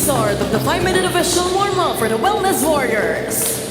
start of the 5-minute official warm-up for the Wellness Warriors.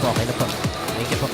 Okay na po. Thank you po.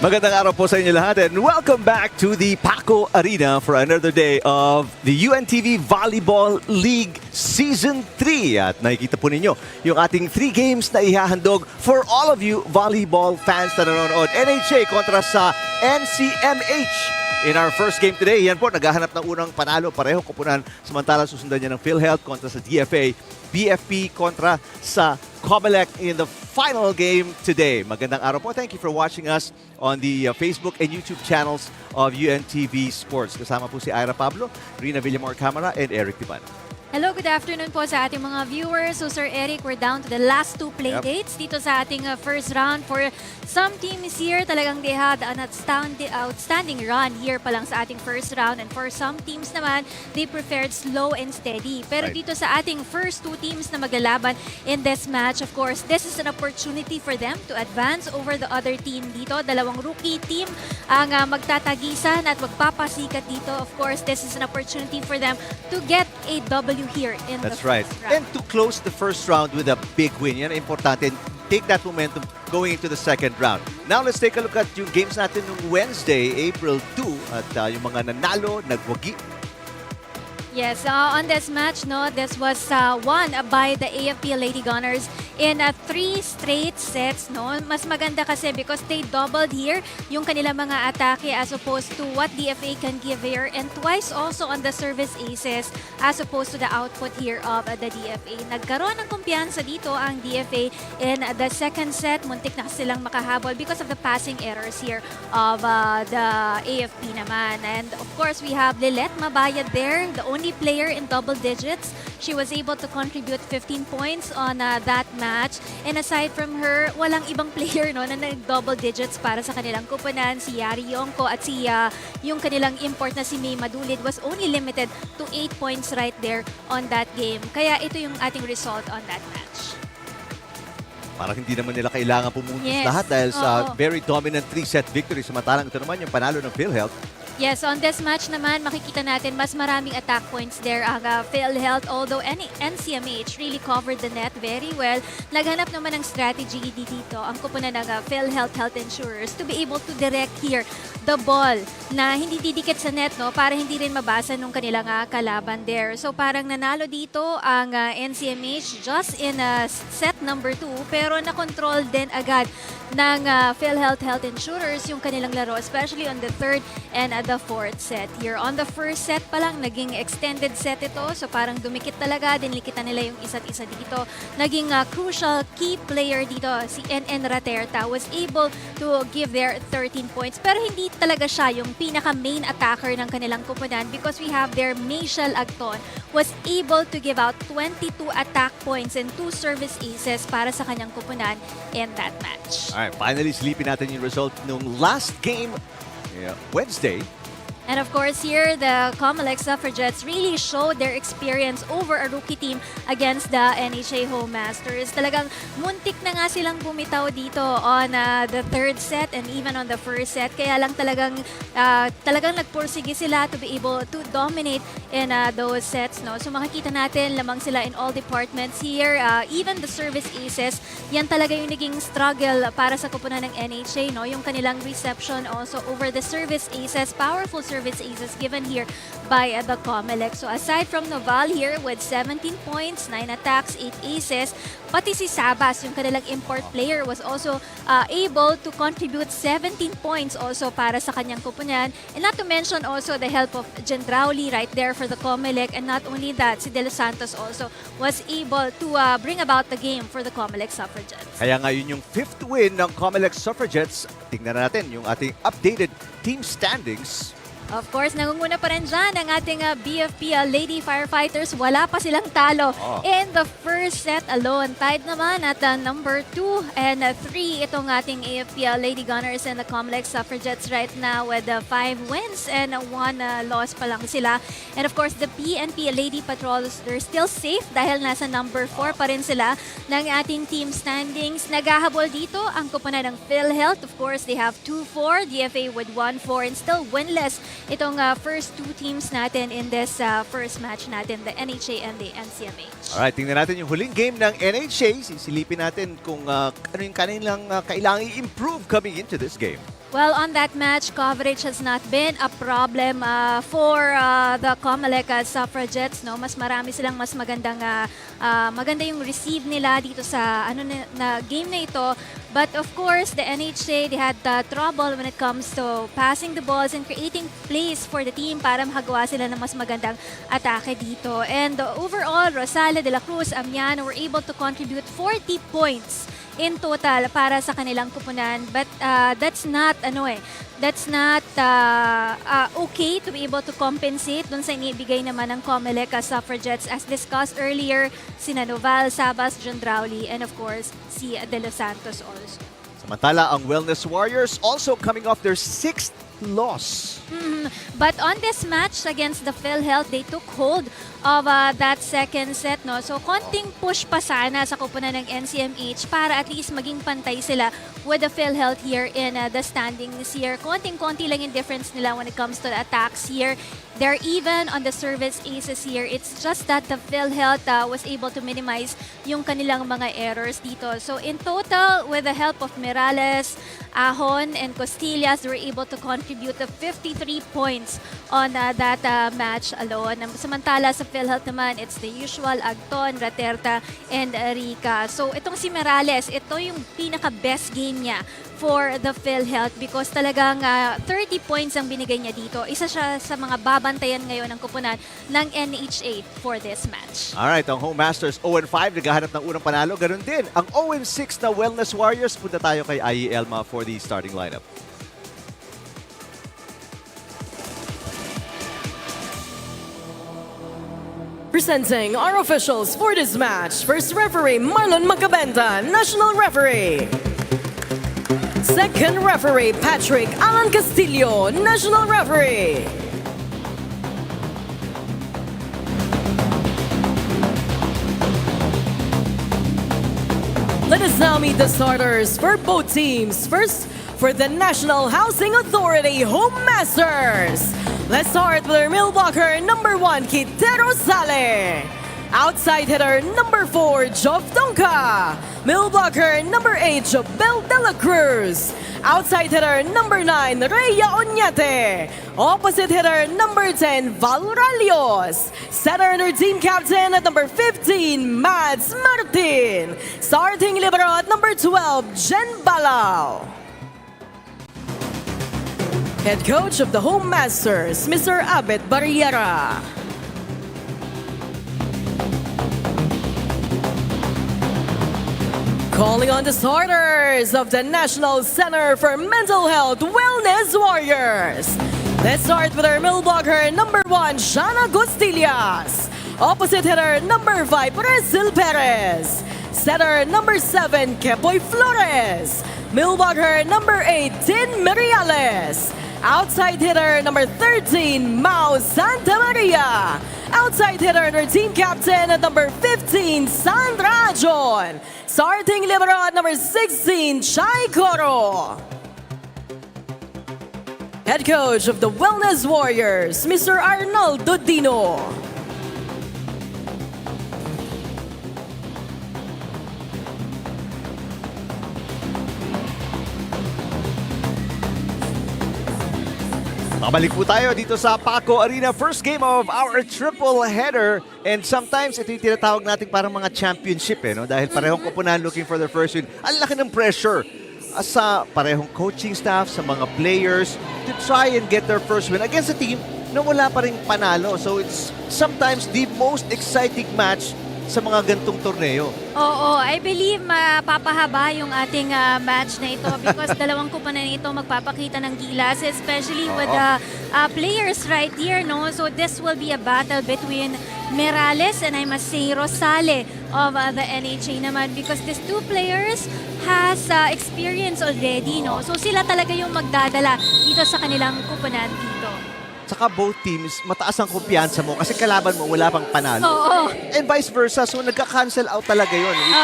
Magandang araw po sa inyo lahat and welcome back to the Paco Arena for another day of the UNTV Volleyball League Season 3. At nakikita po ninyo yung ating 3 games na ihahandog for all of you volleyball fans na nanonood. NHA kontra sa NCMH. In our first game today, yan po, naghahanap ng unang panalo, pareho koponan. Samantala, susundan niya ng PhilHealth kontra sa DFA, BFP kontra sa COMELEC in the final game today. Magandang araw po. Thank you for watching us on the Facebook and YouTube channels of UNTV Sports. Kasama po si Ira Pablo, Rina Villamor Camara, and Eric Tiban. Hello, good afternoon po sa ating mga viewers. So Sir Eric, we're down to the last 2 play dates dito sa ating first round. For some teams here, talagang they had an outstanding run here pa lang sa ating first round. And for some teams naman, they preferred slow and steady. Pero dito sa ating first 2 teams na maglalaban in this match, of course, this is an opportunity for them to advance over the other team dito. Dalawang rookie team ang magtatagisan at magpapasikat dito. Of course, this is an opportunity for them to get a W here in That's the right. first round. And to close the first round with a big win. Yan ang importante. Take that momentum going into the second round. Now let's take a look at yung games natin nung Wednesday, April 2. At yung mga nanalo, nagwagi. Yes, on this match, no, this was won by the AFP Lady Gunners in 3 straight sets. No? Mas maganda kasi because they doubled here yung kanilang mga atake as opposed to what DFA can give here, and twice also on the service aces as opposed to the output here of the DFA. Nagkaroon ng kumpiyansa dito ang DFA in the second set. Muntik na silang makahabol because of the passing errors here of the AFP naman. And of course, we have Lilet Mabayad there, the only player in double digits. She was able to contribute 15 points on that match. And aside from her, walang ibang player no, na nag-double digits para sa kanilang kupunan. Si Yari Yongko at si yung kanilang import na si May Madulid was only limited to 8 points right there on that game. Kaya ito yung ating result on that match. Parang hindi naman nila kailangan pumuntos lahat dahil sa very dominant 3-set victory. Samantalang ito naman yung panalo ng PhilHealth. Yes, on this match naman, makikita natin mas maraming attack points there ang PhilHealth, although NCMH really covered the net very well. Naghanap naman ng strategy dito ang kupunan ng PhilHealth Health Insurers to be able to direct here the ball na hindi didikit sa net, no, para hindi rin mabasa nung kanilang kalaban there. So parang nanalo dito ang NCMH just in set number 2, pero na-control din agad ng PhilHealth Health Insurers yung kanilang laro, especially on the third and the fourth set. Here on the first set pa lang, naging extended set ito. So parang dumikit talaga, dinlikitan nila yung isa't isa dito. Naging crucial key player dito, si NN Raterta, was able to give their 13 points. Pero hindi talaga siya yung pinaka-main attacker ng kanilang kupunan because we have their Michelle Agton was able to give out 22 attack points and 2 service aces para sa kanyang kupunan in that match. Alright, finally silipin natin yung result nung last game Wednesday. And of course, here, the COMELEC Suffragettes really showed their experience over a rookie team against the NHA Home Masters. Talagang muntik na nga silang bumitaw dito on the third set and even on the first set. Kaya lang talagang nagpursige sila to be able to dominate in those sets. No? So makikita natin lamang sila in all departments here. Even the service aces, yan talaga yung naging struggle para sa kupunan ng NHA. No? Yung kanilang reception also over the service aces, powerful service aces given here by the COMELEC. So aside from Noval here with 17 points, 9 attacks, 8 aces, pati si Sabas, yung kanilang import player, was also able to contribute 17 points also para sa kanyang kupunan. And not to mention also the help of Gendrauli right there for the COMELEC. And not only that, si De Los Santos also was able to bring about the game for the COMELEC Suffragettes. Kaya ngayon yung 5th win ng COMELEC Suffragettes. Tingnan natin yung ating updated team standings. Of course, nangunguna pa rin dyan ang ating BFP Lady Firefighters. Wala pa silang talo in the first set alone. Tied naman at number 2 and 3 itong ating AFP Lady Gunners and the COMELEC Suffragettes right now with 5 wins and 1 loss pa lang sila. And of course, the PNP Lady Patrols, they're still safe dahil nasa number 4 pa rin sila ng ating team standings. Naghahabol dito ang kupunan ng PhilHealth. Of course, they have 2-4, DFA with 1-4 and still winless itong first 2 teams natin in this first match natin, the NHA and the NCMH. Alright, tingnan natin yung huling game ng NHA. Sisilipin natin kung ano yung kanilang kailangan i-improve coming into this game. Well, on that match, coverage has not been a problem for the COMELEC Suffragettes. No? Mas marami silang mas maganda yung receive nila dito sa na game na ito. But of course, the NHA, they had trouble when it comes to passing the balls and creating plays for the team para makagawa sila ng mas magandang atake dito. And overall, Rosales, De La Cruz, Amiano were able to contribute 40 points in total para sa kanilang kupunan, but that's not okay to be able to compensate dun sa inibigay naman ng COMELEC Suffragettes, as discussed earlier, sina Noval, Sabas, John Drowley, and of course si De Los Santos also. Samantala, ang Wellness Warriors also coming off their 6th loss. But on this match against the PhilHealth, they took hold of that second set. No? So, konting push pa sana sa kupunan ng NCMH para at least maging pantay sila with the PhilHealth here in the standings here. Konting-konti lang yung difference nila when it comes to the attacks here. They're even on the service aces here. It's just that the PhilHealth was able to minimize yung kanilang mga errors dito. So, in total, with the help of Mirales, Ahon, and Costillas, they were able to contribute to 53 points on that match alone. Samantala sa PhilHealth naman, it's the usual Agton, Raterta, and Rica. So itong si Mirales, ito yung pinaka-best game niya for the PhilHealth because talagang 30 points ang binigay niya dito. Isa siya sa mga babantayan ngayon ng kupunan ng NHA for this match. Alright, ang Home Masters 0-5, naghahanap ng unang panalo. Ganun din, ang 0-6 na Wellness Warriors. Punta tayo kay IE Elma for the starting lineup. Presenting our officials for this match. First referee, Marlon Magabenda, National Referee. Second referee, Patrick Alan Castillo, National Referee. Let us now meet the starters for both teams. First, for the National Housing Authority Home Masters. Let's start with our middle blocker, number 1, Kitero Sale. Outside hitter, number 4, Joff Donka. Middle blocker, number 8, Jobel De La Cruz. Outside hitter, number 9, Rhea Oñate. Opposite hitter, number 10, Val Ralios. Center and team captain at number 15, Mads Martin. Starting libero at number 12, Jen Balao. Head coach of the Home Masters, Mr. Abet Barriera. Calling on the starters of the National Center for Mental Health Wellness Warriors. Let's start with our middle blocker, number 1, Shana Gostillas. Opposite hitter, number 5, Brazil Perez. Setter, number 7, Kepoy Flores. Middle blocker, number 8, Tin Miriales. Outside hitter, number 13, Mau Santa Maria. Outside hitter and our team captain at number 15, Sandra John. Starting libero at number 16, Chai Coro. Head coach of the Wellness Warriors, Mr. Arnoldo Dino. Makabalik po tayo dito sa Paco Arena. First game of our triple header. And sometimes ito yung tinatawag natin parang mga championship no? Dahil parehong kupunan looking for their first win. Ang laki ng pressure sa parehong coaching staff, sa mga players to try and get their first win against a team na wala pa rin panalo. So it's sometimes the most exciting match sa mga gantong torneo. Oo, I believe mapapahaba yung ating match na ito because dalawang kupunan ito magpapakita ng gilas, especially with the players right here, no? So this will be a battle between Mirales and I must say Rosale of the NHA naman because these two players has experience already, no? So sila talaga yung magdadala dito sa kanilang kupunan dito. Saka both teams, mataas ang kumpiyansa mo kasi kalaban mo wala pang panalo. Oo. And vice versa, so nagka-cancel out talaga yun. It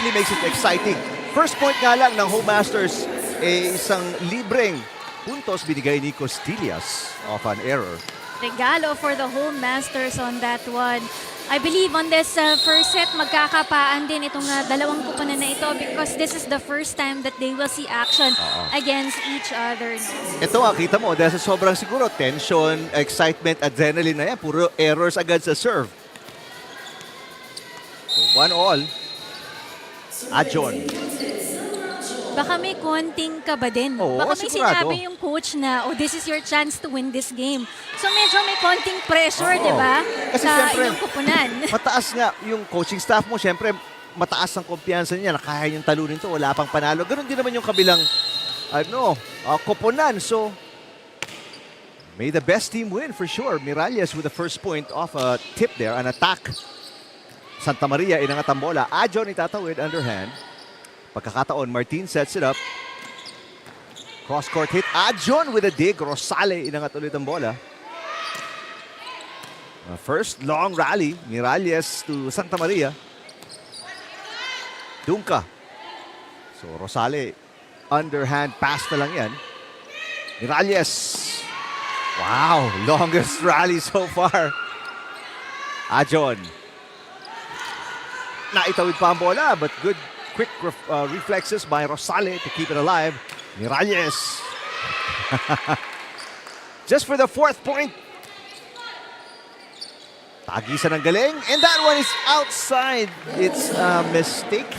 really makes it exciting. First point nga lang ng Home Masters, isang libreng puntos binigay ni Costillas off an error. Regalo for the Home Masters on that one. I believe on this first set, magkakapaan din itong dalawang kupunan na ito because this is the first time that they will see action against each other. No? Ito kita mo, dahil sa sobrang siguro, tension, excitement, adrenaline na yan, puro errors agad sa serve. So, 1-all. Ajon. Baka may konting kaba din. Oo, Baka may sigurado. sinabi yung coach na, oh, this is your chance to win this game. So medyo may konting pressure, Oo. di ba? Kasi Sa syempre, inyong kupunan. Mataas nga yung coaching staff mo, syempre, mataas ang kumpiyansa niya na kaya yung talunin to, wala pang panalo. Ganon din naman yung kabilang, koponan. So, may the best team win for sure. Miralles with the first point off a tip there, an attack. Santa Maria, inangat ang bola. Ajon itatawid, underhand. Pagkakataon, Martin sets it up. Cross-court hit. Ajon with a dig. Rosale, inangat ulit ang bola. First long rally. Miralles to Santa Maria. Dunka. So, Rosale, underhand pass na lang yan. Miralles. Wow, longest rally so far. Ajon. Naitawid pa ang bola, but good quick reflexes by Rosale to keep it alive. Miralles. Just for the fourth point. Tagisan ng galing. And that one is outside. It's a mistake.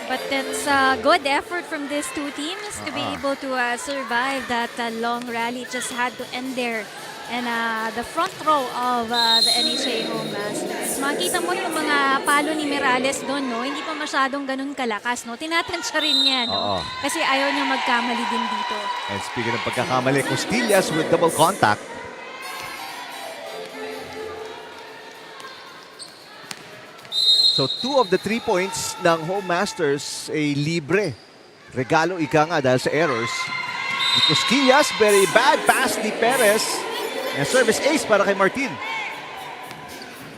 But it's a good effort from these two teams to be able to survive that long rally. It just had to end there. And the front row of the NHA Home Masters. Makita mo yung mga palo ni Miralles doon, no? Hindi pa masyadong ganun kalakas, no? Tinatansya rin niya, no? Kasi ayaw niya magkamali din dito. And speaking ng pagkakamali, Costillas with double contact. So 2 of the 3 points ng Home Masters ay libre. Regalo ika nga dahil sa errors. Costillas, very bad pass ni Perez. And service ace para kay Martin.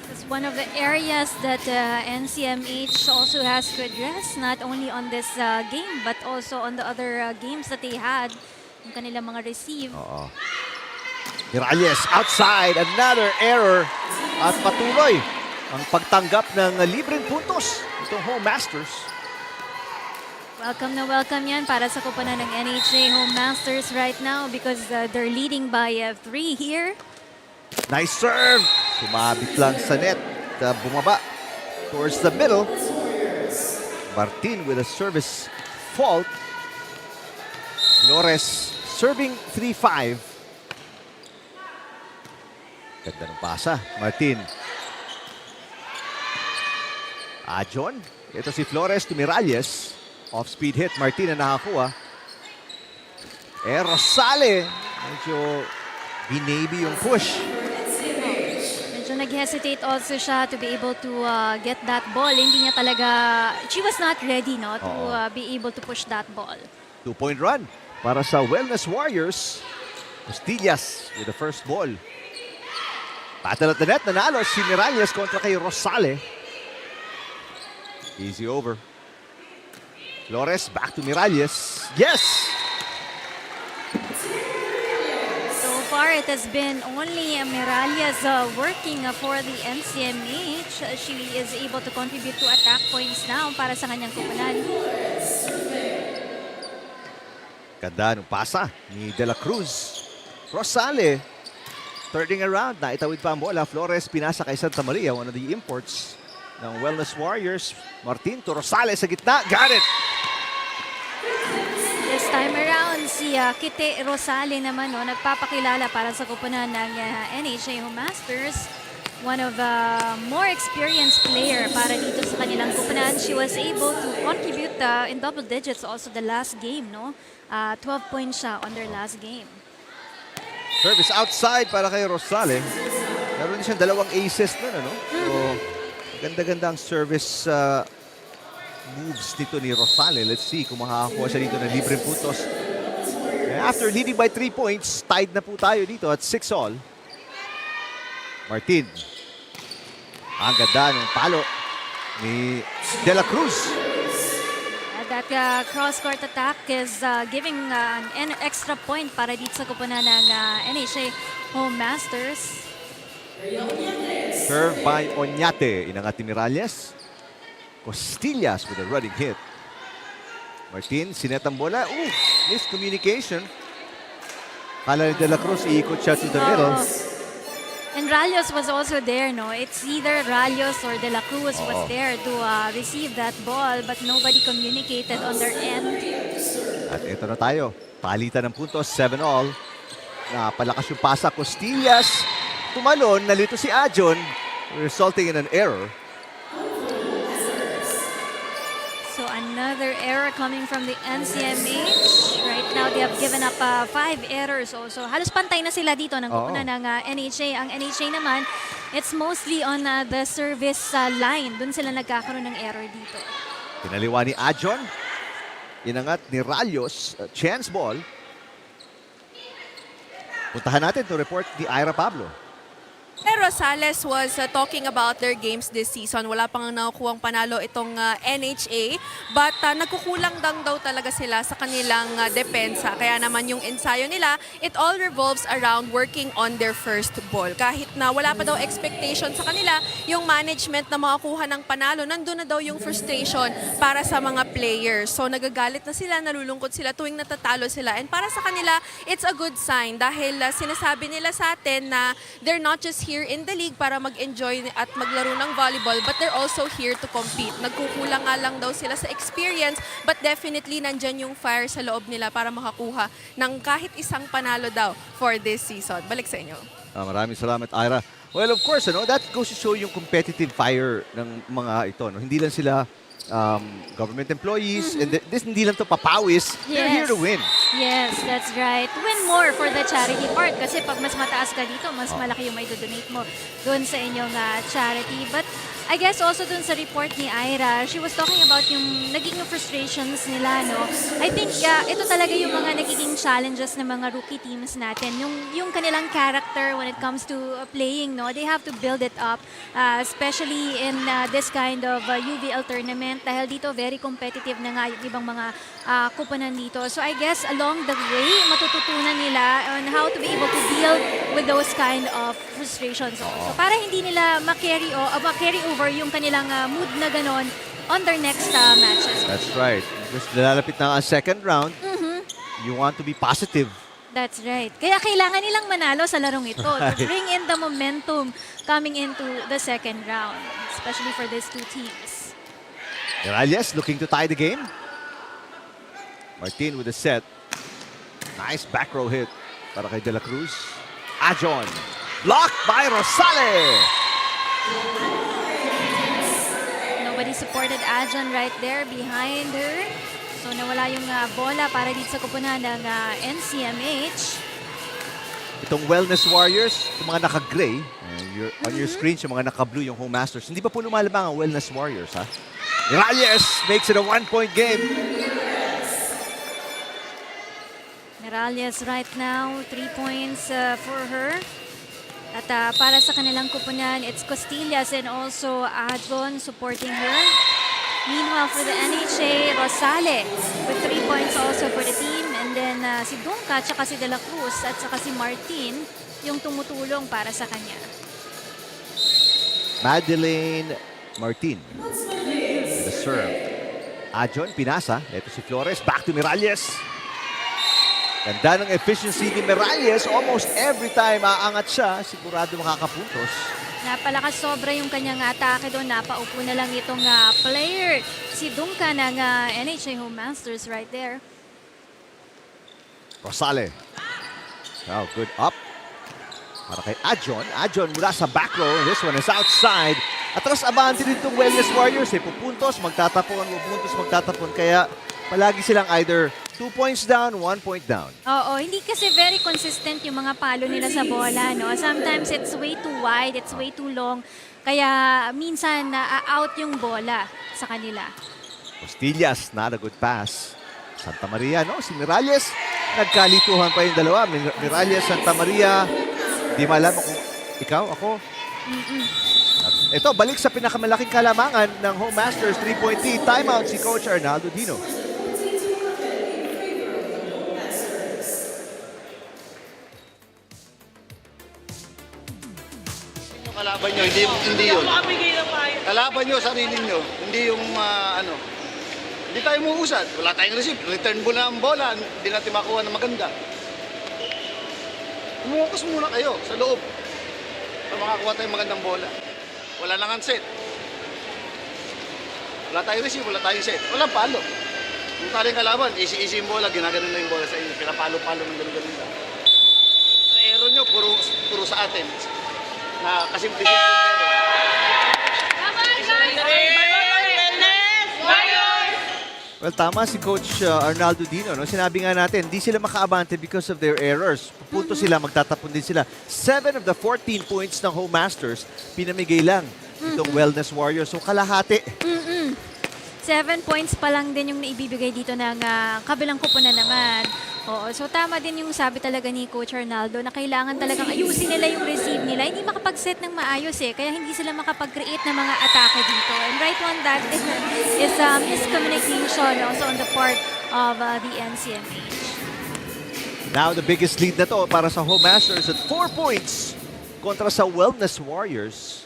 It's one of the areas that NCMH also has to address, not only on this game, but also on the other games that they had. Yung kanilang mga receive. Miralles outside, another error. At patuloy ang pagtanggap ng libreng puntos itong Home Masters. Welcome na welcome yan para sa kupunan ng NHA Home Masters right now because they're leading by 3 here. Nice serve. Sumabit lang sa net. Bumaba towards the middle. Martin with a service fault. Flores serving 3-5. Ganda ng pasa. Martin. Ajon. Ito si Flores to Miralles. Off-speed hit. Martin na nakakuha. Rosale. Medyo binaby yung push. Medyo nag-hesitate also siya to be able to get that ball. Hindi niya talaga, she was not ready no, to be able to push that ball. 2-point run para sa Wellness Warriors. Costillas with the first ball. Battle at the net. Nanalo si Miralles kontra kay Rosale. Easy over. Flores back to Miralles. Yes! So far, it has been only Miralles working for the NCMH. She is able to contribute to attack points now para sa kanyang kupunan. Ganda ng pasa ni De La Cruz. Rosale turning around. Naitawid pa ang bola. Flores pinasa kay Santa Maria, one of the imports ng Wellness Warriors. Martin to Rosale sa gitna. Got it! This time around, si Kite Rosale naman no, nagpapakilala para sa kupunan ng NHA Home Masters. One of the more experienced player para dito sa kanilang kupunan. She was able to contribute in double digits also the last game. No? 12 points siya on their last game. Service outside para kay Rosale. Meron din siyang dalawang aces nun, ano? So, ganda-ganda ang service moves dito ni Rosale. Let's see kung makakakuha siya dito ng libreng puntos. After leading by 3 points, tied na po tayo dito at 6-all. Martin. Ang ganda ng palo ni De La Cruz. That cross-court attack is giving an extra point para dito sa kupunan ng NHA Home Masters. Serve by Oñate. Inangat ni Miralles. Costillas with a running hit. Martin, sinet ang bola. Ooh, miscommunication. Kala ni De La Cruz, iikot siya to the middle. And Ralios was also there, no? It's either Ralios or De La Cruz was there to receive that ball, but nobody communicated on their end. At ito na tayo. Palitan ng puntos, 7-all. Napalakas yung pasa. Costillas. Tumalon, nalito si Ajon, resulting in an error. So another error coming from the NCMH. Right now, they have given up 5 errors also. Halos pantay na sila dito ng kupunan ng NHA. Ang NHA naman, it's mostly on the service line. Doon sila nagkakaroon ng error dito. Pinaliwa ni Ajon. Inangat ni Ralios. Chance ball. Puntahan natin to report ni Ira Pablo. Rosales was talking about their games this season. Wala pang nakukuhang panalo itong NHA. But nagkukulang lang daw talaga sila sa kanilang depensa. Kaya naman yung ensayo nila, it all revolves around working on their first ball. Kahit na wala pa daw expectation sa kanila, yung management na makakuha ng panalo, nandun na daw yung frustration para sa mga players. So nagagalit na sila, nalulungkot sila tuwing natatalo sila. And para sa kanila, it's a good sign dahil sinasabi nila sa atin na they're not just here in the league para mag-enjoy at maglaro ng volleyball, but they're also here to compete. Nagkukulang nga lang daw sila sa experience, but definitely nandyan yung fire sa loob nila para makakuha ng kahit isang panalo daw for this season. Balik sa inyo. Maraming salamat, Ira. Well, of course, that goes to show yung competitive fire ng mga ito. Hindi lang sila government employees, and this hindi lang to papawis. They're here to win. Yes, that's right. Win more for the charity part kasi pag mas mataas ka dito, mas malaki yung may donate mo doon sa inyong charity. But I guess also dun sa report ni Ira, she was talking about yung naging frustrations nila, no? I think ito talaga yung mga nagiging challenges ng mga rookie teams natin. Yung kanilang character when it comes to playing, no? They have to build it up, especially in this kind of UVL tournament dahil dito very competitive na nga yung ibang mga kupunan dito. So I guess along the way, matututunan nila on how to be able to deal with those kind of frustrations. So para hindi nila ma-carry over yung kanilang mood na ganon on their next matches. That's right. Just lalapit na ang second round. You want to be positive. That's right. Kaya kailangan nilang manalo sa larong ito to bring in the momentum coming into the second round, especially for these two teams. Miralles looking to tie the game. Martin with a set. Nice back row hit para kay De La Cruz. Ajon. Blocked by Rosales. Nobody supported Ajon right there behind her. So nawala yung bola para dito sa kupunan ng NCMH. Itong Wellness Warriors, yung mga naka-gray, on your screen, yung mga naka-blue, yung Home Masters. Hindi pa po lumalabang ang Wellness Warriors, ha? Miralles makes it a 1-point game. Miralles right now, 3 points for her. At para sa kanilang kupunan, it's Costillas and also Ajon supporting her. Meanwhile, for the NHA, Rosales with 3 points also for the team. And then si Dunca, tsaka si De La Cruz, at saka si Martin, yung tumutulong para sa kanya. Madeleine Martin with the serve. Ajon, pinasa. Ito si Flores. Back to Miralles. Ganda ng efficiency ni Miralles. Almost every time aangat siya, sigurado makakapuntos. Napalakas sobra yung kanyang atake doon. Napaupo na lang itong player. Si Dunca ng NHA Home Masters right there. Rosales. Wow, good up. Para kay Ajon. Ajon mula sa back row. This one is outside. Atras abante din itong Wellness Warriors. Pupuntos, magtatapon, pupuntos, magtatapon. Kaya palagi silang either 2 points down, 1 point down. Oo, hindi kasi very consistent yung mga palo nila sa bola, no? Sometimes it's way too wide, it's way too long. Kaya minsan na-out yung bola sa kanila. Costillas, not a good pass. Santa Maria, no? Si Miralles, nagkalituhan pa yung dalawa. Miralles, Santa Maria. Di malaman kung ikaw, ako. Ito, balik sa pinakamalaking kalamangan ng Home Masters 3-point lead. Timeout si Coach Arnaldo Dino. kalaban nyo, hindi yun. Kalaban nyo, sarili nyo, hindi yung ano. Hindi tayo muusad, wala tayong receive. Return ball na ang bola, hindi natin makuha na maganda. Umuukas muna kayo sa loob para makakuha tayong magandang bola. Wala nang ang set. Wala tayong receive, wala tayong set. Walang palo. Kung tayo yung kalaban, easy-easy yung bola, ginaganon na yung bola sa inyo. Pinapalo-palo ng ganun-ganun lang. Ang error nyo, puro sa atin. Na kasimple-simple yung error. Well, tama si Coach Arnaldo Dino. No? Sinabi nga natin, di sila makaabante because of their errors. Pupunto sila, magtatapon din sila. 7 of the 14 points ng Home Masters, pinamigay lang itong Wellness Warriors. So, kalahati. 7 points pa lang din yung naibibigay dito ng kabilang kupunan naman. Oo, so tama din yung sabi talaga ni Coach Arnaldo na kailangan talagang ayusin nila yung receive nila. Hindi makapag-set ng maayos kaya hindi sila makapag-create ng mga atake dito. And right on that is miscommunication also on the part of the NCMH. Now, the biggest lead na to para sa Home Masters at 4 points kontra sa Wellness Warriors.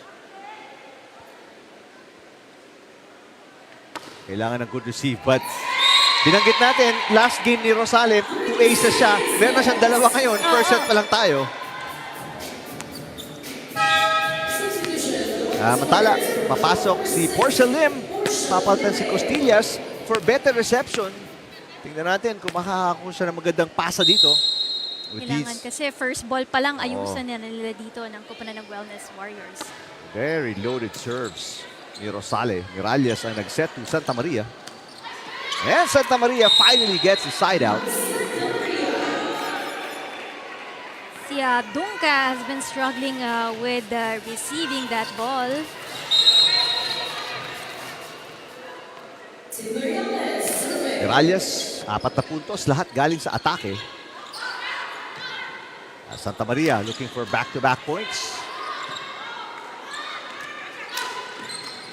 Kailangan ng good receive, but binanggit natin, last game ni Rosales, 2 aces siya. Meron na siyang dalawa ngayon. First set pa lang tayo. Matala, papasok si Portia Lim. Papaltan si Costillas for better reception. Tingnan natin kung makakakuha siya ng magandang pasa dito. Kailangan kasi first ball pa lang ayusan na nila dito ng kupunan ng Wellness Warriors. Very loaded serves ni Rosales. Miralles ang nag-set to Santa Maria. And Santa Maria finally gets the side out. Si Dunca has been struggling with receiving that ball. Miralles, 4 na puntos, lahat galing sa atake. Santa Maria looking for back-to-back points.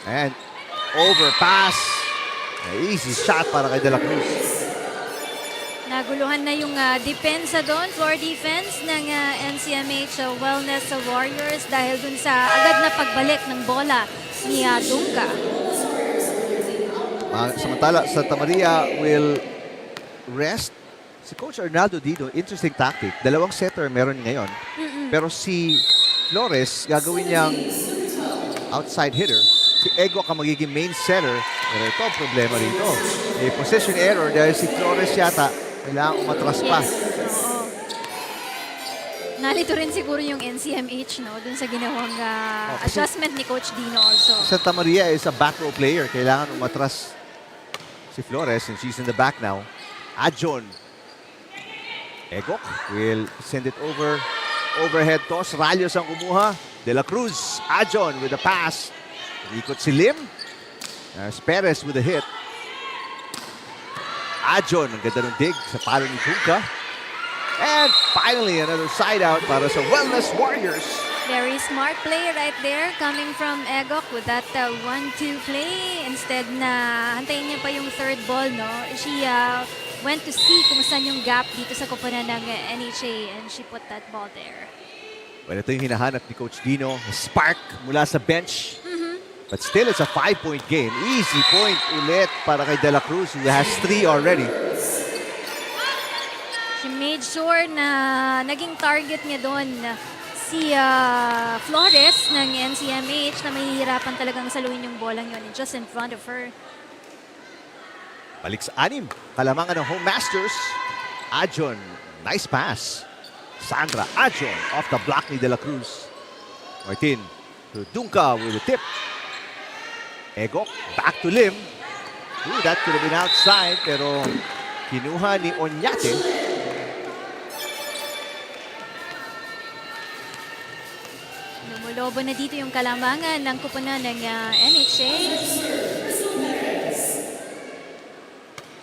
And overpass. Easy shot para kay De La Cruz. Naguluhan na yung depensa doon, floor defense ng NCMH Wellness Warriors dahil dun sa agad na pagbalik ng bola ni Dunca. Samantala, Santa Maria will rest. Si Coach Arnaldo Dino, interesting tactic. 2 setter meron ngayon. Pero si Flores, gagawin niyang outside hitter. Si Ego ang magiging main setter. Pero ito, problema rito. May position error dahil si Flores yata kailangan umatras pa. Oo. Nalito rin siguro yung NCMH dun sa ginawang adjustment ni Coach Dino also. Santa Maria is a back row player. Kailangan umatras si Flores and she's in the back now. Adjon. Ego will send it over. Overhead toss. Ralios ang kumuha. De La Cruz. Adjon with a pass. Ikot si Lim. There's Perez with a hit. Adjon, ang ganda ng dig sa palo ni Dunca. And finally, another side out para sa Wellness Warriors. Very smart play right there coming from Egok with that 1-2 play. Instead na hantayin niya pa yung third ball, she went to see kung saan yung gap dito sa kupunan ng NHA and she put that ball there. Well, ito yung hinahanap ni Coach Dino. Spark mula sa bench. But still, it's a 5-point game. Easy point ulit para kay De La Cruz who has 3 already. She made sure na naging target niya doon si Flores ng NCMH na mahihirapan talagang saluhin yung bolang yun just in front of her. Balik sa 6. Kalamangan ng Home Masters. Adjon, nice pass. Sandra Adjon off the block ni De La Cruz. Martin to Dunca with a tip. Ego, back to Lim. Ooh, that could have been outside, pero kinuha ni Onyate. Lumulobo na dito yung kalamangan ng kupunan ng NHA.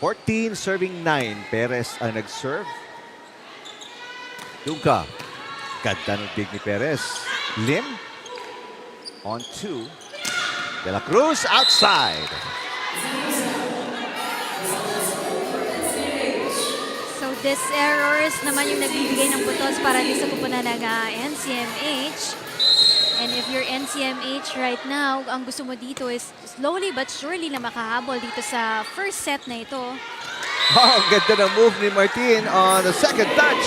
14 serving 9. Perez ang nag-serve. Dunca. Ganda ng dig ni Perez. Lim on 2. De La Cruz outside. So these errors naman yung nagbibigay ng putos para din sa kupunan ng NCMH. And if you're NCMH right now, ang gusto mo dito is slowly but surely na makahabol dito sa first set na ito. Oh, ang ganda ng move ni Martin on the second touch.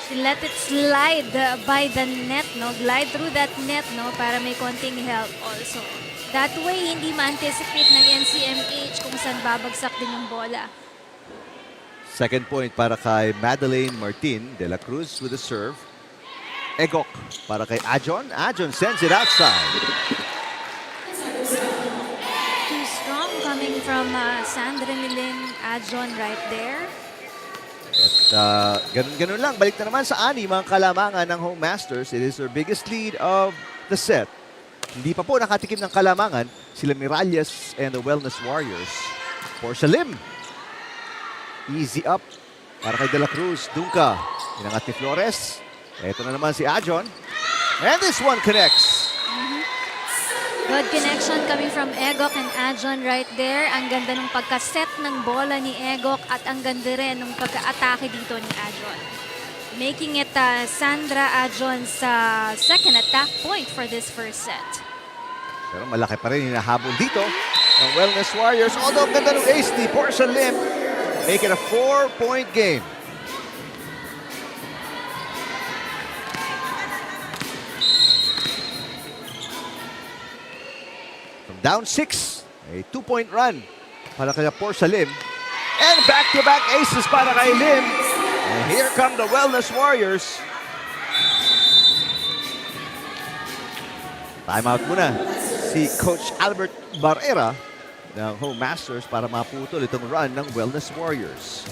She let it slide by the net, no? Glide through that net, no? Para may konting help also. That way, hindi ma-anticipate ng NCMH kung saan babagsak din yung bola. Second point para kay Madeleine Martin de la Cruz with the serve. Egok para kay Ajon. Ajon sends it outside. Too strong coming from Sandra Lilin Ajon right there. At ganun-ganun lang. Balik na naman sa mga kalamangan ng Home Masters. It is their biggest lead of the set. Hindi pa po nakatikim ng kalamangan sila Miralles and the Wellness Warriors. Porcelain. Easy up para kay De La Cruz. Dunka. Inangat ni Flores. Ito na naman si Ajon. And this one connects. Good connection coming from Egok and Ajon right there. Ang ganda ng pagkaset ng bola ni Egok at ang ganda rin ng pagka-atake dito ni Ajon. Making it Sandra Ajon's second attack point for this first set. Pero malaki pa rin hinahabol dito ng Wellness Warriors. Although ang ganda ng ace ni Porcelain. Make it a 4-point game. Down 6, a 2-point run para kay Porcelain. And back-to-back aces para kay Lim. And here come the Wellness Warriors. Timeout muna si Coach Albert Barrera ng Home Masters para maputol itong run ng Wellness Warriors.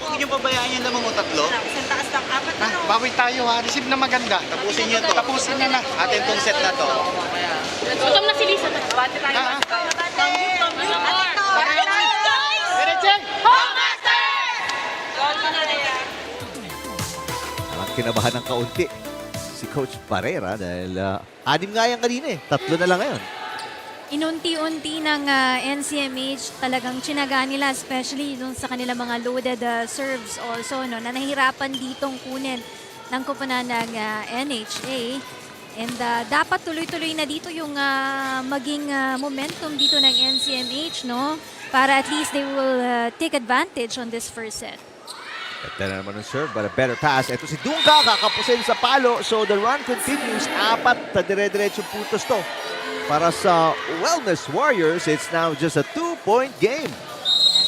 Huwag niyo pabayaan yung lamang o tatlo. Isang taas lang, apat na. Bawi tayo ha. Receive na maganda. Tapusin niyo to. Tapusin na na. Atin tong set na to. Gutom na si Lisa. Bati tayo. Parang kinabahan ng kaunti si Coach Barrera dahil 6 nga yan kanina eh. 3 na lang ngayon. Inunti-unti ng NCMH talagang tsinaga nila, especially dun sa kanila mga loaded serves also, no, na nahirapan ditong kunin ng koponan ng NHA. And dapat tuloy-tuloy na dito yung maging momentum dito ng NCMH, no? Para at least they will take advantage on this first set. Ito na naman ang serve, but a better pass. Ito si Dunka, kakapusin sa palo. So the run continues. 4 na dire-diretsong puntos to. Para sa Wellness Warriors, it's now just a 2-point game.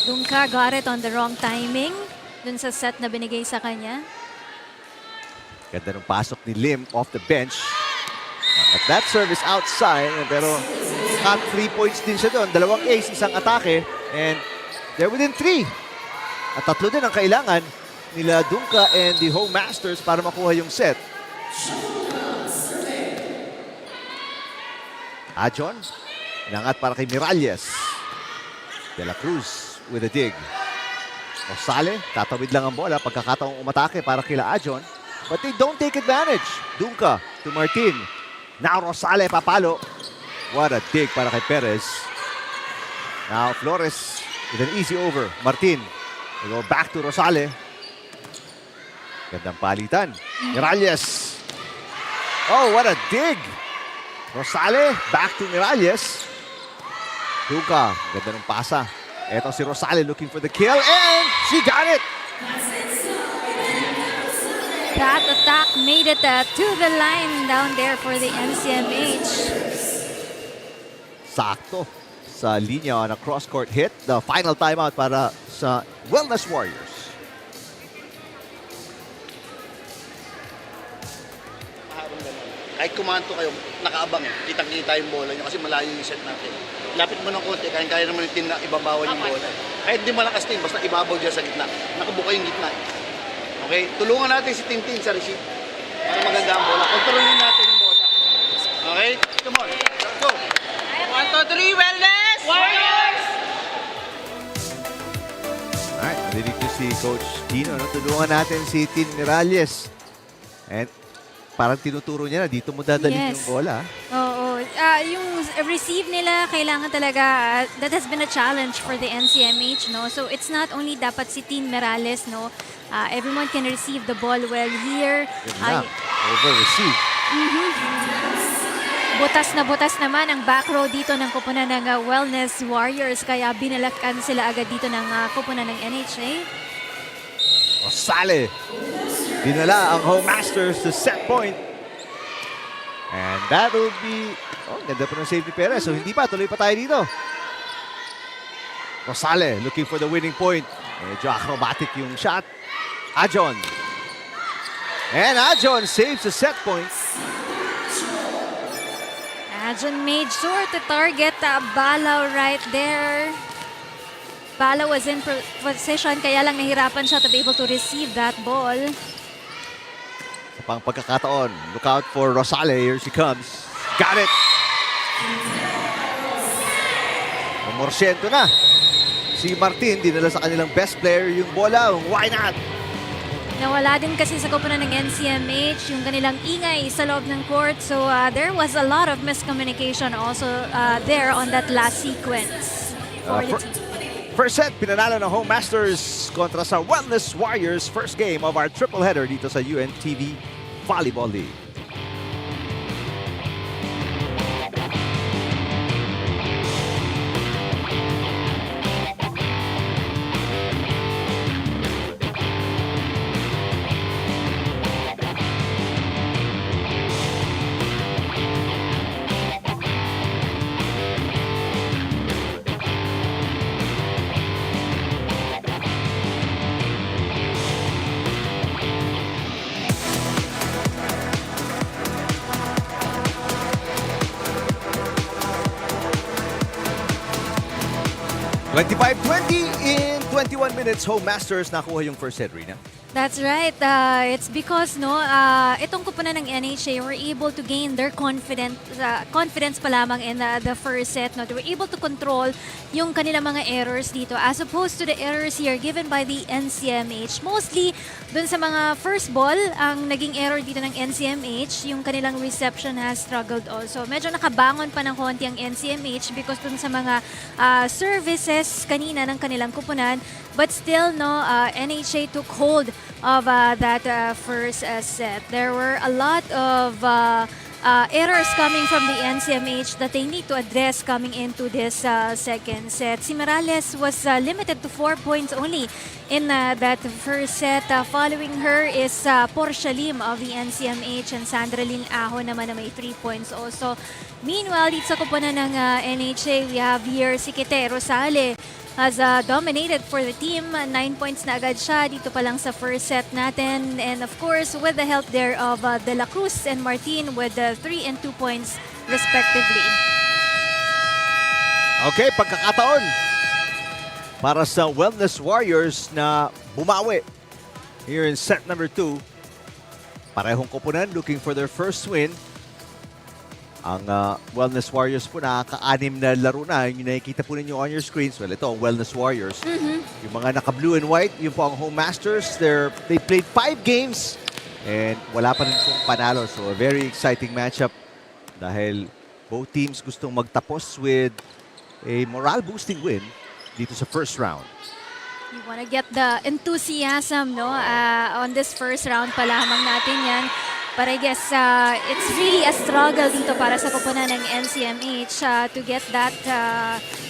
Dunka got it on the wrong timing dun sa set na binigay sa kanya. Ganda ng pasok ni Lim off the bench. But that serve is outside. Pero cut 3 points din siya doon. 2 ace, 1 atake. And they're within 3. At 3 din ang kailangan nila Dunka and the Home Masters para makuha yung set. Ajon, inangat para kay Miralles. De La Cruz with a dig. Rosale, tatawid lang ang bola. Pagkakataong umatake para kila Ajon. But they don't take advantage. Dunka to Martin. Now Rosale papalo. What a dig para kay Perez. Now Flores with an easy over. Martin, we go back to Rosale. Gandang palitan. Miralles. Oh, what a dig. Rosale, back to Miralles. Dunka, ganda ng pasa. Eto si Rosale looking for the kill and she got it! That attack made it to the line down there for the NCMH. Sakto sa linya on a cross-court hit. The final timeout para sa Wellness Warriors. Kahit kumanto kayo, nakaabang eh. Kitang-kita yung bola nyo kasi malayo yung set natin. Lapit mo ng konti, kaya naman yung team na ibabawan yung bola. Kahit di malakas team, basta ibabaw dyan sa gitna. Nakabuka yung gitna eh. Okay? Tulungan natin si Tintin sa receive para maganda ang bola. Kontrolin natin yung bola. Okay? Come on. Let's go. 1, 2, 3, Wellness! Warriors! Alright, narinig ko si Coach Tino. No? Tulungan natin si Tin Miralles. And parang tinuturo niya na dito mo dadalhin yung bola. Oo, So, yung receive nila, kailangan talaga, that has been a challenge for the NCMH, no? So, it's not only dapat si Team Merales, no? Everyone can receive the ball well here. Yun na. Over-receive. Butas naman ang back row dito ng kupunan ng Wellness Warriors, kaya binalakan sila agad dito ng kupunan ng NHA. Rosale. Dinala ang Home Masters to set point. And that will be... Oh, ganda pa ng safety Perez. So hindi pa, tuloy pa tayo dito. Rosale looking for the winning point. Medyo acrobatic yung shot. Ajon. And Ajon saves the set point. Ajon made sure to target Balaw right there. Balaw was in position, kaya lang nahirapan siya to be able to receive that ball. Sa pang pagkakataon, look out for Rosale. Here she comes. Got it! Morsyento na. Si Martin, dinala sa kanilang best player yung bola. Why not? Nawala din kasi sa kupunan ng NCMH yung kanilang ingay sa loob ng court. So there was a lot of miscommunication also there on that last sequence for the team. First set, pinanalo ng Home Masters kontra sa Wellness Warriors. First game of our triple header dito sa UNTV Volleyball League. (25-20) in 21 minutes. Home Masters nakuha yung first set, Rina. That's right. It's because itong kupunan ng NHA were able to gain their confidence pa lamang in the first set. No? They were able to control yung kanilang mga errors dito as opposed to the errors here given by the NCMH. Mostly dun sa mga first ball, ang naging error dito ng NCMH, yung kanilang reception has struggled also. Medyo nakabangon pa ng konti ang NCMH because dun sa mga services kanina ng kanilang kupunan. But still, NHA took hold of that first set. There were a lot of errors coming from the NCMH that they need to address coming into this second set. Si Morales was limited to 4 points only in that first set. Following her is Portia Lim of the NCMH and Sandra Lynn Aho naman na may 3 points also. Meanwhile, dito sa kupunan ng NHA, we have here si Kite Rosale has dominated for the team. 9 points na agad siya dito pa lang sa first set natin. And of course, with the help there of De La Cruz and Martin with 3 and 2 points respectively. Okay, pagkakataon para sa Wellness Warriors na bumawi here in set number 2. Parehong koponan looking for their first win. Ang Wellness Warriors po nakaka-anim na laro na. Yung nakikita po ninyo on your screens. Well, ito ang Wellness Warriors. Yung mga naka-blue and white, yung po ang Home Masters. They played 5 games and wala pa rin pong panalo. So a very exciting matchup dahil both teams gustong magtapos with a morale-boosting win dito sa first round. You want to get the enthusiasm on this first round pa lamang natin yan. But I guess it's really a struggle dito para sa kupunan ng NCMH to get that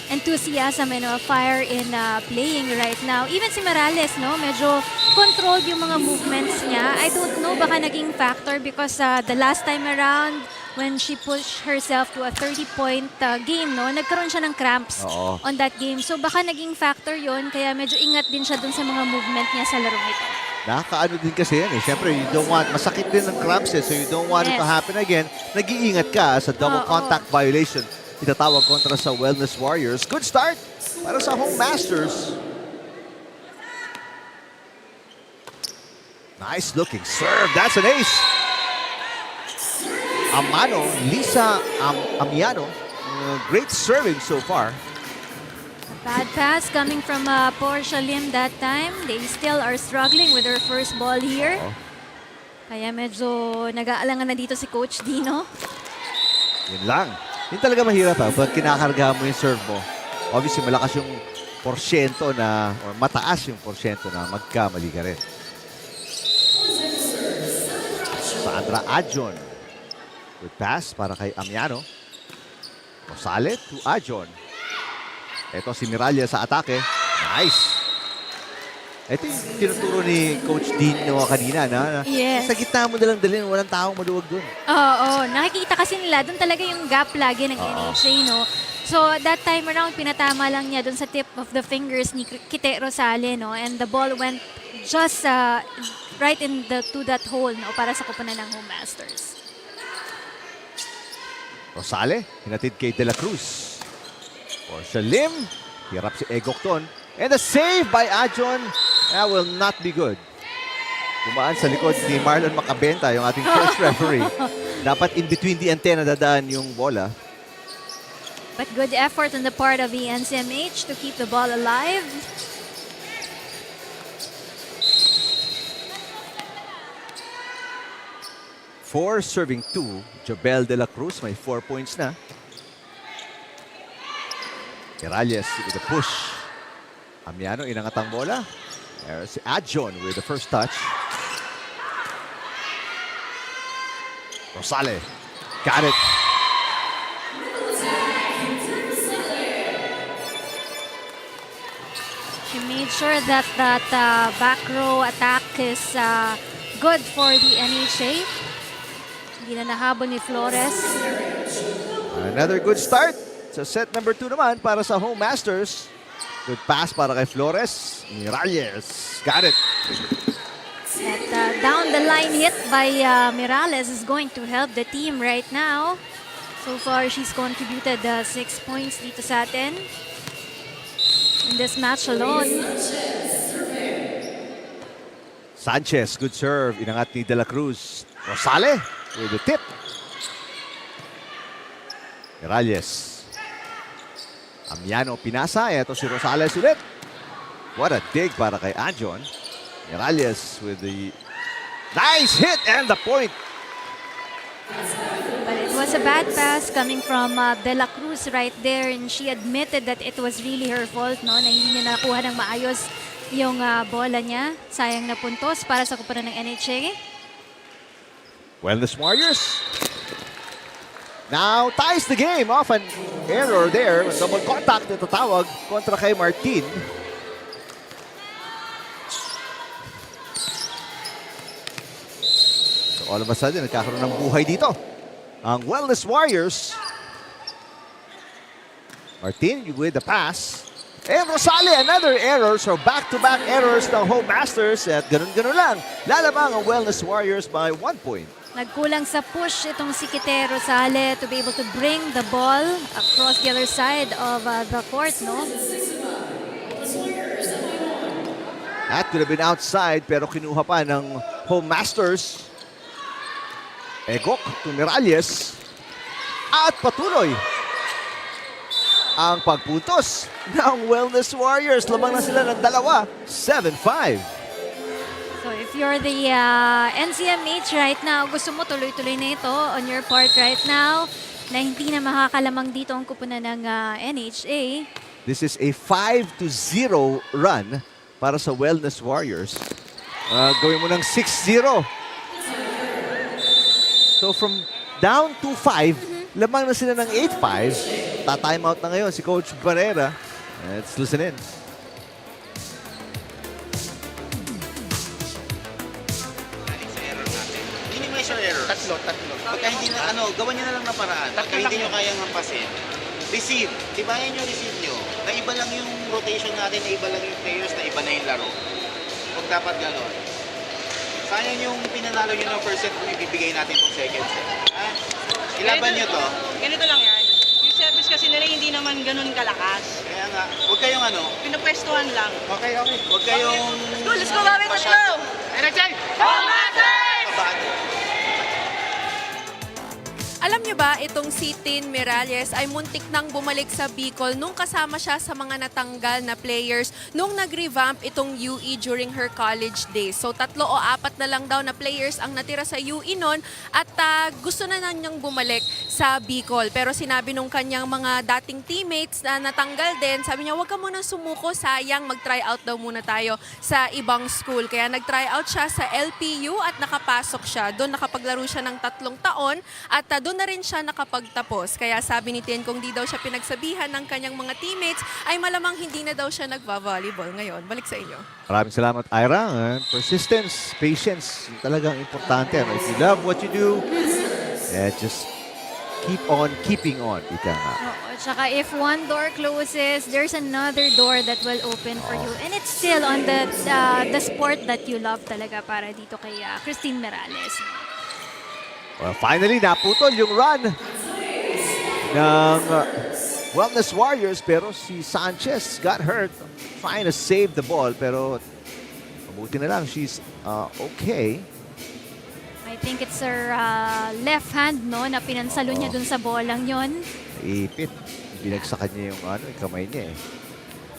enthusiasm and fire in playing right now. Even si Morales, medyo controlled yung mga movements niya. I don't know, baka naging factor because the last time around, when she pushed herself to a 30-point game, nagkaroon siya ng cramps on that game. So baka naging factor yon, kaya medyo ingat din siya dun sa mga movement niya sa larong ito. Nakakaano din kasi yan eh. Siyempre, you don't want, masakit din ng cramps so you don't want it to happen again. Nag-iingat ka sa double contact violation. Itatawag kontra sa Wellness Warriors. Good start para sa Home Masters. Nice looking serve. That's an ace. Amano, Lisa Amiano. Great serving so far. Bad pass coming from Portia Lim that time. They still are struggling with their first ball here. Kaya medyo nag-aalangan na dito si Coach Dino. Yun lang. Yun talaga mahirap pag kinakarga mo yung serve mo. Obviously, malakas yung porsyento na, or mataas yung porsyento na magkamali ka rin. Sandra Adjon. Good pass para kay Amiano. Rosales to Adjon. Ito si Miralles sa atake. Nice. Ito yung tinuturo ni Coach Dino kanina na Yes. sa gitna mo nalang dalhin, walang taong maluwag dun. Oo, nakikita kasi nila, doon talaga yung gap lagi ng NHA, no? So, that time around, pinatama lang niya doon sa tip of the fingers ni Kite Rosales, no? And the ball went just right to that hole, no? Para sa kupunan ng Home Masters. Rosales, hinatid kay De La Cruz. For Shalim, hirap si Egokton. And a save by Adjon. That will not be good. Dumaan sa likod ni Marlon Macabenta, yung ating first referee. Dapat in between the antenna dadaan yung bola. But good effort on the part of the NCMH to keep the ball alive. For serving 2, Jobel De La Cruz may 4 points na. Miralles with a push. Amiano, inangat ang bola. There's Adjon with the first touch. Rosales, got it. She made sure that back row attack is good for the NHA. Hindi na nahabol ni Flores. Another good start. Sa set number 2 naman para sa Home Masters. Good pass para kay Flores. Miralles, got it. That down the line hit by Miralles is going to help the team right now. So far, she's contributed 6 points dito sa atin. In this match alone. Sanchez, good serve. Inangat ni De La Cruz. Rosales with the tip. Miralles. Amiano pinasa. Ito si Rosales ulit. What a dig para kay Adjon. Miralles with the nice hit and the point. But it was a bad pass coming from De La Cruz right there, and she admitted that it was really her fault, no, na hindi niya nakuha ng maayos yung bola niya. Sayang na puntos para sa kupunan ng NHA. Wellness Warriors now ties the game off an error there. Double contact na tatawag kontra kay Martin. So all of a sudden, nagkakaroon ng buhay dito ang Wellness Warriors. Martin with the pass. And Rosales, another error. So back-to-back errors ng Home Masters. At ganun-ganun lang. Lalamang ang Wellness Warriors by 1 point. Nagkulang sa push itong si Kite Rosales to be able to bring the ball across the other side of the court, no? That could have been outside pero kinuha pa ng Home Masters. Egok to Miralles. At patuloy ang pagpuntos ng Wellness Warriors. Lamang na sila ng 2, 7-5. So if you're the NCMH right now, gusto mo tuloy-tuloy na ito on your part right now, na hindi na makakalamang dito ang kupunan ng NHA. This is a 5-0 run para sa Wellness Warriors. Gawin mo ng 6-0. So from down to 5, lamang na sila ng 8-5. Ta-time out na ngayon si Coach Barrera. Let's listen in. Minimize your errors. Tatlo. Pagka hindi na, gawan nyo na lang na paraan. Pagka hindi nyo kayang hampasin, receive. Tibayan nyo, receive nyo. Na iba lang yung rotation natin, na iba lang yung players, na iba na yung laro. Huwag dapat gano'n. Sayang yung pinanalo nyo ng first set kung ibibigay natin itong second set. Ha? Ilaban nyo to. Ganito lang yan. Yung service kasi nila hindi naman ganun kalakas. Kaya nga, huwag kayong Pinapwestuhan lang. Okay. Huwag kayong... Let's go, Bobby, let's go! Energy! Alam niyo ba, itong si Tin Miralles ay muntik nang bumalik sa Bicol nung kasama siya sa mga natanggal na players nung nag-revamp itong UE during her college days. So 3 o 4 na lang daw na players ang natira sa UE noon at gusto na niyang bumalik sa Bicol. Pero sinabi nung kanyang mga dating teammates na natanggal din, sabi niya, huwag ka muna sumuko, sayang, mag-try out daw muna tayo sa ibang school. Kaya nag-try out siya sa LPU at nakapasok siya. Doon nakapaglaro siya ng 3 taon at doon na rin siya nakapagtapos. Kaya sabi ni Tien, kung di daw siya pinagsabihan ng kanyang mga teammates, ay malamang hindi na daw siya nagva-volleyball ngayon. Balik sa inyo. Maraming salamat, Ira. Persistence, patience, yung talagang importante. If you love what you do, just keep on keeping on. Ika nga. Oo, tsaka if one door closes, there's another door that will open for you. And it's still on the sport that you love talaga para dito kay Christine Merales. Well, finally, naputol yung run ng Wellness Warriors, pero si Sanchez got hurt trying to save the ball, pero mabuti na lang, she's okay. I think it's her left hand, no, na pinansalo niya dun sa bolang yon. Ipit. Binagsakan niya yung kamay niya eh.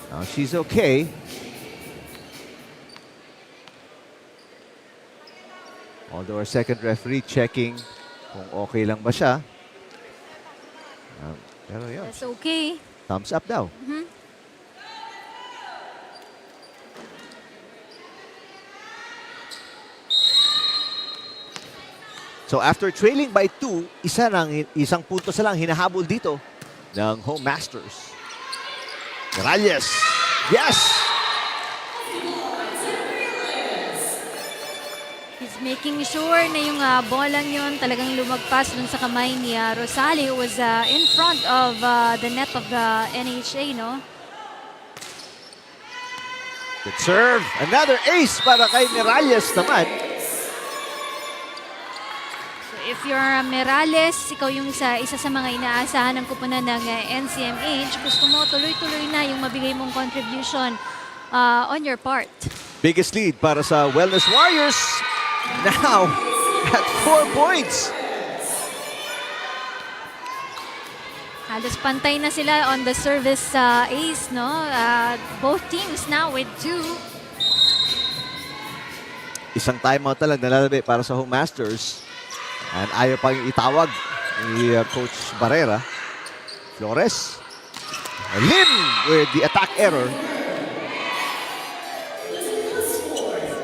Now, she's okay. Although our second referee checking kung okay lang ba siya. Pero yun, That's okay. thumbs up daw. So after trailing by 2, isang punto sa lang hinahabol dito ng Home Masters. Morales. Yes! He's making sure na yung bolang yon talagang lumagpas dun sa kamay ni Rosale, who was in front of the net of the NHA, no? Good serve. Another ace para kay Morales naman. If you're Merales, ikaw yung isa sa mga inaasahan ng kupunan ng NCMH, gusto mo tuloy-tuloy na yung mabigay mong contribution on your part. Biggest lead para sa Wellness Warriors. Now at 4 points. Halos pantay na sila on the service ace, no? Both teams now with 2. Isang timeout na lang nalalabi para sa Home Masters. And ayaw pa yung itawag ni Coach Barrera. Flores. Lim with the attack error.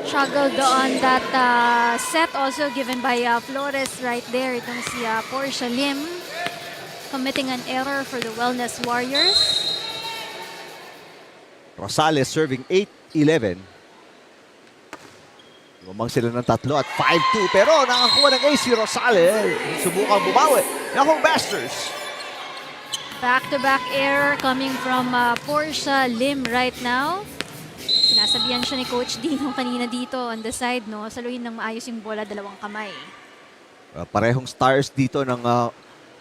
Struggled on that set also given by Flores right there. Itong si Portia Lim committing an error for the Wellness Warriors. Rosales serving 8-11. Lumang sila ng 3 at 5-2. Pero nakakuha ng ace si Rosales. Subukang bumawi ng Home Masters. Back-to-back error coming from Portia Lim right now. Sinasabihan siya ni Coach Dino kanina dito on the side, no? Saluhin ng maayos yung bola, 2 kamay. Parehong stars dito ng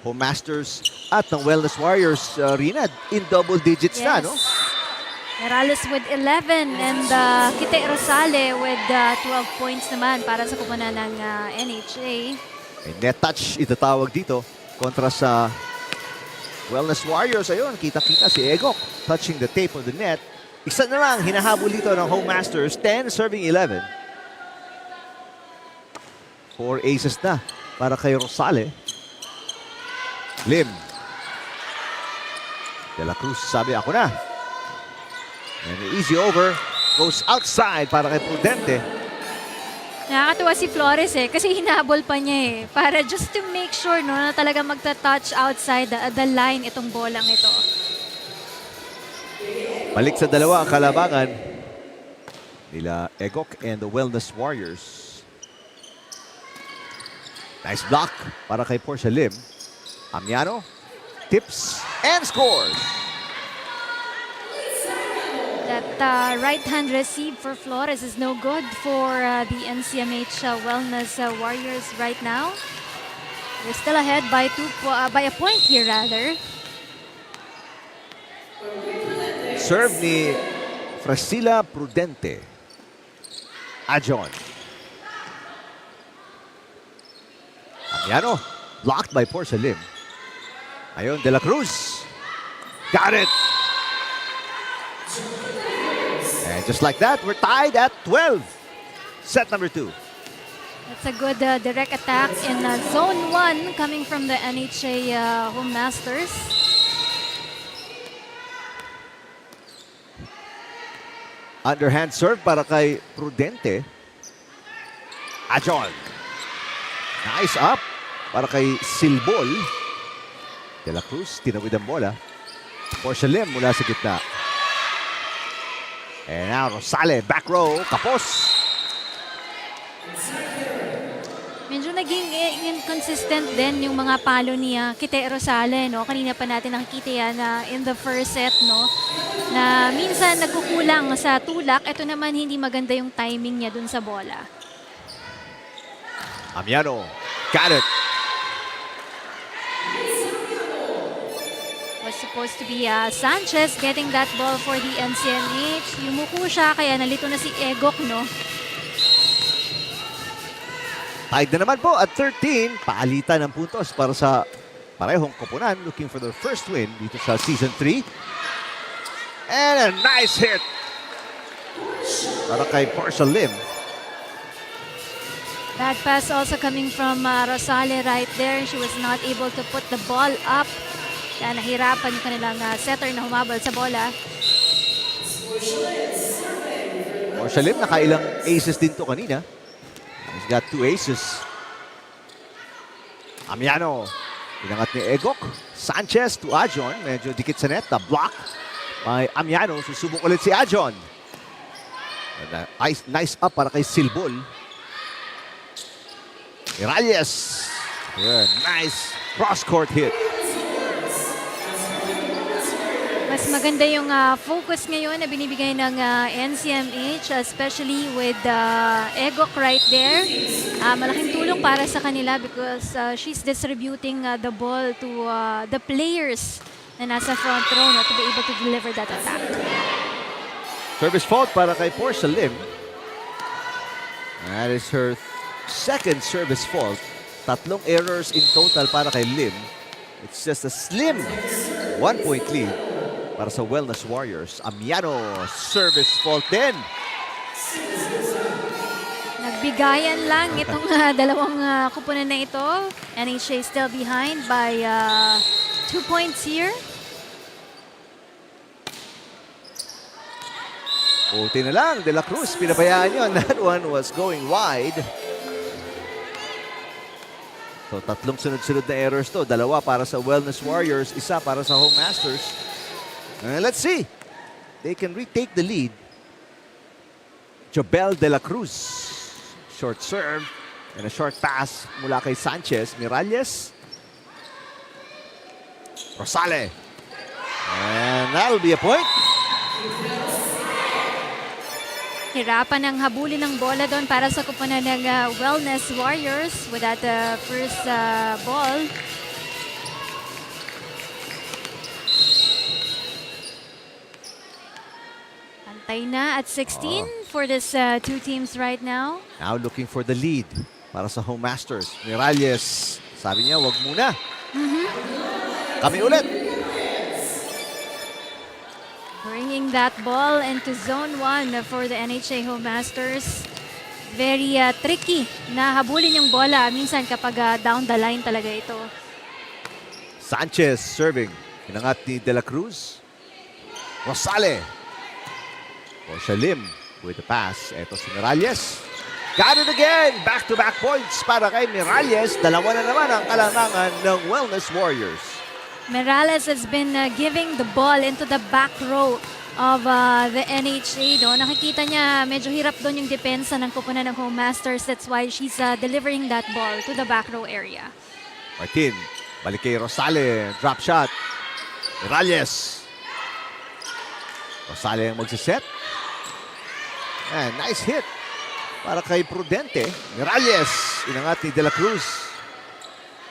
Home Masters at ng Wellness Warriors, Rina, in double digits na, no? Morales with 11 and Kite Rosale with 12 points naman para sa kupunan ng NHA. May net touch itatawag dito kontra sa Wellness Warriors. Ayun, kita-kita si Egok touching the tape of the net. Isa na lang hinahabol dito ng Home Masters, 10 serving 11. 4 aces na para kay Rosale. Lim. De La Cruz sabi, ako na. And the easy over goes outside para kay Prudente. Nakakatuwa si Flores kasi hinahabol pa niya para just to make sure, no, na talaga magta-touch outside the line itong bolang ito. Balik sa dalawa ang kalabangan nila Egok and the Wellness Warriors. Nice block para kay Portia Lim. Amiano tips and scores. That right-hand receive for Flores is no good for the NCMH Wellness Warriors right now. They're still ahead by a point here, rather. Serve ni Frasila Prudente. Ajon. Amiano, blocked by Portia Lim. Ayun, De La Cruz. Got it. And just like that, we're tied at 12. Set number 2. That's a good direct attack in Zone 1 coming from the NHA Home Masters. Underhand serve para kay Prudente. Ajon. Nice up para kay Silbol. De La Cruz, tinawid ang bola. Porcelain mula sa gitna. And now Rosale, back row, kapos. Medyo naging inconsistent din yung mga palo ni Kite Rosale, no? Kanina pa natin nakikita yan in the first set, no? Na minsan nagkukulang sa tulak. Ito naman hindi maganda yung timing niya dun sa bola. Amiano, got it. Was supposed to be Sanchez getting that ball for the NCMH. Yumuko siya, kaya nalito na si Egok, no? Tied na naman po at 13. Paalitan ng puntos para sa parehong koponan looking for their first win dito sa Season 3. And a nice hit para kay Porcelain. Bad pass also coming from Rosale right there. She was not able to put the ball up. Kaya nahirapan yung kanilang setter na humabal sa bola. Porcelain, nakailang aces din to kanina. He's got 2 aces. Amiano, pinangat ni Egok. Sanchez to Ajon. Medyo dikit sa net. The block by Amiano. Susubok ulit si Ajon. And, nice up para kay Silbol. Miralles. Yeah, nice cross-court hit. Mas maganda yung focus ngayon na binibigay ng NCMH, especially with Egok right there. Malaking tulong para sa kanila because she's distributing the ball to the players na nasa front row, no, to be able to deliver that attack. Service fault para kay Porcelain. That is her second service fault. 3 errors in total para kay Lim. It's just a slim 1-point lead para sa Wellness Warriors. Amiano, service fault din. Nagbigayan lang itong dalawang kupunan na ito. NHA still behind by 2 points here. Buti na lang, De La Cruz, pinabayaan yun. That one was going wide. So, 3 sunod-sunod na errors to. 2 para sa Wellness Warriors, 1 para sa Home Masters. Let's see. They can retake the lead. Jobel De La Cruz. Short serve and a short pass mula kay Sanchez. Miralles. Rosale. And that'll be a point. Hirapan ang habulin ng bola doon para sa kupunan ng Wellness Warriors with that first ball. Pantay na at 16 for this 2 teams right now. Now looking for the lead para sa Home Masters. Miralles, sabi niya, wag muna. Kami ulit. Bringing that ball into Zone 1 for the NHA Home Masters. Very tricky na habulin yung bola minsan kapag down the line talaga ito. Sanchez serving. Pinangat ni De La Cruz. Rosale. Porcelain with the pass. Ito si Miralles. Got it again! Back-to-back points para kay Miralles. 2 na naman ang kalangangan ng Wellness Warriors. Miralles has been giving the ball into the back row of the NHA. No? Nakikita niya medyo hirap doon yung depensa ng kupunan ng Home Masters. That's why she's delivering that ball to the back row area. Martin, balik kay Rosale. Drop shot. Miralles. Rosale ang magsiset. And nice hit para kay Prudente. Miralles. Inangat ni De La Cruz.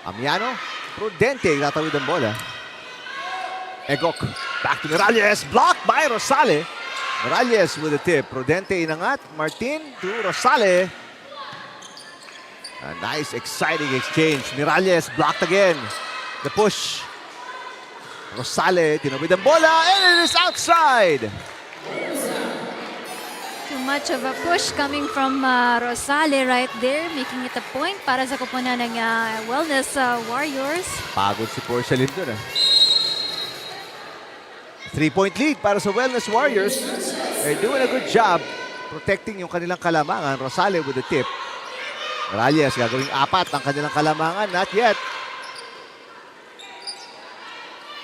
Amiano. Prudente. Tatawid ang bola. Egok. Back to Miralles. Blocked by Rosale. Miralles with a tip. Prudente inangat. Martin to Rosale. A nice exciting exchange. Miralles blocked again. The push. Rosale tinawid ang bola and it is outside. much of a push coming from Rosale right there, making it a point para sa koponan ng Wellness Warriors. Pagod si Porcelain dun. 3-point lead para sa Wellness Warriors. They're doing a good job protecting yung kanilang kalamangan. Rosale with the tip. Morales gagawing 4 ang kanilang kalamangan. Not yet.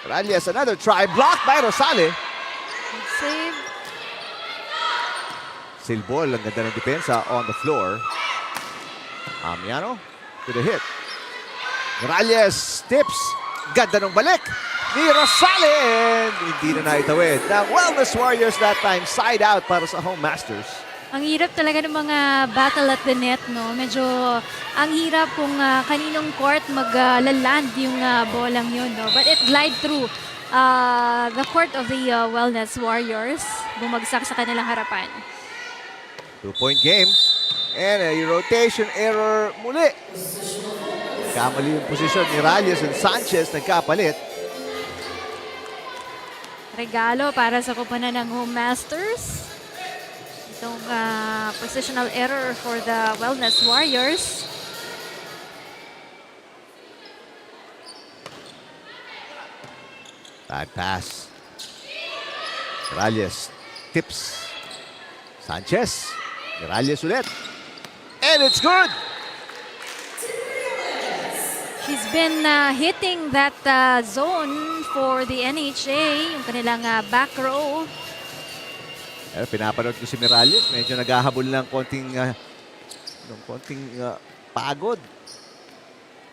Morales, another try. Blocked by Rosale. Good save. Silbol, ang ganda ng depensa on the floor. Amiano to the hit. Morales tips. Ganda ng balik ni Rosale. And hindi na naitawid. The Wellness Warriors that time side out para sa Home Masters. Ang hirap talaga ng mga battle at the net, no? Medyo ang hirap kung kaninong court maglaland yung bolang yun, no? But it glide through the court of the Wellness Warriors. Bumagsak sa kanilang harapan. 2-point game. And a rotation error muli. Kamali yung posisyon ni Reyes and Sanchez nagkapalit. Regalo para sa koponan ng Home Masters. Itong positional error for the Wellness Warriors. Bad pass. Reyes tips. Sanchez. Reyes ulit. And it's good. He's been hitting that zone for the NHA, yung kanilang back row. Pero pinapanood ko si Miralles. Medyo naghahabol ng konting pagod.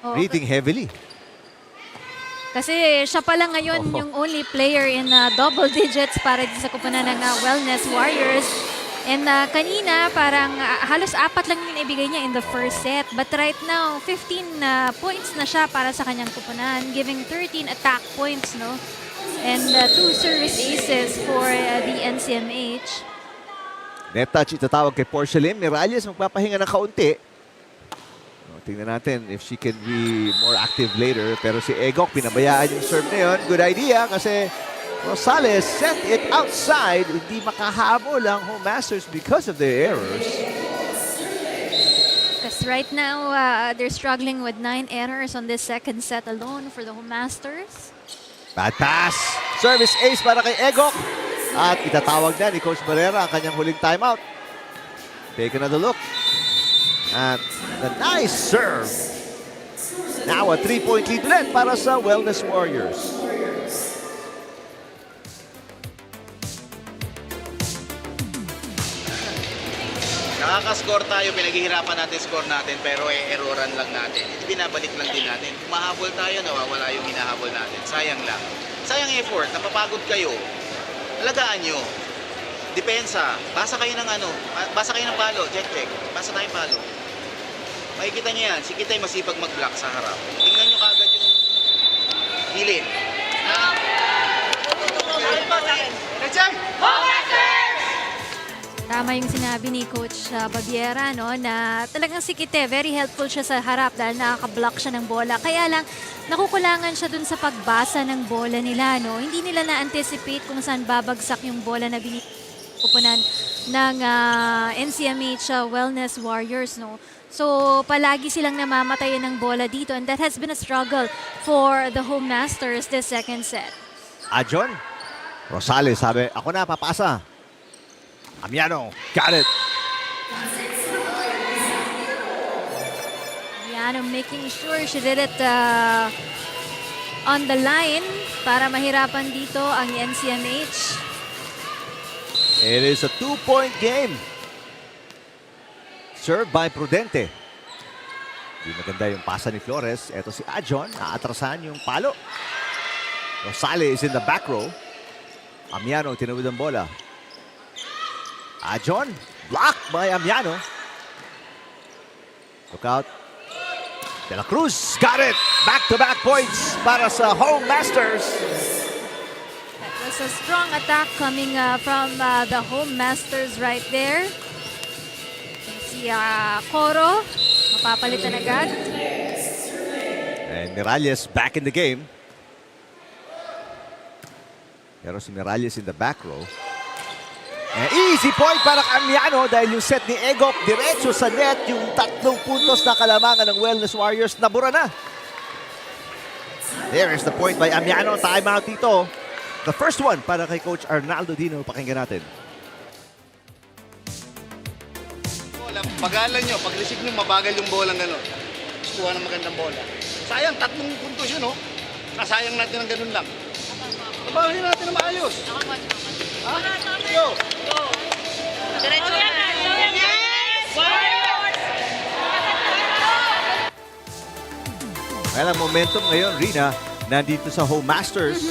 Oo, Breathing heavily. kasi siya pa lang ngayon yung only player in double digits para sa koponan ng Wellness Warriors. And kanina, parang halos 4 lang yung ibigay niya in the first set. But right now, 15 points na siya para sa kanyang koponan, giving 13 attack points, no? And 2 service aces for the NCMH. Net touch itatawag kay Porcelain. Miralles magpapahinga ng kaunti. Tingnan natin if she can be more active later. Pero si Egok, pinabayaan yung serve na yun. Good idea kasi Rosales sent it outside. Hindi makahabol ang Home Masters because of their errors. Because right now, they're struggling with 9 errors on this second set alone for the Home Masters. Bad pass. Service ace para kay Egok. At itatawag na ni Coach Barrera ang kanyang huling timeout. Take another look. At the nice serve. Now a 3-point lead ulit para sa Wellness Warriors. Nakaka-score tayo, pinaghihirapan natin score natin, pero erroran lang natin. Binabalik lang din natin. Kung mahabol tayo, nawawala yung hinahabol natin. Sayang lang. Sayang effort, napapagod kayo. Alagaan nyo. Depensa. Basa kayo ng palo. Check. Basa tayo palo. Makikita nyo yan. Si Kitay masipag mag-block sa harap. Tingnan nyo kagad yung hilin. Tama yung sinabi ni Coach Babiera, no, na talagang si Kite, very helpful siya sa harap dahil nakaka-block siya ng bola. Kaya lang, nakukulangan siya dun sa pagbasa ng bola nila. No? Hindi nila na-anticipate kung saan babagsak yung bola na binikupunan ng NCMH Wellness Warriors. No? So, palagi silang namamatayan ng bola dito and that has been a struggle for the Home Masters this second set. John Rosales sabi, ako na, papasa. Amiano, got it. Amiano making sure she did it on the line para mahirapan dito ang NCMH. It is a 2-point game. Served by Prudente. Hindi maganda yung pasa ni Flores. Ito si Ajon, naatrasan yung palo. Rosales is in the back row. Amiano, tinawid ang bola. Ajon, blocked by Amiano. Look out. De La Cruz, got it! Back-to-back points para sa Home Masters. That was a strong attack coming from the Home Masters right there. Si Coro, mapapalitan agad. And Miralles back in the game. Pero si Miralles in the back row. Easy point para Amiano dahil yung set ni Egop diretso sa net. Yung 3 puntos na kalamangan ng Wellness Warriors nabura na. There is the point by Amiano. Timeout dito. The first one para kay Coach Arnaldo Dino. Pakinggan natin. Bola, pagalan nyo. Pag-receive nyo, mabagal yung bola gano'n. Kuha ng magandang bola. Sayang, 3 puntos yun, oh. Nasayang natin ng ganun lang. Mabagalin natin na maayos. Ha? Yo! Diretso na. Well, ang momentum ngayon, Rina, nandito sa Home Masters.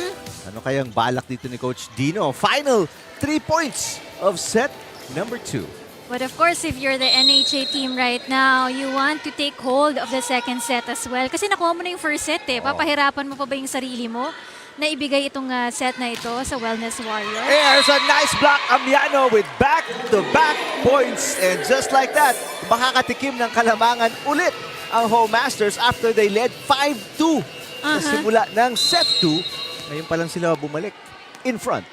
Ano kayang balak dito ni Coach Dino? Final 3 points of set number 2. But of course, if you're the NHA team right now, you want to take hold of the second set as well. Kasi nakuha mo na yung first set eh. Papahirapan mo pa ba yung sarili mo na ibigay itong set na ito sa Wellness Warriors? There's a nice block, Amiano, with back-to-back points. And just like that, makakatikim ng kalamangan ulit ang Home Masters after they led 5-2 sa simula ng set 2. Ngayon pa lang sila bumalik in front.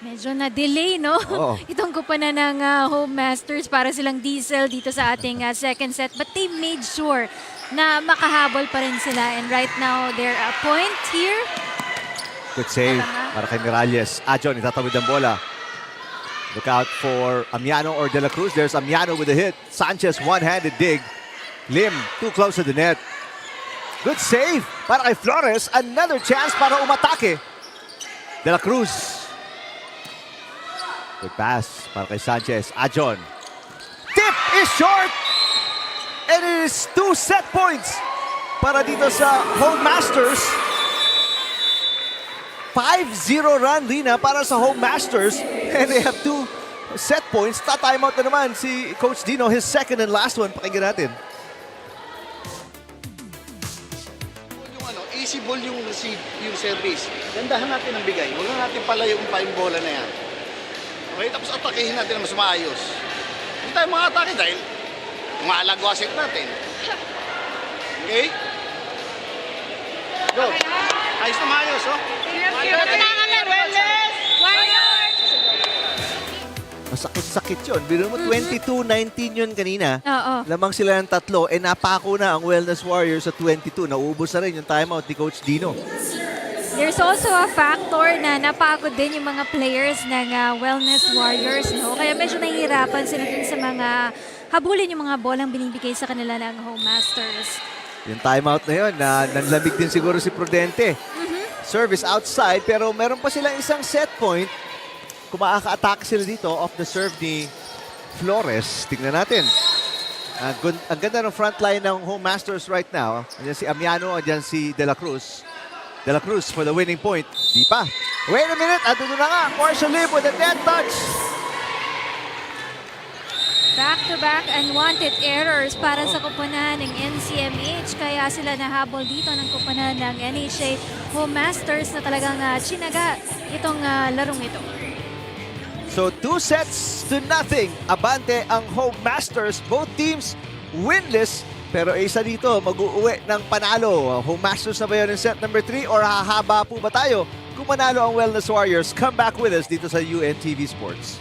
Medyo na-delay, no? Oo. Itong kupanan ng Home Masters para silang diesel dito sa ating second set. But they made sure na makahabol pa rin sila. And right now, they're a point here. Good save para kay Miralles. Ajon, itatawid ang bola. Look out for Amiano or De La Cruz. There's Amiano with a hit. Sanchez, one-handed dig. Lim, too close to the net. Good save para kay Flores. Another chance para umatake. De La Cruz. Good pass para kay Sanchez. Ajon. Tip is short. And it is 2 set points para dito sa Home Masters. 5-0 run, Rina, para sa Home Masters. And they have 2 set points. Ta-timeout na naman si Coach Dino. His second and last one. Pakinggan natin. Easy ball yung receive, yung service. Gandahan natin ang bigay. Huwag na natin palayong pa yung bola na yan. Okay, tapos atakehin natin na mas maayos. Hindi tayo mga atake dahil umaalago asset natin. Okay? Go. Ayos na maayos, oh. Masakit-sakit yun. Biro mo, 22-19 yun kanina. Oo. Lamang sila ng 3. Napako na ang Wellness Warriors sa 22. Nauubos na rin yung timeout ni Coach Dino. There's also a factor na napagod din yung mga players ng Wellness Warriors, no? Kaya medyo nahihirapan sila dun sa mga habulin yung mga bolang binibigay sa kanila ng Home Masters. Yung timeout na yun, nanlamig din siguro si Prudente. Service outside, pero meron pa silang isang set point. Kung makaka-attack sila dito off the serve ni Flores. Tingnan natin. Ang ganda ng front line ng Home Masters right now. Andiyan si Amiano, andiyan si De La Cruz. De La Cruz for the winning point. Di pa. Wait a minute. At ito na nga. Marshall Lim with a net touch. Back-to-back unwanted errors para sa kupunan ng NCMH. Kaya sila nahabol dito ng kupunan ng NHA Home Masters na talagang chinaga itong larong ito. So 2 sets to nothing. Abante ang Home Masters. Both teams winless. Pero isa dito, mag-uuwi ng panalo. Home Masters na ba yun in set number 3 or hahaba po ba tayo kung manalo ang Wellness Warriors? Come back with us dito sa UNTV Sports.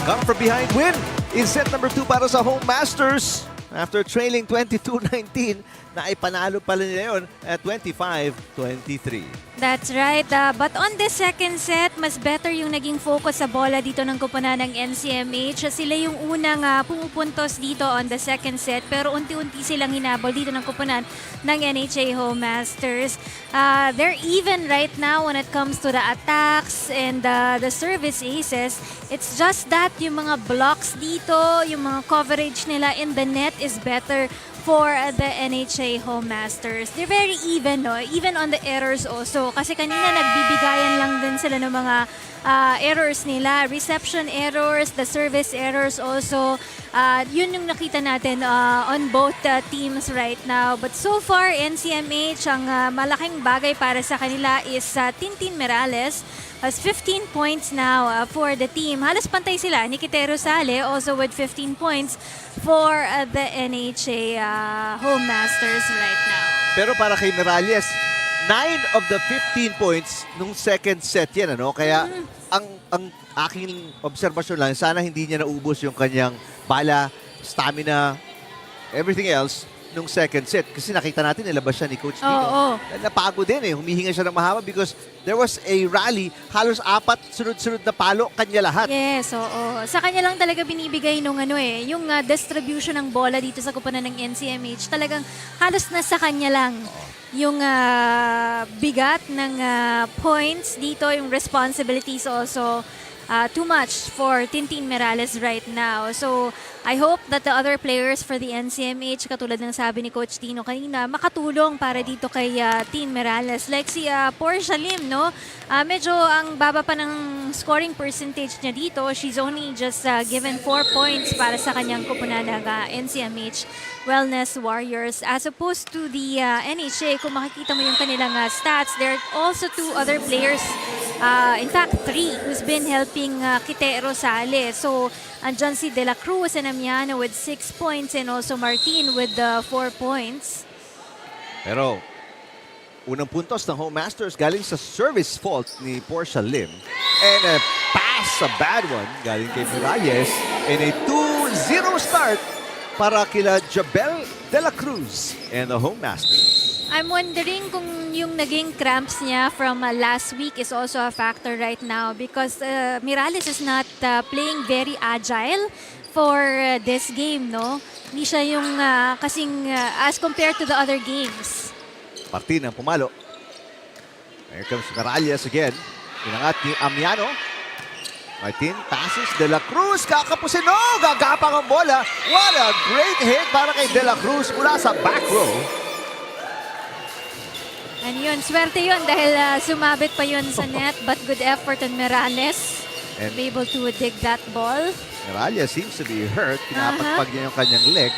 Come from behind win in set number 2 para sa Home Masters. After trailing 22-19, na ipanalo pala nila yun at 25-23. That's right. But on the second set, mas better yung naging focus sa bola dito ng kupunan ng NCMH. Sila yung unang pumupuntos dito on the second set, pero unti-unti silang hinabol dito ng kupunan ng NHA Home Masters. They're even right now when it comes to the attacks and the service aces. It's just that yung mga blocks dito, yung mga coverage nila in the net is better for the NHA Home Masters. They're very even, no? Even on the errors also. Kasi kanina nagbibigayan lang din sila ng mga errors nila. Reception errors, the service errors also. Yun yung nakita natin on both teams right now. But so far, NCMH, ang malaking bagay para sa kanila is Tintin Merales has 15 points now for the team. Halos pantay sila. Nikitero Sale also with 15 points for the NHA Home Masters right now. Pero para kay Merales, 9 of the 15 points nung second set yan, ano? Kaya ang aking obserbasyon lang, sana hindi niya naubos yung kanyang bala, stamina, everything else nung second set. Kasi nakita natin, nilabas siya ni Coach Dino. Oo. Napagod din eh. Humihinga siya ng mahaba because there was a rally. Halos 4 sunod-sunod na palo, kanya lahat. Yes, oo. Sa kanya lang talaga binibigay nung yung distribution ng bola dito sa kupunan ng NCMH. Talagang halos nasa kanya lang yung bigat ng points dito, yung responsibilities also. Too much for Tintin Merales right now. So, I hope that the other players for the NCMH, katulad ng sabi ni Coach Tino kanina, makatulong para dito kay Tin Merales. Like si Portia Lim, no? Medyo ang baba pa ng scoring percentage niya dito. She's only just given 4 points para sa kanyang kupunan ng NCMH Wellness Warriors. As opposed to the NHA, kung makikita mo yung kanilang stats, there are also 2 other players, in fact 3, who's been helping Kitero Sale. So, andyan si De La Cruz and Amiano with 6 points and also Martin with 4 points. Pero, unang puntos ng Home Masters galing sa service fault ni Portia Lim. And a pass, a bad one, galing kay Miralles. And a 2-0 start para kila Jabel De La Cruz and the Home Masters. I'm wondering kung yung naging cramps niya from last week is also a factor right now because Miralles is not playing very agile for this game, no? Hindi siya yung kasing as compared to the other games. Martin ang pumalo. Here comes Miralles again. Pinangat ni Amiano. Martin passes. De La Cruz kakapusin. No! Gagapang ang bola. What a great hit para kay De La Cruz mula sa back row. And yun, swerte yun dahil sumabit pa yun sa net, but good effort on Merales to be able to dig that ball. Miralles seems to be hurt. Pinapagpag niya yung kanyang leg.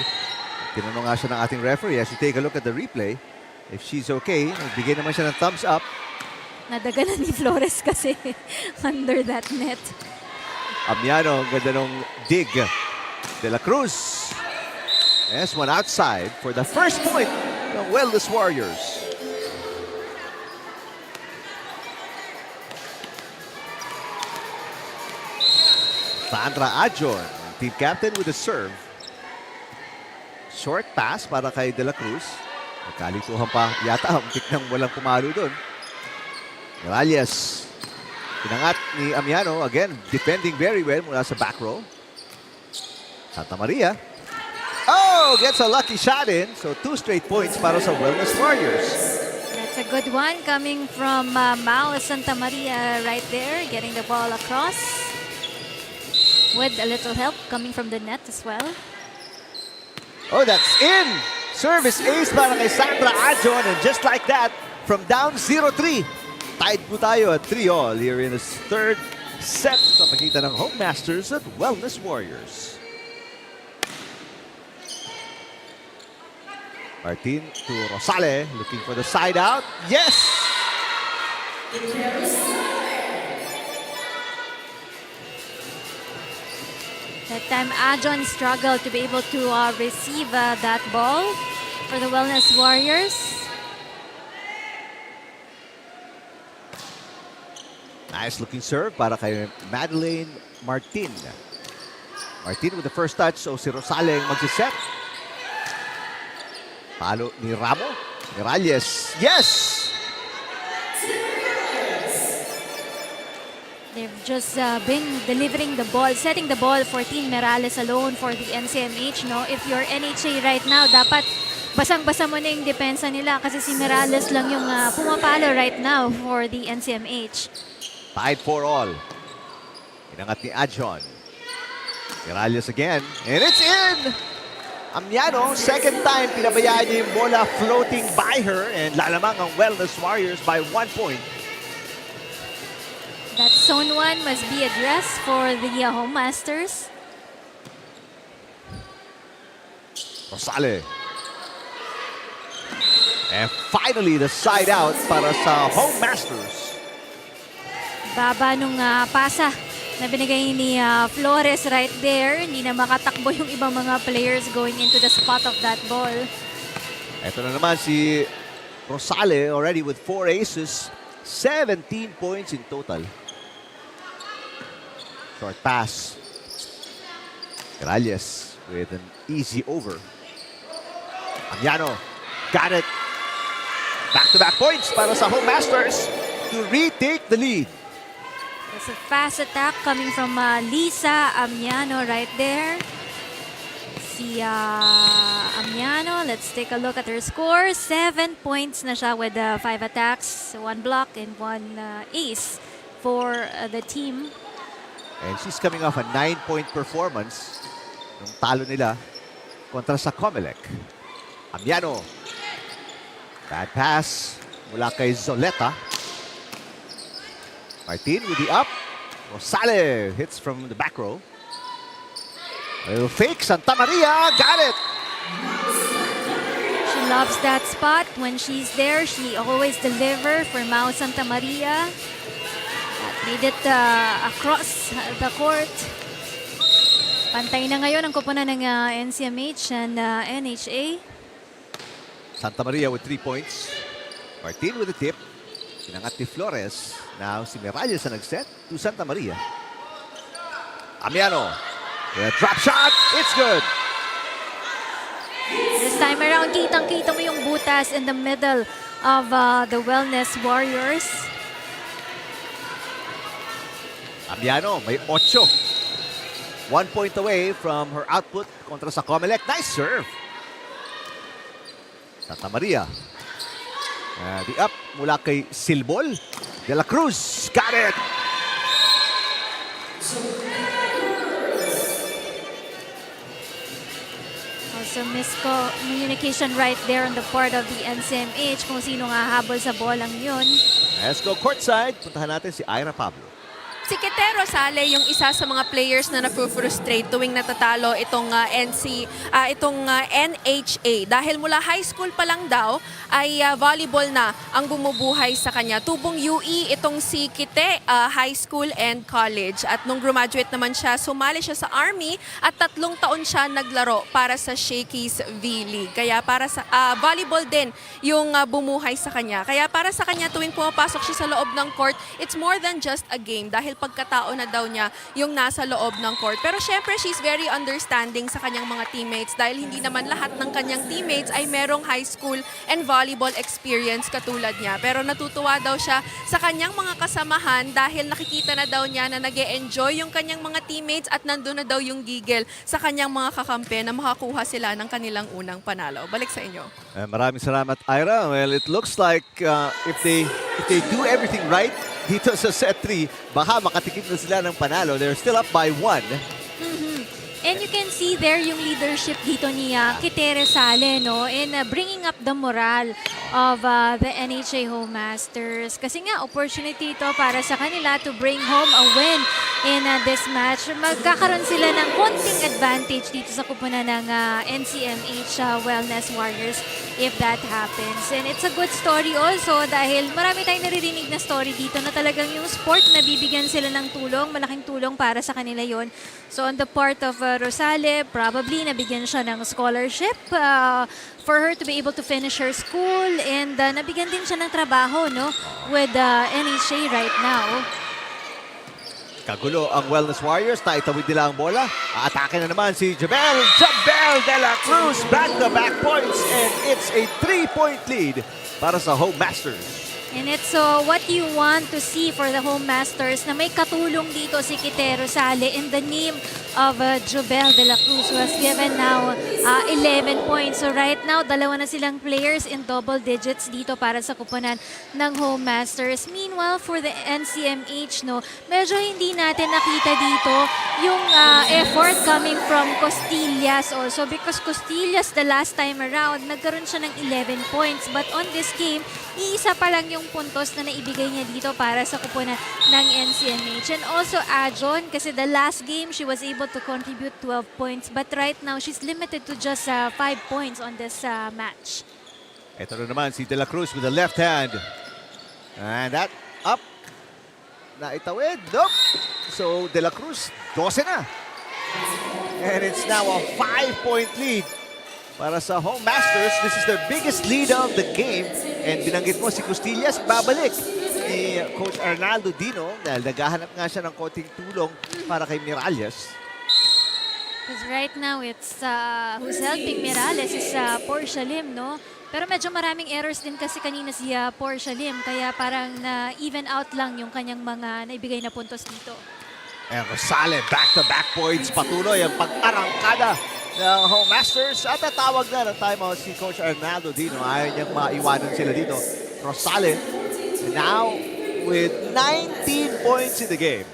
Tinanong nga siya ng ating referee as you take a look at the replay. If she's okay, nagbigay naman siya ng thumbs up. Nadaganan ni Flores kasi under that net. Amiano, ganda nung dig. De La Cruz. Yes, one outside for the first point ng Wellness Warriors. Sandra Adjon, team captain with the serve. Short pass para kay De La Cruz. Nagkalituhan pa yata, muntik nang walang pumalo doon. Miralles. Pinangat ni Amiano, again, defending very well mula sa back row. Santa Maria. Oh, gets a lucky shot in. So 2 straight points para sa Wellness Warriors. That's a good one coming from Mao Santa Maria right there, getting the ball across. With a little help coming from the net as well. Oh, that's in! Service ace para kay Sandra Adjon. And just like that, from down 0-3, tied po tayo at 3-all here in this third set sa pagitan ng Home Masters at Wellness Warriors. Martin to Rosale, looking for the side out. Yes! That time, Adjon struggled to be able to receive that ball for the Wellness Warriors. Nice looking serve para kay Madeleine Martin. Martin with the first touch, so si Rosale ang magsiset. Palo ni Ramo. Miralles. Yes! They've just been delivering the ball, setting the ball for Team Merales alone for the NCMH. No? If you're NHA right now, dapat basang-basa mo na yung depensa nila kasi si Merales lang yung pumapalo right now for the NCMH. Tied for all. Inangat ni Adjon. Miralles again. And it's in! Amiano, second time pinabayaan niya yung bola floating by her and lalamang ang Wellness Warriors by 1 point. That zone 1 must be addressed for the Home Masters. Rosale. And finally, the side out para sa Home Masters. Baba nung pasa na binigay ni Flores right there. Hindi na makatakbo yung ibang mga players going into the spot of that ball. Ito na naman si Rosale already with 4 aces. 17 points in total. Short pass. Miralles with an easy over. Amiano got it. Back-to-back points para sa Home Masters to retake the lead. There's a fast attack coming from Lisa Amiano right there. Si Amiano, let's take a look at her score. 7 points na siya with 5 attacks, 1 block, and 1 ace for the team. And she's coming off a 9-point performance nung talo nila kontra sa COMELEC. Amiano. Bad pass mula kay Zoleta. Martin with the up. Rosale hits from the back row. A little fake. Santa Maria got it. She loves that spot. When she's there, she always delivers for Mau Santa Maria. That made it across the court. Pantay na ngayon ang koponan ng NCMH and NHA. Santa Maria with 3 points. Martin with the tip. Sinangat ni Flores. Now si Miralles na nag-set to Santa Maria. Amiano. The drop shot. It's good. This time around, kitang-kita mo yung butas in the middle of the Wellness Warriors. Amiano, may 8. 1 point away from her output kontra sa COMELEC. Nice serve. Santa Maria. The up mula kay Silbol. De La Cruz. Got it. Also miscommunication right there on the part of the NCMH kung sino nga habol sa bolang yun. Let's go courtside. Puntahan natin si Ira Pablo. Si Kete Rosale yung isa sa mga players na napro-frustrate tuwing natatalo itong NHA. Dahil mula high school pa lang daw ay volleyball na ang bumubuhay sa kanya. Tubong UE itong si Kete, high school and college. At nung graduate naman siya, sumali siya sa Army at 3 taon siya naglaro para sa Shakey's V-League. Kaya para sa volleyball din yung bumuhay sa kanya. Kaya para sa kanya tuwing pumapasok siya sa loob ng court, it's more than just a game dahil pagkatao na daw niya yung nasa loob ng court. Pero syempre, she's very understanding sa kanyang mga teammates dahil hindi naman lahat ng kanyang teammates ay merong high school and volleyball experience katulad niya. Pero natutuwa daw siya sa kanyang mga kasamahan dahil nakikita na daw niya na nag-e-enjoy yung kanyang mga teammates at nandun na daw yung gigil sa kanyang mga kakampi na makakuha sila ng kanilang unang panalo. Balik sa inyo. Maraming salamat, Ira. Well, it looks like if they do everything right dito sa set 3, baka makatikim na sila ng panalo. They're still up by 1. And you can see there yung leadership dito ni Kete Rosale, no? In bringing up the morale of the NHA Home Masters. Kasi nga, opportunity ito para sa kanila to bring home a win in this match. Magkakaroon sila ng konting advantage dito sa kupunan ng NCMH Wellness Warriors if that happens. And it's a good story also dahil marami tayong naririnig na story dito na talagang yung sport na bibigyan sila ng tulong, malaking tulong para sa kanila yon. So on the part of Rosale, probably nabigyan siya ng scholarship for her to be able to finish her school and nabigyan din siya ng trabaho, no, with NHA right now. Kagulo ang Wellness Warriors. Naitawid nila ang bola. Aatake na naman si Jabel de la Cruz. Back-to-back points. And it's a 3-point lead para sa Home Masters. And it's what you want to see for the Home Masters na may katulong dito si Kitero Sale in the name of Jobel de la Cruz, who has given now 11 points. So right now, dalawa na silang players in double digits dito para sa kuponan ng Home Masters. Meanwhile, for the NCMH, no, medyo hindi natin nakita dito yung effort coming from Costillas also, because Costillas the last time around, nagkaroon siya ng 11 points. But on this game, iisa pa lang yung puntos na naibigay niya dito para sa kuponan ng NCMH. And also Ajon, kasi the last game, she was able to contribute 12 points. But right now, she's limited to just 5 points on this match. Ito na naman si De La Cruz with the left hand. And that up. Naitawid. Nope. So De La Cruz, 12 na. And it's now a 5-point lead para sa Home Masters. This is their biggest lead of the game. And binanggit mo si Costillas, babalik ni Coach Arnaldo Dino dahil naghahanap nga siya ng konting tulong para kay Miralles. Because right now, it's who's helping Miralles is Portia Lim, no? Pero medyo maraming errors din kasi kanina si Portia Lim, kaya parang na-even out lang yung kanyang mga naibigay na puntos dito. And Rosale, back-to-back points. Patuloy ang pag-arangkada ng Home Masters. At tatawag na ng timeout si Coach Arnaldo Dino. Ayaw niyang maiwanan sila dito. Rosale, now with 19 points in the game.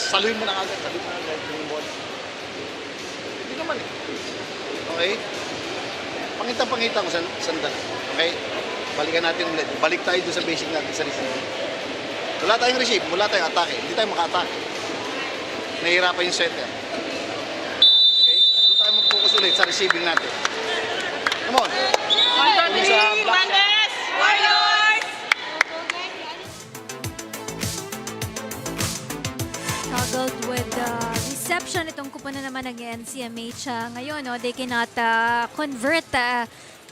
Saluhin mo na agad. Saluhin mo na agad yung bola. Hindi naman eh. Okay? Pangita-pangita ko sandal. Okay? Balikan natin ulit. Balik tayo doon sa basic natin sa receive. Wala tayong receive, wala tayong atake. Hindi tayo maka-atake. Nahihirapan yung setter. Okay? Doon tayo mag-focus ulit sa receiving natin. Come on. Kung sa block shot. Warriors! Struggled with the reception itong kuponan naman ng NCMH ngayon. No? They cannot convert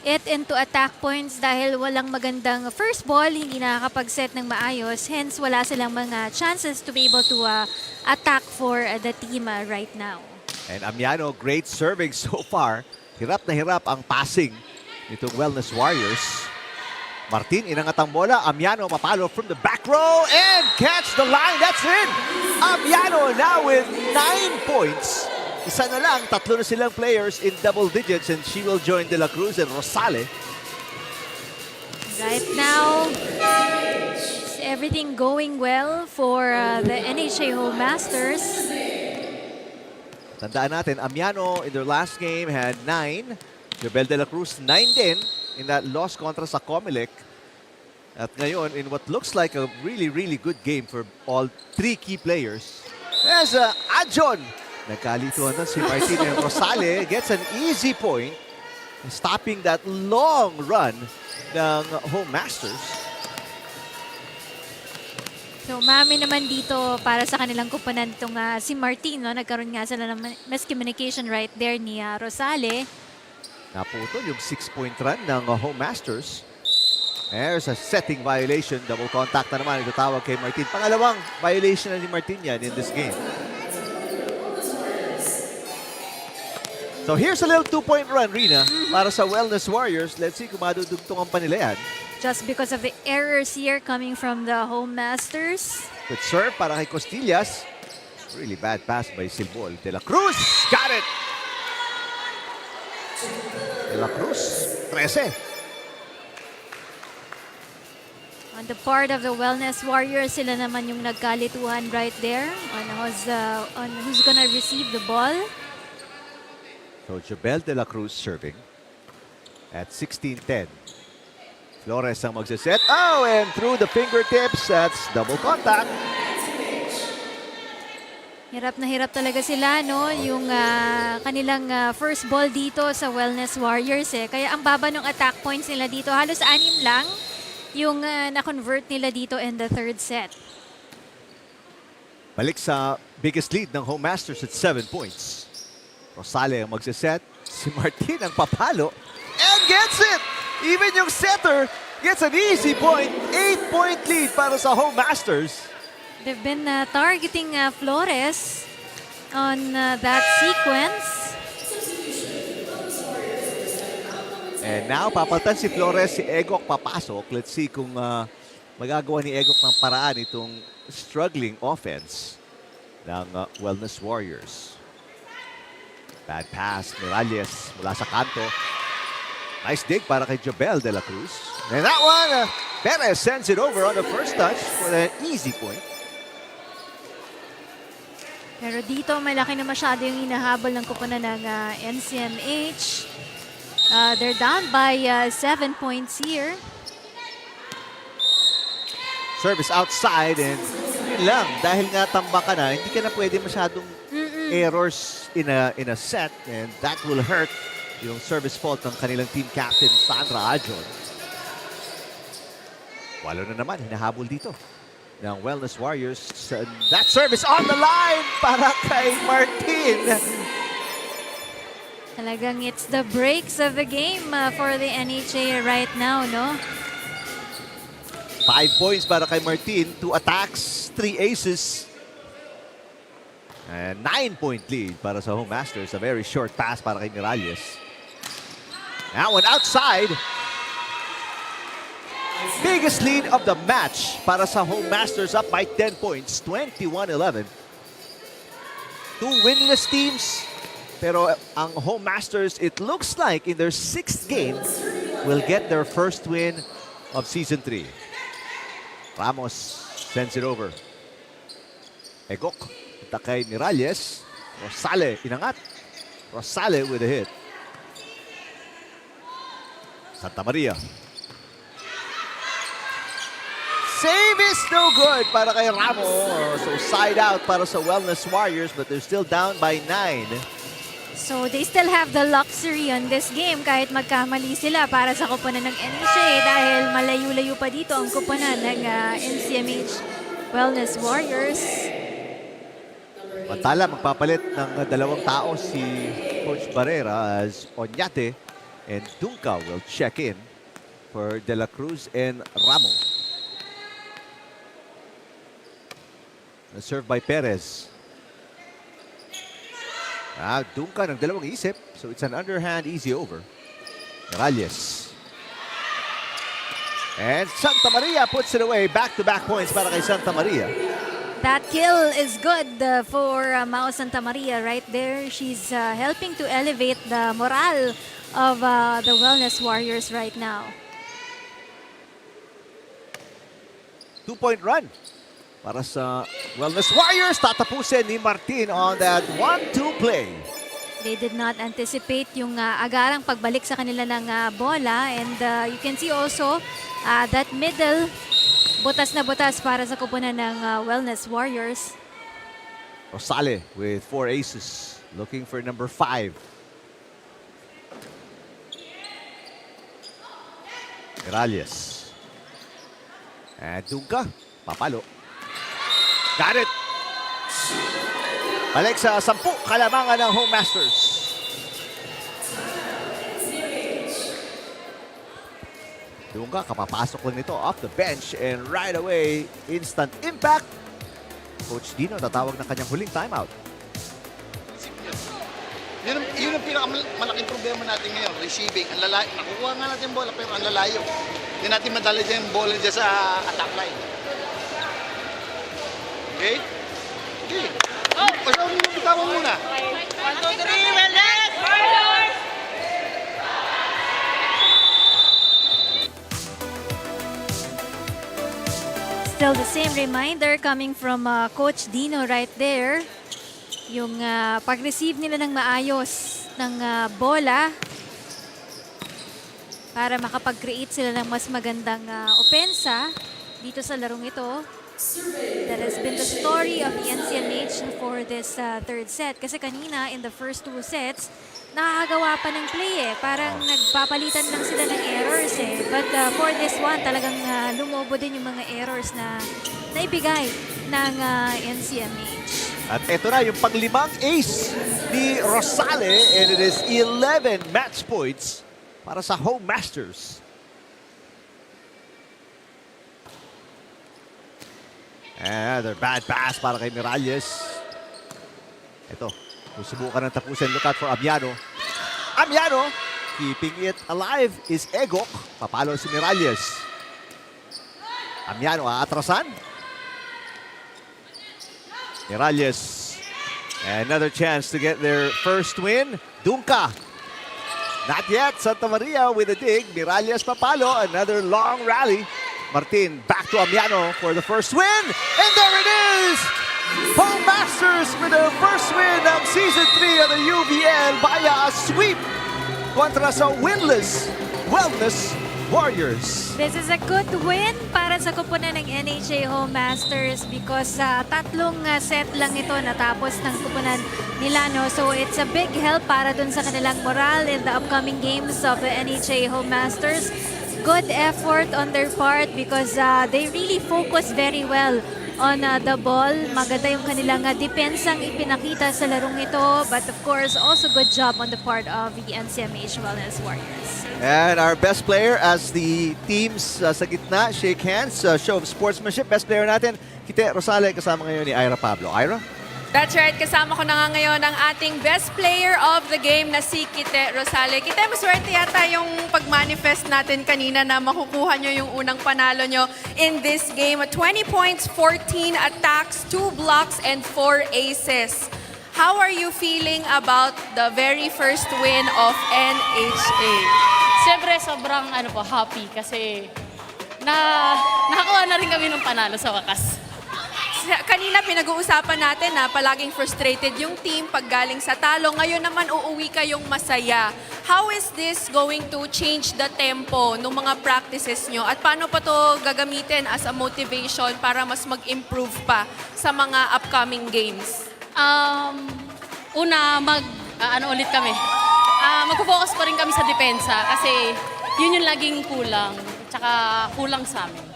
it into attack points dahil walang magandang first ball, hindi nakakapag-set ng maayos. Hence, wala silang mga chances to be able to attack for the team right now. And Amiano, great serving so far. Hirap na hirap ang passing nitong Wellness Warriors. Martin, inangat ang bola. Amiano papalo from the back row and catch the line. That's in! Amiano now with 9 points. Isa na lang, tatlo na silang players in double digits and she will join De La Cruz and Rosale. Right now, is everything going well for the NHA Home Masters. Tandaan natin, Amiano in their last game had 9. Jobel De La Cruz, 9 din in that loss kontra sa COMELEC. At ngayon, in what looks like a really, really good game for all 3 key players. There's Ajon. Nagkalituhan na si Martin and Rosale gets an easy point, stopping that long run ng Home Masters. So, mami naman dito para sa kanilang kuponan itong si Martin. No? Nagkaroon nga sila ng miscommunication right there ni Rosale. Naputol yung 6-point run ng Home Masters. There's a setting violation. Double contact na naman. Itatawag kay Martin. Pangalawang violation na ni Martin yan in this game. So here's a little 2-point run, Rina, para sa Wellness Warriors. Let's see kung madudugtungan pa nila yan. Just because of the errors here coming from the Home Masters. Good serve para kay Costillas. Really bad pass by Silbol. De La Cruz, got it! De La Cruz, 13. On the part of the Wellness Warriors, sila naman yung nagkalituhan right there on who's gonna receive the ball. So Jobel De La Cruz serving at 16-10. Flores ang magsaset. Oh, and through the fingertips, that's double contact. Hirap na hirap talaga sila, no? Yung kanilang first ball dito sa Wellness Warriors. Kaya ang baba ng attack points nila dito, halos 6 lang yung na-convert nila dito in the third set. Balik sa biggest lead ng Home Masters at 7 points. Rosale ang magsaset. Si Martin ang papalo. And gets it! Even yung setter gets an easy point. 8-point lead para sa Home Masters. They've been targeting Flores on that sequence. And now, papalitan si Flores, si Egok papasok. Let's see kung magagawa ni Egok ng paraan itong struggling offense ng Wellness Warriors. Bad pass, Miralles mula sa kanto. Nice dig para kay Jobel de la Cruz. And that one, Perez sends it over on the first touch for an easy point. Pero dito, malaki na masyado yung hinahabol ng kupunan ng NCMH. They're down by 7 points here. Service outside and yun lang. Dahil nga tamba ka na, hindi ka na pwede masyadong errors in a set, and that will hurt yung service fault ng kanilang team captain Sandra Ajon. Walo na naman, hinahabol dito ng Wellness Warriors. That service on the line para kay Martin. Talagang it's the breaks of the game for the NHA right now, no? 5 points para kay Martin, 2 attacks, 3 aces. And 9-point lead para sa Home Masters. A very short pass para kay Miralles. That one outside. Biggest lead of the match para sa Home Masters, up by 10 points, 21-11. 2 winless teams. Pero ang Home Masters, it looks like in their 6th game, will get their first win of Season 3. Ramos sends it over. Egok, punta kay Miralles. Rosale, inangat. Rosale with a hit. Santa Maria. Save is no good para kay Ramos. So side out para sa Wellness Warriors, but they're still down by 9. So they still have the luxury on this game kahit magkamali sila para sa kupunan ng NHA dahil malayo-layo pa dito ang kupunan ng NCMH Wellness Warriors. Mantala, magpapalit ng 2 tao si Coach Barrera as Oñate and Dunca will check in for De La Cruz and Ramo. Served by Perez. Dunca ng 2 isip. So it's an underhand easy over. Miralles. And Santa Maria puts it away. Back-to-back points para kay Santa Maria. That kill is good for Mao Santa Maria right there. She's helping to elevate the morale of the Wellness Warriors right now. 2-point run para sa Wellness Warriors. Tatapusin ni Martin on that 1-2 play. They did not anticipate yung agarang pagbalik sa kanila ng bola, and you can see also that middle butas na butas para sa kupunan ng Wellness Warriors. Rosale with 4 aces, looking for number 5. Miralles. And Dunca, papalo. Got it! Balik sa 10 kalamangan ng Home Masters. Dunca, kapapasok lang nito off the bench and right away, instant impact. Coach Dino tatawag ng kanyang huling timeout. Yun ang pinakamalaking problema natin ngayon, receiving. Ang lalayo, nakukuha nga natin yung bola pero ang lalayo. Hindi natin madala dyan yung bola dyan sa attack line. Okay? Okay. Pasaw mo, bitawan muna. 1, 2, 3, Wellness! Fighters! Still the same reminder coming from Coach Dino right there. Yung pag-receive nila ng maayos ng bola para makapag-create sila ng mas magandang opensa dito sa larong ito. That has been the story of the NCMH for this third set. Kasi kanina, in the first 2 sets, nakakagawa pa ng play eh. Parang nagpapalitan lang sila ng errors eh. But for this one, talagang lumobo din yung mga errors na naibigay ng NCMH. At ito na yung panglimang ace ni Rosale, and it is 11 match points para sa Home Masters. Another bad pass para kay Miralles. Ito, susubukan ng tapusin. Look out for Amiano. Amiano, keeping it alive is Egok. Papalo si Miralles. Amiano, aatrasan. Miralles. Another chance to get their first win. Dunka. Not yet. Santa Maria with a dig. Miralles papalo. Another long rally. Martin back to Amiano for the first win. And there it is! Home Masters with their first win of Season 3 of the UVL via a sweep kontra sa winless Wellness Warriors. This is a good win para sa kupunan ng NHA Home Masters because tatlong set lang ito natapos ng kupunan nila. No? So it's a big help para dun sa kanilang moral in the upcoming games of the NHA Home Masters. Good effort on their part because they really focus very well on the ball. Maganda yung kanilang depensang ipinakita sa larong ito. But of course, also good job on the part of the NCMH Wellness Warriors. And our best player as the teams sa gitna, shake hands, show of sportsmanship. Best player natin, Kite Rosale, kasama ngayon ni Ira Pablo. Ira? That's right. Kasama ko na nga ngayon ang ating best player of the game na si Kite Rosale. Kite, maswerte yata yung pag-manifest natin kanina na makukuha nyo yung unang panalo nyo in this game. 20 points, 14 attacks, 2 blocks, and 4 aces. How are you feeling about the very first win of NHA? Siyempre, sobrang happy kasi nakakuha na rin kami ng panalo sa wakas. Kanina pinag-uusapan natin na palaging frustrated yung team pag galing sa talo. Ngayon naman uuwi kayong masaya. How is this going to change the tempo ng mga practices nyo? At paano pa to gagamitin as a motivation para mas mag-improve pa sa mga upcoming games? Una, ulit kami. Magpo-focus pa rin kami sa depensa kasi yun yung laging kulang. Tsaka kulang sa amin.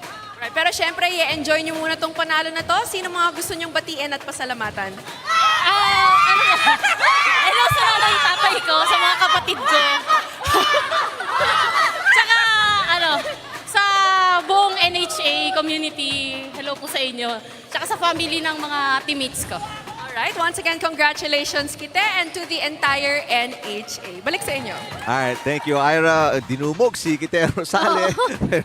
Right. Pero syempre, i-enjoy nyo muna tong panalo na to. Sino mga gusto nyong batiin at pasalamatan? Hello sa mga tatay ko, sa mga kapatid ko. Tsaka, sa buong NHA community, hello po sa inyo. Tsaka sa family ng mga teammates ko. Alright, once again, congratulations Kite and to the entire NHA. Balik sa inyo. Alright, thank you, Ira. Dinumog si Kite Rosale.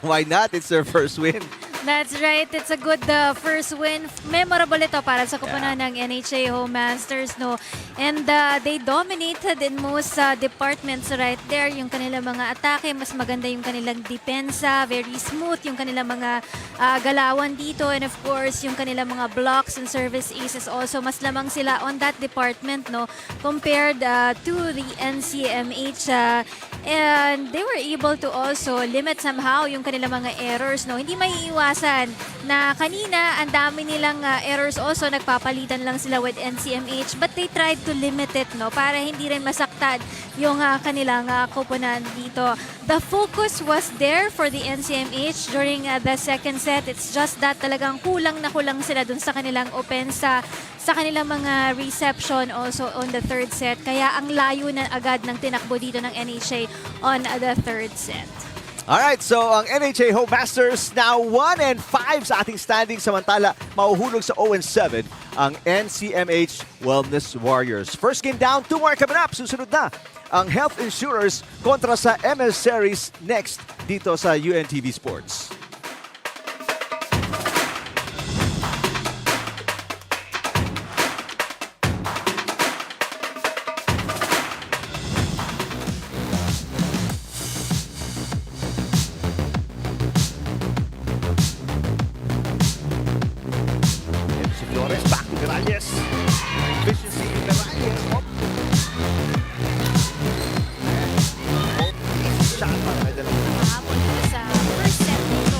Why not? It's their first win. That's right. It's a good first win. Memorable ito para sa kupunan ng NHA Home Masters, no? And they dominated in most departments right there. Yung kanilang mga atake, mas maganda yung kanilang depensa. Very smooth yung kanilang mga galawan dito. And of course, yung kanilang mga blocks and service aces also. Mas lamang sila on that department, no? Compared to the NCMH. And they were able to also limit somehow yung kanilang mga errors, no? Hindi maiiwasan na kanina ang dami nilang errors also, nagpapalitan lang sila with NCMH, but they tried to limit it, no, para hindi rin masaktan yung kanilang koponan dito. The focus was there for the NCMH during the second set. It's just that talagang kulang na kulang sila dun sa kanilang opensa, sa kanilang mga reception also on the third set. Kaya ang layo na agad ng tinakbo dito ng NHA on the third set. Alright, so ang NHA Home Masters now 1-5 sa ating standing, samantala mauhulog sa 0-7 ang NCMH Wellness Warriors. First game down, 2 more coming up. Susunod na ang Health Insurers kontra sa Emissaries next dito sa UNTV Sports. Back to Miralles. Efficiency in Miralles. Sa first set dito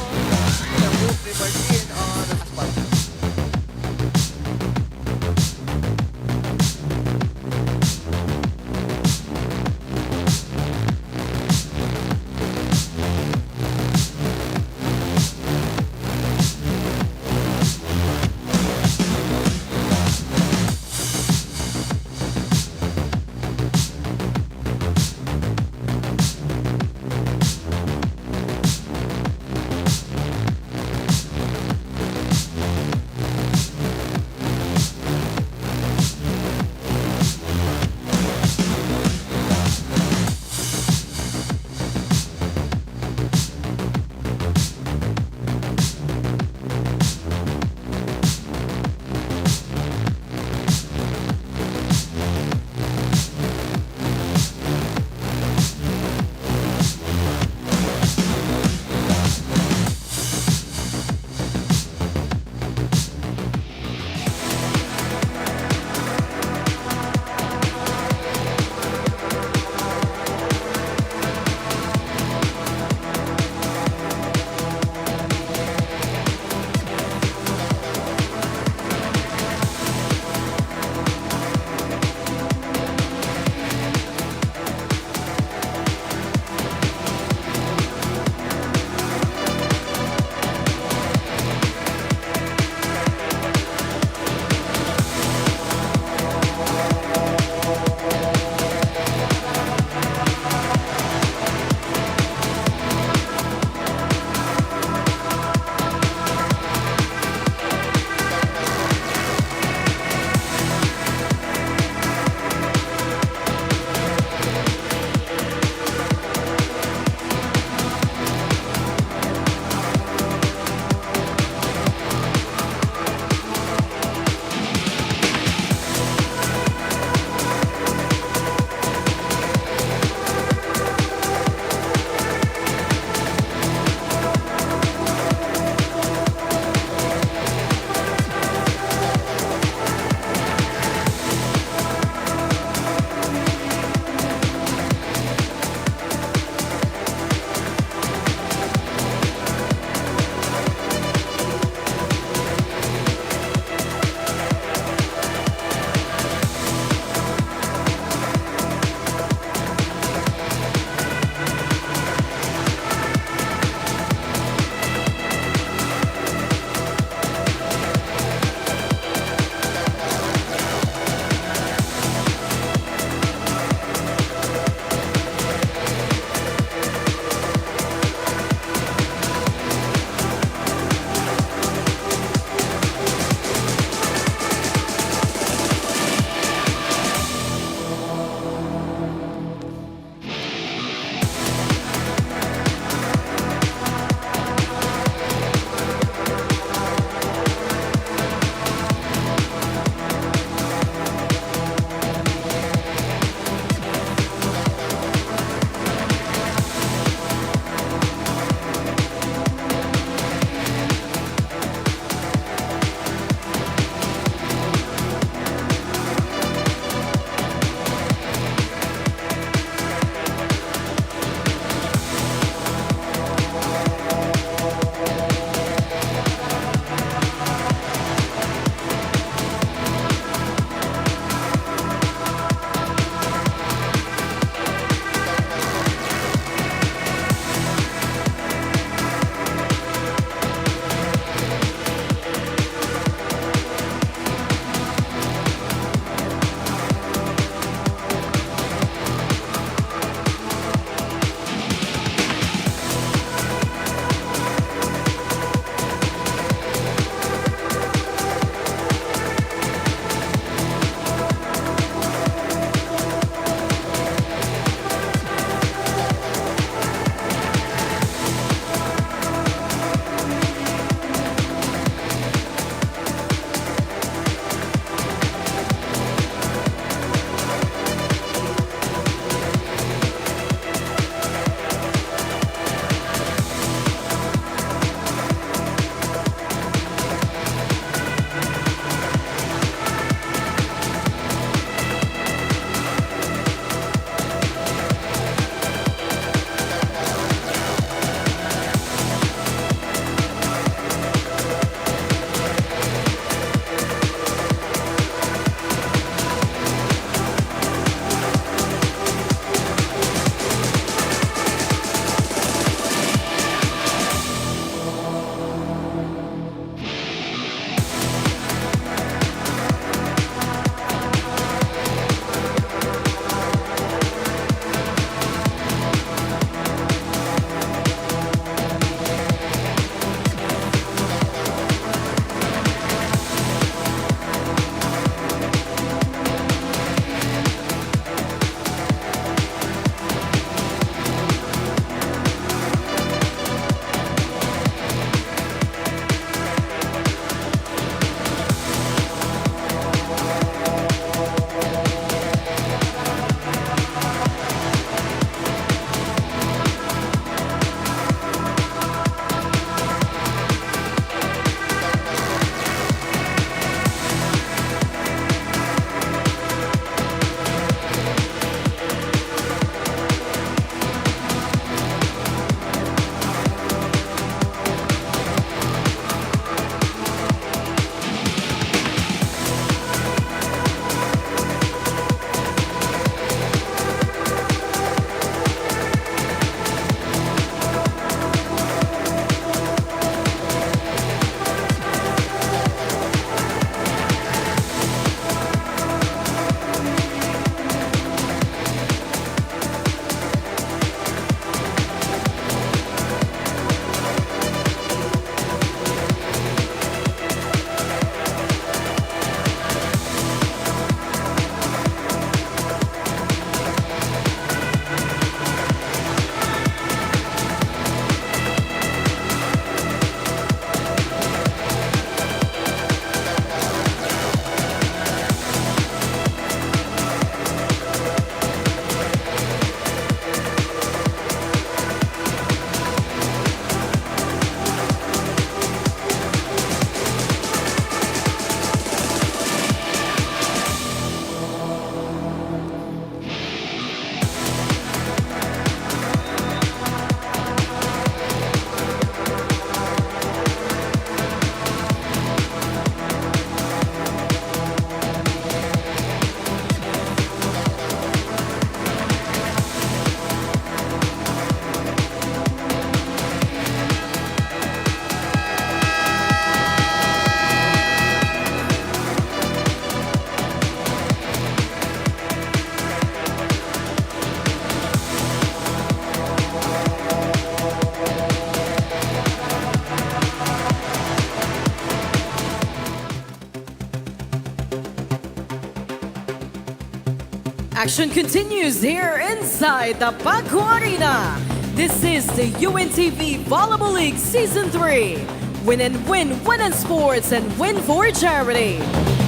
Action continues here inside the Paco Arena. This is the UNTV Volleyball League Season 3. Win and win, win in sports, and win for charity.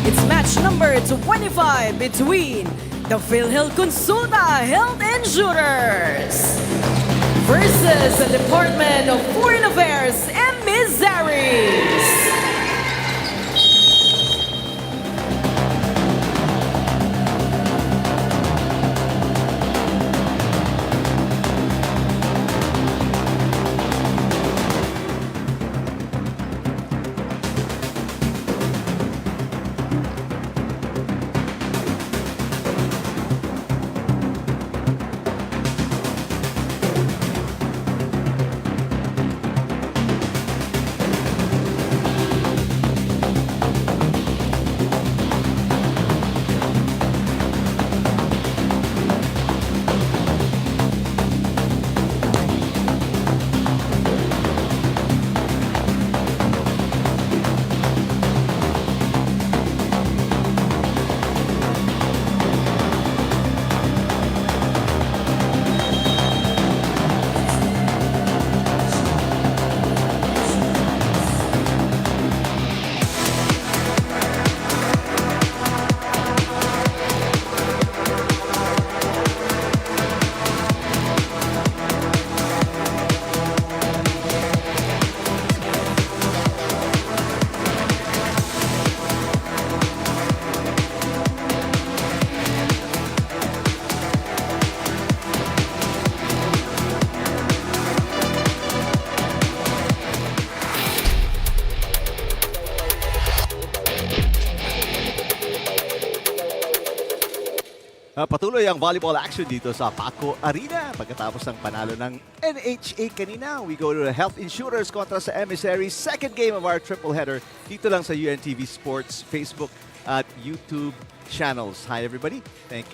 It's match number 25 between the PhilHealth Konsulta Health Insurers versus the Department of Foreign Affairs Emissaries. Patuloy ang volleyball action dito sa Paco Arena. Pagkatapos ng panalo ng NHA kanina, we go to the Health Insurers kontra sa Emissaries. Second game of our triple header dito lang sa UNTV Sports Facebook at YouTube channels. Hi everybody. Thank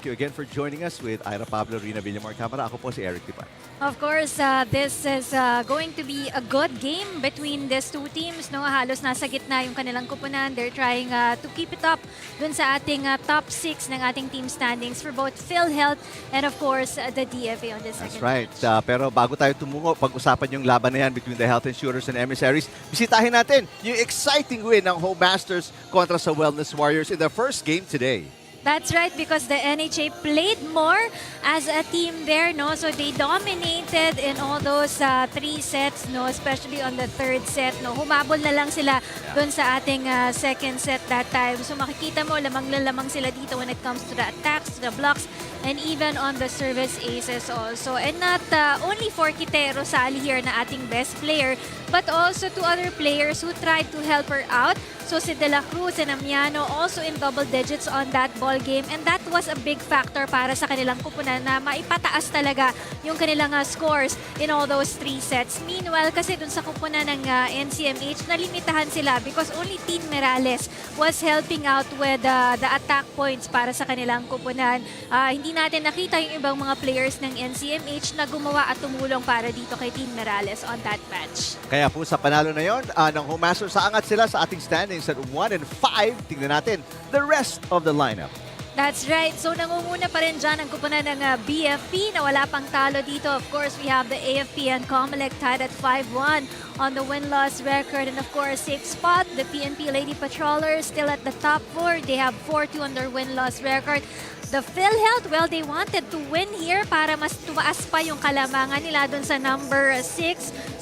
you again for joining us with Ira Pablo, Rina Villamor Camara. Ako po si Eric Tipan. Of course, this is going to be a good game between these two teams. No, halos nasa gitna yung kanilang kupunan. They're trying to keep it up dun sa ating top 6 ng ating team standings for both PhilHealth and of course the DFA on the second That's right. match. Pero bago tayo tumungo, pag-usapan yung laban na yan between the Health Insurers and Emissaries, bisitahin natin yung exciting win ng Home Masters kontra sa Wellness Warriors in the first game today. That's right, because the NHA played more as a team there, no? So they dominated in all those 3 sets, no? Especially on the third set, no? Humabol na lang sila dun sa ating second set that time. So makikita mo, lamang sila dito when it comes to the attacks, to the blocks, and even on the service aces also. And not only for Quitero Sali here na ating best player, but also to other players who tried to help her out. So si De La Cruz and Amiano also in double digits on that ball game, and that was a big factor para sa kanilang kupunan na maipataas talaga yung kanilang scores in all those 3 sets. Meanwhile, kasi dun sa kupunan ng NCMH, nalimitahan sila because only Team Merales was helping out with the attack points para sa kanilang kupunan. Hindi natin nakita yung ibang mga players ng NCMH na gumawa at tumulong para dito kay Team Merales on that match. Kaya po sa panalo na yon ng Home Masters, saangat sila sa ating standings at 1 and 5. Tingnan natin the rest of the lineup. That's right. So nangunguna pa rin dyan ang kupunan ng BFP na wala pang talo dito. Of course, we have the AFP and COMELEC tied at 5-1 on the win-loss record. And of course, safe spot, the PNP Lady Patrollers still at the top 4. They have 4-2 on their win-loss record. The PhilHealth, well, they wanted to win here para mas tumaas pa yung kalamangan nila dun sa number 6.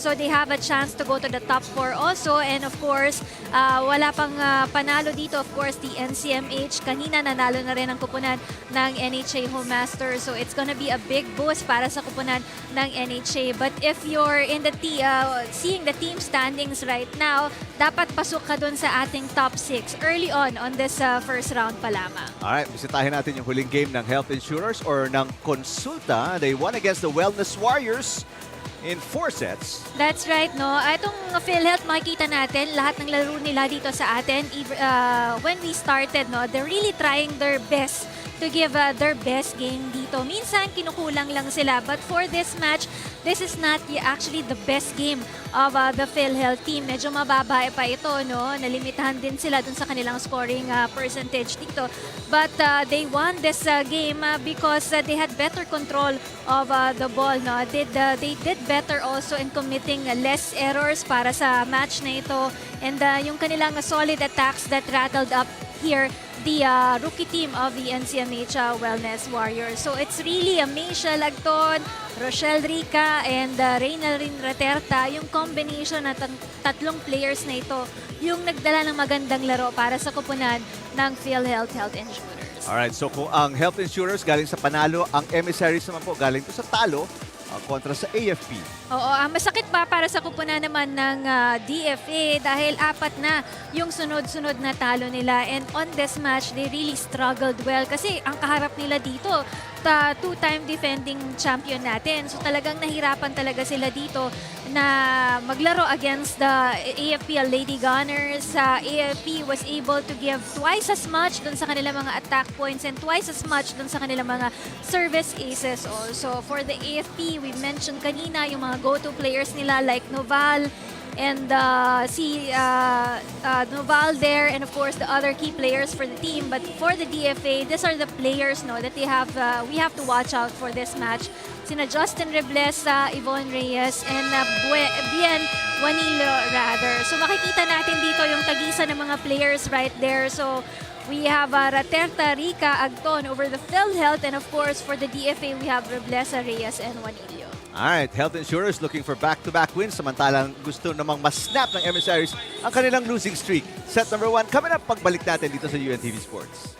So they have a chance to go to the top 4 also. And of course, wala pang panalo dito. Of course, the NCMH. Kanina nanalo na rin ang kupunan ng NHA Home Masters. So it's gonna be a big boost para sa kupunan ng NHA. But if you're in the seeing the team standings right now, dapat pasok ka dun sa ating top 6 early on this first round pa lamang. Alright, bisitahin natin yung huling game ng Health Insurers or ng Konsulta. They won against the Wellness Warriors in 4 sets. That's right, no? Itong PhilHealth, makikita natin, lahat ng laro nila dito sa atin, when we started, no, they're really trying their best to give their best game dito. Minsan, kinukulang lang sila. But for this match, this is not actually the best game of the PhilHealth team. Medyo mababa pa ito, no? Nalimitahan din sila dun sa kanilang scoring percentage dito. But they won this game because they had better control of the ball, no? They did better also in committing less errors para sa match na ito. And yung kanilang solid attacks that rattled up here the rookie team of the NCMH Wellness Warriors. So it's really Meisha Lagton, Rochelle Rica, and Reynalyn Raterta, yung combination na tatlong players na ito, yung nagdala ng magandang laro para sa kupunan ng PhilHealth Health Insurers. Alright, so kung ang Health Insurers galing sa panalo, ang Emissaries naman po galing po sa talo kontra sa AFP. Oo, masakit pa para sa kupunan naman ng DFA dahil 4 na yung sunod-sunod na talo nila. And on this match, they really struggled well kasi ang kaharap nila dito, two-time defending champion natin. So talagang nahirapan talaga sila dito na maglaro against the AFP Lady Gunners. AFP was able to give twice as much dun sa kanilang mga attack points and twice as much dun sa kanilang mga service aces also. For the AFP, we mentioned kanina yung mga go-to players nila like Noval and Noval there, and of course the other key players for the team. But for the DFA, these are the players, no, that they have. We have to watch out for this match. Sina Justin Reblesa, Yvonne Reyes, and Bien Juanilo rather. So makikita natin dito yung tagisan ng mga players right there. So we have Raterta, Rica, Agton over the PhilHealth, and of course for the DFA we have Reblesa, Reyes, and Juanillo. Alright, Health Insurers looking for back-to-back wins. Samantalang gusto namang mas-snap ng Emissaries ang kanilang losing streak. Set number 1, coming up, pagbalik natin dito sa UNTV Sports.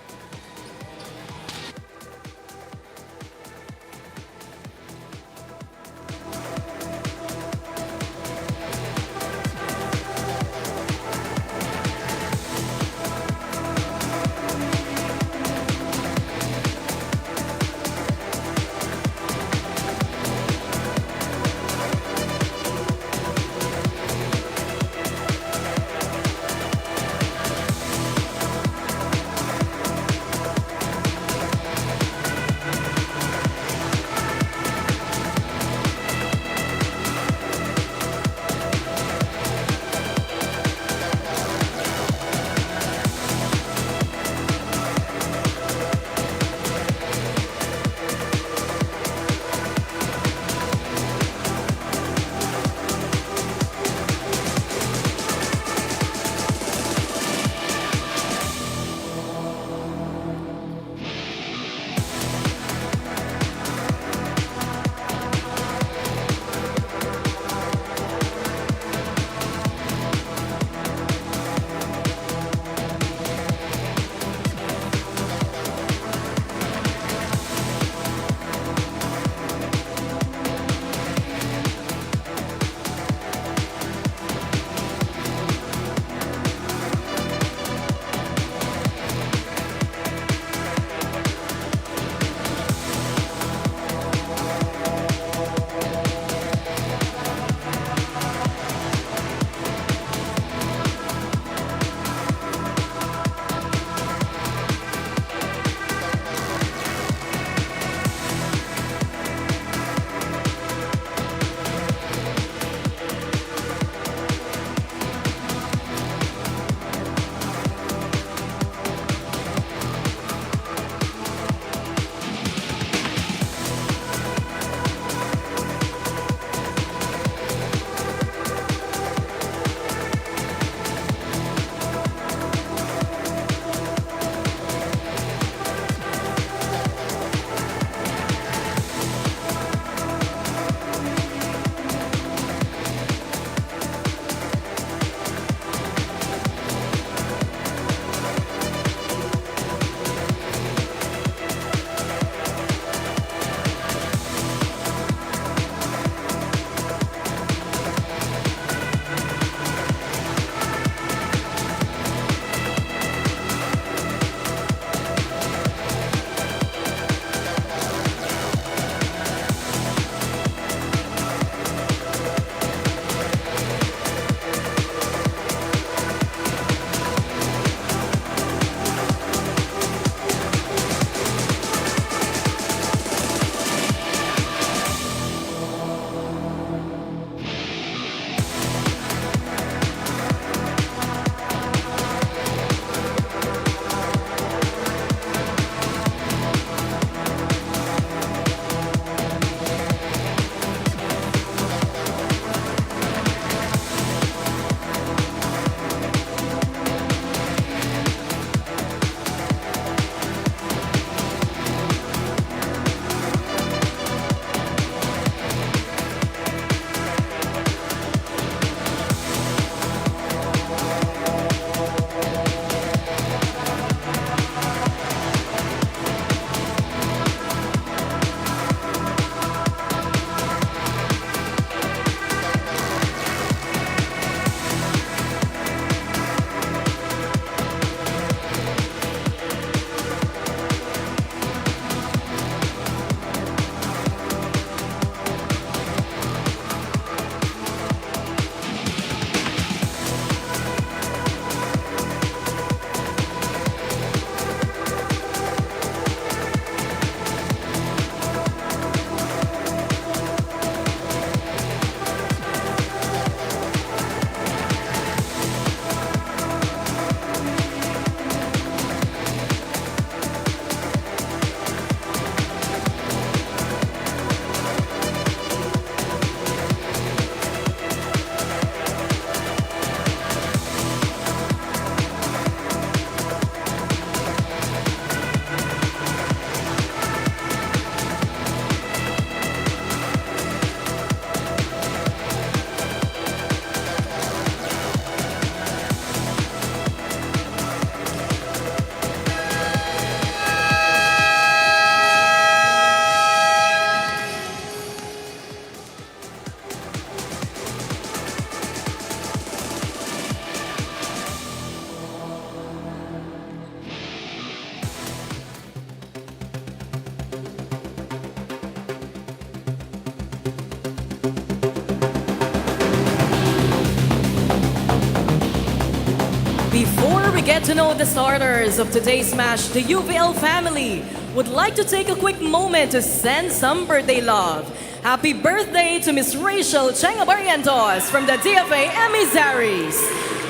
Before we get to know the starters of today's match, the UVL family would like to take a quick moment to send some birthday love. Happy birthday to Miss Rachel Chengabarientos from the DFA Emissaries.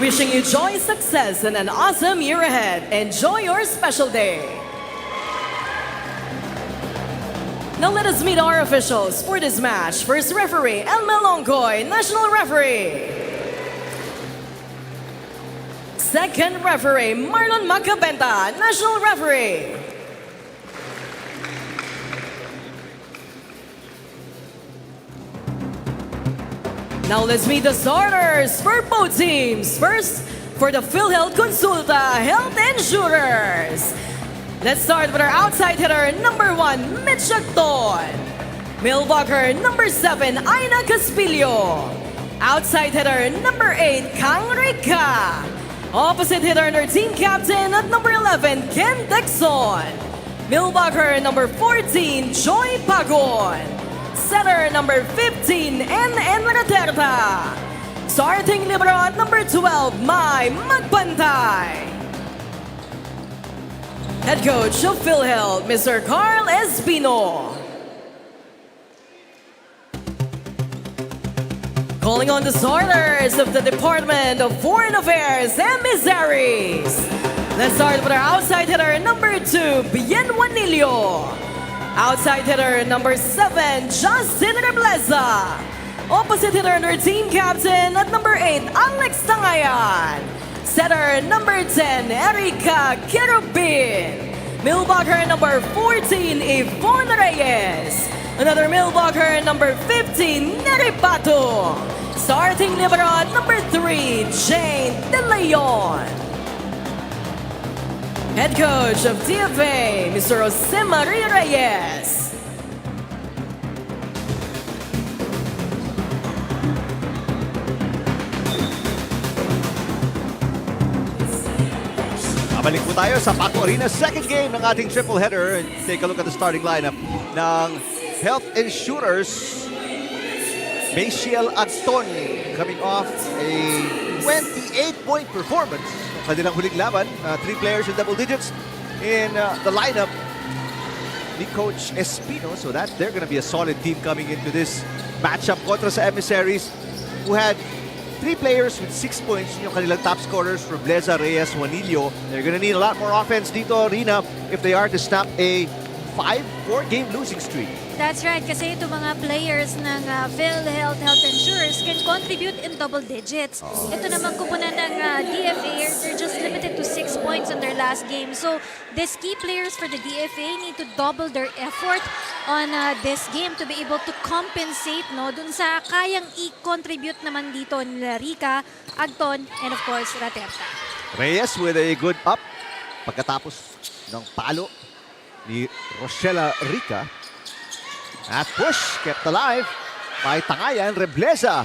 Wishing you joy, success, and an awesome year ahead. Enjoy your special day. Now let us meet our officials for this match. First referee, Elmel Longkoy, national referee. Second referee, Marlon Macabenta, national referee. Now let's meet the starters for both teams. First, for the PhilHealth Konsulta Health Insurers. Let's start with our outside hitter, number 1, Mitch Acton. Millblocker, number 7, Aina Caspillo. Outside hitter, number 8, Kang Rica. Opposite hitter and our team captain at number 11, Ken Dexon. Millblocker, number 14, Joy Pagon. Setter, number 15, NN Raterta. Starting libero at number 12, Mai Magpantay. Head coach of PhilHealth, Mr. Carl Espino. Calling on the starters of the Department of Foreign Affairs, Emissaries. Let's start with our outside hitter, number 2, Bien Juanillo. Outside hitter, number 7, Justin Rebleza. Opposite hitter and our team captain at number 8, Alex Tangayan. Setter, number 10, Erika Kirubin. Millblocker, number 14, Yvonne Reyes. Another millblocker, number 15, Neri Pato. Starting libero at number 3, Jane De Leon. Head coach of DFA, Mr. Jose Maria Reyes. Babalik po tayo sa Paco Arena, second game ng ating triple header. Take a look at the starting lineup ng Health Insurers. Maciel Anton coming off a 28-point performance. Kanilang huling laban, 3 players in double digits in the lineup ni Coach Espino. So that they're going to be a solid team coming into this matchup kontra sa Emissaries, who had 3 players with 6 points. Yung kanilang top scorers, Robleza, Reyes, Juanillo. They're going to need a lot more offense dito, Rina, if they are to snap a 4-game losing streak. That's right, kasi itong mga players ng PhilHealth Health Insurers can contribute in double digits. Ito naman kupunan ng DFA, they're just limited to 6 points in their last game. So, these key players for the DFA need to double their effort on this game to be able to compensate dun sa kayang i-contribute naman dito nila Rica, Agton, and of course, Raterta. Reyes with a good up pagkatapos ng palo ni Rochela Rica. At push kept alive by Tangayan, Rebleza.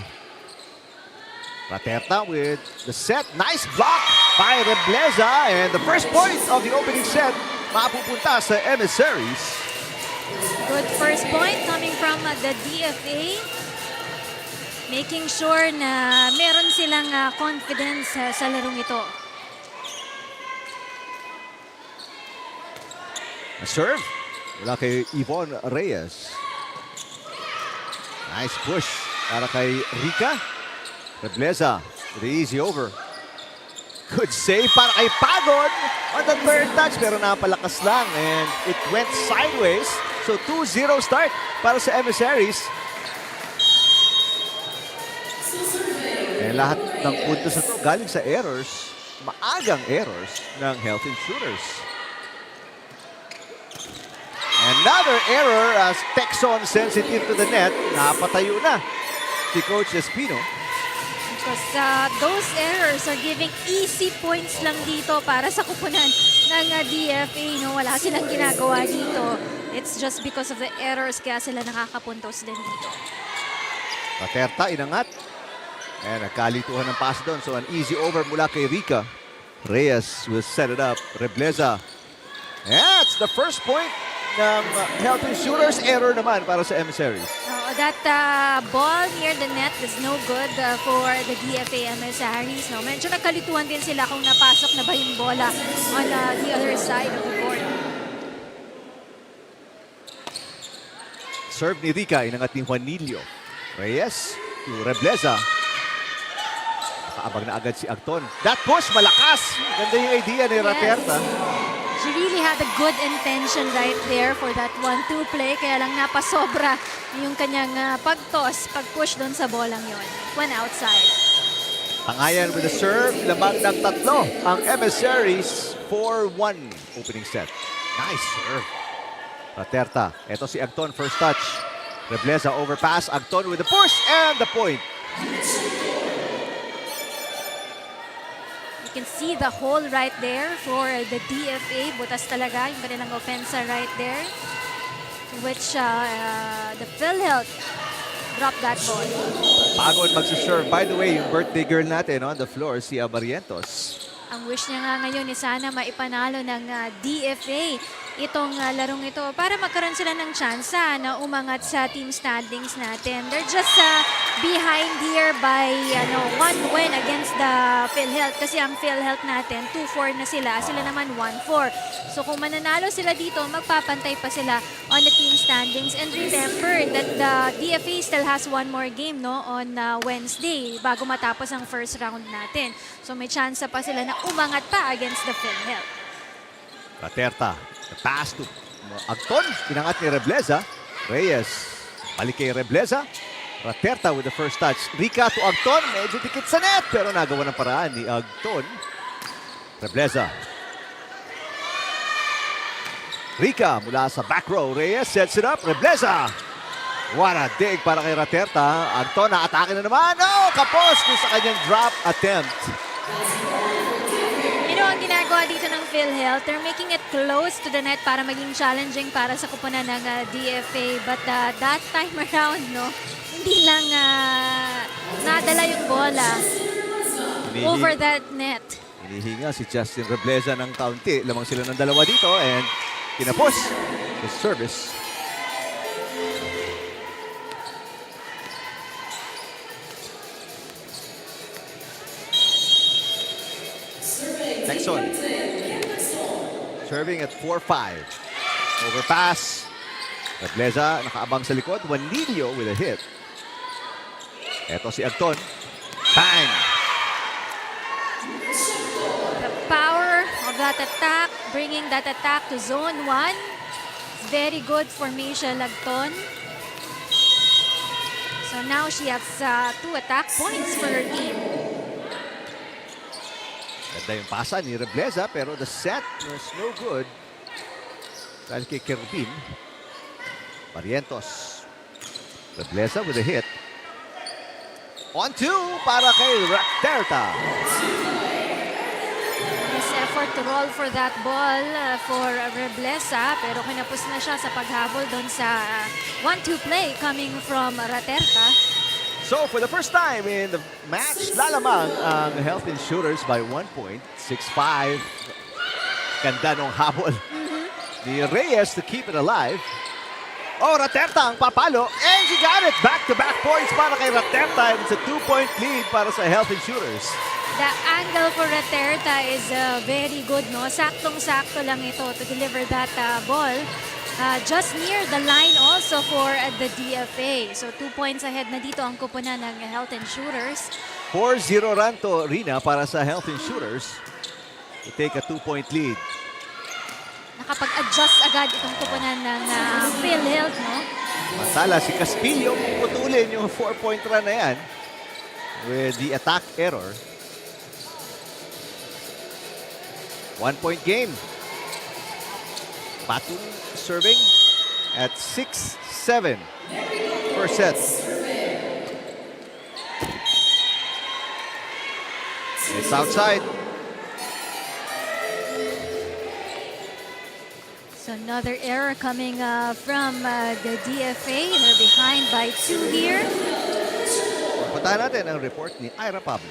Raterta with the set. Nice block by Rebleza. And the first point of the opening set mapupunta sa Emissaries. Good first point coming from the DFA. Making sure na meron silang confidence sa larong ito. A serve. Wala kay Yvonne Reyes. Nice push para kay Rica. Rebleza with the easy over. Good save para kay Pagod on the third touch, pero napalakas lang and it went sideways. So 2-0 start para sa Emissaries. And lahat ng puntos na ito galing sa errors, maagang errors ng Health Insurers. Another error as Texon sends it into the net. Napatayo na si Coach Espino. Because those errors are giving easy points lang dito para sa kupunan ng DFA. Wala silang ginagawa dito. It's just because of the errors kaya sila nakakapuntos din dito. Raterta inangat. And nakalituhan ng pass doon. So an easy over mula kay Rica. Reyes will set it up. Rebleza. That's the first point ng Health Insurers. Error naman para sa Emissaries. That ball near the net is no good for the DFA Emissaries. No? Medyo nagkalituhan din sila kung napasok na ba yung bola on the other side of the board. Serve ni Rica, inangat ni Juanillo. Reyes to Rebleza. Nakaabang na agad si Agton. That push, malakas. Ganda yung idea ni Raterta. She really had a good intention right there for that 1-2 play. Kaya lang napasobra yung kanyang pag-toss, pag-push doon sa bolang yon. One outside. Tangayan with the serve. Lamang ng tatlo ang Emissaries. 4-1 opening set. Nice serve. Raterta. Ito si Agton, first touch. Rebleza overpass. Agton with the push and the point. You can see the hole right there for the DFA. Butas talaga yung kanilang offensa right there. To which the PhilHealth dropped that ball. Pagod magsuserve. By the way, yung birthday girl natin on the floor, si Barrientos. Ang wish niya nga ngayon is sana maipanalo ng DFA itong larong ito para magkaroon sila ng tsansa na umangat sa team standings natin. They're just behind here by one win against the PhilHealth kasi ang PhilHealth natin 2-4 na sila. Sila naman 1-4. So kung mananalo sila dito, magpapantay pa sila on the team standings. And remember that the DFA still has one more game on Wednesday bago matapos ang first round natin. So may tsansa pa sila na umangat pa against the PhilHealth. Raterta. The pass to Agton. Inangat ni Rebleza. Reyes. Balik kay Rebleza. Raterta with the first touch. Rica to Agton. Medyo dikit sa net. Pero nagawa ng paraan ni Agton. Rebleza. Rica mula sa back row. Reyes sets it up. Rebleza. What a dig para kay Raterta. Agton na-atake na naman. Oh, kapos kung sa kanyang drop attempt. Ang ginagawa dito ng PhilHealth, they're making it close to the net para maging challenging para sa kupunan ng DFA. But that time around, hindi lang nadala yung bola over that net. Hinihinga si Justin Rebleza ng kaunti. Lamang sila ng dalawa dito and kinapos the service. Nexon. Serving at 4-5. Overpass. Rebleza nakaabang sa likod. Juanillo with a hit. Eto si Agton. Bang! The power of that attack, bringing that attack to zone 1. It's very good for Michelle Agton. So now she has 2 attack points for her team. Ganda yung pasa ni Rebleza pero the set was no good. Dahil kay Kerubin. Barrientos. Rebleza with a hit. On 2 para kay Raterta. Nice effort to roll for that ball for Rebleza pero kinapos na siya sa paghabol doon sa 1-2 play coming from Raterta. So, for the first time in the match, lalamang ang Health Insurers by 1 point. 6-5. Ganda nung habol ni Reyes to keep it alive. Oh, Raterta ang papalo. And she got it. Back-to-back points para kay Raterta. It's a 2-point lead para sa Health Insurers. The angle for Raterta is very good, Saktong-sakto lang ito to deliver that ball. Just near the line also for the DFA. So 2 points ahead na dito ang kupunan ng Health Insurers. 4-0 run to Rina para sa Health Insurers to take a 2-point lead. Nakapag-adjust agad itong kupunan ng PhilHealth, Masala si Caspillo putulin yung 4-point run na yan with the attack error. 1-point game. Paco serving at 6-7 first set. It's outside. So another error coming from the DFA. They're behind by 2 here. Puntahan natin ang report ni Ira Pablo.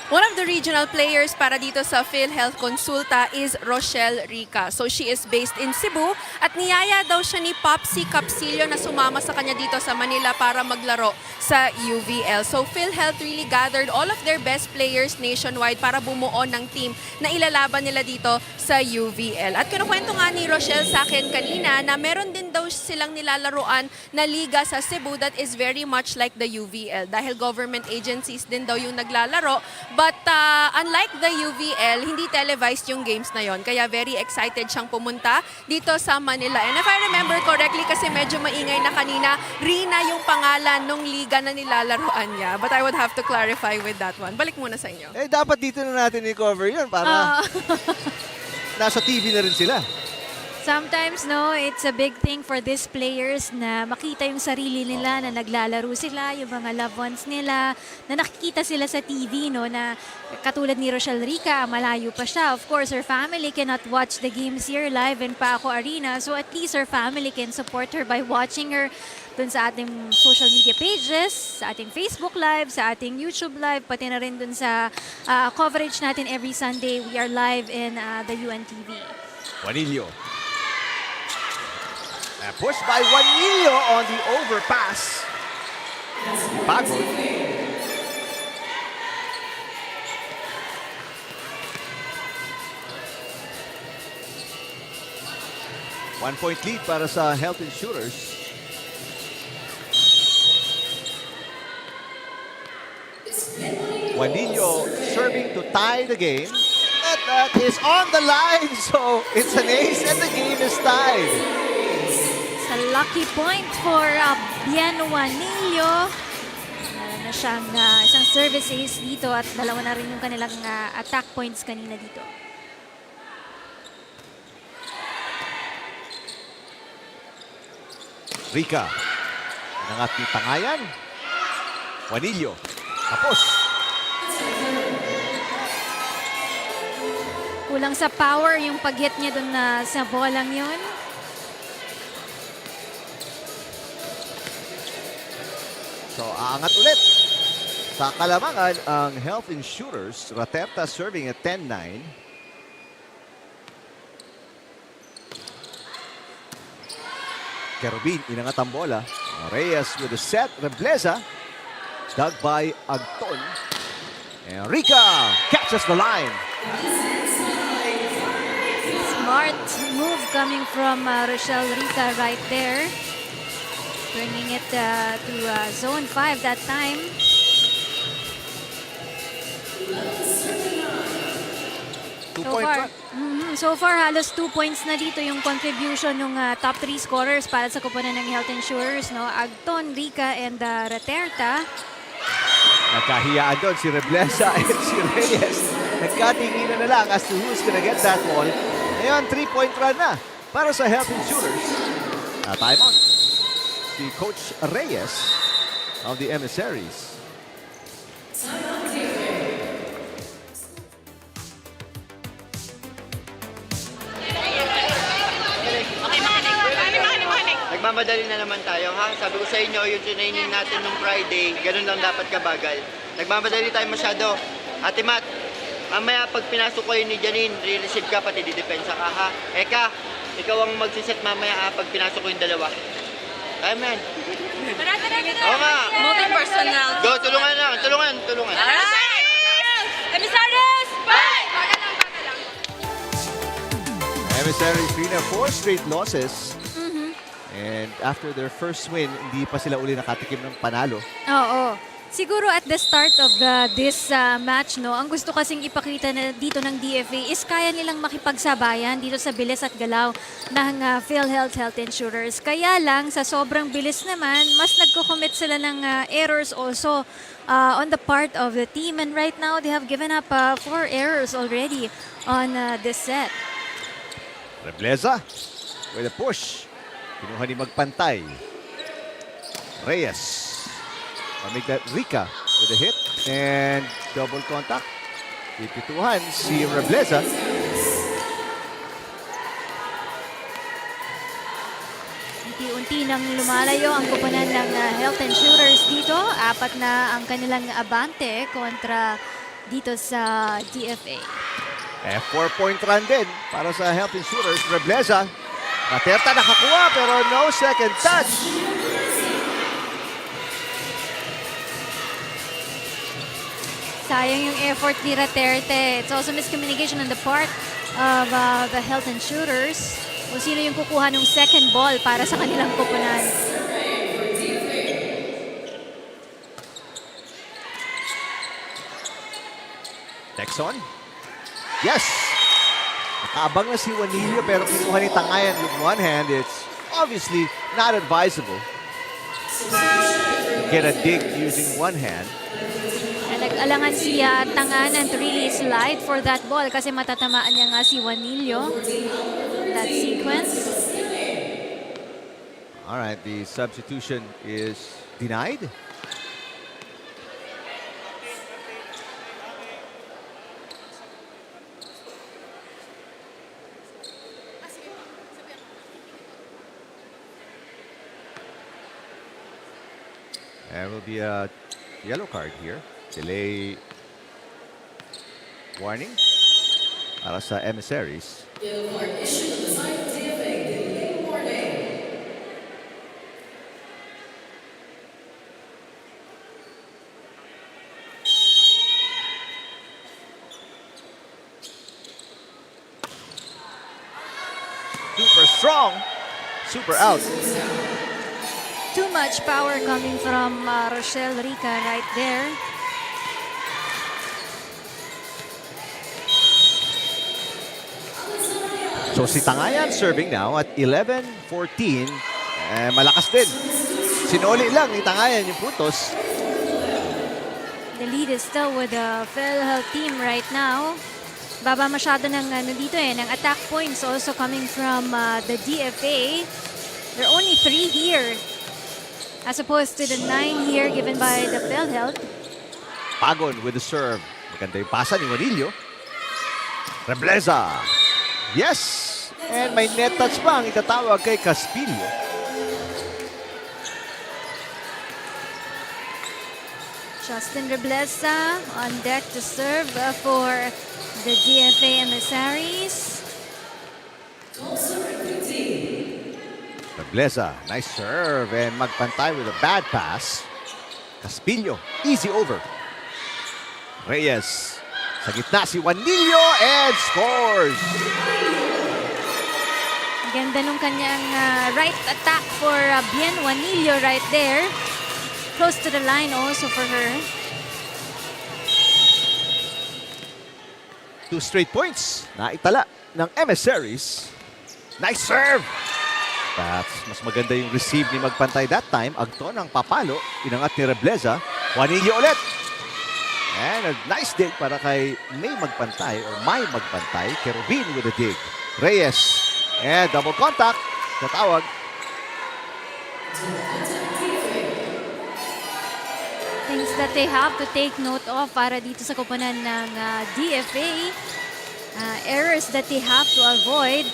One of the regional players para dito sa PhilHealth Konsulta is Rochelle Rica. So she is based in Cebu at niyaya daw siya ni Popsy Capsilio na sumama sa kanya dito sa Manila para maglaro sa UVL. So PhilHealth really gathered all of their best players nationwide para bumuo ng team na ilalaban nila dito sa UVL. At kinukwento nga ni Rochelle sa akin kanina na meron din daw silang nilalaroan na liga sa Cebu that is very much like the UVL dahil government agencies din daw yung naglalaro. But unlike the UVL, hindi televised yung games na yon. Kaya very excited siyang pumunta dito sa Manila. And if I remember correctly, kasi medyo maingay na kanina, Rina yung pangalan ng liga na nilalaroan niya. But I would have to clarify with that one. Balik muna sa inyo. Eh, dapat dito na natin i-cover yun para nasa TV na rin sila. Sometimes, no, it's a big thing for these players na makita yung sarili nila na naglalaro sila, yung mga loved ones nila, na nakikita sila sa TV, no, na katulad ni Rochelle Rica, malayo pa siya. Of course, her family cannot watch the games here live in Paco Arena, so at least her family can support her by watching her dun sa ating social media pages, sa ating Facebook Live, sa ating YouTube Live, pati na rin dun sa coverage natin every Sunday. We are live in the UNTV. Juanillo. And pushed by Juanillo on the overpass. Paco. One-point lead para sa Health Insurers. Juanillo serving to tie the game. And that is on the line, so it's an ace and the game is tied. It's a lucky point for Bien Juanillo. Meron na siyang isang service ace dito at dalawa na rin yung kanilang attack points kanina dito. Rica. Nangat ni Tangayan. Juanillo. Tapos. Kulang sa power yung pag-hit niya dun sa bolang yun. So, aangat ulit. Sa kalamangan, ang Health Insurers. Raterta serving at 10-9. Kerubin, inangat ang bola. Reyes with a set. Rebleza. Dug by Agton. And Rica catches the line. Smart move coming from Rochelle Rica right there. Bringing it to zone 5 that time. So far, halos 2 points na dito yung contribution ng top 3 scorers para sa kupunan ng Health Insurers, no? Agton, Rica, and Raterta. Nagkahiyaan doon si Rebleza and si Reyes. Nagkatinginan na lang as to who's gonna get that ball. Ngayon, 3-point run na para sa Health Insurers. Time out. Si Coach Reyes of the Emissaries. Nagmamadali na naman tayo, ha? Sabi ko sa inyo, yung training natin nung Friday, ganun lang dapat kabagal. Nagmamadali tayo masyado. Ate Matt, mamaya pag pinasok ko yun ni Janine, re-receive ka, pati di-depensa ka, ha? Eka, ikaw ang magsiset mamaya, ha, pag pinasok ko yung dalawa. Kaya, man. Oo nga. Multi-personal. Go, tulungan. Emissaries! Fight! Emissaries, 4 straight losses. And after their first win, hindi pa sila uli nakatikim ng panalo. Oo. Siguro at the start of this match, no, ang gusto kasing ipakita na dito ng DFA is kaya nilang makipagsabayan dito sa bilis at galaw ng PhilHealth Health Insurers. Kaya lang, sa sobrang bilis naman, mas nagko-commit sila ng errors also on the part of the team. And right now, they have given up 4 errors already on this set. Rebleza with a push. Kinuha ni Magpantay. Reyes. Pamiglat Rica with a hit and double contact. Pipituhan si Rebleza. Unti-unti nang lumalayo ang kupunan ng Health Insurers dito. 4 na ang kanilang abante kontra dito sa DFA. 4-point run din para sa Health Insurers. Rebleza. Raterta nakakuha pero no second touch. Sayang yung effort ni Raterte. It's also miscommunication on the part of the Health Insurers. Kung sino yung kukuha ng second ball para sa kanilang koponan. Texon. Yes! Nakaabang na si Juanillo pero kinuha ni Tangayan with one hand. It's obviously not advisable to get a dig using one hand. Nag-alangan si Tanganan to really slide for that ball kasi matatamaan niya nga si Juanillo. That sequence. All right, the substitution is denied. There will be a yellow card here. Delay warning para sa Emissaries. Super strong, super out. Too much power coming from Rochelle Rica right there. So si Tangayan serving now at 11-14. Malakas din. Sinuli lang ni Tangayan yung puntos. The lead is still with the PhilHealth team right now. Baba masyado ng dito ng attack points also coming from the DFA. There are only 3 here as opposed to the 9 here given by the PhilHealth. Pagon with the serve. Maganda yung pasa ni Juanillo. Rebleza. Yes! And may net touch pa ang itatawag kay Caspillo. Justin Rebleza on deck to serve for the DFA Emissaries. Rebleza, nice serve and magpantay with a bad pass. Caspillo, easy over. Reyes, sa gitna si Juanillo and scores! Ganda nung kanyang right attack for Bien Juanillo right there. Close to the line also for her. 2 straight points na itala ng Emissaries. Nice serve! That's mas maganda yung receive ni Magpantay that time. Agton ang papalo, inangat ni Rebleza. Juanillo ulit. And a nice dig para kay May Magpantay or May Magpantay. Kerubin with a dig. Reyes. And double contact. Tatawag. Things that they have to take note of para dito sa koponan ng DFA. Errors that they have to avoid.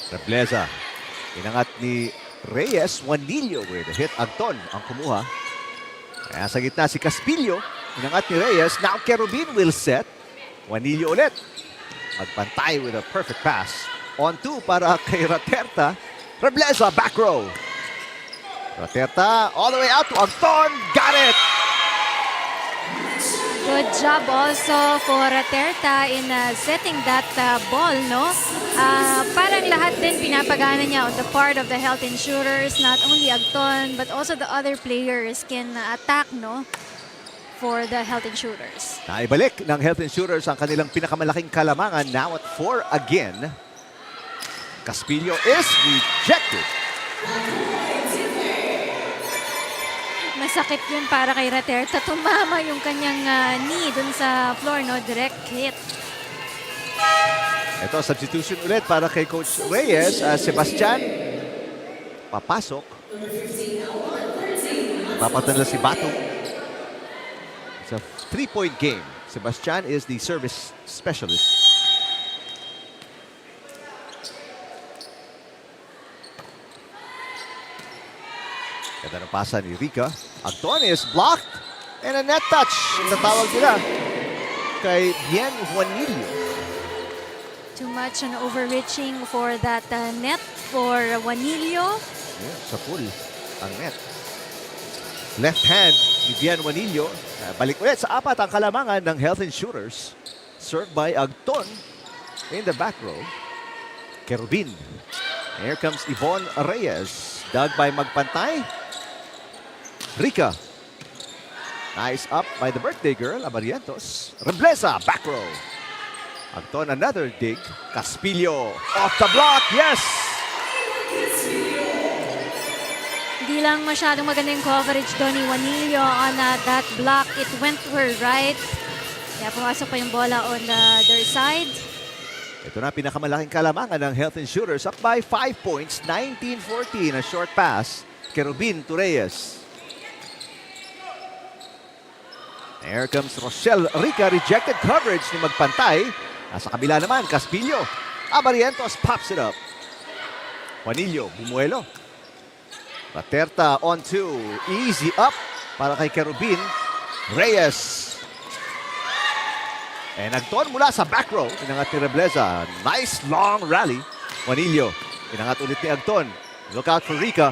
Rebleza. Inangat ni Reyes. Juanillo with a hit. Agton ang kumuha. Kaya sa gitna si Caspillo. Inangat ni Reyes. Now Kerubin will set. Juanillo ulit. Magpantay with a perfect pass. On 2 para kay Raterta. Rebleza back row. Raterta all the way out to Agton. Got it! Good job also for Raterta in setting that ball, no? Parang lahat din pinapagana niya on the part of the Health Insurers. Not only Agton, but also the other players can attack, no? For the Health Insurers. Naibalik ng Health Insurers ang kanilang pinakamalaking kalamangan. Now at 4 again. Caspillo is rejected. Masakit yun para kay Raterta. Tumama yung kanyang knee dun sa floor, no? Direct hit. Ito, substitution ulit para kay Coach Reyes. Sebastian, papasok. Papatan si Bato. It's a 3-point game. Sebastian is the service specialist. Ganda ng pasa ni Rica. Agton is blocked. And a net touch. Natawag nila kay Bien Juanillo. Too much on overreaching for that net for Juanillo. Yeah, sa pool ang net. Left hand ni Bien Juanillo. Balik ulit sa apat ang kalamangan ng Health Insurers. Served by Agton in the back row. Kerubin. Here comes Yvonne Reyes. Dug by Magpantay. Rica. Nice up by the birthday girl, Abarientos. Reblesa, back row. Agton, another dig. Caspillo, off the block, yes! Hindi lang masyadong maganda yung coverage doon ni Juanillo on that block. It went to her right. Kaya pumasok pa yung bola on their side. Ito na pinakamalaking kalamangan ng Health Insurers. Up by 5 points, 19-14. A short pass. Kerubin to Reyes. There comes Rochelle Rica. Rejected coverage ni Magpantay. Nasa kabila naman, Caspillo. Abarientos pops it up. Juanillo, bumuelo. Paterta on two. Easy up para kay Kerubin. Reyes. And Agton mula sa back row. Inangat ni Reblesa. Nice long rally. Juanillo. Inangat ulit ni Agton. Look out for Rica.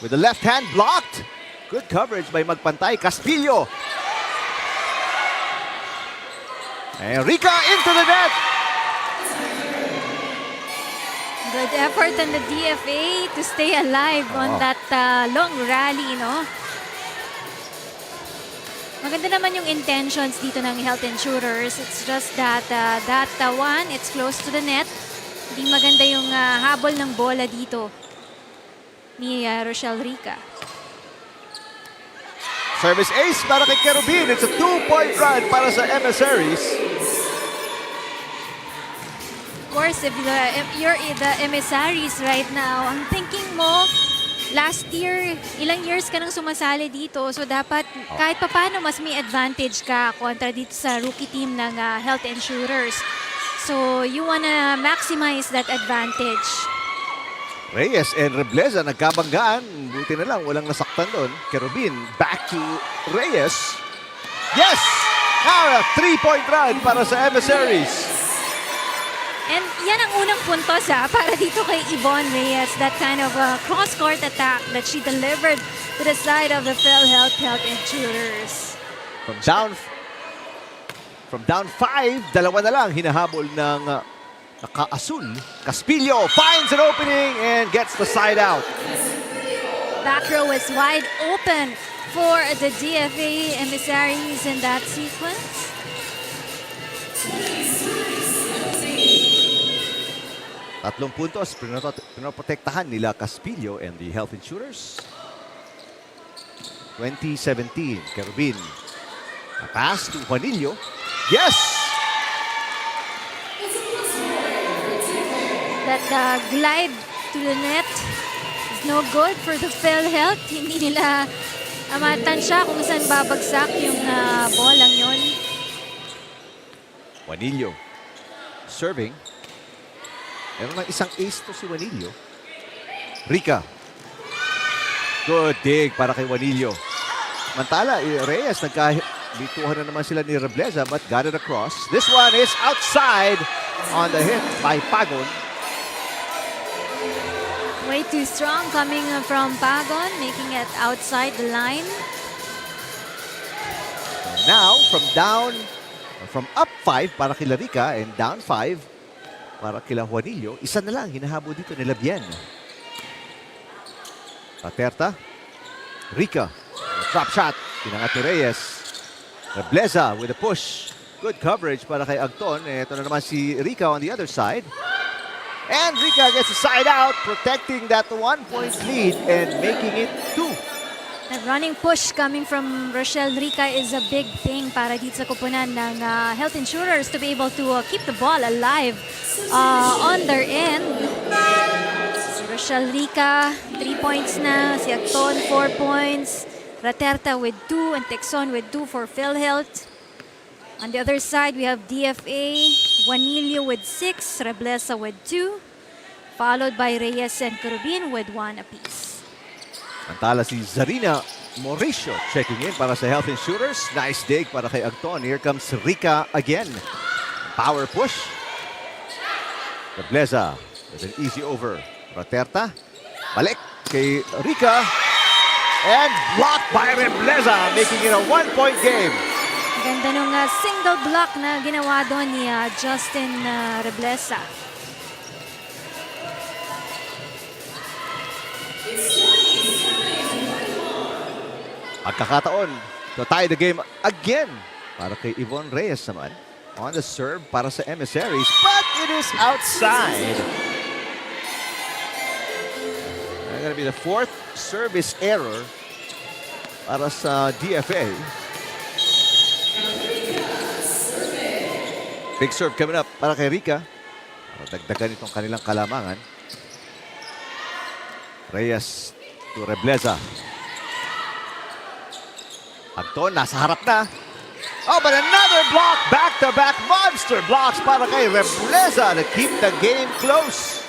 With the left hand blocked. Good coverage by Magpantay. Caspillo. And Rica into the net. Good effort on the DFA to stay alive on that long rally, no? Maganda naman yung intentions dito ng Health Insurers. It's just that one, it's close to the net. Hindi maganda yung habol ng bola dito ni Rochelle Rica. Service ace para kay Kerubin. It's a 2-point run para sa Emissaries. Of course, if you're the Emissaries right now, ang thinking mo, last year, ilang years ka nang sumasali dito. So dapat kahit papano mas may advantage ka kontra dito sa rookie team ng Health Insurers. So you wanna maximize that advantage. Reyes and Reblesa nagkabanggaan. Buti na lang, walang nasaktan doon. Kerubin, back to Reyes. Yes! Now a 3-point run para sa Emissaries. And yan ang unang puntos para dito kay Yvonne Reyes. That kind of cross-court attack that she delivered to the side of the PhilHealth Health Insurers. From down 5, dalawa na lang hinahabol ng naka-asul. Caspillo finds an opening and gets the side out. Back row is wide open for the DFA Emissaries in that sequence. Tatlong puntos, pinoprotektahan nila Caspillo and the Health Insurers. 2017, Kerubin. A pass to Juanillo. Yes! That glide to the net is no good for the PhilHealth. Hindi nila matansya kung saan babagsak yung bolang yon. Juanillo serving. Meron ng isang ace to si Juanillo. Rica. Good dig para kay Juanillo. Mantala, Reyes, nagkabituhan na naman sila ni Reblesa but got it across. This one is outside on the hit by Pagon. Way too strong coming from Pagon, making it outside the line. Now, from up 5 para kila Rica and down 5 para kila Juanillo. Isa na lang hinahabo dito nila Bien. Paterta. Rica. Drop shot. Pinangat ni Reyes. Reblesa with a push. Good coverage para kay Agton. Ito na naman si Rica on the other side. And Rica gets a side out, protecting that 1-point lead and making it 2. The running push coming from Rochelle Rica is a big thing para dito sa kupunan ng Health Insurers to be able to keep the ball alive on their end. Si Rochelle Rica, 3 points na. Si Agton, 4 points. Raterta with 2 and Texon with 2 for PhilHealth. On the other side, we have DFA, Juanillo with 6, Reblesa with 2, followed by Reyes and Kerubin with 1 apiece. Mantala si Zarina Mauricio checking in para sa Health Insurers. Nice dig para kay Agton. Here comes Rica again. Power push. Rebleza with an easy over. Roterta. Balik kay Rica. And blocked by Rebleza, making it a 1-point game. Ganda nung single block na ginawa doon ni Justin Rebleza. Pagkakataon to tie the game again para kay Yvonne Reyes naman. On the serve para sa Emissaries, but it is outside. That's gonna be the 4th service error para sa DFA. Big serve coming up para kay Rica. Para dagdagan itong kanilang kalamangan. Reyes to Rebleza. Agton, nasa harap na. Oh, but another block. Back-to-back monster blocks para kay Rebleza to keep the game close.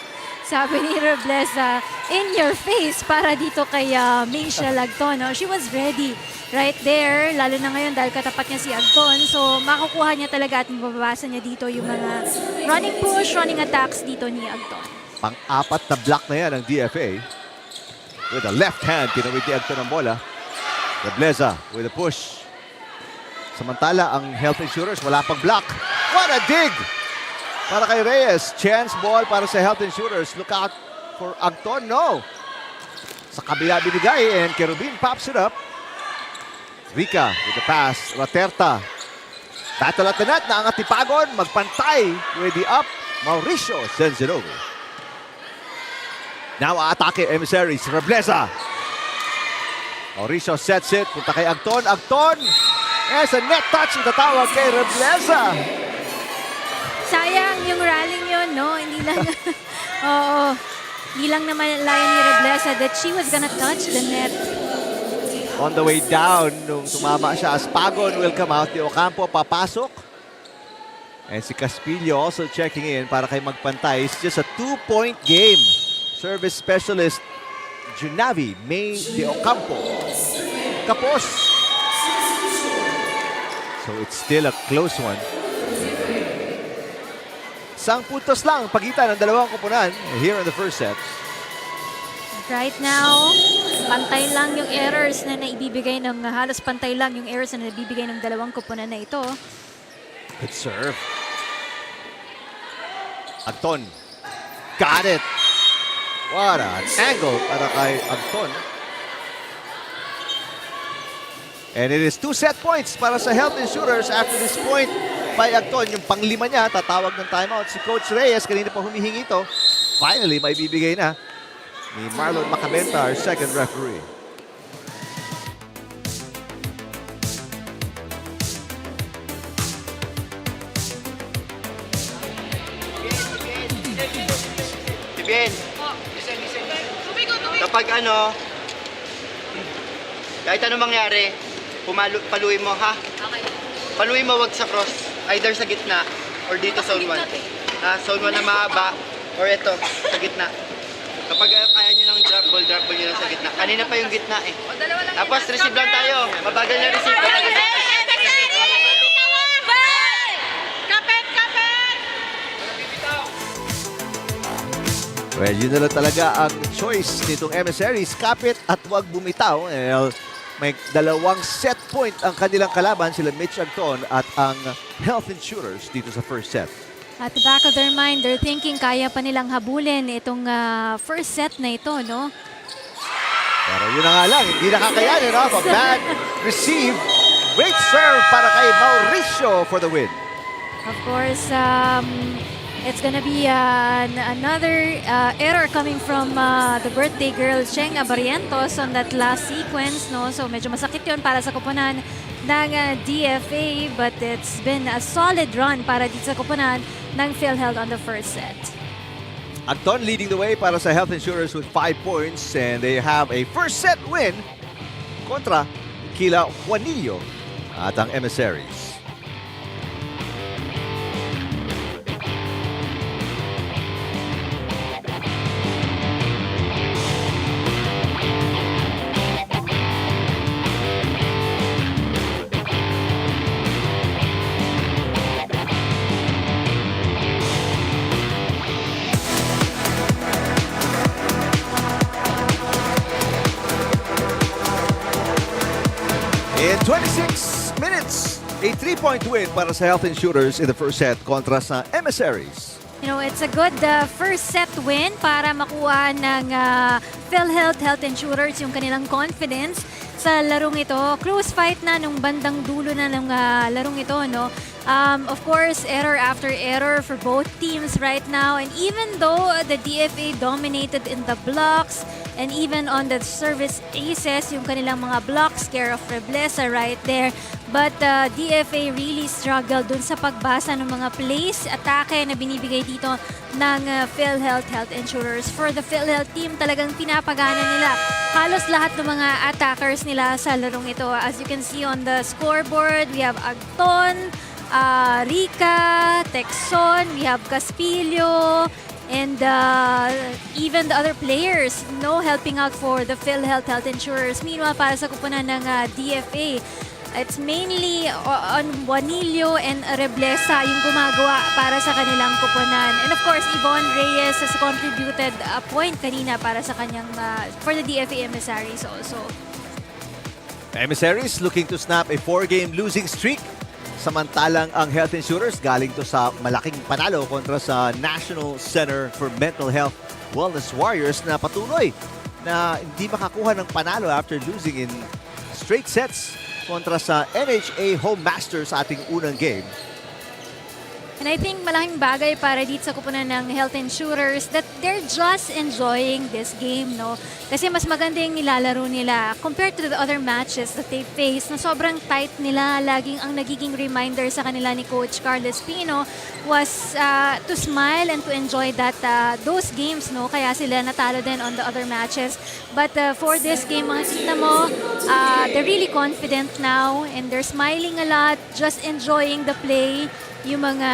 Sabi ni Rebleza, in your face para dito kay Michelle Agton. No? She was ready right there, lalo na ngayon dahil katapat niya si Agton. So, makukuha niya talaga at mababasa niya dito yung mga running push, running attacks dito ni Agton. Pang-apat na block na yan ng DFA. With a left hand, tinawid ni Agton ang bola. Rebleza with a push. Samantala, ang Health Insurers wala pang block. What a dig! Para kay Reyes. Chance ball para sa Health Insurers. Look out for Agton. No. Sa kabila binigay and Kerubin pops it up. Rica with the pass. Roterta. Battle at the net. Naangat ni Pagon. Magpantay with the up. Mauricio sends it over. Now atake Emissaries. Rebleza. Mauricio sets it. Punta kay Agton. Agton. Yes, a net touch ang tatawag kay Rebleza. Sayang yung rallying yun, no? Hindi lang, oo. Hindi lang naman layan ni Rebleza that she was gonna touch the net. On the way down, nung tumama siya, Aspagon will come out. Di Ocampo papasok. And si Caspillo also checking in para kay magpantay. It's just a 2-point game. Service specialist Junavi, May De Ocampo. Kapos. So it's still a close one. Isang puntos lang pagitan ng dalawang koponan here in the first set. Right now, pantay lang yung errors na naibibigay ng, halos pantay lang yung errors na naibibigay ng dalawang koponan na ito. Good serve. Agton. Got it. What an angle para kay Agton. And it is 2 set points para sa Health Insurers after this point by Agton. Yung panglima niya, tatawag ng timeout si Coach Reyes. Kanina pa humihingi ito. Finally, may bibigay na ni Marlon Macabenta, our second referee. Bien. Kapag kahit ano mangyari, paluin mo, ha? Okay. Paluin mo, wag sa cross. Either sa gitna or dito sa zone 1. Zone 1 na mahaba or ito, sa gitna. Kapag kaya nyo ng drop ball nyo lang sa gitna. Kanina pa yung gitna eh. Tapos receive lang tayo. Mabagal na receive. Well, yun na lang talaga ang choice nitong Emissaries. Kapit at wag bumitaw. Well, may dalawang set point ang kanilang kalaban, sila Mitch Agton at ang Health Insurers dito sa first set. At the back of their mind, they're thinking kaya pa nilang habulin itong first set na ito, no? Pero yun na nga lang, hindi nakakayanin. A bad receive. Great serve para kay Mauricio for the win. Of course, it's gonna be another error coming from the birthday girl, Cheng Barrientos, on that last sequence, no? So medyo masakit yun para sa koponan ng DFA, but it's been a solid run para dito sa koponan ng PhilHealth on the first set. Agton leading the way para sa Health Insurers with 5 points, and they have a first set win kontra kila Juanillo at ang Emissaries. 26 minutes. A 3-point win para sa Health Insurers in the first set kontra sa Emissaries. You know, it's a good first set win para makuha ng PhilHealth Health Insurers yung kanilang confidence sa larong ito. Close fight na nung bandang dulo na ng larong ito, no? Of course, error after error for both teams right now. And even though the DFA dominated in the blocks and even on the service aces, yung kanilang mga blocks, care of Reblesa right there. But DFA really struggled dun sa pagbasa ng mga plays, atake na binibigay dito ng PhilHealth Health Insurers. For the PhilHealth team, talagang pinapagana nila halos lahat ng mga attackers nila sa larong ito. As you can see on the scoreboard, we have Agton, Rica, Texon, we have Caspillo, and even the other players, no helping out for the PhilHealth Health Insurers. Meanwhile, para sa kupunan ng DFA, it's mainly on Juanillo and Reblesa yung gumagawa para sa kanilang kupunan. And of course, Yvonne Reyes has contributed a point kanina para sa kanyang, for the DFA Emissaries also. Emissaries looking to snap a 4-game losing streak. Samantalang ang Health Insurers galing to sa malaking panalo kontra sa National Center for Mental Health Wellness Warriors na patuloy na hindi makakuha ng panalo after losing in straight sets kontra sa NHA Home Masters sa ating unang game. And I think malaking bagay para dito sa kupunan ng Health Insurers that they're just enjoying this game, no? Kasi mas maganda yung nilalaro nila compared to the other matches that they face na sobrang tight nila. Laging ang nagiging reminder sa kanila ni Coach Carlos Pino was to smile and to enjoy those games, no? Kaya sila natalo din on the other matches. But for this game, makikita mo, they're really confident now and they're smiling a lot, just enjoying the play. Yung mga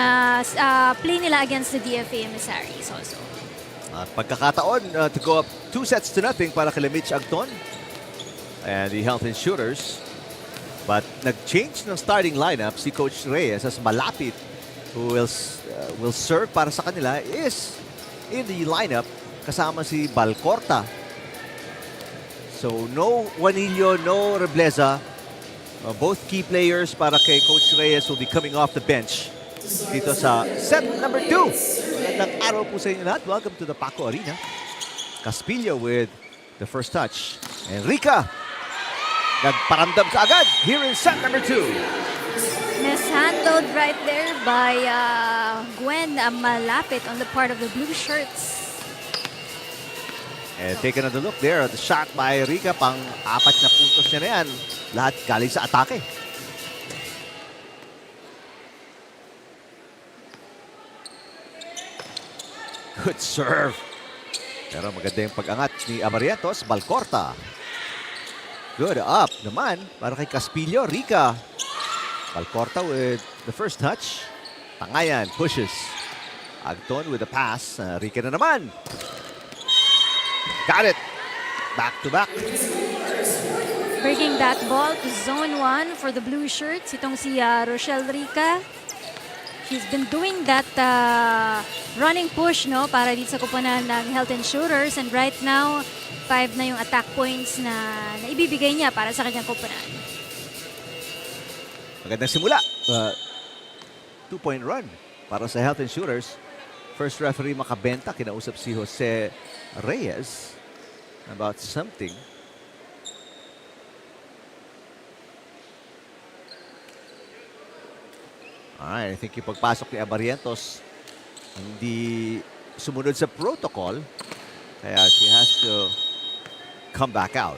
play nila against the DFA Emissaries also. At pagkakataon to go up 2-0 para kay Mitch Agton and the Health Insurers. But nag-change ng starting lineup si Coach Reyes as malapit who will serve para sa kanila is in the lineup kasama si Balcorta. So no Juanillo, no Reblesa. Both key players para kay Coach Reyes will be coming off the bench dito sa set number 2. Magandang araw po sa inyo lahat. Welcome to the Paco Arena. Caspillo with the first touch. Enrica nagparamdam ka agad here in set number 2. Mishandled right there by Gwen malapit on the part of the blue shirts. And take another look there at the shot by Rica. Pang-4 na puntos niya na yan. Lahat galing sa atake. Good serve. Pero maganda yung pag-angat ni Amarietos. Balcorta. Good up naman para kay Caspillo. Rica. Balcorta with the first touch. Tangayan pushes. Agton with the pass. Rica na naman. Got it. Back to back. Bringing that ball to zone 1 for the blue shirts. Itong si Rochelle Rica. She's been doing that running push, no, para dito sa kupunan ng Health Insurers. And right now, 5 na yung attack points na ibibigay niya para sa kanyang kupunan. Magandang simula. 2-point run para sa Health Insurers. First referee makabenta. Kinausap si Jose Reyes about something. Alright, I think yung pagpasok ni Abarientos hindi sumunod sa protocol. Kaya she has to come back out.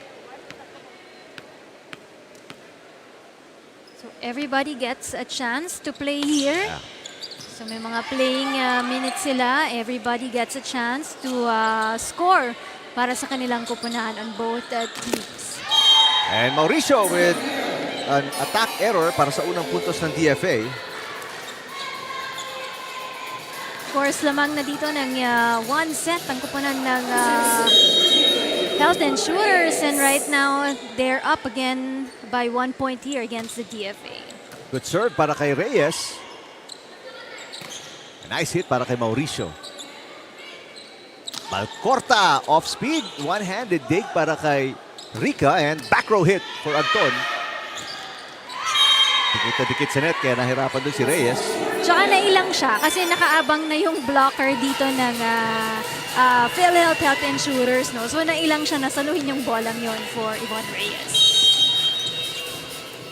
So everybody gets a chance to play here. Yeah. So may mga playing minutes sila. Everybody gets a chance to score para sa kanilang kupunan on both teams. And Mauricio with an attack error para sa unang puntos ng DFA. Of course, lamang na dito ng 1 set ang kupunan ng Health Insurers. And right now, they're up again by 1 point here against the DFA. Good serve para kay Reyes. A nice hit para kay Mauricio. Balcorta off speed. One-handed dig para kay Rica and back row hit for Agton. Dikit na dikit sa net, kaya nahirapan doon si Reyes. Tsaka nailang siya kasi nakaabang na yung blocker dito ng PhilHealth Health Insurers. No? So nailang siya na saluhin yung bolang yon for Yvonne Reyes.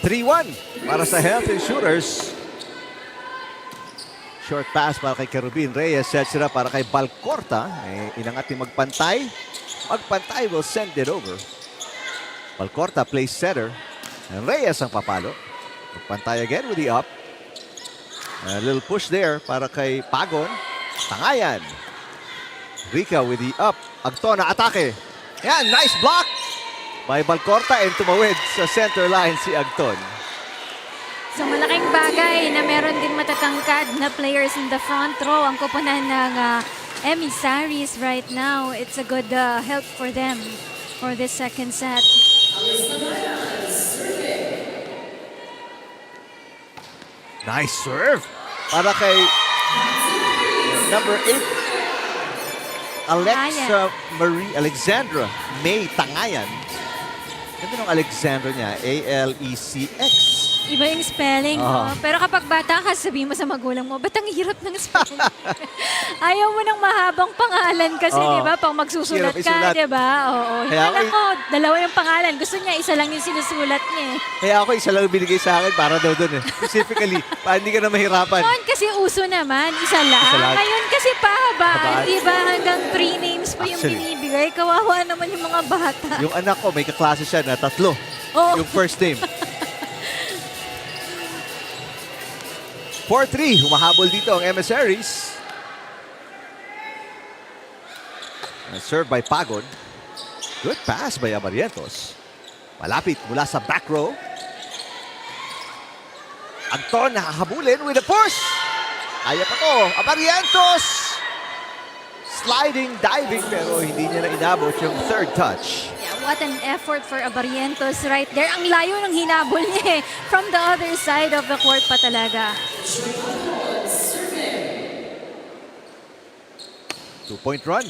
3-1 para sa Health Insurers. Short pass para kay Kerubin. Reyes sets it up para kay Balcorta. Inangat ni Magpantay. Magpantay will send it over. Balcorta plays setter. And Reyes ang papalo. Magpantay again with the up. A little push there para kay Pagon. Tangayan. Rica with the up. Agton na atake. Yan, nice block by Balcorta and tumawid sa center line si Agton. So malaking bagay na meron din matatangkad na players in the front row. Ang kupunan ng Emissaries right now. It's a good help for them for this second set. Nice serve para kay number 8, Alexandra May Tangayan. Ganda ng Alexandra niya, A-L-E-C-X. Iba yung spelling, no? Pero kapag bata ka, sabihin mo sa magulang mo, ba't ang hirap ng spelling? Ayaw mo ng mahabang pangalan kasi, di ba? Pag magsusulat ka, di ba? Oo. Kaya Alam ko, dalawa yung pangalan. Gusto niya, isa lang yung sinusulat niya eh. Kaya ako isa lang binigay sa akin para daw doon eh. Specifically, para hindi ka na mahirapan. Noon kasi uso naman, isa lang. Isa lang. Ngayon kasi pahabaan, Habaan. di ba? Hanggang 3 names pa yung Actually. binibigay. Kawawa naman yung mga bata. Yung anak ko, may kaklase siya na 3. Oo. Yung first name. 4-3, humahabol dito ang Emissaries. Served by Pagon. Good pass by Abarientos. Malapit mula sa back row. Agton nakahabulin with a push. Kaya pa to. Abarientos. Sliding, diving, pero hindi niya na inabot yung third touch. Yeah, what an effort for Abarientos right there. Ang layo ng hinabol niya eh. From the other side of the court pa talaga. 2-point run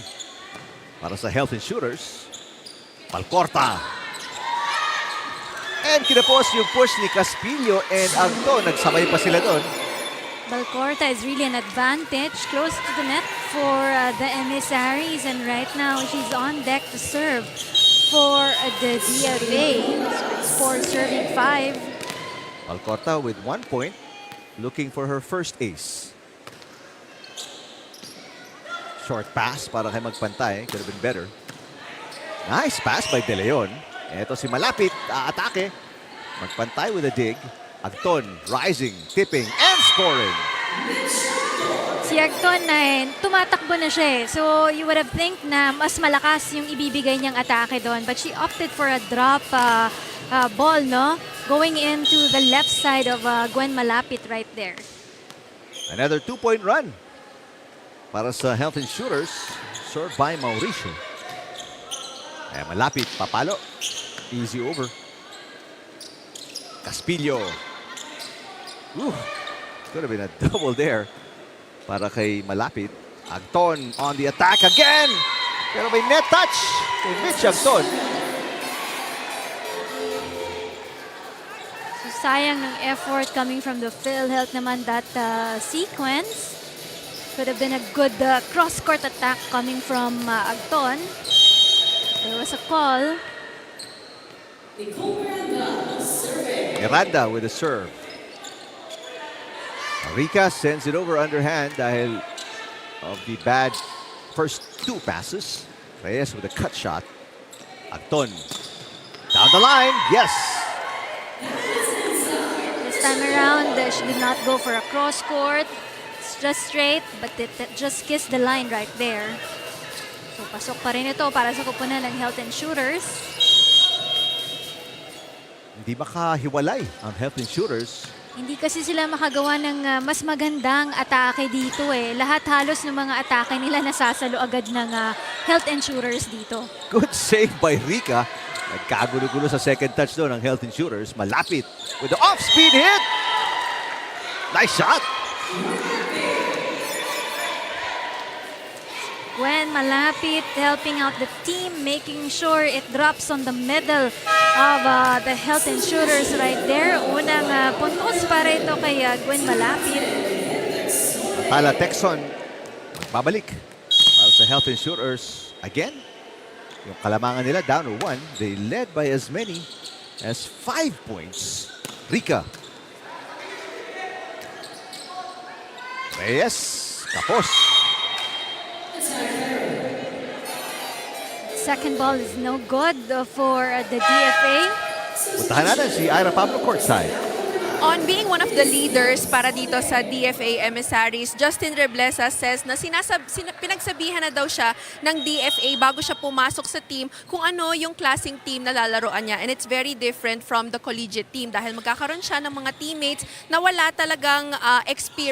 para sa Health Insurers. Balcorta. And kinapos yung push ni Caspillo and Agton. Nagsamay pa sila doon. Balcorta is really an advantage close to the net for the Emissaries, and right now she's on deck to serve for the DFA. So it's 4 serving 5. Balcorta with 1 point, looking for her first ace. Short pass para kay Magpantay. Could have been better. Nice pass by De Leon. Ito si Malapit, aatake. Magpantay with a dig. Agton rising, tipping, and scoring. Si Agton na tumatakbo na siya eh. So you would have think na mas malakas yung ibibigay niyang atake doon. But she opted for a drop ball, no? Going into the left side of Gwen Malapit right there. Another 2-point run para sa Health Insurers. Served by Mauricio. Kaya Malapit, papalo. Easy over. Caspillo. Could have been a double there para kay Malapit. Agton on the attack again. Pero may net touch kay Mitch Agton. So sayang ng effort coming from the PhilHealth naman that sequence. Could have been a good cross-court attack coming from Agton. There was a call. Miranda with a serve. Rica sends it over underhand dahil of the bad first 2 passes. Reyes with a cut shot. Agton. Down the line. Yes. This time around, she did not go for a cross court. It's just straight, but it just kissed the line right there. So pasok pa rin ito para sa kupunan ng Health Insurers. Hindi makahiwalay ang Health Insurers. Hindi kasi sila makagawa ng mas magandang atake dito eh. Lahat halos ng mga atake nila nasasalo agad ng Health Insurers dito. Good save by Rica. Nagkagulo-gulo sa second touch doon ng Health Insurers. Malapit with the off-speed hit. Nice shot. Gwen malapit, helping out the team, making sure it drops on the middle of the Health Insurers right there. Unang puntos para ito kay Gwen malapit. Pala Texon, babalik para sa Health Insurers again. Yung kalamangan nila down to 1. They led by as many as 5 points. Rica. Reyes. Kapos. Second ball is no good for the DFA. Puntahan natin si Ira Pablo courtside. On being one of the leaders para dito sa DFA Emissaries, Justin Reblesa says na pinagsabihan na daw siya ng DFA bago siya pumasok sa team kung ano yung klaseng team na lalaroan niya. And it's very different from the collegiate team dahil magkakaroon siya ng mga teammates na wala talagang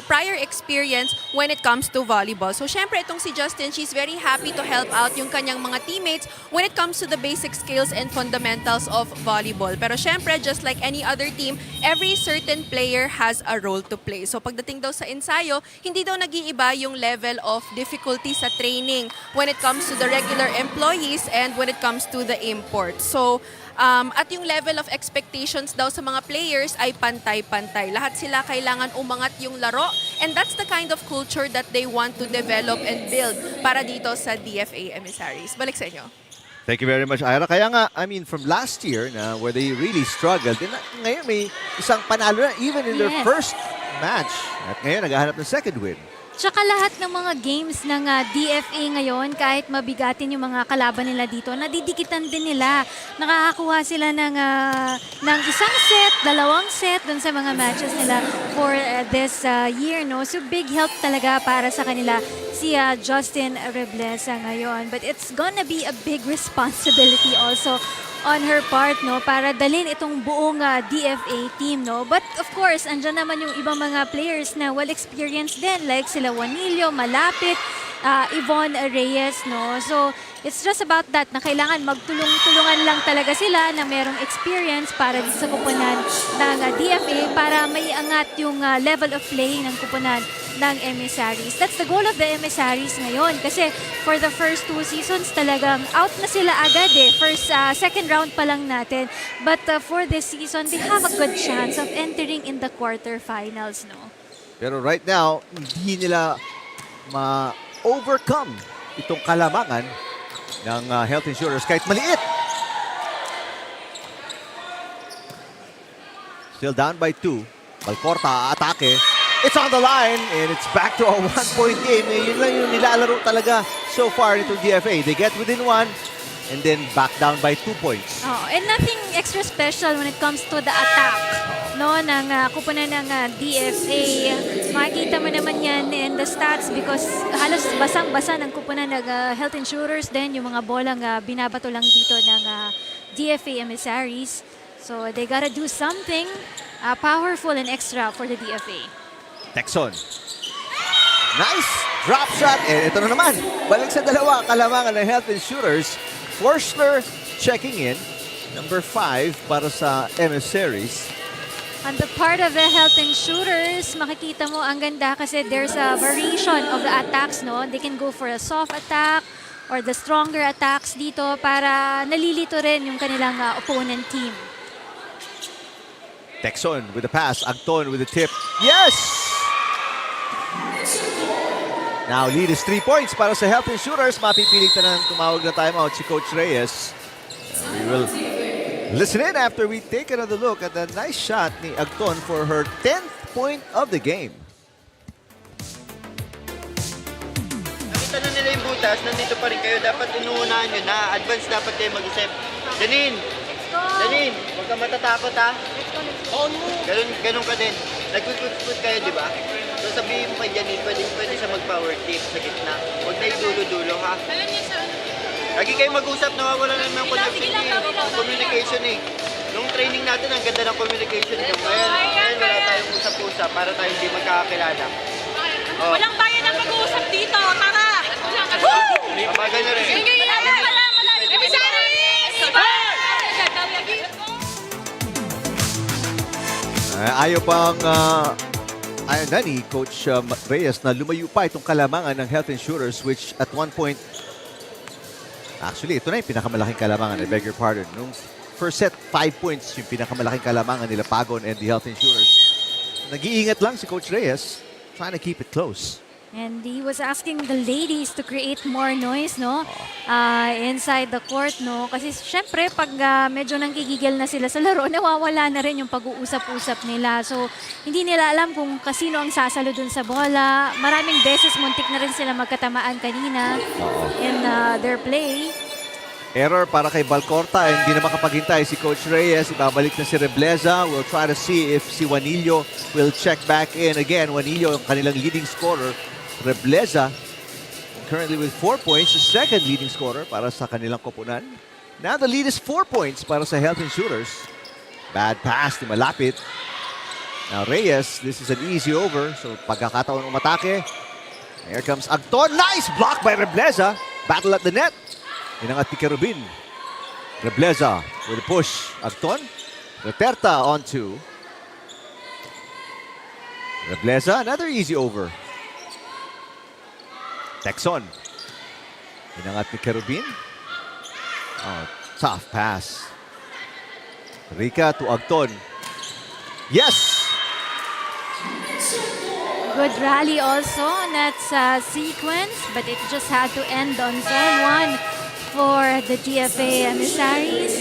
prior experience when it comes to volleyball. So syempre itong si Justin, she's very happy to help out yung kanyang mga teammates when it comes to the basic skills and fundamentals of volleyball. Pero syempre, just like any other team, every certain player has a role to play. So pagdating daw sa ensayo, hindi daw nag-iiba yung level of difficulty sa training when it comes to the regular employees and when it comes to the imports. So at yung level of expectations daw sa mga players ay pantay-pantay. Lahat sila kailangan umangat yung laro and that's the kind of culture that they want to develop and build para dito sa DFA Emissaries. Balik sa inyo. Thank you very much, Ira. Kaya nga, I mean, from last year na where they really struggled, din ngayon may isang panalo na even in their first match. At ngayon, naghahanap ng second win. Tsaka lahat ng mga games ng DFA ngayon, kahit mabigatin yung mga kalaban nila dito, nadidikitan din nila. Nakakakuha sila ng isang set, dalawang set dun sa mga matches nila for this year. No? So big help talaga para sa kanila si Justin Reblesa ngayon. But it's gonna be a big responsibility also on her part, no, para dalhin itong buong DFA team, no. But of course, andyan naman yung ibang mga players na well experienced din, like sila Juanillo, malapit, Yvonne Reyes, no. So it's just about that na kailangan magtulong-tulungan lang talaga sila na merong experience para sa kupunan ng DFA para maiangat yung level of play ng kupunan ng Emissaries. That's the goal of the Emissaries ngayon kasi for the first 2 seasons talagang out na sila agad eh. Second round pa lang natin. But for this season, they have a good chance of entering in the quarterfinals, no? Pero right now, hindi nila ma-overcome itong kalamangan ng Health Insurers kahit maliit. Still down by 2. Balcorta, atake. It's on the line and it's back to a 1-point game. Yun lang yung nilalaro talaga so far itong DFA. They get within 1 and then back down by 2 points. Oh, and nothing extra special when it comes to the attack, no, ng kupunan ng DFA. Makikita mo naman yan in the stats because halos basang-basa ng kupunan ng Health Insurers din yung mga bolang binabato lang dito ng DFA Emissaries. So they gotta do something powerful and extra for the DFA. Texon. Nice drop shot. And ito na naman. Balik sa dalawa. Kalamangan ng Health Insurers. Forstler checking in. Number 5 para sa Emissaries. On the part of the Health Insurers, makikita mo ang ganda kasi there's a variation of the attacks, no? They can go for a soft attack or the stronger attacks dito para nalilito rin yung kanilang opponent team. Texon with the pass. Agton with the tip. Yes! Now, lead is 3 points para sa Health Insurers. Mapipilit na ng tumawag na timeout si Coach Reyes. We will listen in after we take another look at that nice shot ni Agton for her 10th point of the game. Nakita na nila yung butas, nandito pa rin kayo. Dapat inuunahan nyo na. Advance dapat kayo mag-isip. Janine! Janine! Huwag ka matatakot ha. Ganun ka din. Nag-put kayo, di ba? So sabihin mo kay Janine, pwede siya mag-power tip sa gitna. Huwag na idulo-dulo ha. Lagi kayo mag-usap, nawawala na ng communication eh. Nung training natin, ang ganda ng communication nyo. Ngayon wala tayong usap-usap para tayo hindi magkakakilala. Oh. Walang bayan ang mag-uusap dito. Tara! Mabagal na rin. Emissaries! na ni Coach Reyes na lumayo pa itong kalamangan ng Health Insurers, which at one point, actually, ito na yung pinakamalaking kalamangan. I beg your pardon. Nung first set, 5 points yung pinakamalaking kalamangan nila Paco and the Health Insurers. Nag-iingat lang si Coach Reyes, trying to keep it close. And he was asking the ladies to create more noise, no? Inside the court, no? Kasi syempre, pag medyo nanggigigil na sila sa laro, nawawala na rin yung pag-uusap-usap nila. So, hindi nila alam kung kasino ang sasalo dun sa bola. Maraming beses muntik na rin sila magkatamaan kanina in their play. Error para kay Balcorta, hindi na makapaghintay si Coach Reyes. Ibabalik na si Rebleza. We'll try to see if si Juanillo will check back in again. Juanillo, ang kanilang leading scorer. Rebleza, currently with 4 points, the second leading scorer para sa kanilang koponan. Now the lead is 4 points para sa Health Insurers. Bad pass ni Malapit. Now Reyes, this is an easy over. So pagkakataon ng umatake. Here comes Agton. Nice block by Rebleza. Battle at the net. Inangat ni Kerubin. Rebleza with a push. Agton. Reterta on 2. Rebleza, another easy over. Texon. Inangat ni Kerubin. Oh, tough pass. Rica to Agton. Yes! Good rally also on that sequence, but it just had to end on zone 1 for the DFA Emissaries.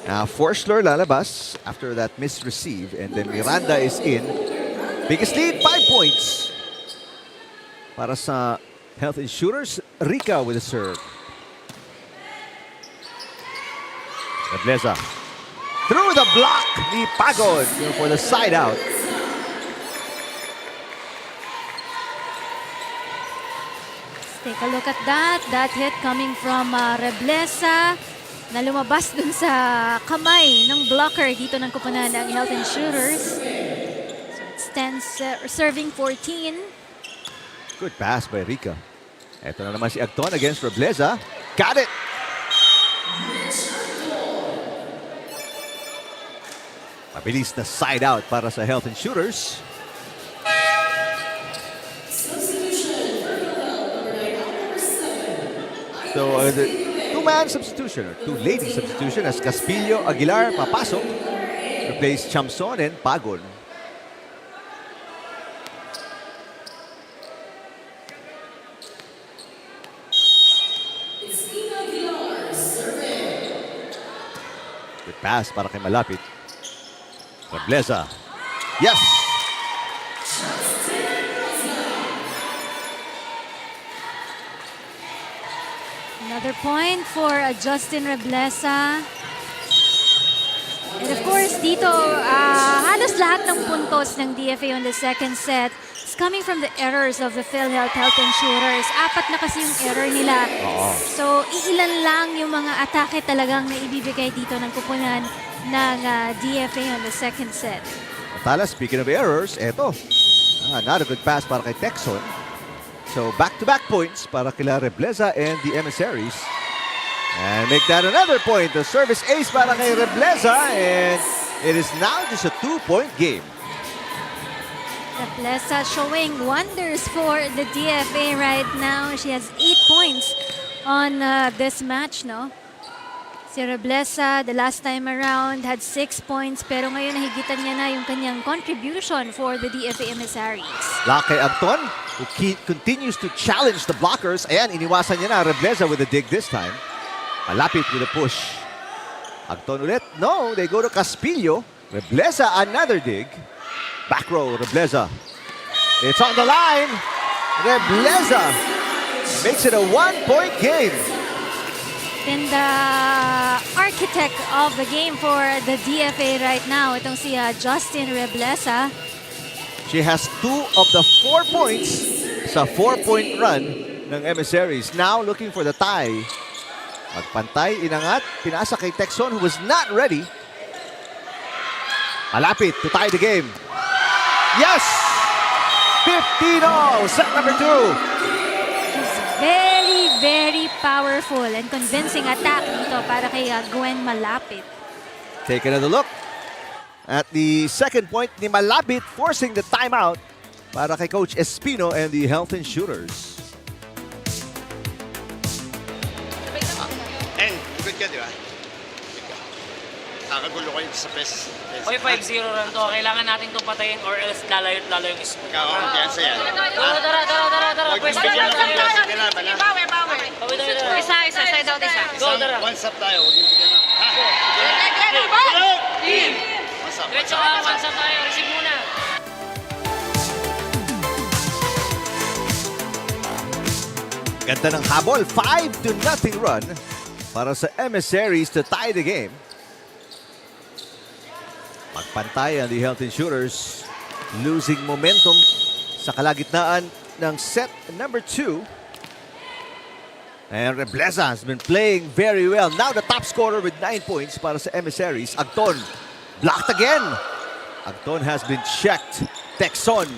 Now, Forschler lalabas after that misreceive, and then Miranda is in. Biggest lead, 5 points. Para sa Health Insurers, Rica with a serve. Rebleza. Through the block, ni Pagod for the side out. Let's take a look at that. That hit coming from Rebleza na lumabas dun sa kamay ng blocker dito ng kupunan ng Health Insurers. So it stands serving 14. Good pass by Rica. Ito na naman si Agton against Rebleza. Got it! Mabilis na side out para sa Health Insurers. So, the two-man substitution, or two-lady substitution as Caspillo Aguilar papasok. Replace Chamson and Pagon. Good pass para kay Malapit. Rebleza. Yes! Another point for Justin Rebleza. And of course, dito, halos lahat ng puntos ng DFA on the second set is coming from the errors of the PhilHealth Health Insurers. 4 na kasi yung error nila. So, iilan lang yung mga atake talagang naibibigay dito ng kupunan ng DFA on the second set. Tala, speaking of errors, eto. Not a good pass para kay Texon. So, back-to-back points para kila Rebleza and the Emissaries. And make that another point. The service ace para kay Rebleza. And it is now just a 2-point game. Rebleza showing wonders for the DFA right now. She has 8 points on this match, no? Si Rebleza, the last time around, had 6 points. Pero ngayon, nahigitan niya na yung kanyang contribution for the DFA Emissaries. Lakay Agton, who continues to challenge the blockers. Ayan, iniwasan niya na Rebleza with a dig this time. Malapit with a push. Agton ulit. No, they go to Caspillo. Rebleza, another dig. Back row, Rebleza. It's on the line. Rebleza makes it a 1-point game. And the architect of the game for the DFA right now, itong si Justin Rebleza. She has 2 of the 4 points sa 4-point run ng Emissaries. Now looking for the tie. Magpantay, inangat, pinasa kay Texon who was not ready. Malapit to tie the game. Yes! 15-all, set number 2. Very, very powerful and convincing attack dito para kay Gwen Malapit. Take another look. At the second point ni Malapit forcing the timeout para kay Coach Espino and the Health Insurers. And, good ka, di ba? Kakagulo kayo sa PES. Hoy, 5-0 lang to. Kailangan natin itong patayin or else lalayo't lalayo yung score. Kakakumpiyansa yan. Tara. Huwag yung bigyan ng kumpiyansa nila. Isa, side out isa. Go, tara. One stop tayo, huwag yung bigyan ng... Team! One stop. Diretso ka, one shot tayo. Receive muna. Ganda ng habol, 5-0 run para sa Emissaries to tie the game. Magpantay ang the Health Insurers, losing momentum sa kalagitnaan ng set number 2. And Rebleza has been playing very well. Now the top scorer with 9 points para sa Emissaries. Agton, blocked again. Agton has been checked. Texon.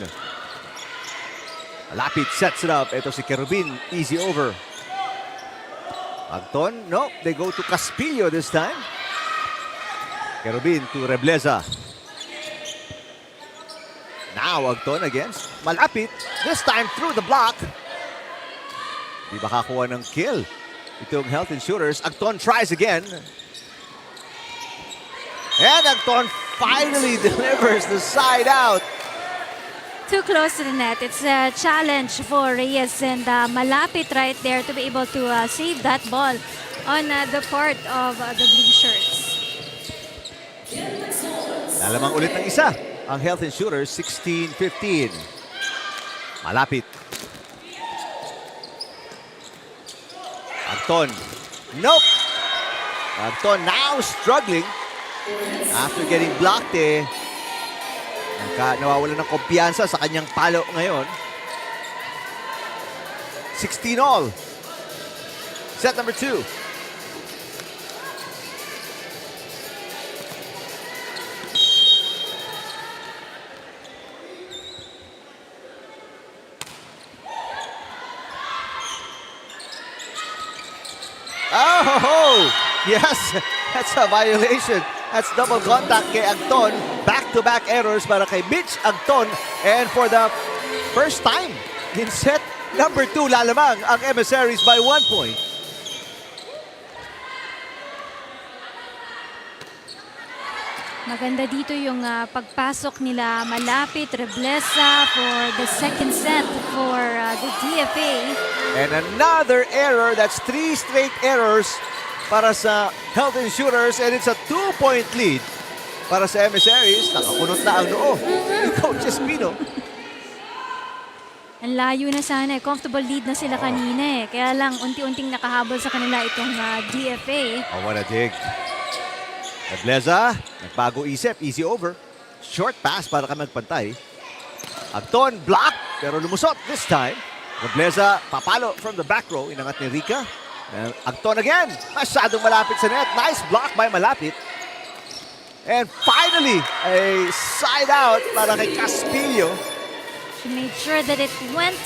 Lapit sets it up. Ito si Kerubin. Easy over. Agton, no. They go to Caspillo this time. Kerubin to Rebleza. Now Agton against Malapit. This time through the block. Di makakuha ng kill itong Health Insurers. Agton tries again. And Agton finally delivers the side out. Too close to the net. It's a challenge for Reyes and Malapit right there to be able to save that ball on the part of the blue shirts. Lalamang ulit ng isa ang Health Insurers, 16-15. Malapit. Agton. Nope. Agton now struggling after getting blocked nawawalan ng kumpiyansa sa kanyang palo ngayon. 16 all. Set number 2. Oh, yes, that's a violation. That's double contact kay Agton. Back-to-back errors para kay Mitch Agton. And for the first time in set number 2, lalamang ang Emissaries by 1 point. Maganda dito yung pagpasok nila Malapit, Rebleza for the second set for the DFA. And another error. That's 3 straight errors para sa Health Insurers. And it's a 2-point lead para sa Emissaries. Nakakunot na ang noo ni Coach Espino. Ang layo na sana. Comfortable lead na sila kanina. Kaya lang unti-unting nakahabol sa kanila itong DFA. Oh, what a dig. Rebleza, nagbago isip. Easy over. Short pass para ka magpantay. Agton, block. Pero lumusot this time. Rebleza, papalo from the back row. Inangat ni Rica. And Agton again. Masyadong malapit sa net. Nice block by Malapit. And finally, a side out para kay Caspillo. She made sure that it went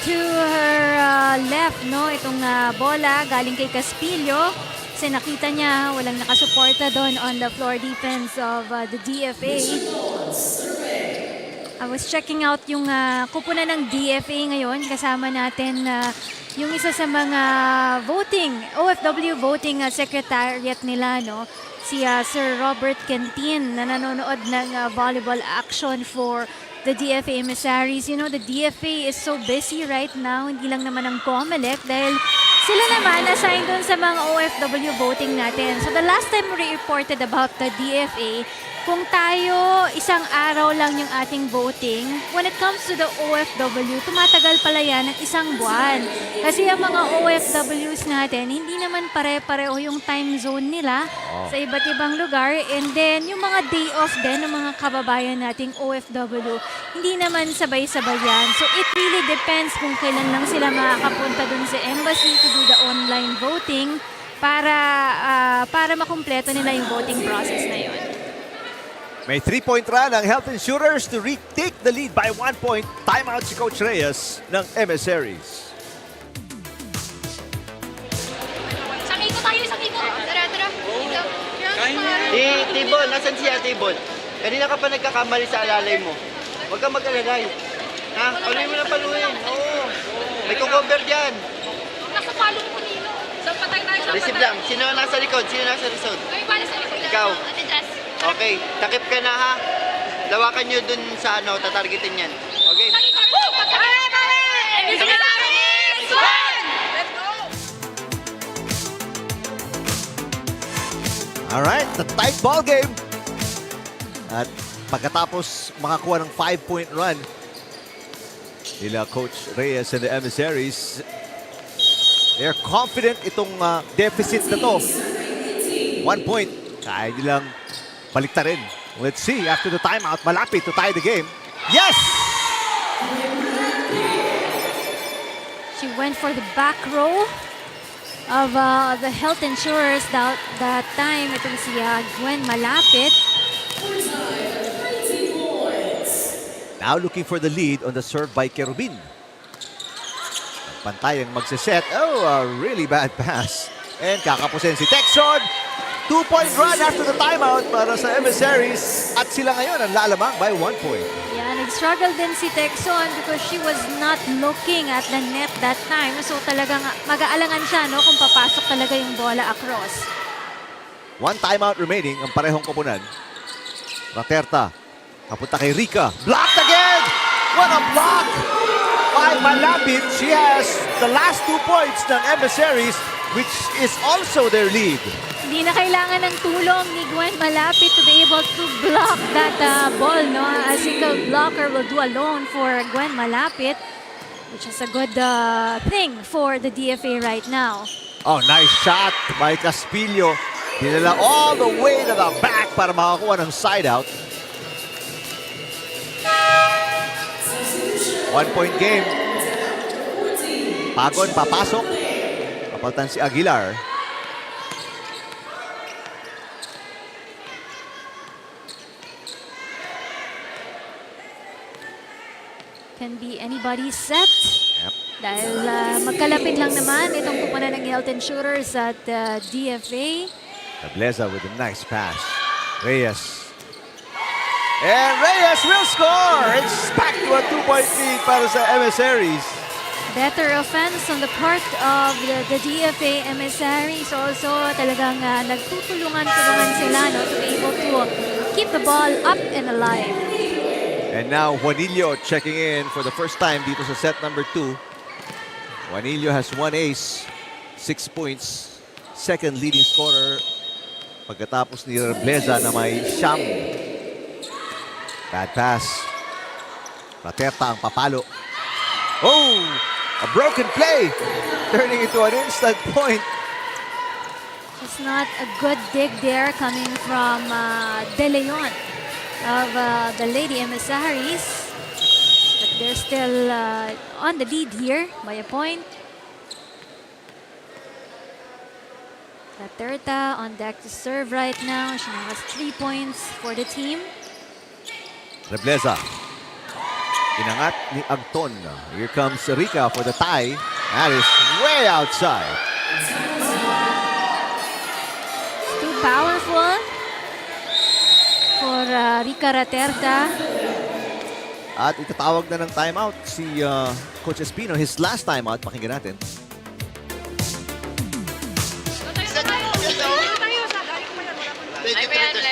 to her left, no? Itong bola galing kay Caspillo. Kasi nakita niya walang nakasuporta doon on the floor defense of the DFA. I was checking out yung kupunan ng DFA ngayon. Kasama natin yung isa sa mga OFW voting secretariat nila, no? Si Sir Robert Kentin na nanonood ng volleyball action for the DFA Emissaries. You know, the DFA is so busy right now. Hindi lang naman ang COMELEC dahil sila naman assigned doon sa mga OFW voting natin. So the last time we reported about the DFA, kung tayo isang araw lang yung ating voting, when it comes to the OFW, tumatagal pala yan ng isang buwan. Kasi ang mga OFWs natin, hindi naman pare-pareho yung time zone nila sa iba't ibang lugar. And then, yung mga day off din ng mga kababayan nating OFW, hindi naman sabay-sabay yan. So it really depends kung kailan lang sila makakapunta dun sa embassy to do the online voting para makumpleto nila yung voting process na yun. May 3-point run ang Health Insurers to retake the lead by 1 point. Timeout si Coach Reyes ng Emissaries. Isang ikot tayo, isang ikot. Tara. Dito. Tibon, nasan siya, Tibon? Kanina ka pa nagkakamali sa alalay mo. Huwag kang mag-alagay. Ha? Paluin mo na paluin. Oo. May kukover dyan. Nasa palong ko nino. Saan patay tayo? Receive lang. Sino nasa likod? Sino nasa likod? Ay, bali sa likod. Ikaw. Okay. Takip ka na ha. Lawakan nyo dun sa ano, tatargetin yan. Okay? Alright, the tight ball game. At pagkatapos makakuha ng 5-point run nila Coach Reyes and the Emissaries, they're confident itong deficit na to. 1 point. Kaya nilang baliktarin. Let's see, after the timeout, malapit to tie the game. Yes! She went for the back row of the health insurers that time. Itong si Gwen malapit. Now looking for the lead on the serve by Kerubin. Pantay ang magsiset. Oh, a really bad pass. And kakapusin si Texon. 2-point run after the timeout para sa Emissaries. At sila ngayon ang lalamang by 1 point. Yeah, nag-struggle din si Texon because she was not looking at the net that time. So talagang mag-aalangan siya no, kung papasok talaga yung bola across. 1 timeout remaining ang parehong koponan. Raterta. Kapunta kay Rika. Blocked again! What a block! By malapit, she has the last 2 points ng Emissaries, which is also their lead. Hindi na kailangan ng tulong ni Gwen malapit to be able to block that ball. No? A single blocker will do alone for Gwen malapit, which is a good thing for the DFA right now. Oh, nice shot by Caspillo. Dinala all the way to the back para makakuha ng side out. 1-point game. Pagon papasok. Kapaltan si Aguilar. Can be anybody's set. Yep. Dahil magkalapit lang naman itong kupunan ng health insurers at DFA. Tableza with a nice pass. Reyes. And Reyes will score! It's back to a 2-point lead para sa Emissaries. Better offense on the part of the DFA Emissaries. Also, talagang nagtutulungan-tulungan sila no, to be able to keep the ball up and alive. And now Juanillo checking in for the first time dito sa set number 2. Juanillo has 1 ace, 6 points. Second leading scorer pagkatapos ni Rebleza na may siyam. Bad pass. Raterta ang papalo. Oh! A broken play! Turning into an instant point. It's not a good dig there coming from De Leon of the Lady Emissaries. But they're still on the lead here by a point. Raterta on deck to serve right now. She now has 3 points for the team. Rebleza. Inangat ni Agton. Here comes Rika for the tie. That is way outside. It's too powerful for Rika Raterta. At itatawag na ng timeout si Coach Espino. His last timeout. Pakinggan natin.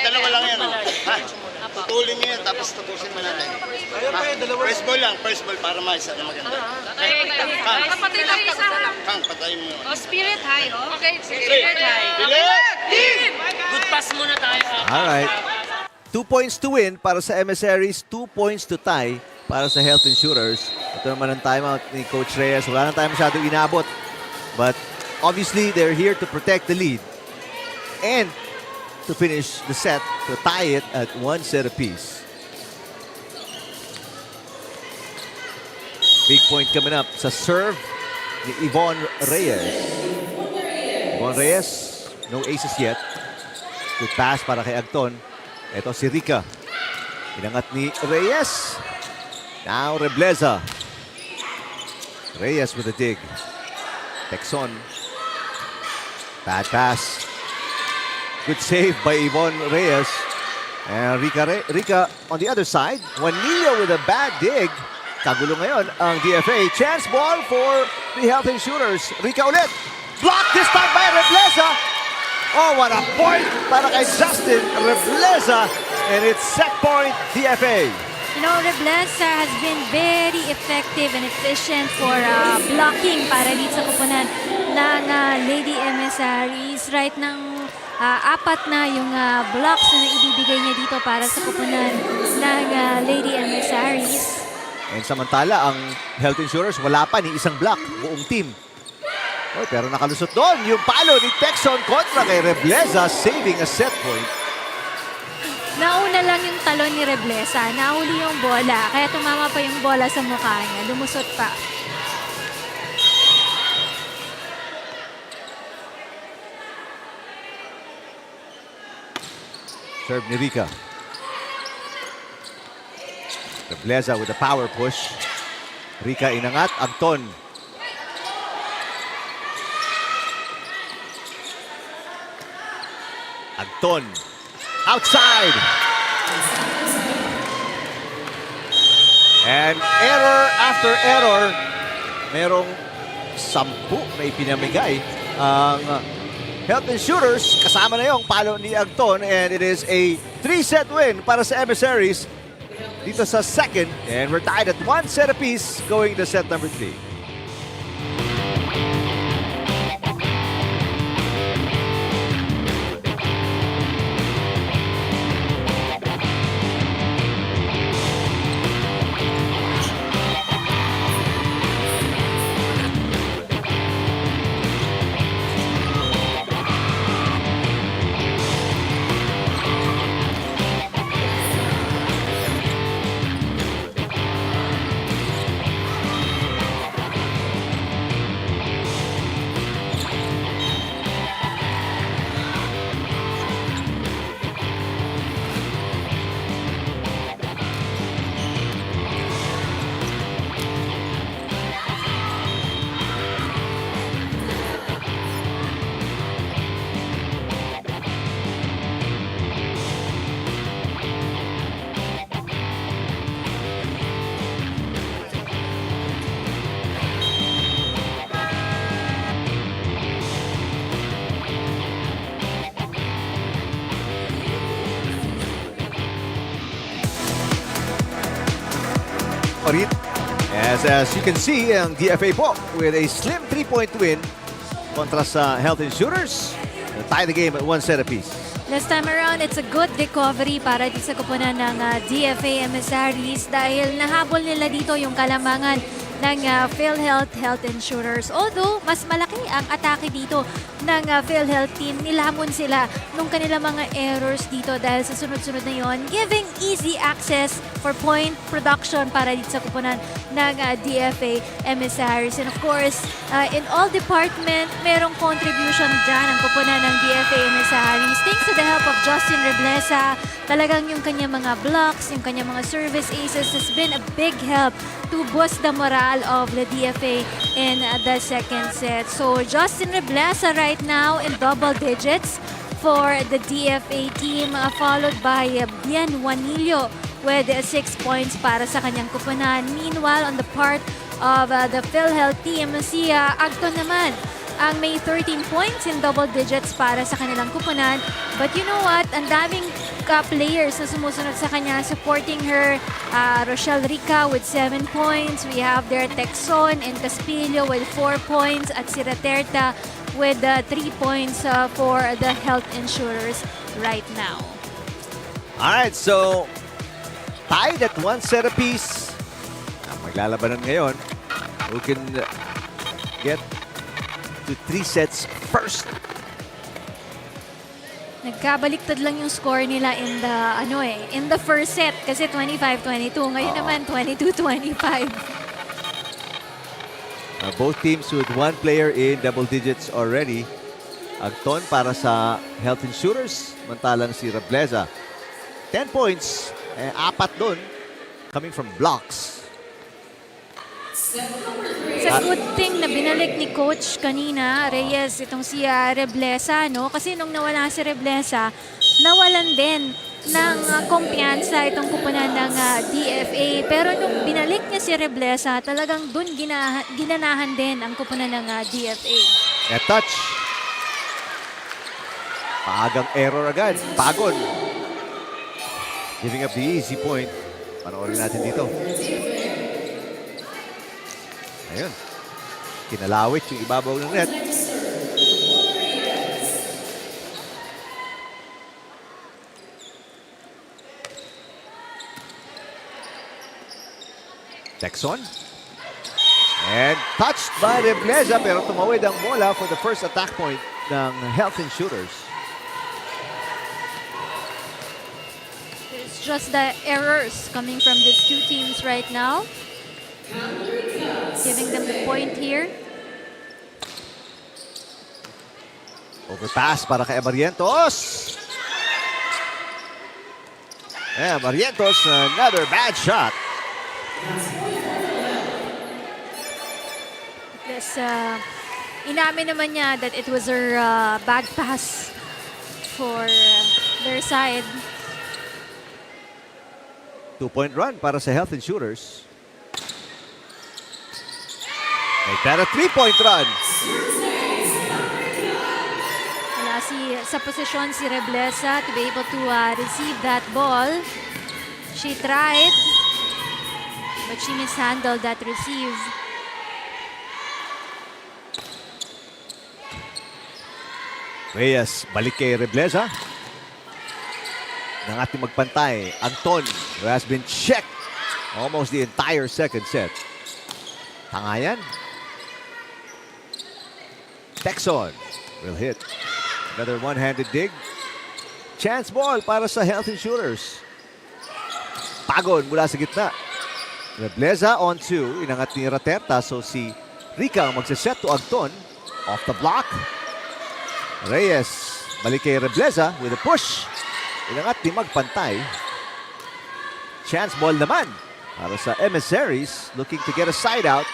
Dalawa lang yan. Ha? Tutulin nyo yan, tapos tapusin mo natin. First ball lang, first ball para maisa na maganda. Kapatay tayo isa. Kang, patayin mo. Oh, spirit high, oh. Okay, spirit high. Team! Good pass muna tayo. Alright. 2 points to win para sa Emissaries. 2 points to tie para sa Health Insurers. Ito naman ang timeout ni Coach Reyes. Wala na tayo masyadong inabot. But obviously, they're here to protect the lead. And to finish the set, to tie it at 1 set apiece. Big point coming up sa serve ni Yvonne Reyes. Yvonne Reyes, no aces yet. Good pass para kay Agton. Ito si Rika. Inangat ni Reyes. Now Rebleza. Reyes with a dig. Texon. Bad pass. Good save by Yvonne Reyes. And Rica on the other side. Juanillo with a bad dig. Kagulo ngayon ang DFA. Chance ball for the Health Insurers. Rica ulit. Blocked this time by Rebleza. Oh, what a point para kay Justin Rebleza. And it's set point DFA. You know, Rebleza has been very effective and efficient for blocking para dito sa kupunan ng Lady Emissaries. Right ng apat na yung blocks na ibibigay niya dito para sa kupunan ng Lady Emissaries. And samantala, ang Health Insurers wala pa ni isang block, buong team. Oh, pero nakalusot doon yung palo ni Texon kontra kay Rebleza, saving a set point. Nauna lang yung talon ni Rebleza, nahuli yung bola, kaya tumama pa yung bola sa mukha niya, lumusot pa. Serve ni Rica. Rebleza with a power push. Rica inangat, Agton. Agton. Outside. And error after error. Merong 10 na ipinamigay ang Health Insurers. Kasama na yung palo ni Agton. And it is a 3-set win para sa Emissaries dito sa second. And we're tied at 1 set apiece going to set number 3. As you can see, ang DFA po with a slim 3-point win kontra sa Health Insurers. Tie the game at 1 set apiece. Last time around, it's a good recovery para dito sa kupunan ng DFA Emissaries dahil nahabol nila dito yung kalamangan ng PhilHealth Health Insurers. Although, mas malaki ang atake dito ng PhilHealth team. Nilamon sila nung kanilang mga errors dito dahil sa sunod-sunod na yon, giving easy access for point production para dito sa kupunan ng DFA Emissaries. And of course, in all department, merong contribution dyan ang kupunan ng DFA Emissaries. Thanks to the help of Justin Rebleza, talagang yung kanyang mga blocks, yung kanyang mga service aces has been a big help to boost the morale of the DFA in the second set. So Justin Rebleza right now in double digits for the DFA team, followed by Bien Juanillo with 6 points para sa kanyang kupunan. Meanwhile, on the part of the PhilHealth team, si Agton naman ang may 13 points in double digits para sa kanilang kupunan. But you know what? Ang daming players na sumusunod sa kanya supporting her. Rochelle Rica with 7 points. We have there Texon and Caspillo with 4 points. At si Raterta with 3 points for the Health Insurers right now. Alright, so tied at 1 set apiece. Maglalabanan ngayon. Who can get to 3 sets first? Nagkabaliktad lang yung score nila in the first set kasi 25-22. Ngayon naman 22-25. Both teams with 1 player in double digits already. Agton para sa Health Insurers, mantalang si Rebleza. 10 points, 4 doon coming from blocks. Set a good thing na binalik ni Coach kanina, Reyes, itong si Reblesa, no? Kasi nung nawala si Reblesa, nawalan din ng kumpiyansa itong kupunan ng DFA. Pero nung binalik niya si Reblesa, talagang dun ginanahan din ang kupunan ng DFA. Net touch. Paagang error agad. Pagon. Giving up the easy point. Panoorin natin dito. Ayun. Kinalawit yung ibabaw ng net. Texon. And touched by Reblesa pero tumawid ang bola for the first attack point ng Health Insurers. It's just the errors coming from these two teams right now. Giving them the point here. Overpass para kay Barrientos. Yeah, Barrientos, another bad shot. Yes, inamin naman niya that it was her bad pass for their side. 2-point run para sa Health Insurers. Make that a 3-point run. Wala sa posisyon si Reblesa to be able to receive that ball. She tried, but she mishandled that receive. Reyes, balik kay Reblesa. Nang ating magpantay, Anton, who has been checked almost the entire second set. Tangayan. Texon will hit. Another one-handed dig. Chance ball para sa Health Insurers. Pagon mula sa gitna. Reblesa on 2. Inangat ni Raterta. So si Rica ang magsaset to Anton. Off the block. Reyes. Balik kay Reblesa with a push. Inangat ni magpantay. Chance ball naman para sa Emissaries. Looking to get a side out.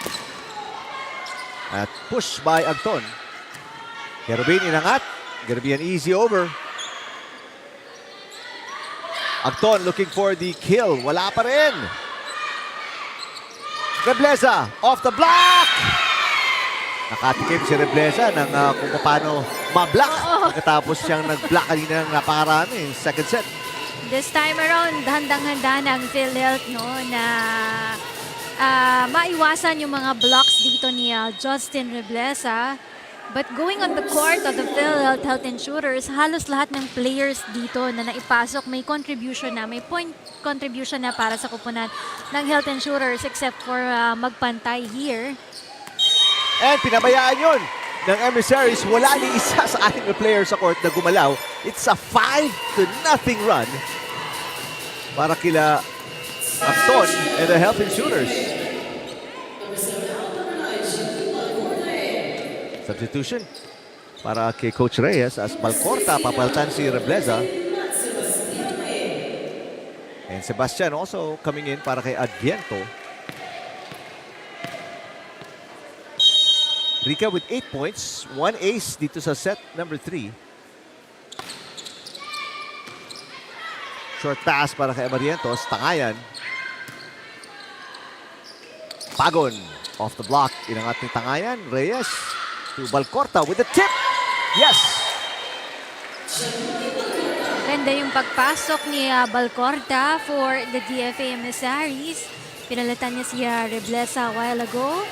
At push by Anton. Kerubin inangat. Gonna be an easy over. Anton looking for the kill. Wala pa rin. Reblesa off the block. Nakatikim si Reblesa ng kung paano ma-block. Pagkatapos siyang nag-block kanina ng napakarami. Second set. This time around, handang-handa ng PhilHealth, no, na maiwasan yung mga blocks dito ni Justin Reblesa. But going on the court of the PhilHealth Health Insurers, halos lahat ng players dito na naipasok may contribution na, may point contribution na para sa kupunan ng Health Insurers except for magpantay here. And pinabayaan yun ng Emissaries. Wala ni isa sa ating player sa court na gumalaw. It's a 5-0 run para kila Anton and the Health Insurers. Substitution para kay Coach Reyes as Balcorta papalitan si Reblesa. And Sebastian also coming in para kay Adviento. Rica with 8 points, 1 ace dito sa set number 3. Short pass para kay Barrientos, Tangayan. Pagon off the block, inangat ni Tangayan, Reyes. To Balcorta with the tip. Yes! Ganda yung pagpasok ni Balcorta for the DFA Emissaries. Pinalitan niya si Reblesa a while ago.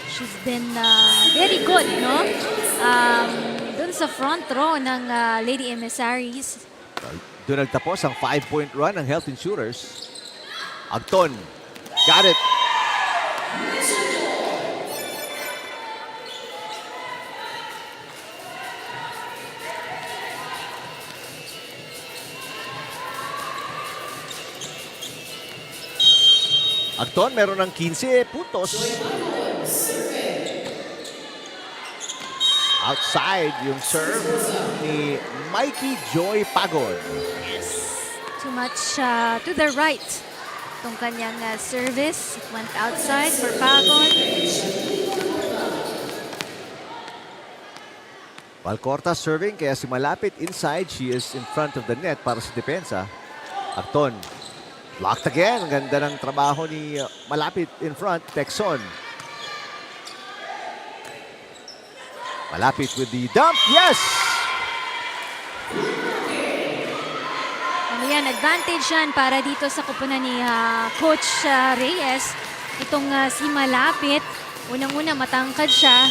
She's been very good, no? Dun sa front row ng Lady Emissaries. Doon nagtapos ang 5-point run ng Health Insurers. Anton, got it. Anton meron ng 15 puntos. Outside yung serve ni Mikey Joy Pagon. Too much to the right itong kanyang service. Went outside for Paco. Valcorta serving, kaya si Malapit inside. She is in front of the net para sa depensa. Acton, blocked again. Ang ganda ng trabaho ni Malapit in front. Texon. Malapit with the dump. Yes! Ano yan, advantage yan para dito sa kupunan ni Coach Reyes. Itong si Malapit, unang-una matangkad siya.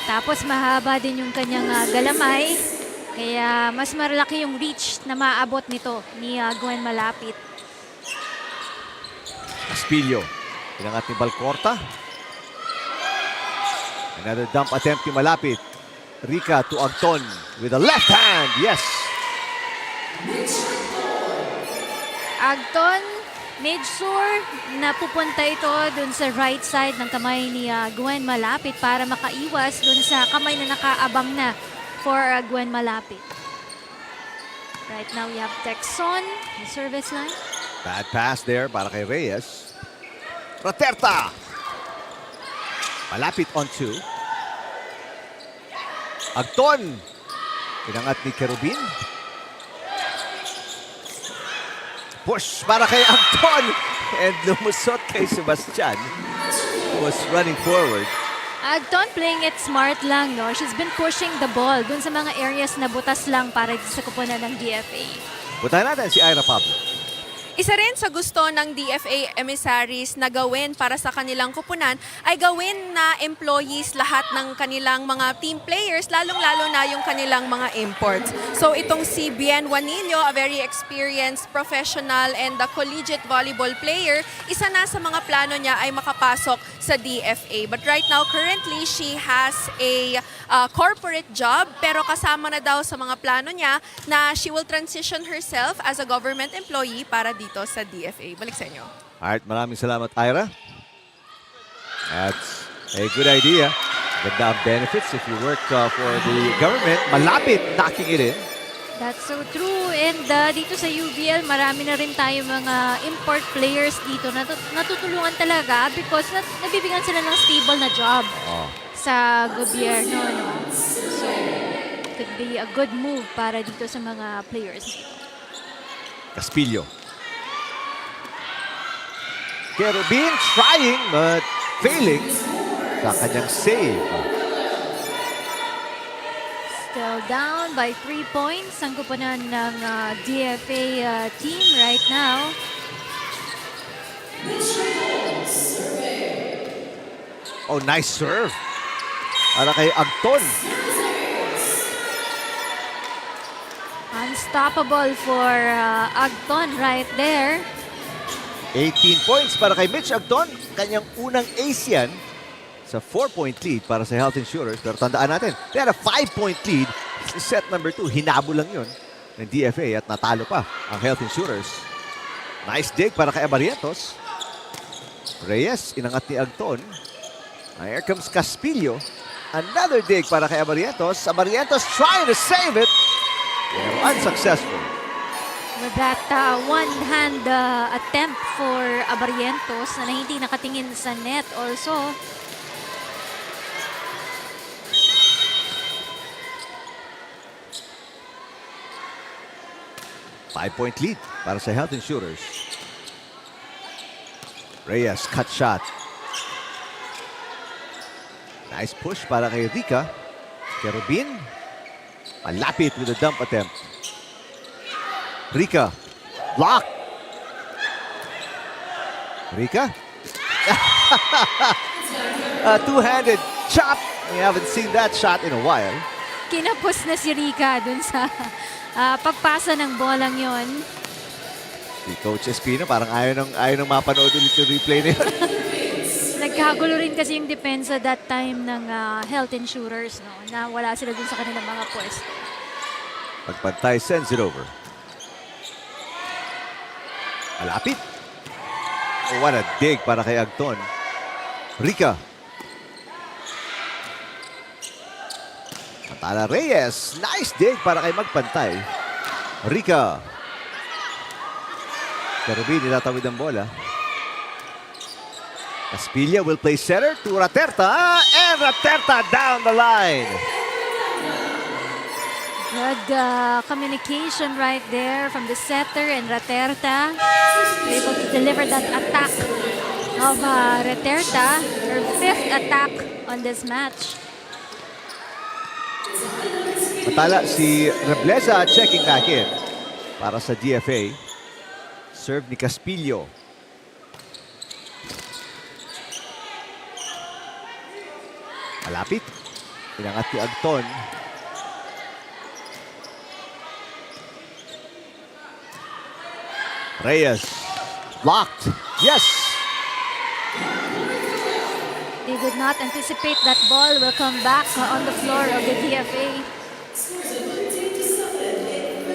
Tapos mahaba din yung kanyang galamay. Kaya mas malaki yung reach na maaabot nito ni Gwen Malapit. Caspillo. Pinangat ni Valcorta. Another dump attempt ni Malapit. Rica to Agton with a left hand. Yes! Agton, made sure na pupunta ito dun sa right side ng kamay ni Gwen Malapit para makaiwas dun sa kamay na nakaabang na for Gwen Malapit. Right now we have Texon, the service line. Bad pass there para kay Reyes. Raterta. Malapit on 2. Agton. Pinangat ni Kerubin. Push para kay Agton. And lumusot kay Sebastian, who was running forward. Agton playing it smart lang, no? She's been pushing the ball dun sa mga areas na butas lang para sa kupunan ng DFA. Puntahan natin si Ira Pablo. Isa rin sa gusto ng DFA Emissaries na gawin para sa kanilang kupunan ay gawin na employees lahat ng kanilang mga team players, lalong-lalo na yung kanilang mga imports. So itong si Bien Juanillo, a very experienced professional and a collegiate volleyball player, isa na sa mga plano niya ay makapasok sa DFA. But right now, currently, she has a corporate job, pero kasama na daw sa mga plano niya na she will transition herself as a government employee para dito sa DFA. Balik sa inyo. Alright, maraming salamat, Ira. That's a good idea. Ganda ang benefits if you work for the government. Malapit knocking it in. That's so true. And dito sa UVL, marami na rin tayo mga import players dito na natutulungan talaga because nabibigyan sila ng stable na job sa gobyerno. No? So, could be a good move para dito sa mga players dito. Caspillo. Kerubin trying but failing sa kanyang save. Still down by 3 points ang kupunan ng DFA team right now. Oh, nice serve. Para kay Agton. Unstoppable for Agton right there. 18 points para kay Mitch Agton. Kanyang unang ace yan sa 4-point lead para sa Health Insurers. Pero tandaan natin, they had a 5-point lead. Set number 2, hinabol lang yun ng DFA at natalo pa ang Health Insurers. Nice dig para kay Abarientos. Reyes, inangat ni Agton. Here comes Caspillo. Another dig para kay Abarientos. Abarientos trying to save it. Pero unsuccessful. With that one-hand attempt for Abarientos na hindi nakatingin sa net also. Five-point lead para sa Health Insurers. Reyes, cut shot. Nice push para kay Rica. Kerubin. Malapit with a dump attempt. Rica. Block. Rica. A two-handed chop. We haven't seen that shot in a while. Kinapos na si Rica dun sa pagpasa ng bolang yon. Si Coach Espino parang ayaw nang mapanood ulit yung replay na yun. Nagkagulo rin kasi yung depensa that time ng Health Insurers, no? Na wala sila dun sa kanilang mga pwesto. Pagpantay sends it over. Malapit. Oh, what a dig para kay Agton. Rica. Atala Reyes. Nice dig para kay magpantay. Rica. Kerubin, nilatawid ang bola. Caspilla will play center to Raterta, and Raterta down the line. Good communication right there from the setter and Raterta. Able to deliver that attack of Raterta, her 5th attack on this match. Matala si Rebleza checking back in para sa DFA. Serve ni Caspillo. Malapit. Inangat ni Agton. Reyes. Blocked. Yes! They did not anticipate that ball will come back on the floor of the DFA.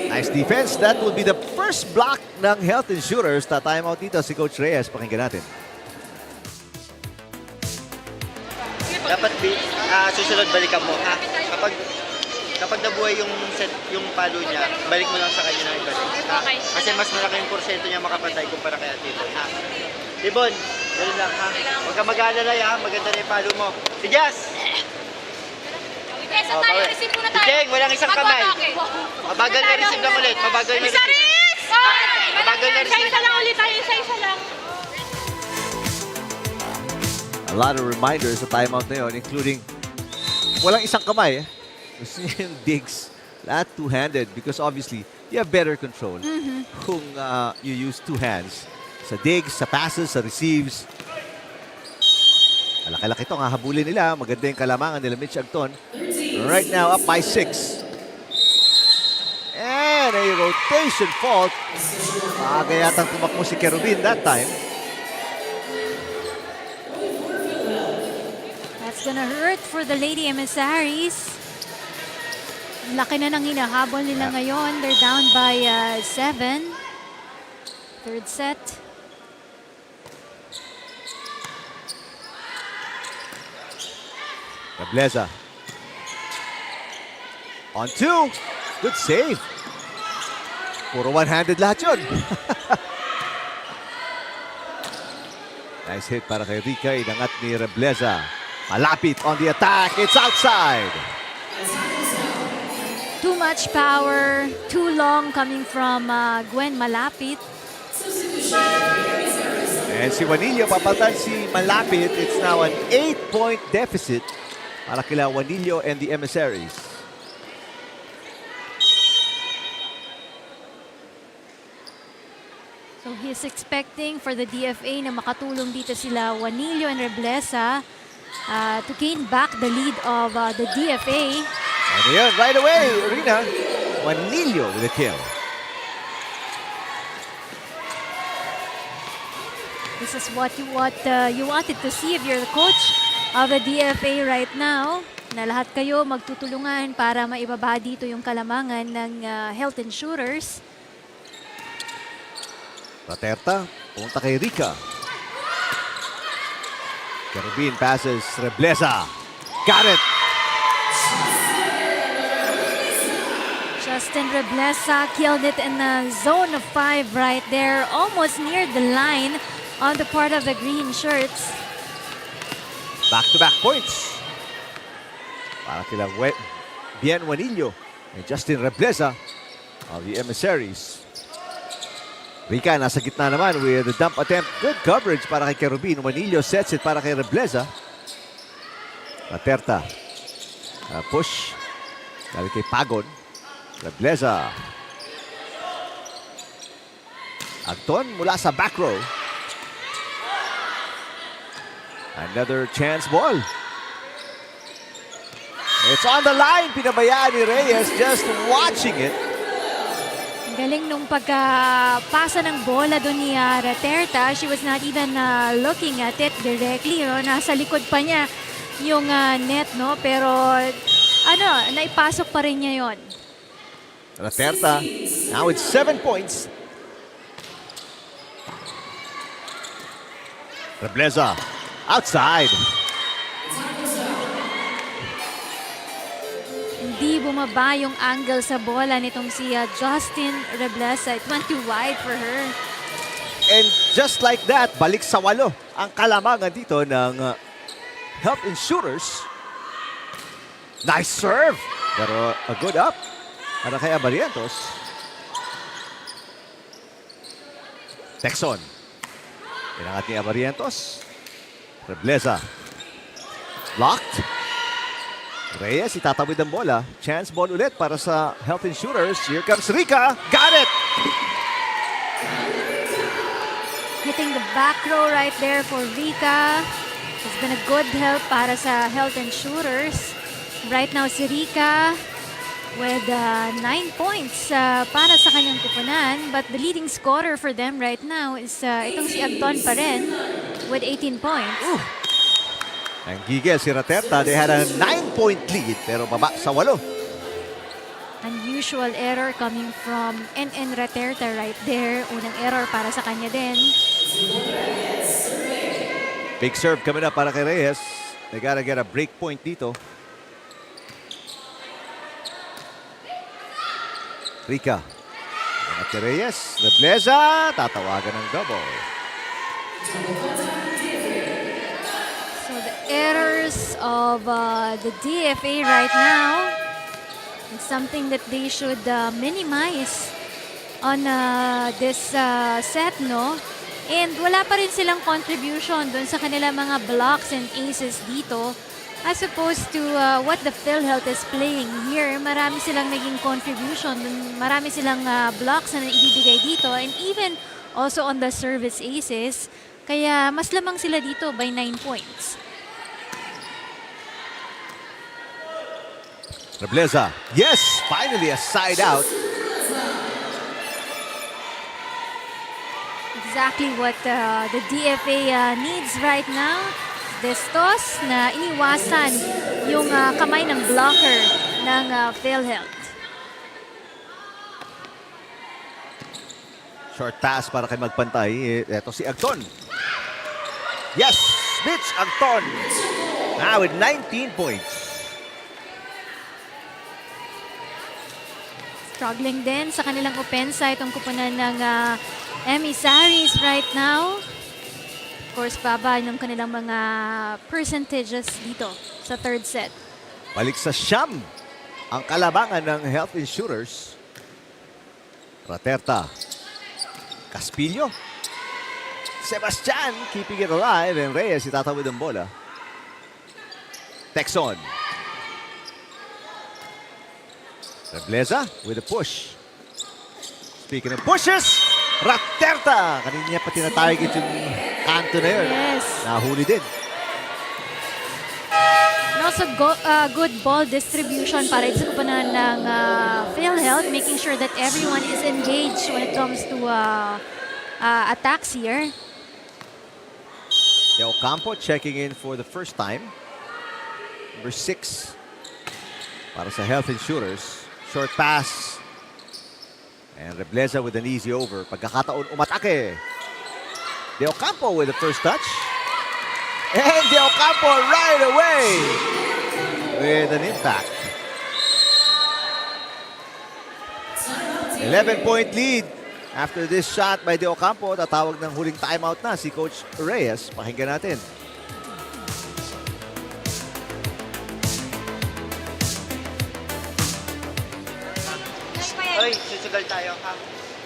Nice defense. That will be the first block ng Health Insurers. Ta-timeout dito si Coach Reyes. Pakinggan natin. Dapat susunod balikan mo, ha? Kapag nabuhay yung palo niya, balik mo lang sa kanya ng ibalik. Ha? Kasi mas malaki yung porsyento niya makapatay kumpara kay Atito. Ha? Libon, gano'n lang, ha? Huwag ka mag-aalala, ha? Maganda na yung palo mo. Si Jazz! Sa tayo, receive muna tayo. Si Jeng, walang isang kamay. Mabagal na receive lang ulit. Mabagal na receive. Mabagal na receive. Isa lang ulit tayo, isa lang. A lot of reminders sa timeout na yun, including walang isang kamay. Gusto niya yung digs, lahat two-handed because obviously you have better control kung you use two hands. Sa digs, sa passes, sa receives. Malaki-laki ito, habulin nila. Maganda yung kalamangan nila Mitch Agton. Right now, up by 6. And a rotation fault. Maaga yatang tumakbo si Kerubin that time. That's gonna hurt for the Lady Emissaries. Laki na ng hinahabol nila ngayon. They're down by 7. Third set. Rebleza. On 2. Good save. Puro one-handed lahat yun. Nice hit para kay Rica. Inangat ni Rebleza. Malapit on the attack. It's outside. Too much power, too long coming from Gwen Malapit. And si Juanillo, papatan si Malapit. It's now an 8-point deficit para kila Juanillo and the Emissaries. So he's expecting for the DFA na makatulong dito sila Juanillo and Rebleza to gain back the lead of the DFA. And yun, right away, Rina, Juanillo with a kill. This is what you wanted to see if you're the coach of the DFA right now. Na lahat kayo magtutulungan para maibaba dito yung kalamangan ng Health Insurers. Raterta, punta kay Rica. Kerubin passes, Rebleza. Got it! Justin Rebleza killed it in the zone of 5 right there, almost near the line on the part of the green shirts. Back-to-back points. Para kila Bien Juanillo and Justin Rebleza of the Emissaries. Rica nasa gitna naman with the dump attempt. Good coverage para kay Kerubin. Juanillo sets it para kay Rebleza. Raterta. Push. Dali kay Pagon. Rebleza. Agton mula sa back row. Another chance ball. It's on the line. Pinabayaan ni Reyes just watching it. Galing nung pagpasa ng bola doon ni Raterta. She was not even looking at it directly. No? Nasa likod pa niya yung net, no? Pero naipasok pa rin niya yon. Raterta, now it's 7 points. Rebleza, outside. Hindi bumaba yung angle sa bola nitong si Justin Rebleza. It went too wide for her. And just like that, balik sa 8 ang kalamangan dito ng Health Insurers. Nice serve! Pero a good up para kay Abarientos. Texon. Pinangat ni Abarientos. Rebleza. Blocked. Reyes, itatawid ang bola. Chance ball ulit para sa Health Insurers. Here comes Rica. Got it! Hitting the back row right there for Rica. It's been a good help para sa Health Insurers. Right now si Rica with 9 points para sa kanyang kupunan. But the leading scorer for them right now is itong si Agton pa rin with 18 points. Ang gigil si Raterta, they had a 9-point lead pero baba sa 8. Unusual error coming from NN Raterta right there. Unang error para sa kanya din. Big serve coming up para kay Reyes. They gotta get a break point dito. Rica. At kay Reyes. Rebleza. Tatawagan ng double. So the errors of the DFA right now is something that they should minimize on this set, no? And wala pa rin silang contribution dun sa kanilang mga blocks and aces dito. As opposed to what the PhilHealth is playing here, marami silang naging contribution. Marami silang blocks na ibibigay dito. And even also on the service aces. Kaya mas lamang sila dito by 9 points. Rebleza. Yes! Finally a side out. Exactly what the DFA needs right now. This toss na iniwasan yung kamay ng blocker ng PhilHealth. Short pass para kay magpantay. Ito si Agton. Yes! Mitch Agton. Now with 19 points. Struggling din sa kanilang opensa itong kupunan ng Emissaries right now. Of course, baba ng kanilang mga percentages dito sa third set. Balik sa siyam ang kalabangan ng Health Insurers. Raterta. Caspillo. Sebastian keeping it alive. And Reyes itatawid ang bola. Texon. Rebleza with a push. Speaking of pushes, Raterta. Kanina niya pa tinatarget yung kanto na yun. Yes. Nahuli din. And also good ball distribution para sa kupunan ng PhilHealth, making sure that everyone is engaged when it comes to attacks here. De Ocampo checking in for the first time. Number 6 para sa Health Insurers. Short pass. And Rebleza with an easy over. Pagkakataon umatake. De Ocampo with the first touch. And De Ocampo right away with an impact. 11-point lead after this shot by De Ocampo. Tatawag ng huling timeout na si Coach Reyes. Pakinggan natin. Oy, susugal tayo ha.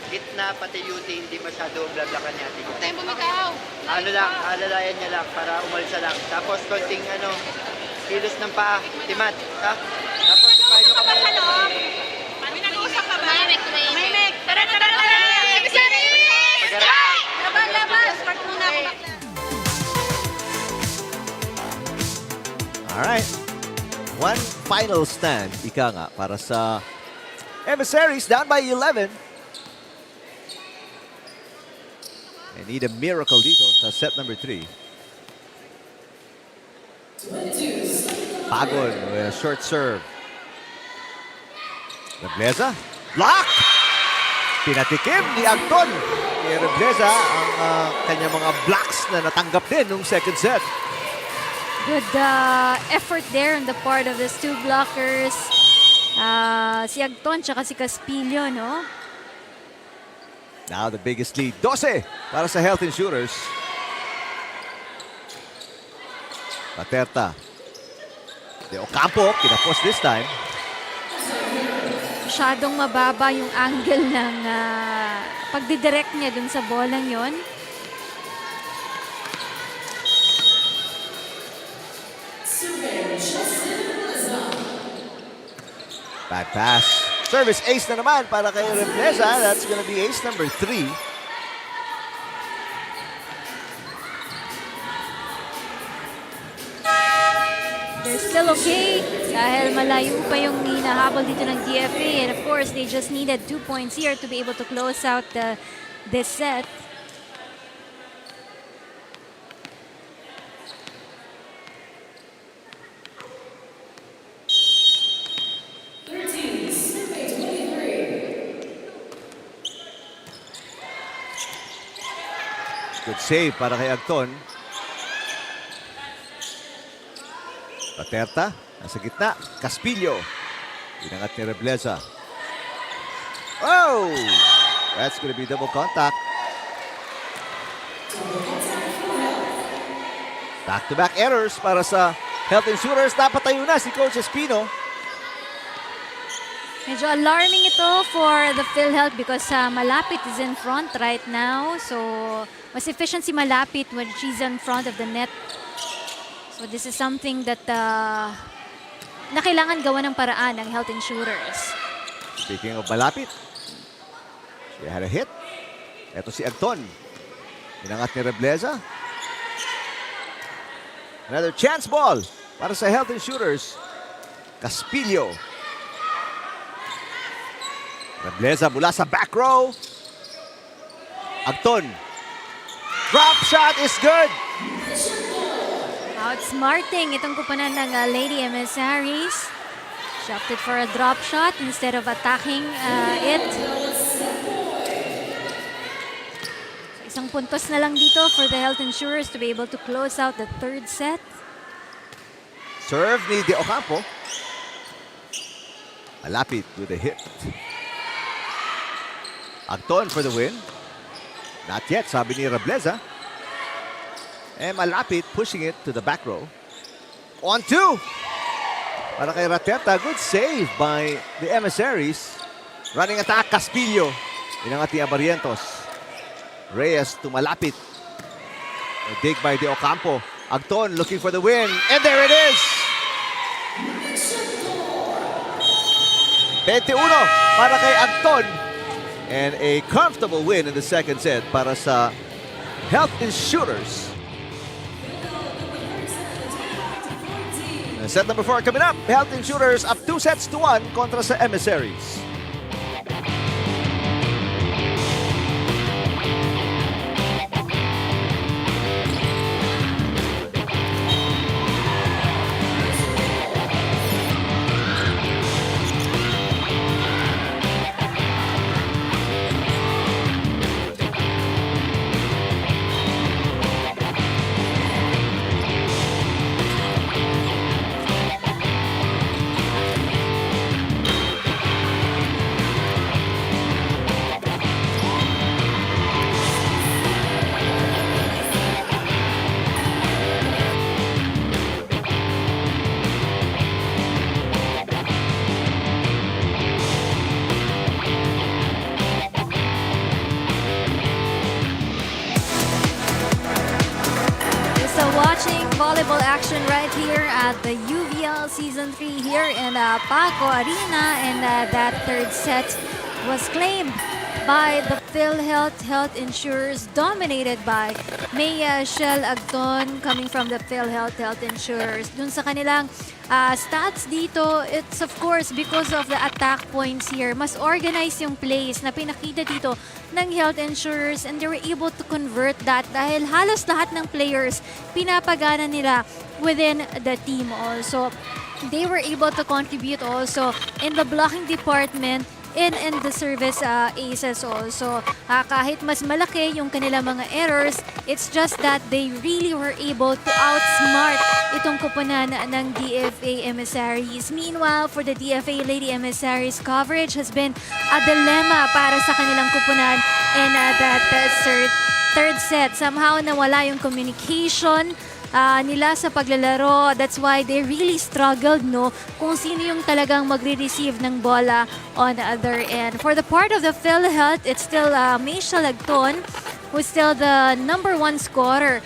Gitna pati UT, hindi masyado blablakan natin. Huwag tayong bumitaw. Ano lang, alalayan niya lang para umalsa lang. Tapos konting kilos ng paa, timat, ha? Tapos paano ka ba? May nag-uusap ka ba? May Mek. Tara! Emissaries! Laban! Start muna ako. Alright. One final stand, ika nga, para sa Emissaries down by 11. They need a miracle dito sa set number 3. Pagon with a short serve. Rebleza. Block! Pinatikim ni Agton. Ni Rebleza ang kanyang mga blocks na natanggap din nung second set. Good effort there on the part of these two blockers. Si Agton tsaka si Caspillo, no? Now the biggest lead, 12 para sa Health Insurers. Paterta. De Ocampo, kinapos this time. Masyadong mababa yung angle ng pagdidirect niya dun sa bolang yon. Bad pass. Service ace na naman para kay Rebleza. That's gonna be ace number 3. They're still okay dahil malayo pa yung hinahabol dito ng DFA. And of course, they just needed 2 points here to be able to close out this set. Good save para kay Agton. Paterta, nasa gitna. Caspillo. Inangat ni Rebleza. Oh! That's gonna be double contact. Back-to-back errors para sa Health Insurers. Napatayo na si Coach Espino. Medyo alarming ito for the PhilHealth because Malapit is in front right now. So, mas efficient si Malapit when she's in front of the net. So, this is something that na kailangan gawa ng paraan ng Health Insurers. Speaking of Malapit, she had a hit. Ito si Agton. Inangat ni Rebleza. Another chance ball para sa Health Insurers. Caspillo. Rebleza mula sa back row. Agton. Drop shot is good. Outsmarting itong kupunan ng Lady Emissaries. She opted for a drop shot instead of attacking it. So, isang puntos na lang dito for the Health Insurers to be able to close out the third set. Serve ni De Ocampo. Malapit with a hit. Agton for the win. Not yet, sabi ni Rebleza. And Malapit pushing it to the back row. On 2. Para kay Rateta. Good save by the Emissaries. Running attack, Caspillo. Inangat ni Abarientos. Reyes to Malapit. A dig by De Ocampo. Agton looking for the win. And there it is! 21 para kay Agton. And a comfortable win in the second set para sa Health Insurers. Set number 4 coming up. Health Insurers up 2-1 kontra sa Emissaries. Watching volleyball action right here at the UVL Season 3 here in Paco Arena, and that third set was claimed by the PhilHealth Health Insurers, dominated by Maya Shell Agton coming from the PhilHealth Health Insurers. Dun sa kanilang stats dito, it's of course because of the attack points here. Mas organized yung plays na pinakita dito ng Health Insurers, and they were able to convert that dahil halos lahat ng players pinapagana nila within the team also. They were able to contribute also in the blocking department in the service aces also. Kahit mas malaki yung kanilang mga errors, it's just that they really were able to outsmart itong koponan ng DFA Emissaries. Meanwhile, for the DFA Lady Emissaries, coverage has been a dilemma para sa kanilang koponan in that third set. Somehow nawala yung communication nila sa paglalaro. That's why they really struggled, no? Kung sino yung talagang magre-receive ng bola on the other end. For the part of the PhilHealth, it's still Maisha Lagton, who's still the #1 scorer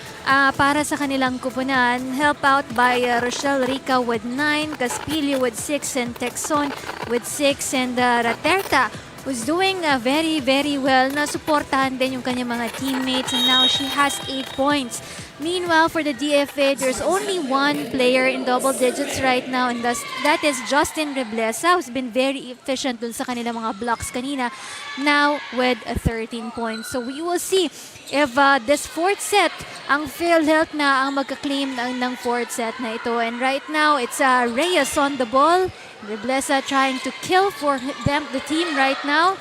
para sa kanilang kupunan. Help out by Rochelle Rica with 9, Caspilio with 6, and Texon with 6, and Raterta was doing very, very well. Nasuportahan din yung kanyang mga teammates, and now she has 8 points. Meanwhile, for the DFA, there's only one player in double digits right now, and that is Justin Reblesa, who's been very efficient dun sa kanilang mga blocks kanina, now with 13 points. So we will see if this fourth set, ang PhilHealth na ang magka-claim ng fourth set na ito. And right now, it's Reyes on the ball. Reblesa trying to kill for the team right now.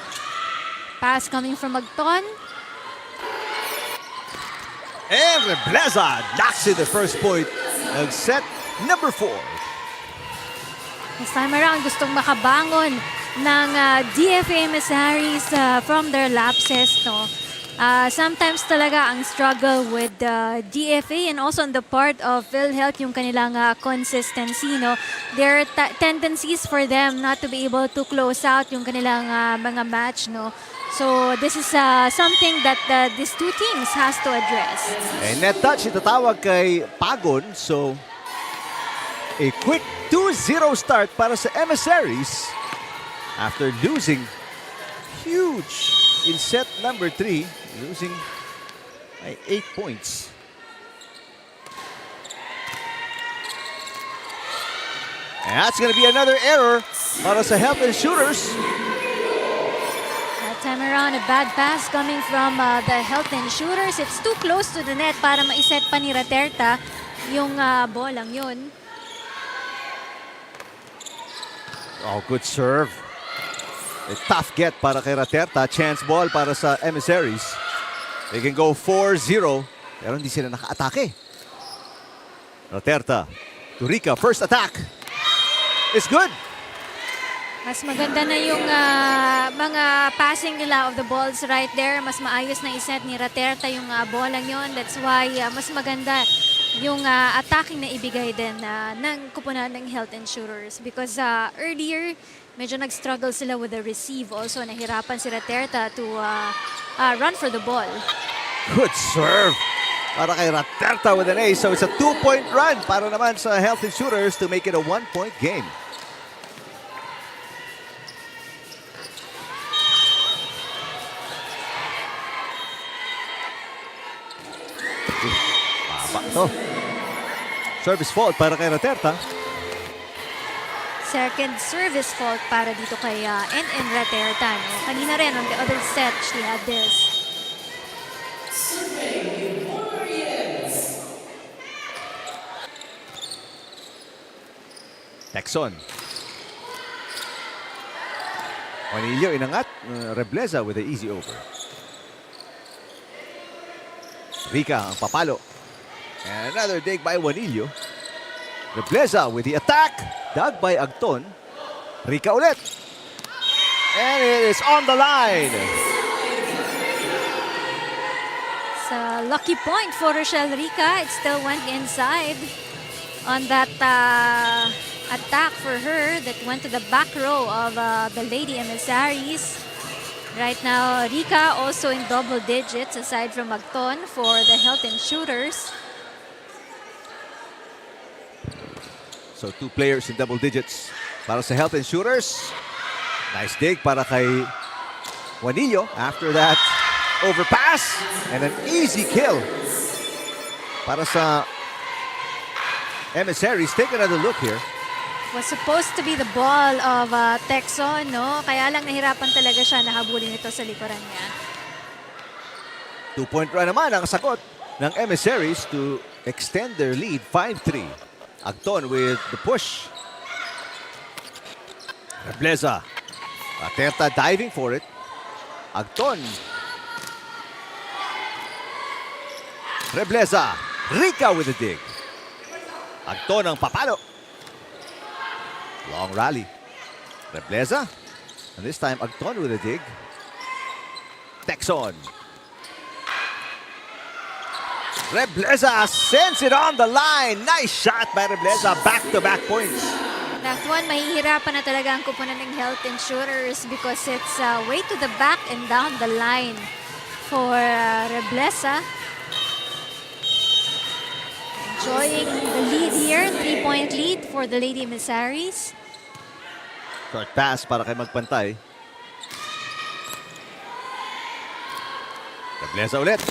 Pass coming from Magton. And Reblesa knocks in the first point of set number 4. This time around, gustong makabangon ng DFA Emissaries from their lapses, no? Sometimes talaga ang struggle with DFA and also on the part of PhilHealth yung kanilang consistency, no? There are tendencies for them not to be able to close out yung kanilang mga match, no? So this is something that these two teams has to address. And net touch itatawag kay Pagon. So a quick 2-0 start para sa Emissaries after losing huge in set number 3, losing by 8 points. And that's going to be another error para sa Health Insurers. That time around, a bad pass coming from the Health Insurers. It's too close to the net para maiset pa ni Raterta yung bolang yun. Oh, good serve. A tough get para kay Raterta. Chance ball para sa Emissaries. They can go 4-0. Pero hindi sila naka-atake. Raterta to Rica. First attack. It's good. Mas maganda na yung mga passing nila of the balls right there. Mas maayos na iset ni Raterta yung bolang yon. That's why mas maganda yung attacking na ibigay din ng kupunan ng Health Insurers. Because earlier, medyo nag-struggle sila with the receive. Also, nahirapan si Raterta to run for the ball. Good serve para kay Raterta with an ace. So it's a 2-point run para naman sa Health Insurers to make it a 1-point game. Baba to. Service fault para kay Raterta. Second service fault para dito kay NN Raterta. No? Kanina rin on the other set, she had this. Texon. Juanillo inangat. Reblesa with the easy over. Rica ang papalo. And another dig by Juanillo. Reblesa with the attack. Dug by Agton. Rica ulit. And it is on the line. It's a lucky point for Rochelle Rica. It still went inside on that attack for her that went to the back row of the Lady Emissaries. Right now, Rica also in double digits aside from Agton for the Health Insurers. So 2 players in double digits para sa Health Insurers. Nice dig para kay Juanillo after that overpass and an easy kill para sa Emissaries. Take another look here. Was supposed to be the ball of Texon, no? Kaya lang nahirapan talaga siya nahabulin ito sa likuran niya. 2-point run naman ang sagot ng Emissaries to extend their lead 5-3. Agton with the push. Reblesa Aterta diving for it. Agton. Rebleza. Rica with the dig. Agton ang papalo. Long rally. Rebleza. And this time, Agton with a dig. Texon. Rebleza sends it on the line. Nice shot by Rebleza. Back-to-back points. That one, mahihirapan na talaga ang kupunan ng Health Insurers because it's way to the back and down the line for Rebleza. Enjoying the lead here. 3-point lead for the Lady Emissaries. Short pass para kay magpantay. Rebleza ulit.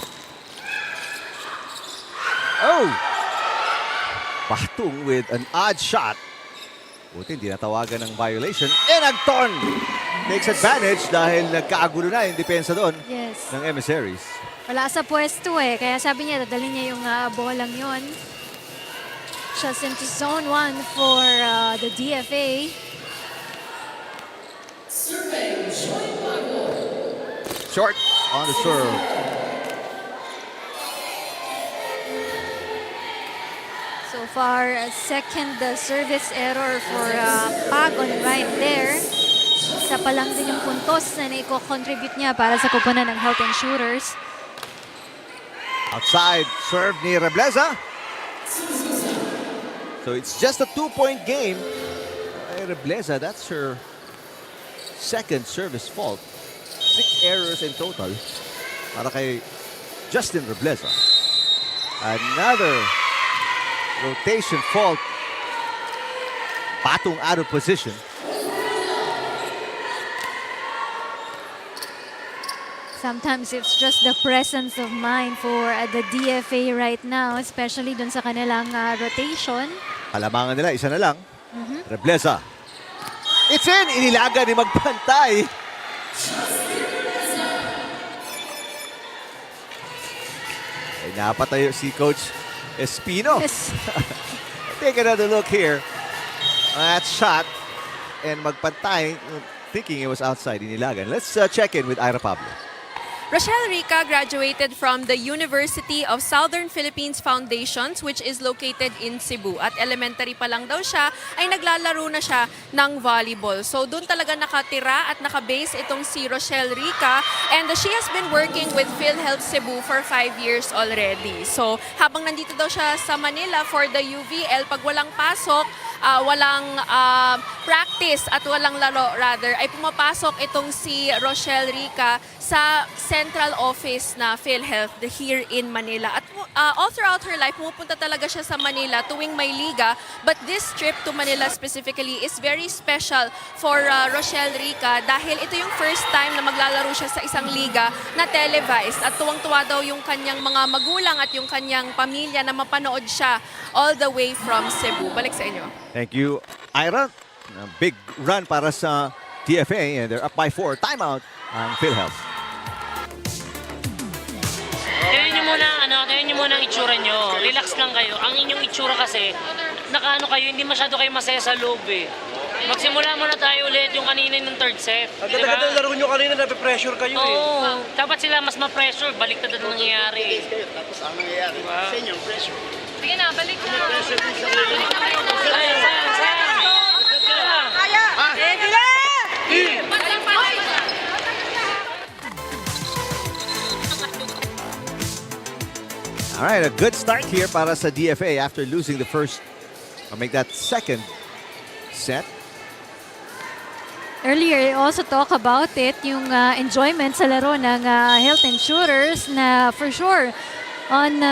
Oh! Batung with an odd shot. Buti hindi natawagan ng violation. And Agton takes advantage dahil nagkaagulo na yung depensa doon Yes. ng Emissaries. Wala sa pwesto eh. Kaya sabi niya, dadalhin niya yung bolang yon. Just into zone 1 for the DFA. Short on the serve. So far, a second service error for Paco right there. Isa pa lang din yung puntos na naiko-contribute niya para sa kupunan ng Health Insurers. Outside serve ni Rebleza. So it's just a 2-point game. Rebleza, that's her second service fault. 6 errors in total para kay Justin Rebleza. Another rotation fault. Batung out of position. Sometimes it's just the presence of mind for the DFA right now, especially dun sa kanilang rotation. Kalamangan nila, isa na lang. Rebleza. It's in! Inilaga ni Magpantay. Ay, napatayo si Coach Espino. Yes. Take another look here. That shot. And Magpantay, thinking it was outside, inilagan. Let's check in with Ira Pablo. Rochelle Rica graduated from the University of Southern Philippines Foundations, which is located in Cebu. At elementary pa lang daw siya, ay naglalaro na siya ng volleyball. So doon talaga nakatira at nakabase itong si Rochelle Rica. And she has been working with PhilHealth Cebu for 5 years already. So habang nandito daw siya sa Manila for the UVL, pag walang pasok, walang practice at walang laro rather, ay pumapasok itong si Rochelle Rica sa central office na PhilHealth here in Manila. At all throughout her life, pumupunta talaga siya sa Manila tuwing may liga. But this trip to Manila specifically is very special for Rochelle Rica dahil ito yung first time na maglalaro siya sa isang liga na televised. At tuwang-tuwa daw yung kanyang mga magulang at yung kanyang pamilya na mapanood siya all the way from Cebu. Balik sa inyo. Thank you, Ira. A big run para sa DFA and they're up by 4. Timeout ang PhilHealth. Tingnan nyo muna ang itsura nyo. Relax lang kayo. Ang inyong itsura kasi, nakaano kayo, hindi masyado kayo masaya sa loob eh. Magsimula muna tayo ulit yung kanina ng third set. Ang ganda-ganda ng laro nyo kanina, nape-pressure kayo eh. Oo, dapat sila mas ma-pressure. Baliktad ang nangyayari. Tapos ang nangyayari, sa inyo, pressure. Sige na, balik na. Sayang. All right, a good start here para sa DFA after losing the first, or make that second set. Earlier, I also talk about it, yung enjoyment sa laro ng Health Insurers na for sure on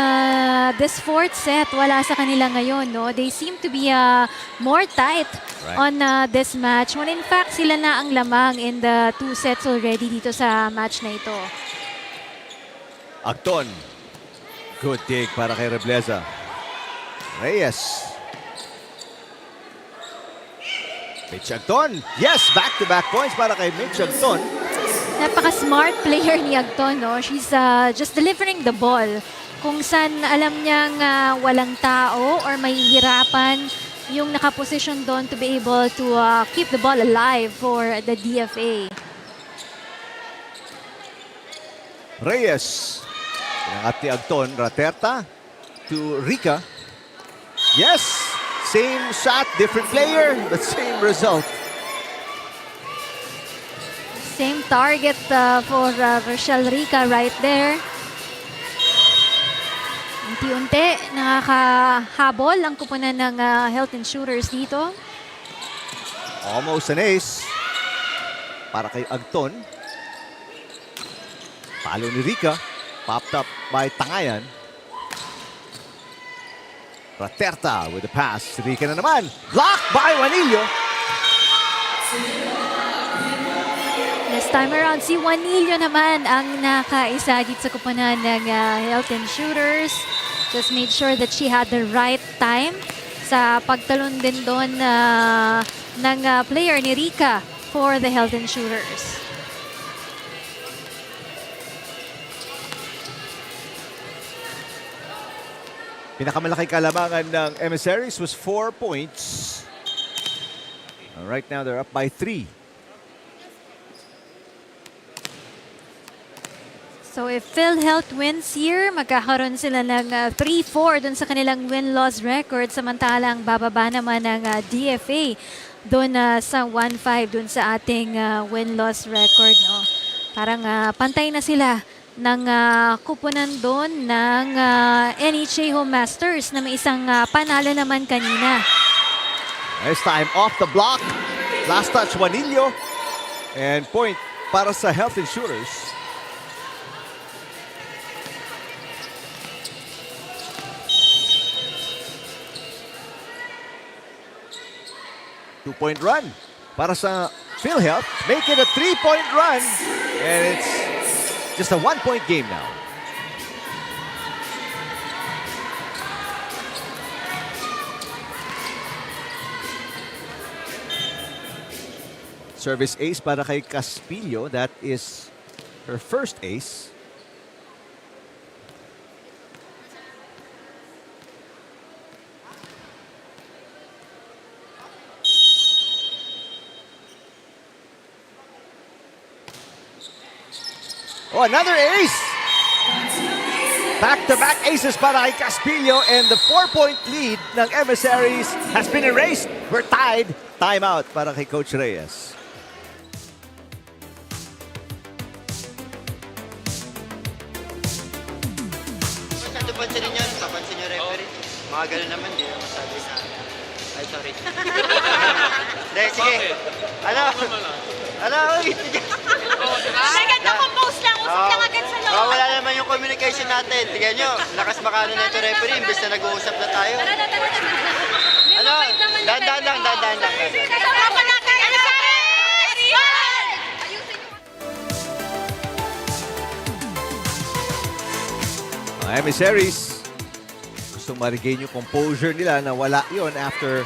this fourth set, wala sa kanila ngayon. No? They seem to be more tight on this match. When in fact, sila na ang lamang in the 2 sets already dito sa match na ito. Agton. Good dig para kay Rebleza. Reyes. Mitch Agton. Yes, back-to-back points para kay Mitch Agton. Napaka-smart player ni Agton. No? She's just delivering the ball. Kung saan alam niyang walang tao or mahihirapan yung nakaposition doon to be able to keep the ball alive for the DFA. Reyes. Pinangati Agton, Raterta to Rica. Yes, same shot, different player, but same result. Same target for Rochelle Rica right there. Unti-unti, nakakahabol ang kupunan ng Health Insurers dito. Almost an ace para kay Agton. Palo ni Rica. Popped up by Tangayan. Raterta with the pass. Rica na naman. Blocked by Juanillo. This time around, si Juanillo naman ang nakaisa dito sa kupunan ng Health Insurers. Just made sure that she had the right time sa pagtalon din doon ng player ni Rica for the Health Insurers. Pinakamalaki kalamangan ng Emissaries was 4 points. Right now, they're up by 3. So if PhilHealth wins here, magkakaroon sila ng 3-4 dun sa kanilang win-loss record. Samantalang bababa naman ng DFA dun sa 1-5 dun sa ating win-loss record. No? Parang pantay na sila ng kupunan doon ng NHA Home Masters na may isang panalo naman kanina. This time off the block. Last touch, Juanillo. And point para sa Health Insurers. Two-point run para sa PhilHealth. Make it a 3-point run. And it's just a 1-point game now. Service ace para kay Caspillo. That is her first ace. Oh, another ace! Back-to-back aces para kay Caspillo, and the 4-point lead ng Emissaries has been erased. We're tied. Timeout para kay Coach Reyes. Masyado pansinin yun. Papansin nyo referee. Mga ganun naman, di naman sabi na. Ay, sorry. Hindi, sige. Ano? Nag-compose lang, usap lang agad sa loob. Wala naman yung communication natin. Tignan nyo, lakas makano na ito referee, imbes na nag-uusap na tayo. Ano? Dandan lang. Mga Emissaries, gustong ma-regain yung composure nila na wala yon after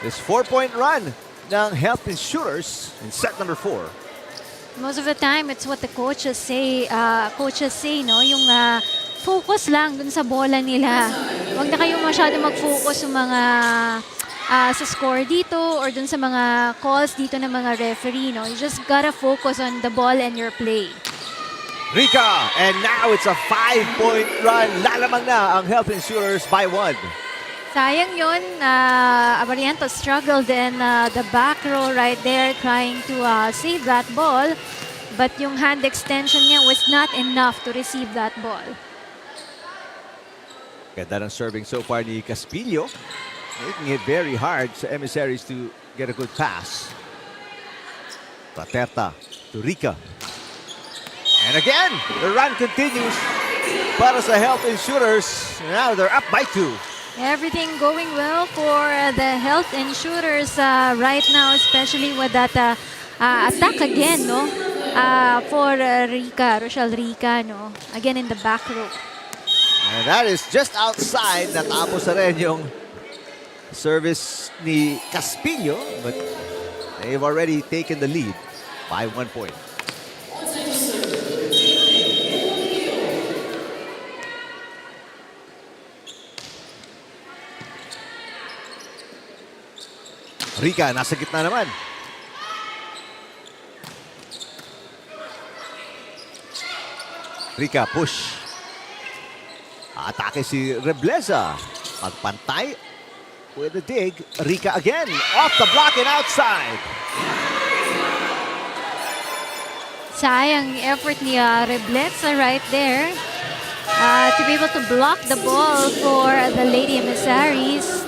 this 4-point run ng Health Insurers in set number 4. Most of the time, it's what the coaches say, no? Yung focus lang dun sa bola nila. Huwag na kayo masyado mag-focus sa mga sa score dito or dun sa mga calls dito ng mga referee, no? You just gotta focus on the ball and your play. Rica, and now it's a 5-point run. Lalamang na ang Health Insurers by 1. Sayang yun. Abariento struggled in the back row right there trying to save that ball. But yung hand extension niya was not enough to receive that ball. Ganda ng serving so far ni Caspillo. Making it very hard sa Emissaries to get a good pass. Raterta to Rica. And again, the run continues para sa Health Insurers. Now they're up by 2. Everything going well for the Health Insurers right now, especially with that attack again, no? For Rochelle Rica, no? Again in the back row. And that is just outside. Natapos na rin yung service ni Caspillo, but they've already taken the lead by 1 point. Rika, nasa gitna naman. Rika, push. Atake si Rebleza. Pagpantay with a dig. Rika again. Off the block and outside. Sayang effort ni Rebleza right there to be able to block the ball for the Lady Emissaries.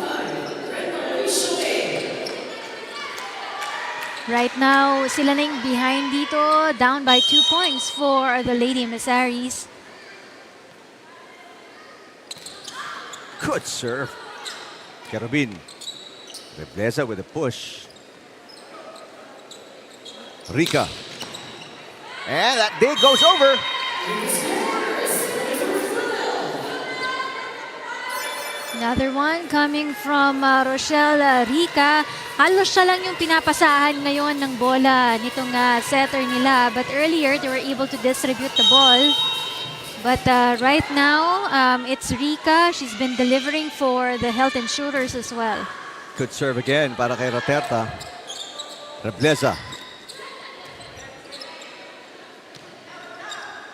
Right now, sila na yung behind dito, down by 2 points for the Lady Emissaries. Good serve. Carabin. Rebleza with a push. Rika. And that dig goes over. Another one coming from Rochelle Rika. Halos siya lang yung pinapasahan ngayon ng bola nitong setter nila. But earlier, they were able to distribute the ball. But right now, it's Rika. She's been delivering for the Health Insurers as well. Good serve again para kay Roterta. Rebleza.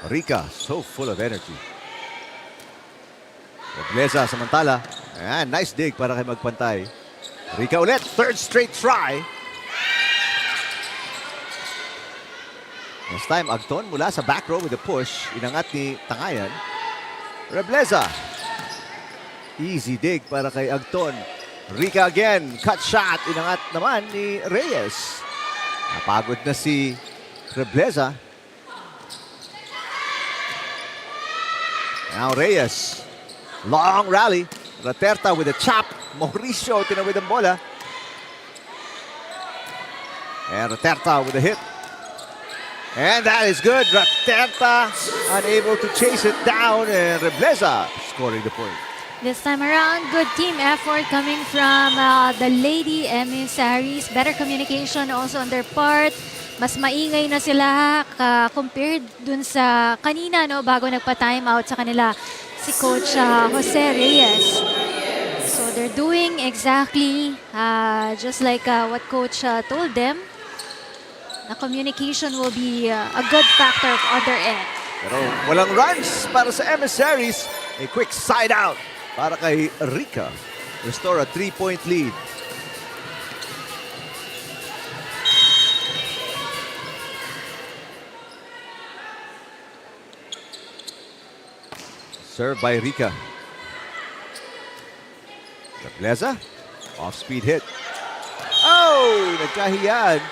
Rika, so full of energy. Rebleza samantala. Ayan, nice dig para kay magpantay. Rika ulit, third straight try. This time, Agton mula sa back row with a push. Inangat ni Tangayan. Rebleza. Easy dig para kay Agton. Rika again, cut shot. Inangat naman ni Reyes. Napagod na si Rebleza. Now Reyes. Long rally. Roterta with a chop. Mauricio tinawid ang bola. And Roterta with a hit. And that is good. Roterta unable to chase it down. And Rebleza scoring the point. This time around, good team effort coming from the Lady Emissaries. Better communication also on their part. Mas maingay na sila compared dun sa kanina, no, bago nagpa-time out sa kanila si Coach Jose Reyes. So they're doing exactly just like what Coach told them. The communication will be a good factor on their end. Pero walang runs para sa Emissaries. A quick side out para kay Rika. Restore a 3-point lead. Serve by Rika. Rebleza. Off-speed hit. Oh! Nagkahiyan.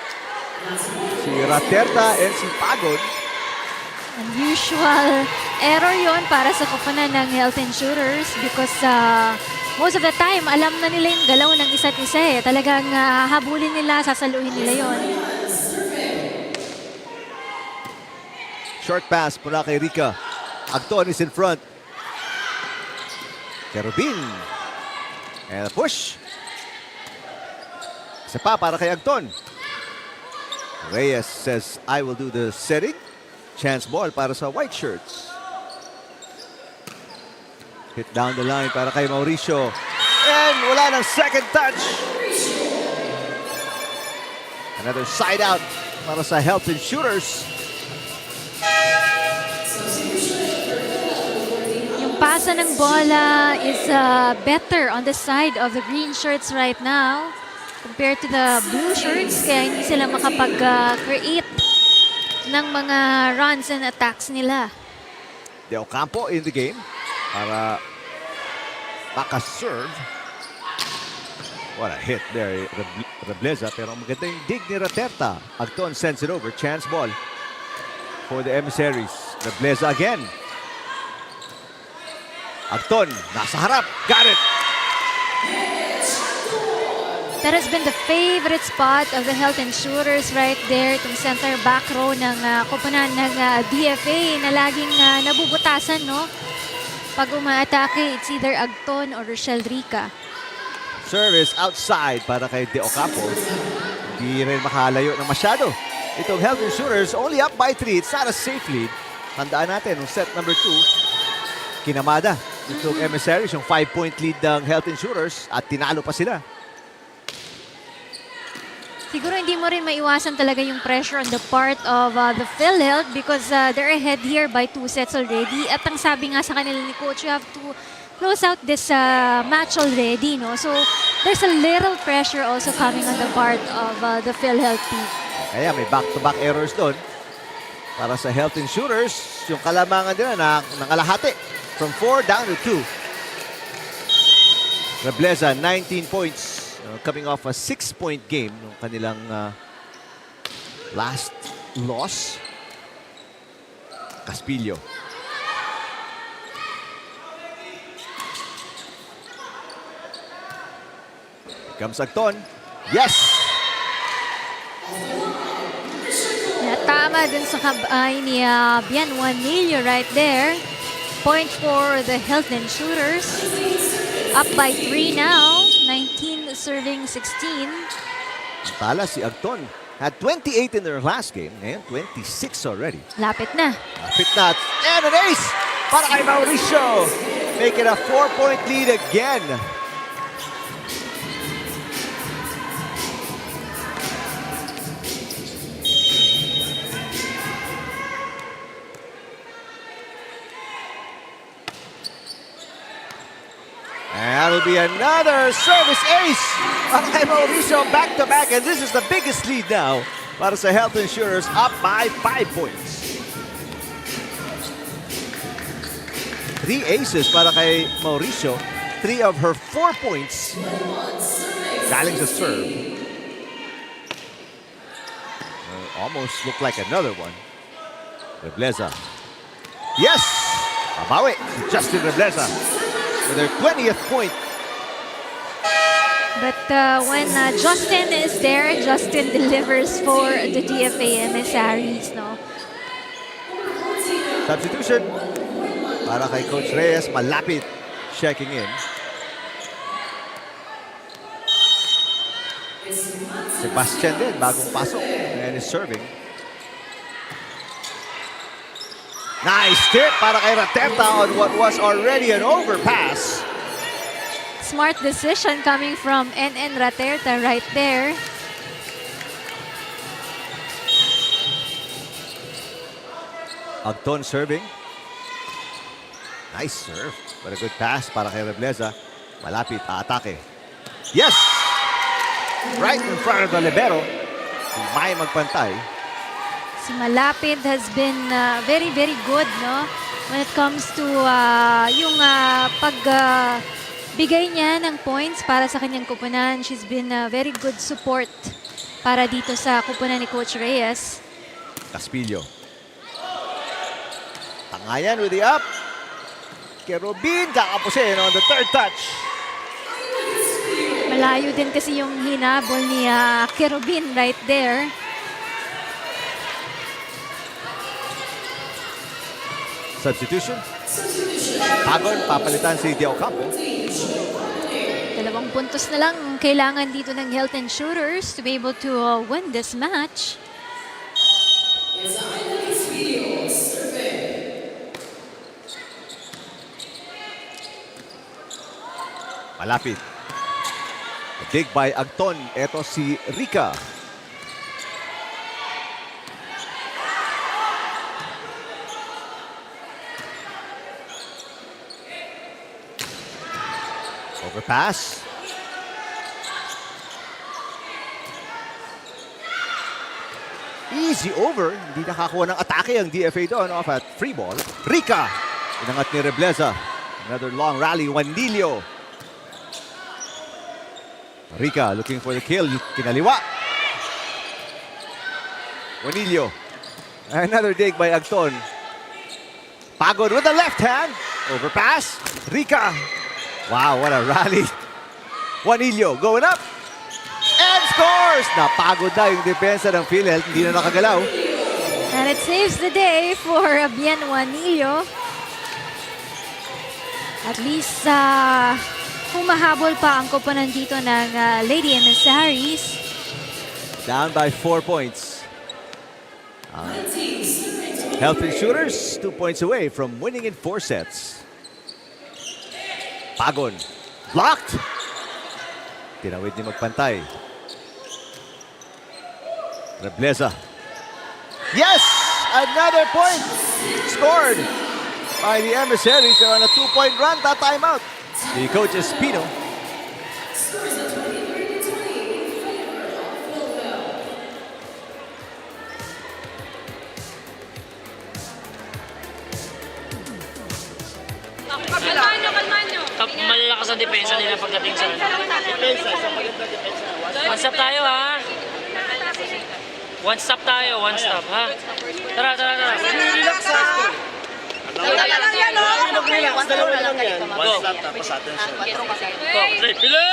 Si Roterta and si Pagod. Unusual error yon para sa koponan ng Health Insurers because most of the time, alam na nila yung galaw ng isa't isa eh. Talagang habulin nila, sasaluhin nila yon. Short pass mula kay Rika. Agton is in front. Carabin. And a push. Isa pa para kay Agton. Reyes says, I will do the setting. Chance ball para sa white shirts. Hit down the line para kay Mauricio. And wala ng second touch. Another side out para sa Health Insurers. Yung pasa ng bola is better on the side of the green shirts right now compared to the blue shirts, kaya hindi sila makapag-create ng mga runs and attacks nila. De Ocampo in the game para makaserve. What a hit there, Rebleza. Pero maganda yung dig ni Roterta. Agton sends it over. Chance ball for the Emissaries. Rebleza again. Agton, nasa harap. Got it. That has been the favorite spot of the Health Insurers right there, itong center back row ng koponan ng DFA na laging nabubutasan, no? Pag umaatake, it's either Agton or Rochelle Rika. Service outside para kay De Ocampo. Hindi rin makalayo ng masyado. Itong Health Insurers only up by 3. It's not a safe lead. Tandaan natin, yung set number 2, kinamada. Itong Emissaries, yung 5-point lead ng Health Insurers at tinalo pa sila. Siguro hindi mo rin maiwasan talaga yung pressure on the part of the PhilHealth because they're ahead here by 2 sets already. At ang sabi nga sa kanila ni Coach, you have to close out this match already, no? So, there's a little pressure also coming on the part of the PhilHealth team. Kaya may back-to-back errors doon. Para sa Health Insurers, yung kalamangan nila na nangalahati. From 4 down to 2. Rebleza, 19 points. Coming off a 6-point game nung kanilang last loss. Caspillo. Here comes Agton. Yes! Natama dun sa kabay ni Bian Juanillo right there. Point for the Health Insurers. Up by 3 now. 19 serving 16. Tala si Agton. Had 28 in their last game. Ngayon, 26 already. Lapit na. Lapit na. And an ace para kay Mauricio. Make it a 4-point lead again. And that'll be another service ace para kay Mauricio back-to-back. And this is the biggest lead now para sa Health Insurers, up by 5 points. 3 aces para kay Mauricio. 3 of her 4 points galing sa serve. Almost looked like another one. Rebleza. Yes! Mabawi si Justin Rebleza with their 20th point. But when Justin is there, Justin delivers for the DFA Emissaries, no? Substitution para kay Coach Reyes, malapit checking in. Sebastian din, bagong pasok and is serving. Nice tip para kay Rateta on what was already an overpass. Smart decision coming from NN Raterta right there. Agton serving. Nice serve. But a good pass para kay Rebleza. Malapit, aatake. Yes! Right in front of the libero. May magpantay. Si Malapit has been very, very good, no? When it comes to yung pagbigay niya ng points para sa kanyang kupunan. She's been very good support para dito sa kupunan ni Coach Reyes. Caspillo. Tangayan with the up. Kerubin kakapusin on the third touch. Malayo din kasi yung hinabol ni Kerubin right there. Substitution. Pagon, papalitan si Diao Campo. 2 puntos na lang ang kailangan dito ng Health Insurers to be able to win this match. Malapit. A dig by Agton. Ito si Rica. Overpass. Easy over. Hindi nakakuha ng atake ang DFA doon off at free ball. Rica. Inangat ni Rebleza. Another long rally. Juanillo. Rica looking for the kill. Kinaliwa. Juanillo. Another dig by Agton. Pagod with the left hand. Overpass. Rica. Wow, what a rally. Juanillo going up. And scores! Napagod na yung depensa ng PhilHealth. Hindi na nakagalaw. And it saves the day for Bien Juanillo. At least humahabol pa ang koponan dito ng Lady Emissaries. Down by 4 points. Health Insurers, 2 points away from winning in 4 sets. Pagon. Blocked. Tinawid ni magpantay. Rebleza. Yes! Another point scored by the Emissaries. They're on a 2-point run. That timeout. The coach is Pino. Malalakas ang depensa nila pagdating sa ano. One stop tayo, ha? One stop tayo, one stop, ha? Tara. Relax ha! Relax, dalawa lang yan. One stop tapos atin siya. Go, play, pili!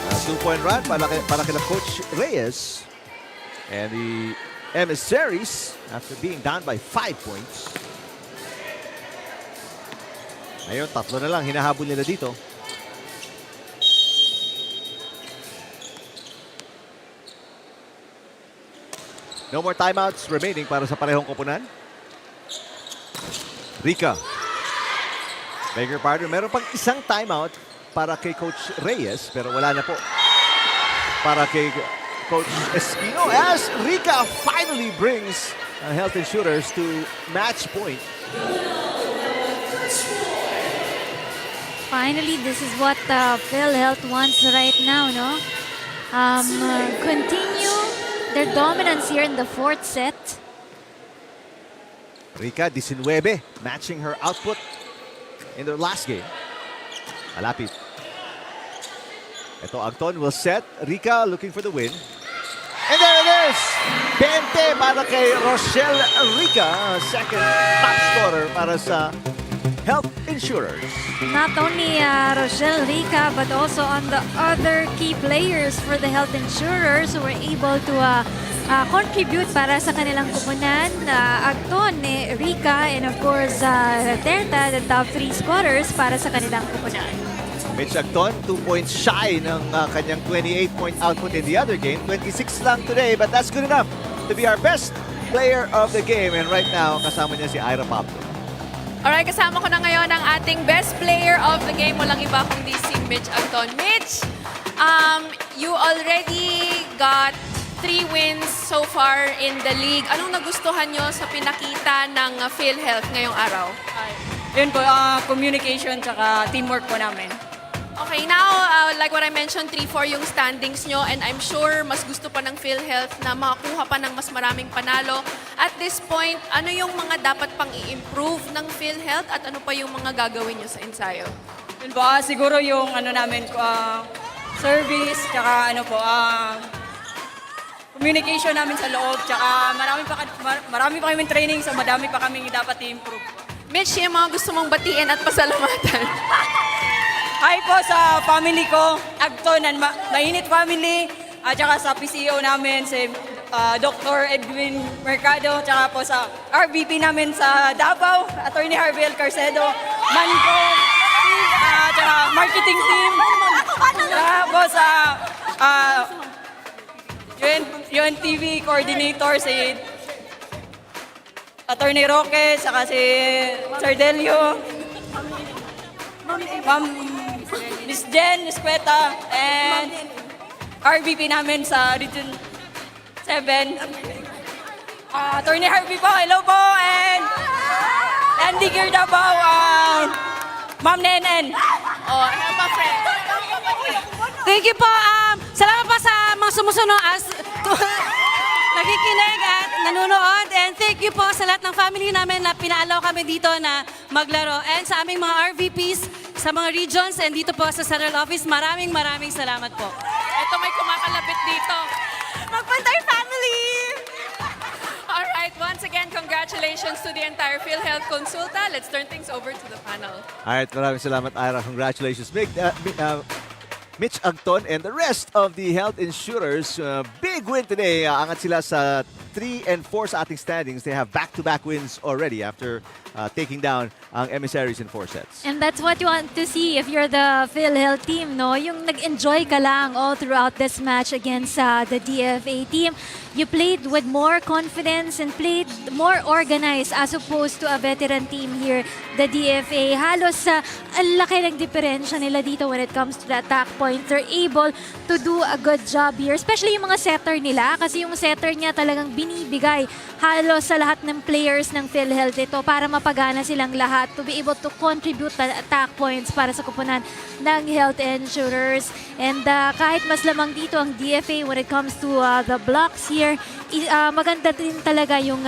A 2-point run para kila Coach Reyes. And the Emissaries, after being down by 5 points. Ngayon, 3 na lang hinahabol nila dito. No more timeouts remaining para sa parehong koponan. Rica. Beg your pardon, meron pang isang timeout para kay Coach Reyes, pero wala na po para kay Coach Espino as Rica finally brings Health Insurers to match point. Finally, this is what PhilHealth wants right now, no? Continue their dominance here in the 4th set. Rica 19, matching her output in their last game. Malapit. Ito, Agton will set. Rica looking for the win. And there it is! 20 para kay Rochelle Rica, second top scorer para sa Health Insurers. Not only Rochelle Rica, but also on the other key players for the Health Insurers who were able to contribute para sa kanilang kupunan. Agton, Rica, and of course, Terta, the top 3 scorers para sa kanilang kupunan. Mitch Agton, 2 points shy ng kanyang 28-point output in the other game. 26 lang today, but that's good enough to be our best player of the game. And right now, kasama niya si Ira Pablo. Alright, kasama ko na ngayon ang ating best player of the game. Walang iba kundi si Mitch Agton. Mitch, you already got 3 wins so far in the league. Anong nagustuhan nyo sa pinakita ng PhilHealth ngayong araw? Yun po, communication tsaka teamwork po namin. Okay, now, like what I mentioned, 3-4 yung standings nyo, and I'm sure mas gusto pa ng PhilHealth na makakuha pa ng mas maraming panalo. At this point, ano yung mga dapat pang i-improve ng PhilHealth at ano pa yung mga gagawin nyo sa ensayo? Yun po, siguro yung ano namin, service, tsaka ano po, communication namin sa loob, tsaka marami pa kaming training, so madami pa kaming dapat i-improve. Mitch, yung mga gusto mong batiin at pasalamatan. Hi po sa family ko, Agton and Mainit Family, at saka sa PCO namin, si Dr. Edwin Mercado, tsaka po sa RVP namin sa Davao, Attorney Harvey Carcedo, Manco, tsaka marketing team, tsaka po sa UNTV coordinator, si Attorney Roque, saka si Sir Delio, Ma'am Miss Jen Escueta, and RVP namin sa Region 7. Attorney Harvey po, hello po, and Andy Girda po, Ma'am Nenen. Oh, help a friend. Thank you po. Salamat po sa mga sumusunod nakikinig at nanonood. And thank you po sa lahat ng family namin na pinaalaw kami dito na maglaro. And sa aming mga RVPs sa mga regions and dito po sa Central Office, maraming salamat po. Ito may kumakalapit dito. Magpantay family! Alright, once again, congratulations to the entire PhilHealth Konsulta. Let's turn things over to the panel. Alright, maraming salamat, Ira. Congratulations, Mitch Agton and the rest of the Health Insurers. Big win today. Angat sila sa 3 and 4 sa ating standings. They have back-to-back wins already after taking down ang Emissaries in 4 sets. And that's what you want to see if you're the PhilHealth team, no? Yung nag-enjoy ka lang all throughout this match against the DFA team. You played with more confidence and played more organized as opposed to a veteran team here, the DFA. Halos ang laki ng diferensya nila dito when it comes to the attack points. They're able to do a good job here, especially yung mga setter nila kasi yung setter niya talagang binibigay halos sa lahat ng players ng PhilHealth ito para mapagana silang lahat to be able to contribute the attack points para sa kupunan ng Health Insurers. And kahit mas lamang dito ang DFA when it comes to the blocks here, maganda din talaga yung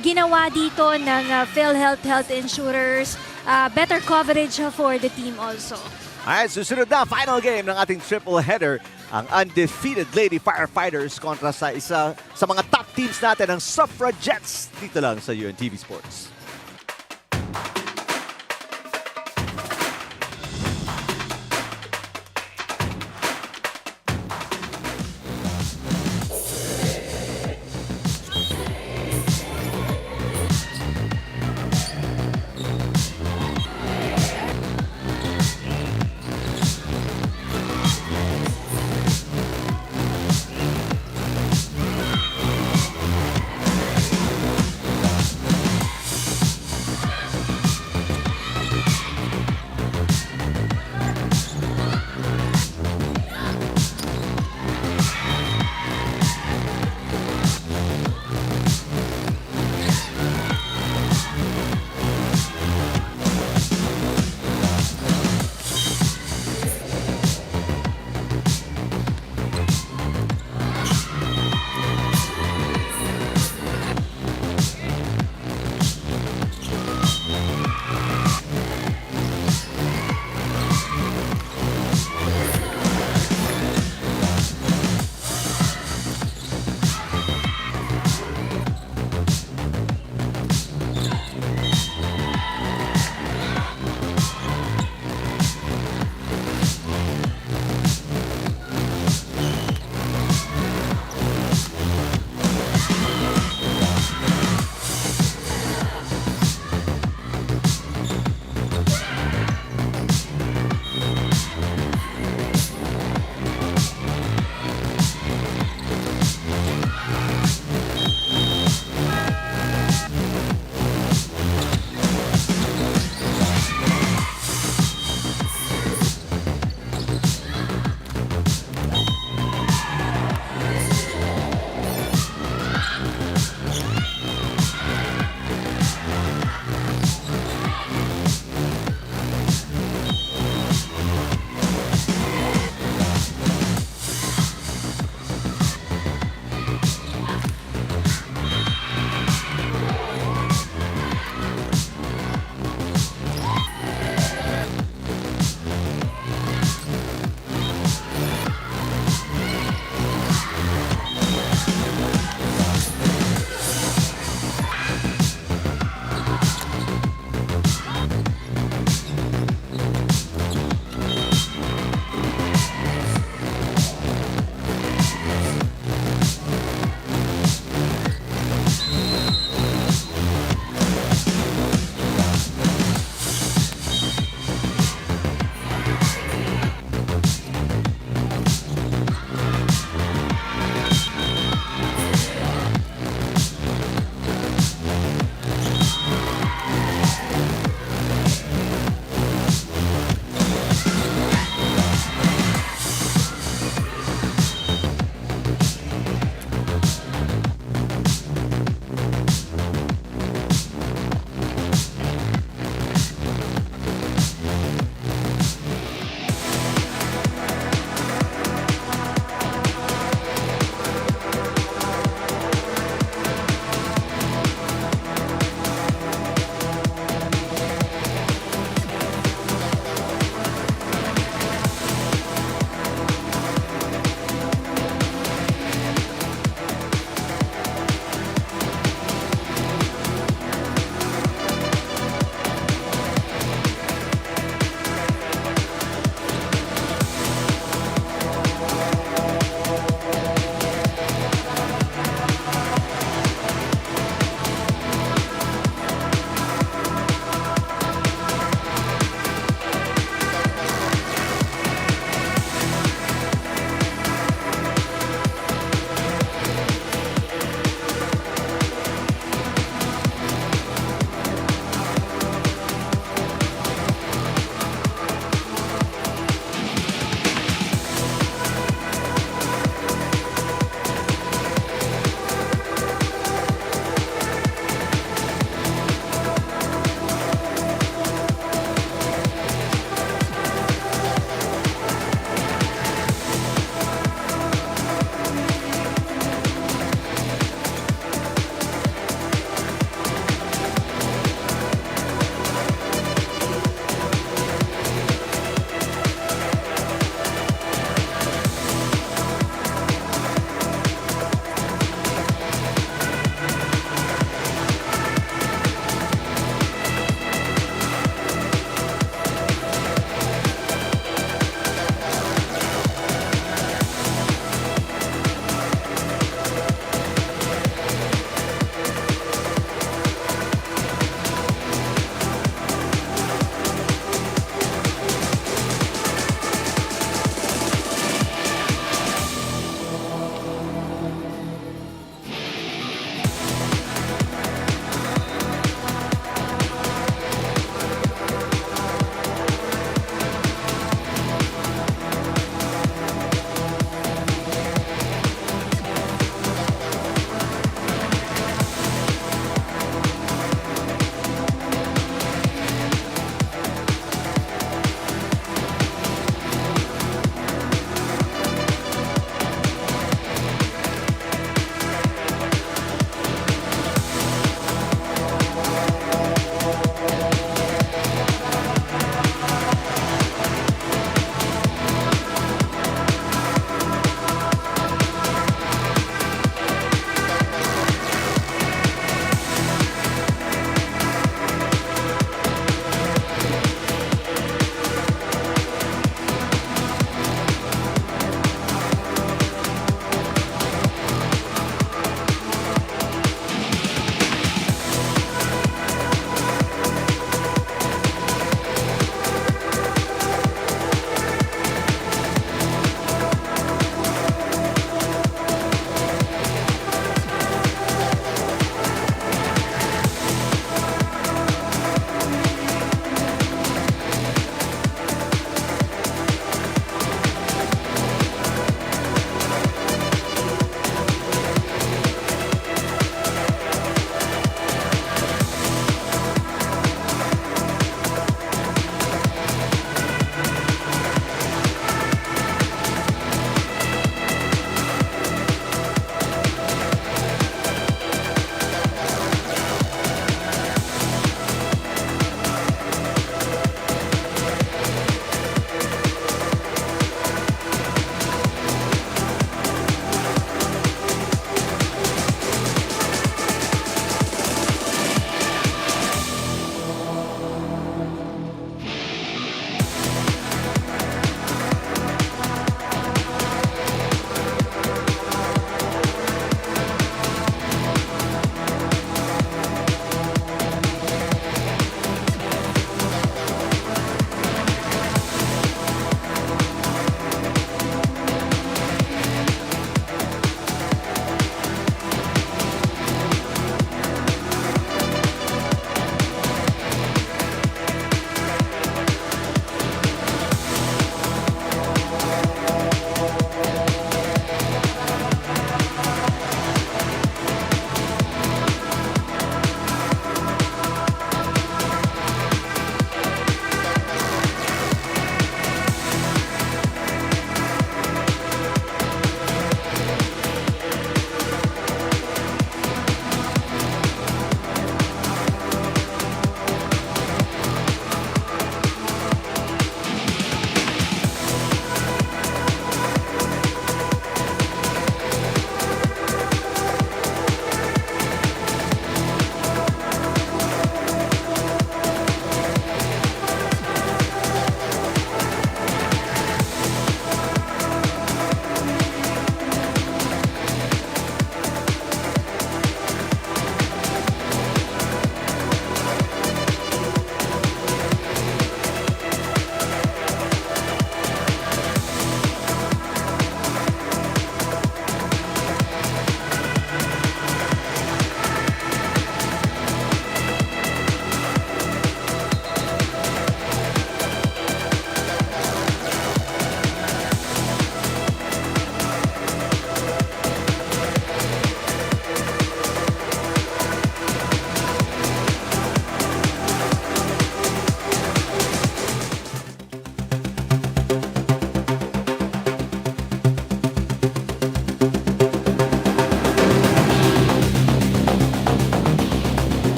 ginawa dito ng PhilHealth Health Insurers. Better coverage for the team also. Alright, susunod na final game ng ating triple header. Ang undefeated Lady Firefighters kontra sa isa sa mga top teams natin, ang Suffragettes, dito lang sa UNTV Sports.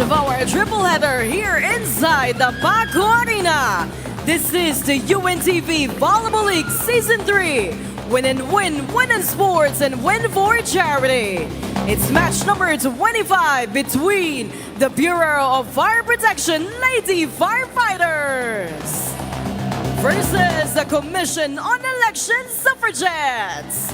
of our triple header here inside the Paco Arena. This is the UNTV Volleyball League Season 3. Win and win, win in sports, and win for charity. It's match number 25 between the Bureau of Fire Protection Lady Firefighters versus the Commission on Election Suffragettes.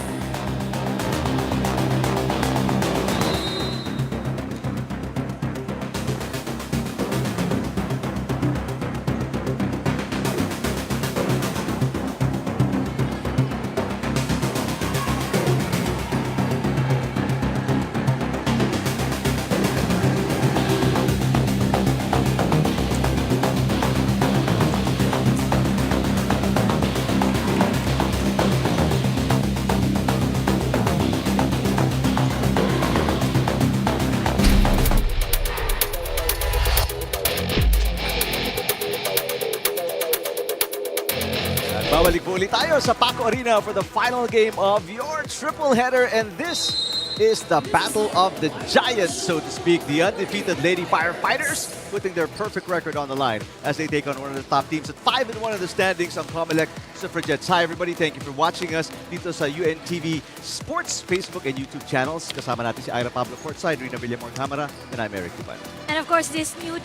Babalik po ulit tayo sa Paco Arena for the final game of your triple header, and this is the battle of the giants, so to speak. The undefeated Lady Firefighters putting their perfect record on the line as they take on one of the top teams at 5-1 in the standings on COMELEC Suffragettes. Hi everybody, thank you for watching us dito sa UNTV Sports Facebook and YouTube channels. Kasama natin si Ira Pablo Courtside, Rina Villamor Camara, and I'm Eric Tuban. And of course, these new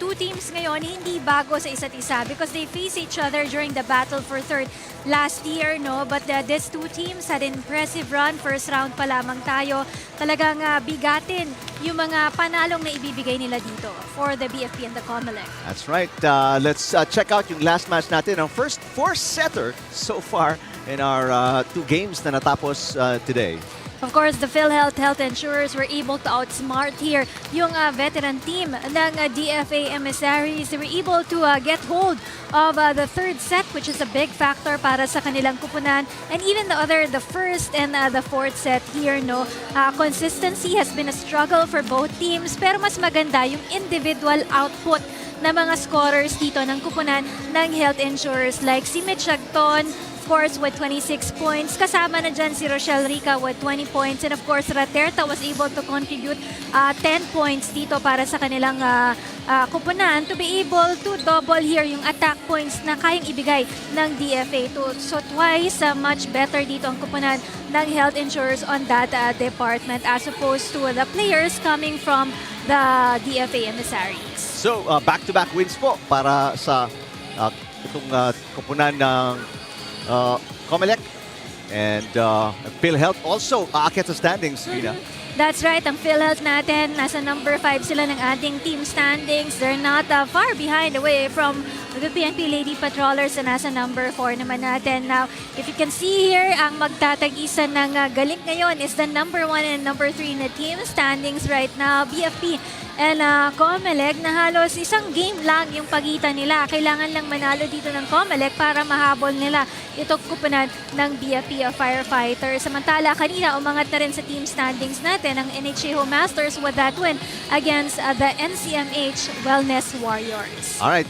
two teams ngayon, hindi bago sa isa't isa because they face each other during the battle for third last year, no? But these two teams had an impressive run. First round pa lamang tayo. Talagang bigatin yung mga panalong na ibibigay nila dito for the BFP and the COMELEC. That's right. Let's check out yung last match natin. Ang first four-setter so far in our two games na natapos today. Of course, the PhilHealth Health Insurers were able to outsmart here yung veteran team ng DFA Emissaries. They were able to get hold of the third set, which is a big factor para sa kanilang kupunan. And even the first and the fourth set here, no, consistency has been a struggle for both teams. Pero mas maganda yung individual output na mga scorers dito ng kupunan ng Health Insurers like si Mitch Agton, course, with 26 points. Kasama na dyan si Rochelle Rica with 20 points. And of course, Raterta was able to contribute 10 points dito para sa kanilang kupunan to be able to double here yung attack points na kayang ibigay ng DFA. So twice much better dito ang kupunan ng Health Insurers on that department as opposed to the players coming from the DFA Emissaries. So, back-to-back wins po para sa itong kupunan ng COMELEC and PhilHealth also aakyat sa standings, Rina. That's right. Ang PhilHealth natin, nasa number 5 sila ng ating team standings. They're not far behind away from the PNP Lady Patrollers na nasa number 4 naman natin. Now, if you can see here, ang magtatag-isa ng galing ngayon is the number 1 and number 3 na team standings right now. BFP and COMELEC na halos isang game lang yung pagitan nila. Kailangan lang manalo dito ng COMELEC para mahabol nila itong kupunan ng BFP Firefighters. Samantala, kanina umangat na rin sa team standings natin ang NHA Home Masters with that win against the NCMH Wellness Warriors. Alright,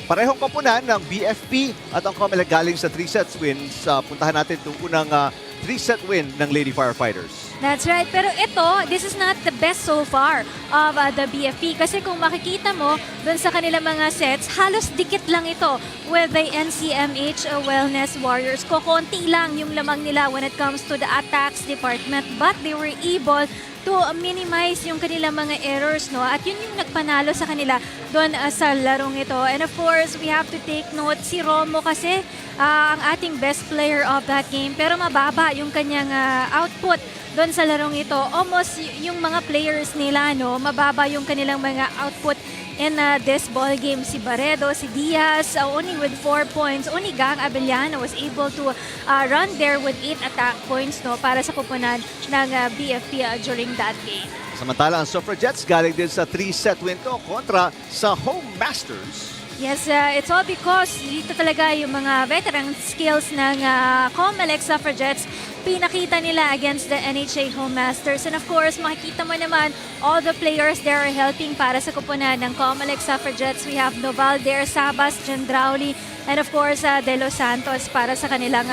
parehong kupunan ng BFP at ang COMELEC galing sa 3 sets wins. Puntahan natin itong unang 3-set win ng Lady Firefighters. That's right. Pero ito, this is not the best so far of the BFP. Kasi kung makikita mo, dun sa kanilang mga sets, halos dikit lang ito with the NCMH Wellness Warriors. Kokonti lang yung lamang nila when it comes to the attacks department. But they were able to minimize yung kanilang mga errors, no? At yun yung nagpanalo sa kanila doon sa larong ito. And of course, we have to take note, si Romo kasi ang ating best player of that game. Pero mababa yung kanyang output doon sa larong ito. Almost yung mga players nila, no? Mababa yung kanilang mga output in this ball game. Si Barredo, si Diaz, only with 4 points. Only Gang Abellano was able to run there with 8 attack points, no, para sa kupunan ng BFP during that game. Samantala, ang Suffragettes galing din sa 3-set win to kontra sa Home Masters. Yes, it's all because dito talaga yung mga veteran skills ng COMELEC Suffragettes pinakita nila against the NHA Home Masters. And of course, makikita mo naman all the players there are helping para sa kupunan ng COMELEC Suffragettes. We have Noval there, Sabas, Jendrauli, and of course De Los Santos para sa kanilang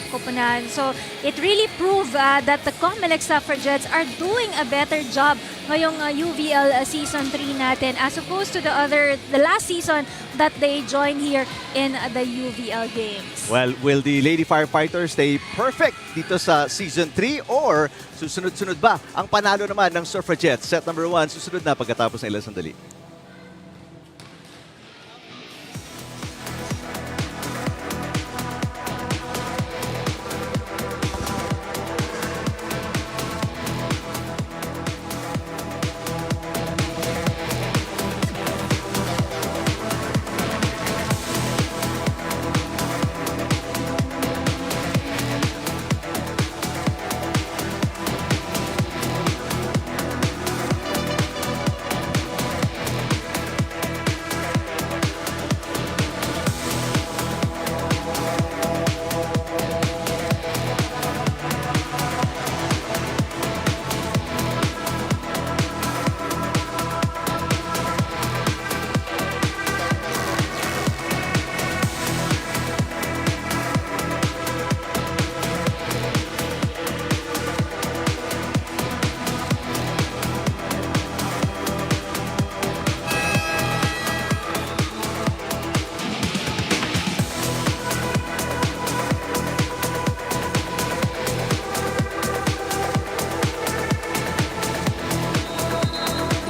koponan. So it really proved that the COMELEC Suffragettes are doing a better job ngayong UVL Season 3 natin as opposed to the last season that they joined here in the UVL games. Well, will the Lady Firefighters stay perfect dito sa Season 3 or susunod-sunod ba ang panalo naman ng Suffragettes? Set number 1, susunod na pagkatapos ng ilang sandali.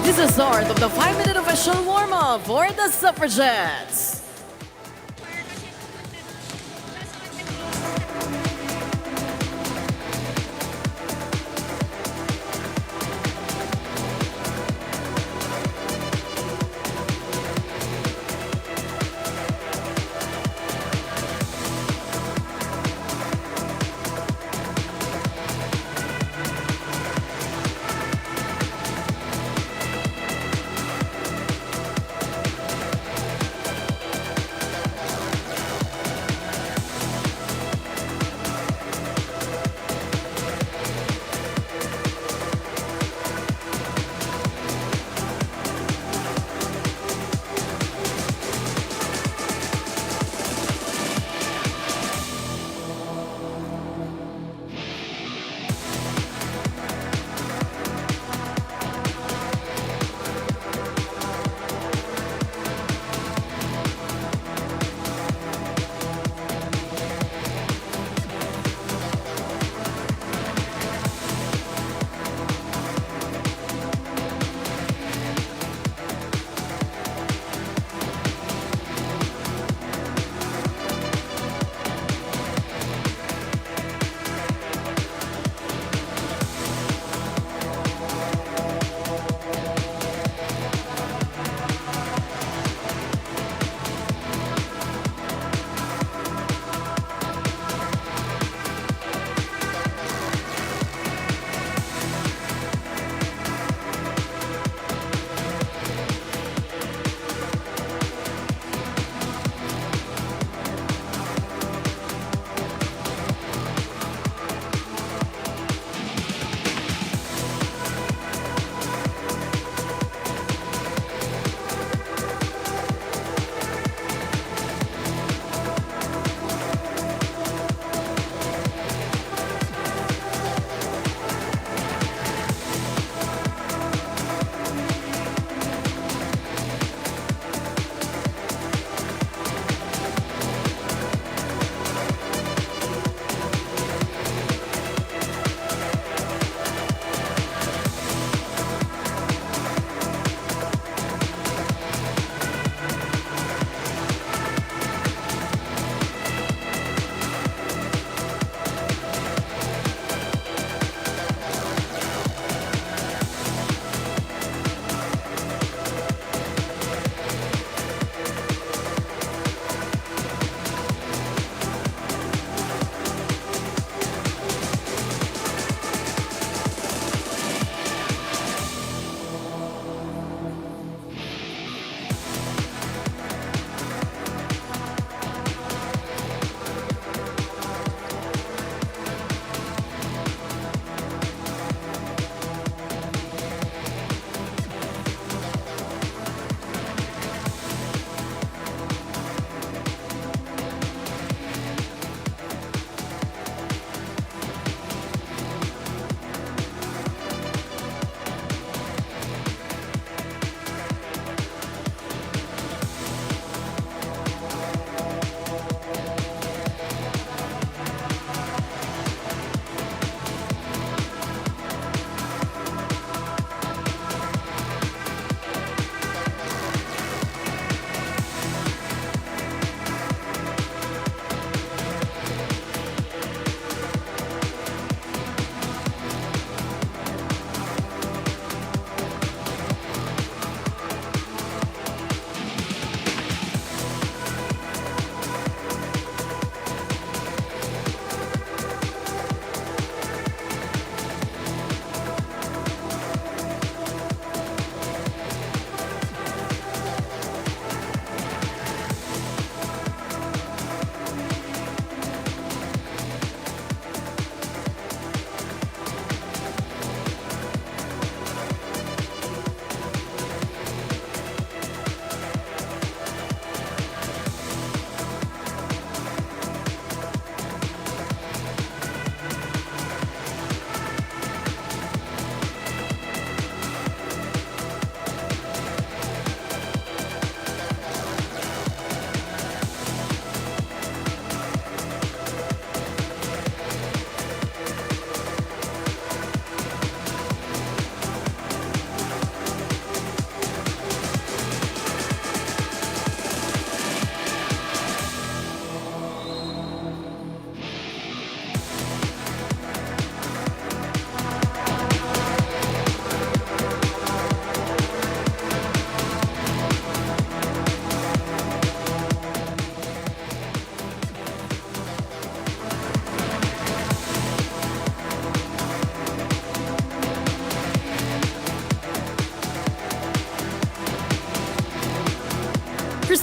This is the start of the 5-minute official warm-up for the Suffragettes.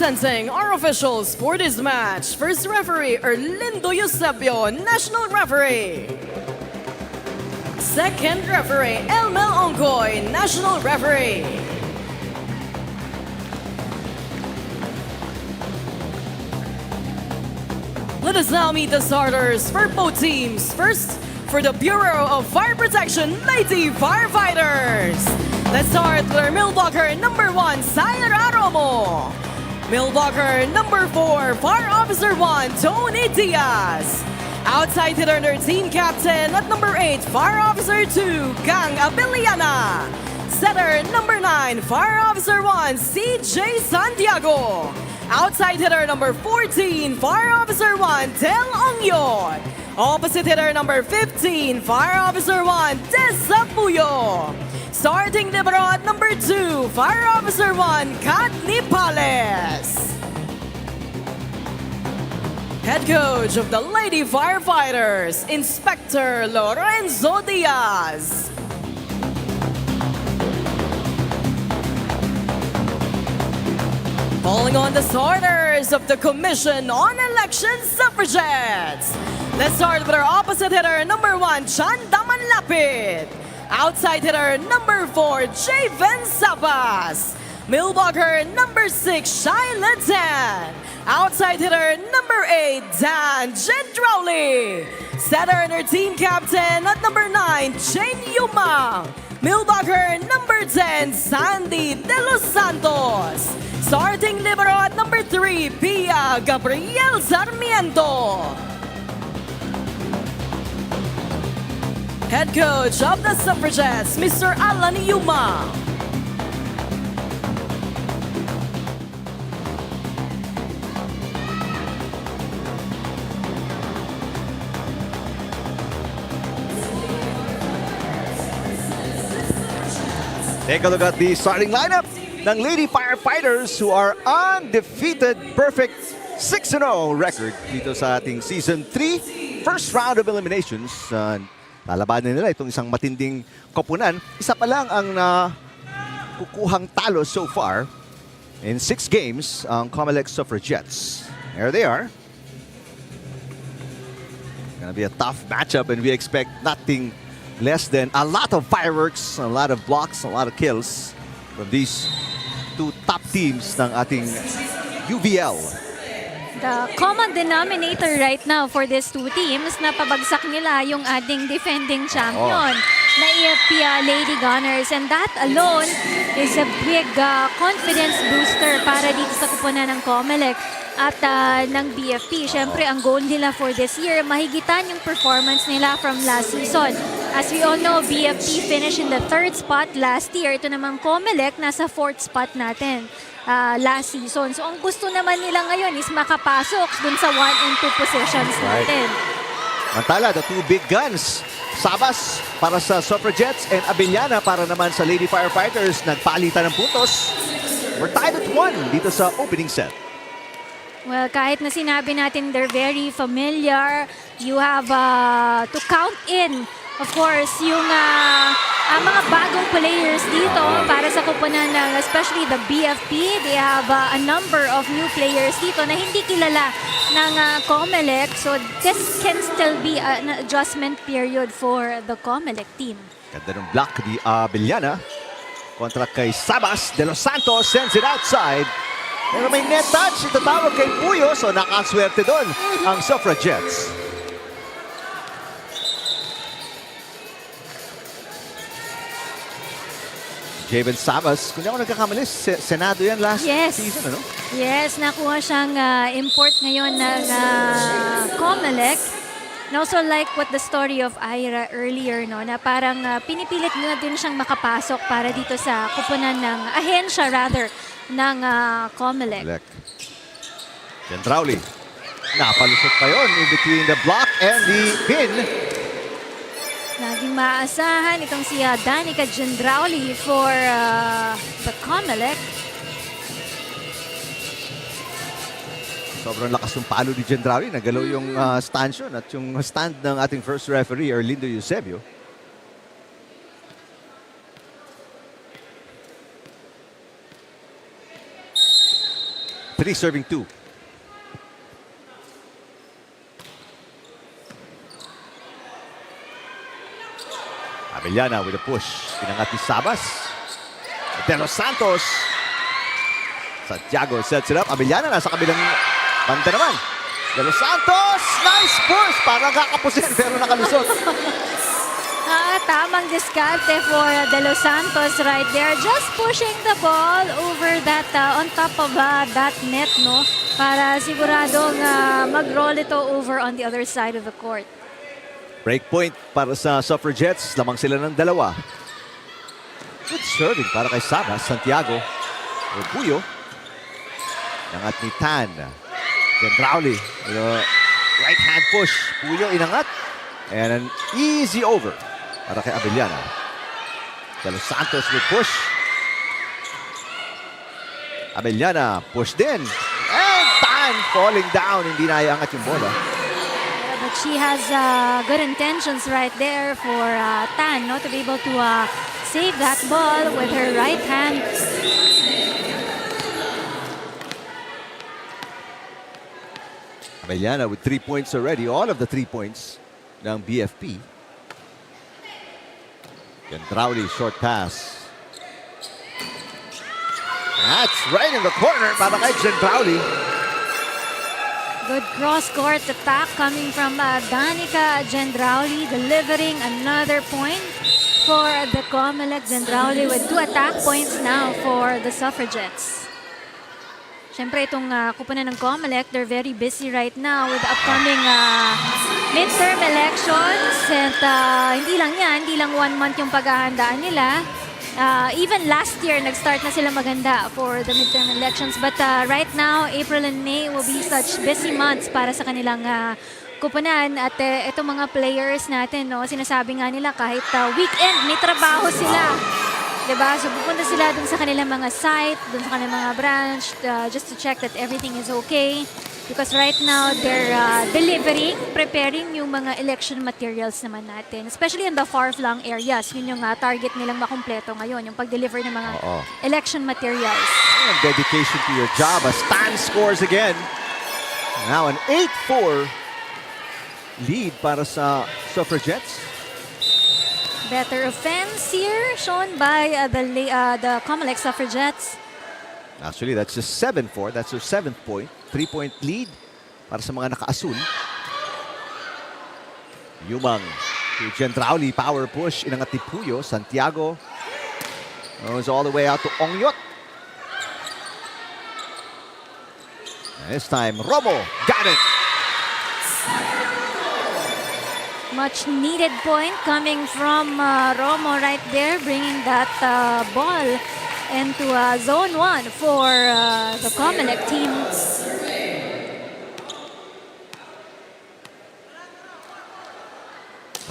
Presenting our officials for this match. First referee, Erlindo Eusebio, National Referee. Second referee, Elmel Ongkoy, National Referee. Let us now meet the starters for both teams. First, for the Bureau of Fire Protection, Lady Firefighters. Let's start with our mill blocker number 1, Sayara Romo. Mill blocker number 4, Fire Officer 1, Tony Diaz. Outside hitter, their team captain at number 8, Fire Officer 2, Gang Abiliana. Setter number 9, Fire Officer 1, CJ Santiago. Outside hitter number 14, Fire Officer 1, Tel Ongyon. Opposite hitter number 15, Fire Officer 1, Tessa Puyo. Starting libero at number 2, Fire Officer 1, Kat Nipales. Head coach of the Lady Firefighters, Inspector Lorenzo Diaz. Calling on the starters of the Commission on Elections Suffragettes. Let's start with our opposite hitter, number 1, Chan Damanlapit. Outside hitter, number 4, Javen Sapas. Mill blocker, number 6, Shaila Dan. Outside hitter, number 8, Dan Gendrauli. Setter and her team captain at number 9, Jane Yumang. Mill blocker, number 10, Sandy De Los Santos. Starting libero at number 3, Pia Gabriel Sarmiento. Head coach of the Suffragettes, Mr. Alan Yuma. Take a look at the starting lineup ng Lady Firefighters who are undefeated, perfect 6-0 record dito sa ating Season 3. First round of eliminations. Lalabanan nila itong isang matinding koponan. Isa pa lang ang kukuhang talo so far in 6 games ang COMELEC Suffragettes. There they are. Gonna be a tough matchup and we expect nothing less than a lot of fireworks, a lot of blocks, a lot of kills from these two top teams ng ating UVL. The common denominator right now for these two teams na pabagsak nila yung ating defending champion na EFP Lady Gunners, and that alone is a big confidence booster para dito sa kupunan ng COMELEC at ng BFP. Siyempre, ang goal nila for this year, mahigitan yung performance nila from last season. As we all know, BFP finished in the 3rd spot last year. Ito naman COMELEC, nasa 4th spot natin last season. So, ang gusto naman nila ngayon is makapasok dun sa 1 and 2 positions natin. Mantala, the two big guns. Sabas para sa Suffragettes and Abellana para naman sa Lady Firefighters. Nagpalitan ng puntos. We're tied at 1 dito sa opening set. Well, kahit na sinabi natin they're very familiar, you have to count in, of course, yung mga bagong players dito para sa kupunan ng, especially the BFP. They have a number of new players dito na hindi kilala ng COMELEC. So this can still be an adjustment period for the COMELEC team. Ganda ng block ni Abellana kontra kay Sabas. De Los Santos sends it outside. Pero may net touch, itatawag kay Puyo, so nakaswerte doon ang Suffragettes. Javen Sabas, kung di ako nagkakamali, Senado yan last season, ano? Yes, nakuha siyang import ngayon ng COMELEC. And also like what the story of Ira earlier, no, na parang pinipilit na din siyang makapasok para dito sa kupunan ng ahensya rather ng COMELEC. Gendrauli. Napalusot pa yun in between the block and the pin. Laging maaasahan itong si Danica Gendrauli for the COMELEC. Sobrang lakas ng palo ni Gendrauli. Nagalaw yung stanchion at yung stand ng ating first referee, Erlindo Eusebio. 3 serving 2. Abellana with a push. Pinangat ni Sabas. De Los Santos. Santiago sets it up. Abellana nasa kabilang banda naman. De Los Santos! Nice push! Parang kakapusin pero nakalusot. Tamang diskarte for De Los Santos right there. Just pushing the ball over that, on top of that net, no? Para siguradong mag-roll ito over on the other side of the court. Break point para sa Suffragettes. Lamang sila ng 2. Good serving para kay Sabas. Santiago. Orgullo. Inangat ni Tan. Then Rowley. Right hand push. Puyo inangat. And an easy over para kay Abellana. De Los Santos with push. Abellana push din. And Tan falling down. Hindi na iangat yung bola. But she has good intentions right there for Tan, no, to be able to save that ball with her right hand. Abellana with 3 points already. All of the 3 points ng BFP. Then Rowley, short pass. That's right in the corner para kay Jen Rowley. Good cross-court attack coming from Danica Gendrauli, delivering another point for the COMELEC. Gendrauli with 2 attack points now for the Suffragettes. Siyempre, itong kupunan ng COMELEC, they're very busy right now with the upcoming midterm elections. And hindi lang yan, hindi lang 1 month yung paghahandaan nila. Even last year, nag-start na sila maganda for the midterm elections. But right now, April and May will be such busy months para sa kanilang kupunan. At itong mga players natin, no, sinasabi nga nila kahit weekend, may trabaho sila. Diba? So pupunta sila dun sa kanilang mga site, dun sa kanilang mga branch, just to check that everything is okay. Because right now, they're delivering, preparing yung mga election materials naman natin. Especially in the far-flung areas. Yun yung target nilang makumpleto ngayon, yung pag-deliver ng mga election materials. And dedication to your job as Tan scores again. Now an 8-4 lead para sa Suffragettes. Better offense here shown by the COMELEC Suffragettes. Actually, that's just 7-4. That's their 7th point. 3-point lead para sa mga naka-asul. Yumang to Gendrauli. Power push. Inangat ni Puyo. Santiago goes all the way out to Ongyot. And this time, Romo got it. Much needed point coming from Romo right there, bringing that ball into zone 1 for the COMELEC team.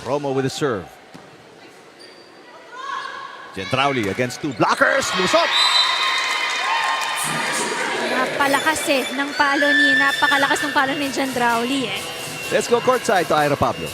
Romo with a serve. Gendrauli against 2 blockers. Lusot. Napalakas ng palo napakalakas ng palo ni Gendrauli Let's go courtside to Ira Pablo.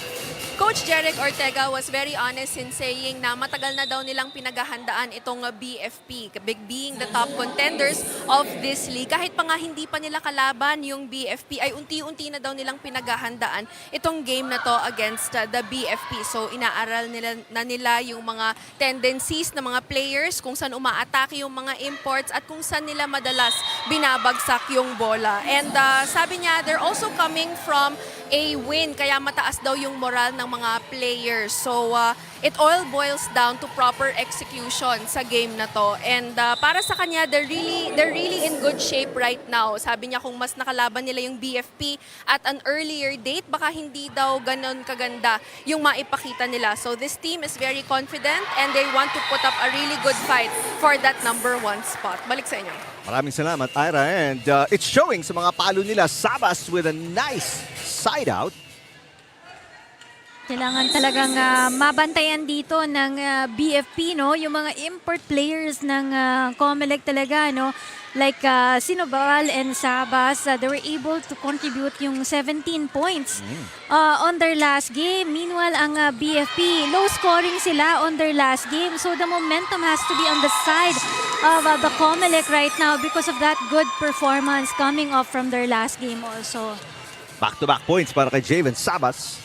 Coach Jeric Ortega was very honest in saying na matagal na daw nilang pinaghahandaan itong BFP, being the top contenders of this league. Kahit pa nga hindi pa nila kalaban yung BFP, ay unti-unti na daw nilang pinaghahandaan itong game na to against the BFP. So inaaral nila yung mga tendencies ng mga players, kung saan umaatake yung mga imports at kung saan nila madalas binabagsak yung bola. And sabi niya, they're also coming from a win, kaya mataas daw yung moral ng mga players. So, it all boils down to proper execution sa game na to. And para sa kanya, they're really in good shape right now. Sabi niya kung mas nakalaban nila yung BFP at an earlier date, baka hindi daw ganon kaganda yung maipakita nila. So, this team is very confident and they want to put up a really good fight for that #1 spot. Balik sa inyo. Maraming salamat, Ira. And it's showing sa mga palo nila. Sabas with a nice side out. Kailangan talagang mabantayan dito ng BFP, no? Yung mga import players ng COMELEC talaga, no? Like Sinobal and Sabas, they were able to contribute yung 17 points on their last game. Meanwhile, ang BFP, low scoring sila on their last game. So the momentum has to be on the side of the COMELEC right now because of that good performance coming off from their last game also. Back-to-back points para kay Javen Sabas.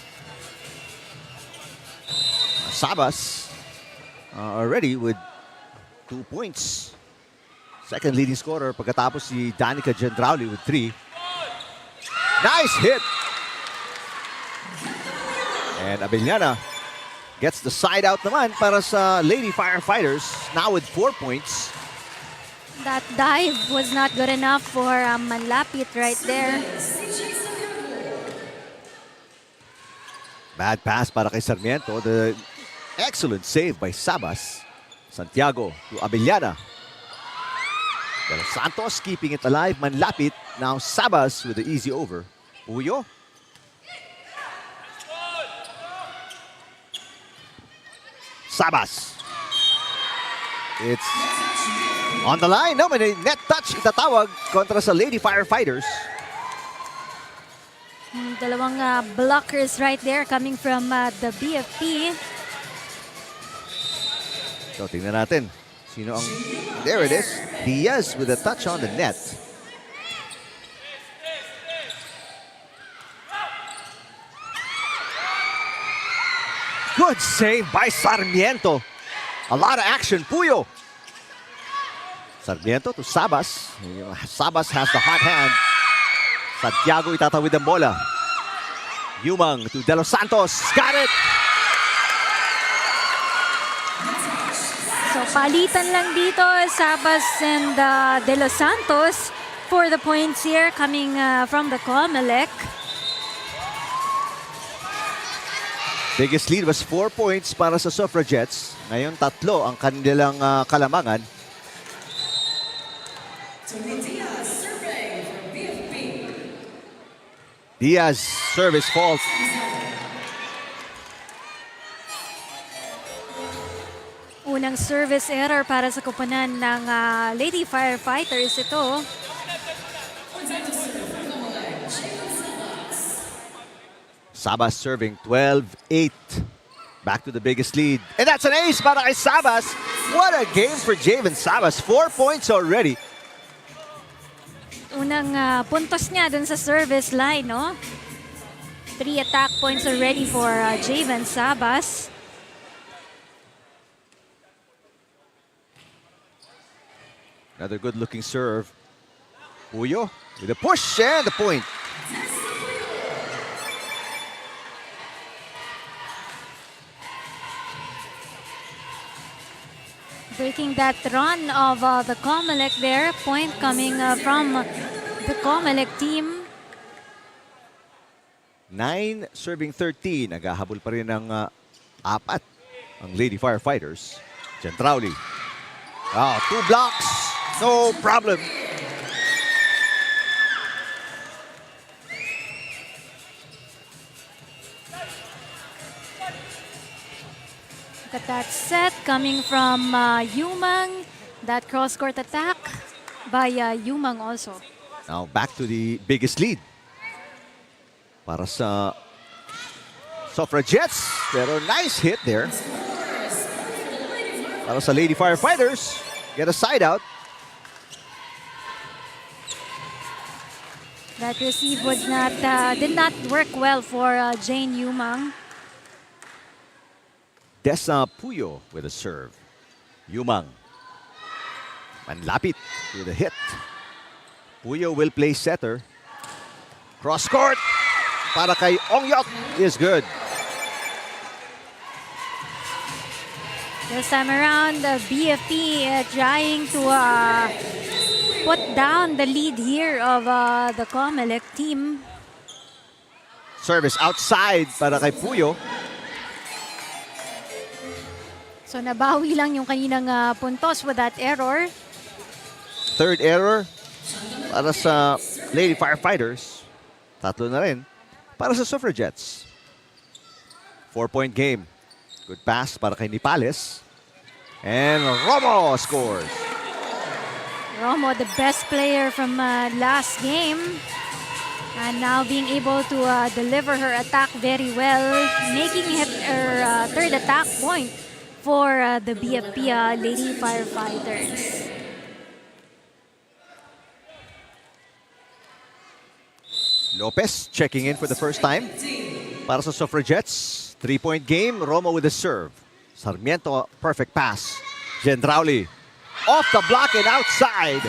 Sabas already with 2 points. Second leading scorer pagkatapos si Danica Gendrauli with 3. Nice hit! And Abellana gets the side out naman para sa Lady Firefighters, now with 4 points. That dive was not good enough for Manlapit right there. Bad pass para kay Sarmiento. The excellent save by Sabas. Santiago to Abellana. De Los Santos keeping it alive. Manlapit. Now Sabas with the easy over. Puyo. Sabas. It's on the line. No, may net touch itatawag kontra sa Lady Firefighters. Dalawang blockers right there coming from the BFP. So tingnan natin. Sino ang... There it is. Diaz with a touch on the net. Good save by Sarmiento. A lot of action. Puyo. Sarmiento to Sabas. Sabas has the hot hand. Santiago itatawid ang bola. Yumang to De Los Santos. Got it! So palitan lang dito, Sabas and De Los Santos for the points here coming from the COMELEC. Biggest lead was 4 points para sa Suffragettes. Ngayon 3 ang kanilang kalamangan. Diaz, service fault. Unang service error para sa koponan ng Lady Firefighters ito. Sabas serving 12-8. Back to the biggest lead. And that's an ace para kay Sabas. What a game for Javen Sabas. 4 points already. Unang puntos niya dun sa service line, no? 3 attack points already for Javen Sabas. Another good-looking serve. Puyo with a push and the point. Breaking that run of the COMELEC there. Point coming from the COMELEC team. 9 serving 13. Naghahabol pa rin ng 4 ang Lady Firefighters. Gendrauli. 2 blocks. No problem. Look at that set coming from Yumang. That cross-court attack by Yumang also. Now back to the biggest lead. Para sa Suffragettes. Pero nice hit there. Para sa Lady Firefighters. Get a side out. That receive was not did not work well for Jane Yumang. Dessa Puyo with a serve. Yumang. Manlapit with a hit. Puyo will play setter. Cross court. Para kay Ongyok is good. This time around, the BFP trying to put down the lead here of the COMELEC team. Service outside para kay Puyo. So nabawi lang yung kaninang puntos with that error. Third error para sa Lady Firefighters. 3 na rin para sa Suffragettes. 4-point game. Good pass para kay Nipales. And Romo scores. Romo, the best player from last game. And now being able to deliver her attack very well. Making it her third attack point for the BFP Lady Firefighters. Lopez checking in for the first time. Para sa Suffragettes, 3-point game. Romo with the serve. Sarmiento, perfect pass. Gendrauli off the block and outside.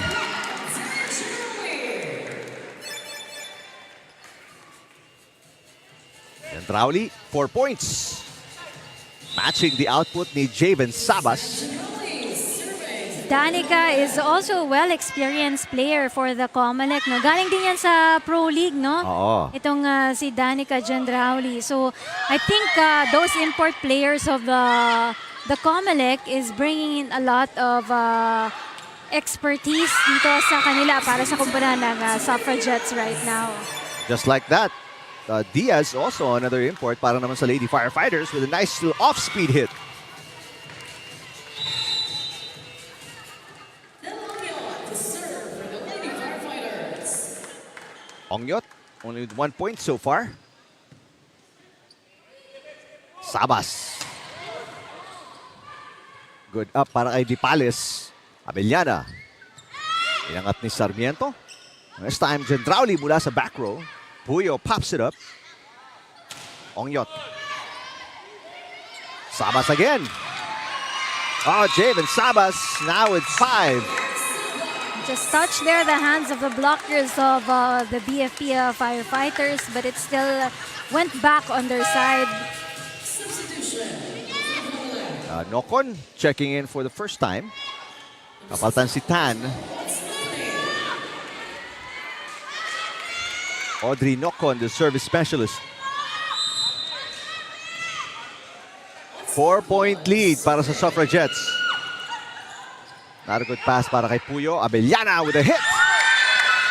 Gendrauli, 4 points. Matching the output ni Javen Sabas. Danica is also a well-experienced player for the COMELEC. No? Galing din yan sa Pro League, no? Oo. Itong si Danica Gendrauli. So, I think those import players of the COMELEC is bringing in a lot of expertise dito sa kanila para sa kumpuna ng Suffragettes right now. Just like that. Diaz, also another import para naman sa Lady Firefighters with a nice little off-speed hit. Ongyot, only with 1 point so far. Sabas. Good up para kay Dipales. Abellana. Inangat ni Sarmiento. This time, Gendrauli mula sa back row. Puyo pops it up. Ongyot. Sabas again. Oh, Javen Sabas now with 5. Just touched there the hands of the blockers of the BFP Firefighters, but it still went back on their side. Nocon checking in for the first time. Kapaltan si Tan. Audrey Nocon, the service specialist. 4-point lead para sa Suffragettes. Not a good pass para kay Puyo. Abellana with a hit.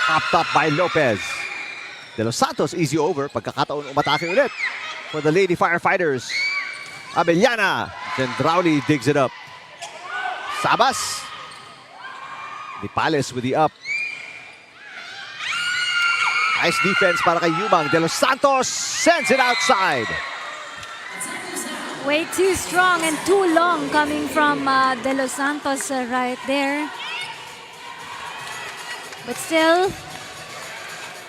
Popped up by Lopez. De Los Santos, easy over. Pagkakataon umatake ulit for the Lady Firefighters. Abellana. Gendrauli digs it up. Sabas. Dipales with the up. Nice defense para kay Yumang. De Los Santos sends it outside. Way too strong and too long coming from De Los Santos right there. But still,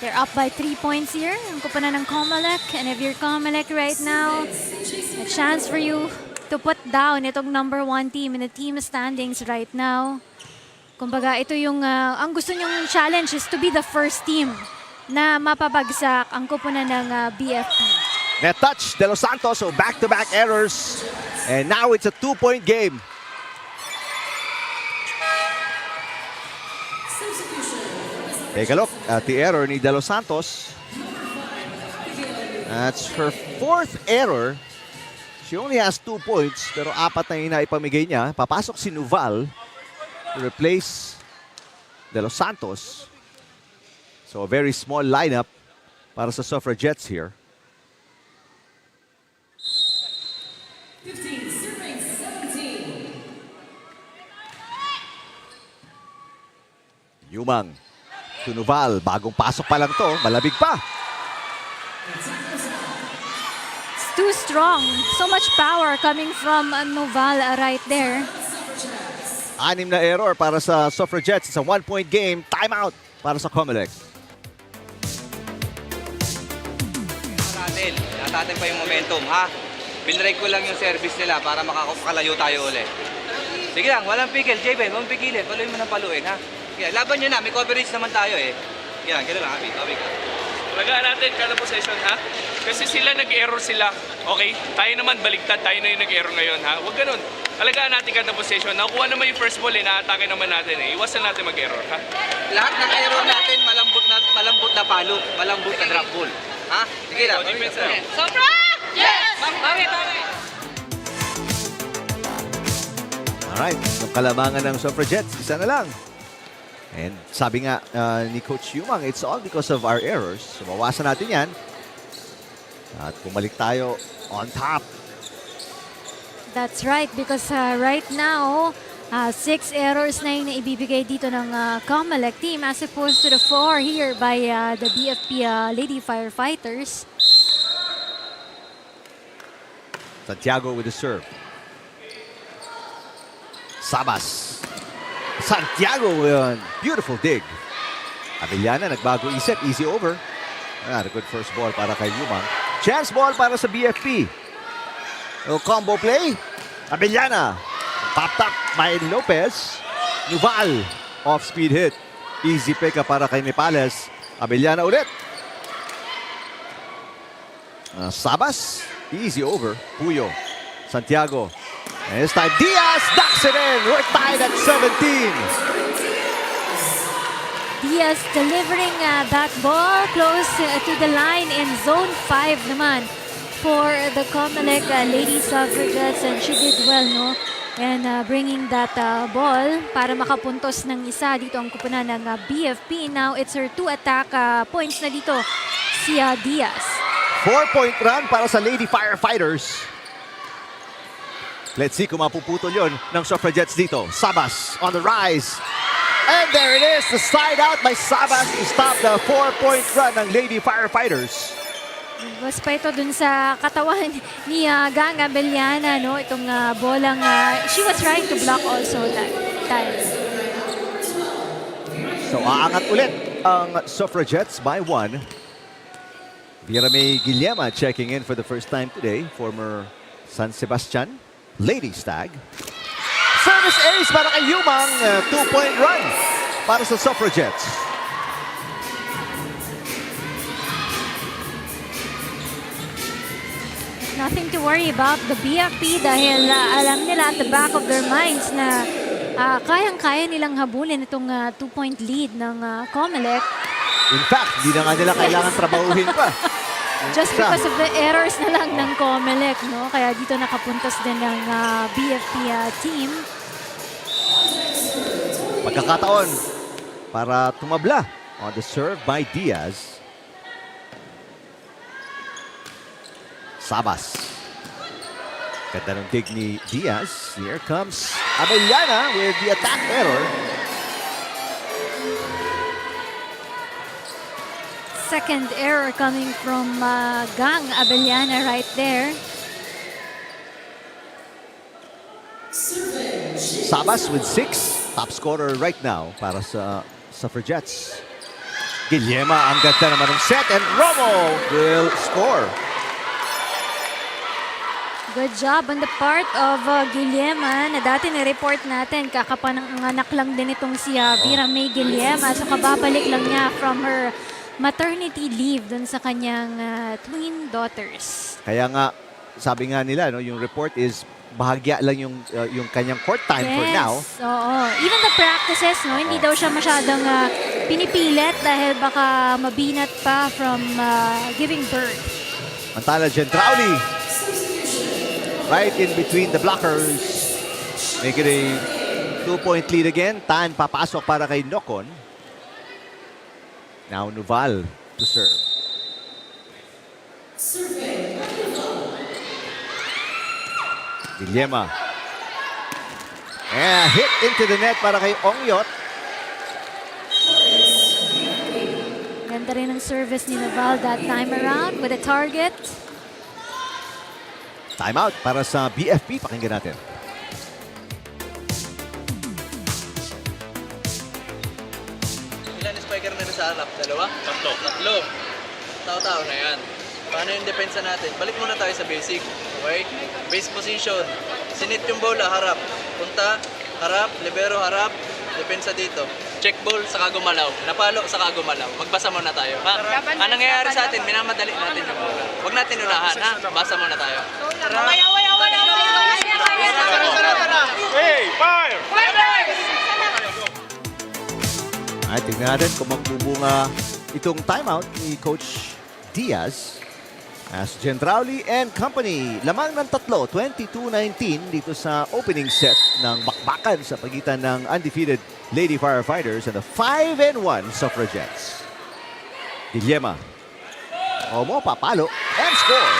they're up by 3 points here. Ang kupunan ng COMELEC. And if you're COMELEC right now, a chance for you to put down itong #1 team in the team standings right now. Kumbaga, ito yung, ang gusto nyong challenge is to be the first team na mapabagsak ang kupunan ng BFP. Net touch, De Los Santos, so back-to-back errors. And now it's a 2-point game. Take a look at the error ni De Los Santos. That's her 4th error. She only has 2 points, pero 4 na yung naipamigay niya. Papasok si Nuval to replace De Los Santos. So a very small lineup para sa Suffragettes here. Yumang to Nuval. Bagong pasok pa lang to. Malabig pa. It's too strong. So much power coming from Nuval right there. 6 na error para sa Suffragettes. It's a 1-point game. Timeout para sa COMELEC. Natin pa yung momentum, ha? Binrake ko lang yung service nila para makakalayo tayo ulit. Sige lang, walang pigil. JB, walang pigilin. Paluin mo ng paluin, ha? Kaya, laban nyo na. May coverage naman tayo, eh. Yan, gano'n lang, Abi. Talagaan natin kada possession, ha? Kasi sila nag-error sila. Okay? Tayo naman baliktad. Tayo na yung nag-error ngayon, ha? Huwag ganun. Talagaan natin kada possession. Nakuha naman yung first ball, eh. Na-atake naman natin, eh. Iwasan natin mag-error, ha? Lahat ng error natin, malambot na palo. Malambot na drop ball. Ha? Sige lang. Sobra! Yes! Mami! Alright, yung kalamangan ng Suffragettes, isa na lang. And sabi nga ni Coach Yumang, it's all because of our errors. So mawasan natin yan. At bumalik tayo on top. That's right, because right now, 6 errors na yung naibibigay dito ng COMELEC team as opposed to the 4 here by the BFP Lady Firefighters. Santiago with the serve. Sabas. Santiago with a beautiful dig. Abellana nagbago isip, easy over. Ayan, good first ball para kay Yumang. Chance ball para sa BFP. Combo play. Abellana. Popped up by Lopez. Nuval. Off-speed hit. Easy pick up para kay Nepales. Abellana ulit. Sabas. Easy over. Puyo. Santiago. And this time, Diaz knocks it in. We're tied at 17. Diaz delivering that ball close to the line in zone 5 naman for the COMELEC Lady Suffragettes, and she did well, no? And bringing that ball para makapuntos ng isa dito ang kupunan ng BFP. Now it's her 2 attack points na dito si Diaz. 4-point run para sa Lady Firefighters. Let's see kung mapuputol yun ng Suffragettes dito. Sabas on the rise. And there it is, the slide out by Sabas to stop the 4-point run ng Lady Firefighters. Was pa ito dun sa katawan ni Gang Abellana, no? Itong bolang, she was trying to block also that time. So aangat ulit ang Suffragettes by 1. Vera May Guillema checking in for the first time today. Former San Sebastian Ladies tag. Service ace para kay Yumang. 2-point run para sa Suffragettes. Nothing to worry about the BFP dahil alam nila at the back of their minds na kayang-kaya nilang habulin itong 2-point lead ng COMELEC. In fact, hindi na nga nila kailangan trabahuhin pa. Just because of the errors na lang ng COMELEC, no? Kaya dito nakapuntos din ng BFP team. Pagkakataon para tumabla on the serve by Diaz. Sabas. Ganda ng dig ni Diaz. Here comes Abellana with the attack error. Second error coming from Gang Abellana right there. Sabas with 6. Top scorer right now para sa Suffragettes. Guillema, ang ganda naman ng set, and Romo will score. Good job on the part of Guillema na dati na-report natin. Kakapanganak lang din itong si Vera May Guillema. So kababalik lang niya from her maternity leave dun sa kanyang twin daughters. Kaya nga, sabi nga nila, no, yung report is bahagya lang yung kanyang court time for now. Oo. Even the practices, no, hindi daw siya masyadong pinipilit dahil baka mabinat pa from giving birth. Mantala Gentrauli, right in between the blockers. Make it a 2-point lead again. Tan papasok para kay Nocon. Now Nuval to serve. Guillema. And hit into the net para kay Ongyot. Ganda rin ang service ni Nuval that time around with a target. Timeout para sa BFP. Pakinggan natin. Ilan spiker na sa harap? 2? Tatlo. Tao-tao na yan. Paano yung depensa natin? Balik muna tayo sa basic. Okay? Base position. Sinit yung bola, harap. Punta, harap, libero, harap. Depensa dito. Check ball, saka gumalaw. Napalo, saka gumalaw. Magbasa muna tayo. Ha? Anong nangyayari sa atin? Minamadali natin yung bola. Huwag natin unahan, ha? Basa muna tayo. Hey, fire! Ay, tingnan natin kung magbubunga itong timeout ni Coach Diaz. As Gentrauli and company, lamang ng 3, 22-19 dito sa opening set ng bakbakan sa pagitan ng undefeated Lady Firefighters and the 5-1 Suffragettes. Guillema. Omo, papalo, and score.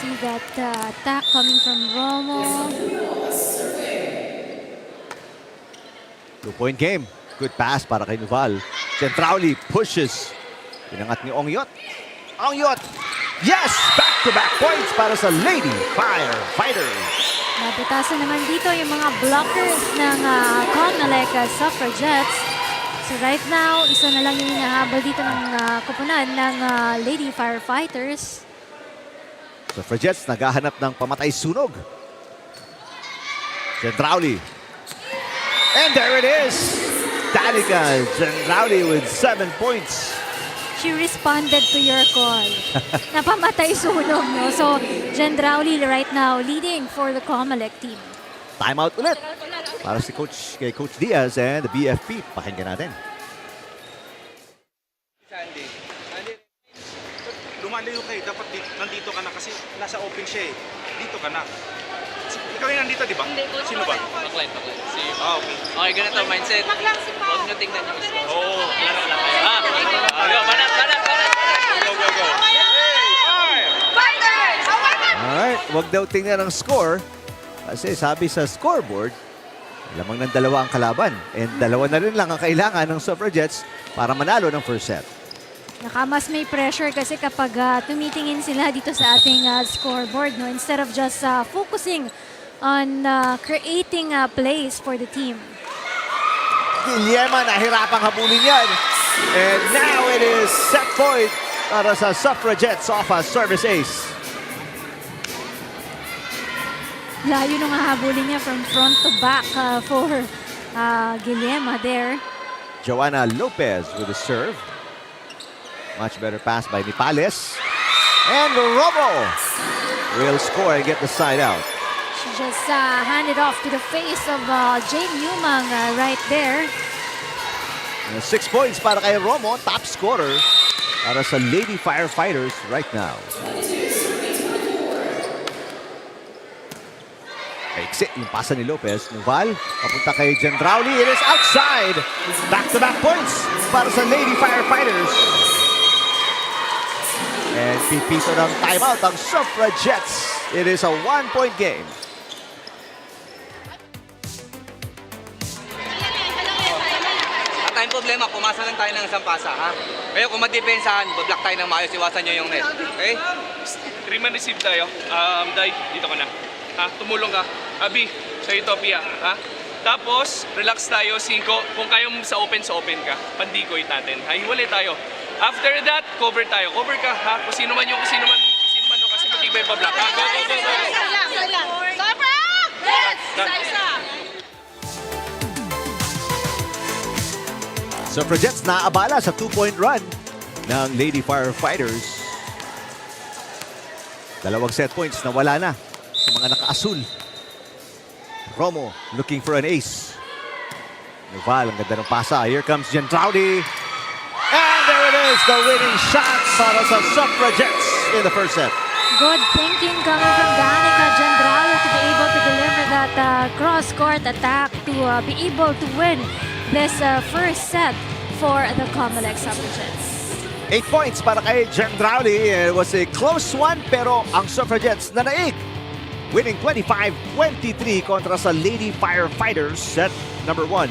See that attack coming from Romo. 2-point game. Good pass para kay Nuval. Gentrauli pushes. Pinangat ni Ongyot. Ongyot! Yes! Back-to-back points para sa Lady Firefighters. Nabutasan naman dito yung mga blockers ng COMELEC Suffragettes. So right now, isa na lang yung hinahabol dito ng kupunan ng Lady Firefighters. Suffragettes naghahanap ng pamatay sunog. Gendrauli. And there it is. Danica Gendrauli with 7 points. She responded to your call. Napamatay sunog, no? So, Gendrauli right now leading for the COMELEC team. Timeout ulit para kay Coach Diaz and the BFP. Pakinggan natin. Sandy, lumalayo kayo. Dapat nandito ka na kasi nasa open siya eh. Dito ka na. Ikaw yung nandito, di ba? Sino ba? Backline. See you. Okay. Okay, ganito mindset. Huwag nyo tingnan yung score. Oo. Laro lang kayo. Go, banat. Go. Alright, wag daw tingnan ang score. Kasi sabi sa scoreboard, lamang ng dalawa ang kalaban. And dalawa na rin lang ang kailangan ng Suffragettes para manalo ng first set. Mas may pressure kasi kapag tumitingin sila dito sa ating scoreboard, no? Instead of just focusing on creating plays for the team. Guillermo nahirapang habulin yan. And now it is set point para sa Suffragettes off a service ace. Layo nung hahabulin niya from front to back for Guillermo there. Joanna Lopez with a serve. Much better pass by Nipales. And Romo will score and get the side out. She just handed off to the face of Jane Yumang right there. 6 points para kay Romo, top scorer para sa Lady Firefighters right now. Paiksi yung pasa ni Lopez. Nuval, papunta kay Gendrauli. It is outside. Back-to-back points para sa Lady Firefighters. And pipito ng timeout ang Suffragettes. It is a 1-point game. At tayong problema, pumasa lang tayo ng isang pasa, ha? Ngayon, kung magdepensahan, bablock tayo ng maayos, iwasan nyo yung net. Okay? 3-man receive tayo. Dai, dito ka na. Tumulong ka. Abi, sa'yo to, Pia. Tapos, relax tayo, 5. Kung kaya mo sa open ka. Pandikoy natin. Hiwalay tayo. After that, cover tayo. Cover ka, ha? Kung sino man no, kasi matibay pa block. Go. Suffragettes naabala sa 2-point run ng Lady Firefighters. 2 set points na wala na sa mga naka-asul. Romo looking for an ace. Nuval, ang ganda ng pasa. Here comes Gendrauli. And there it is, the winning shot para sa Suffragettes in the first set. Good thinking coming from Danica Gendrauli to be able to deliver that cross-court attack to be able to win this first set for the COMELEC Suffragettes. 8 points para kay Gendrauli. It was a close one pero ang Suffragettes nanaig. Winning 25-23 kontra sa Lady Firefighters set number 1.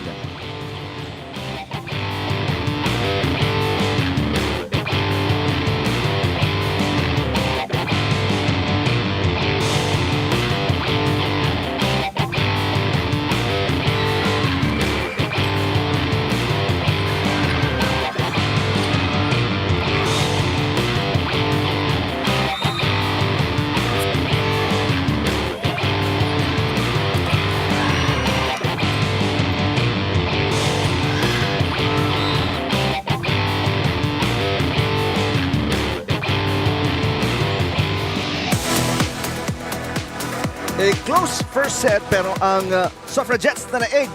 A close first set pero ang Suffragettes na naig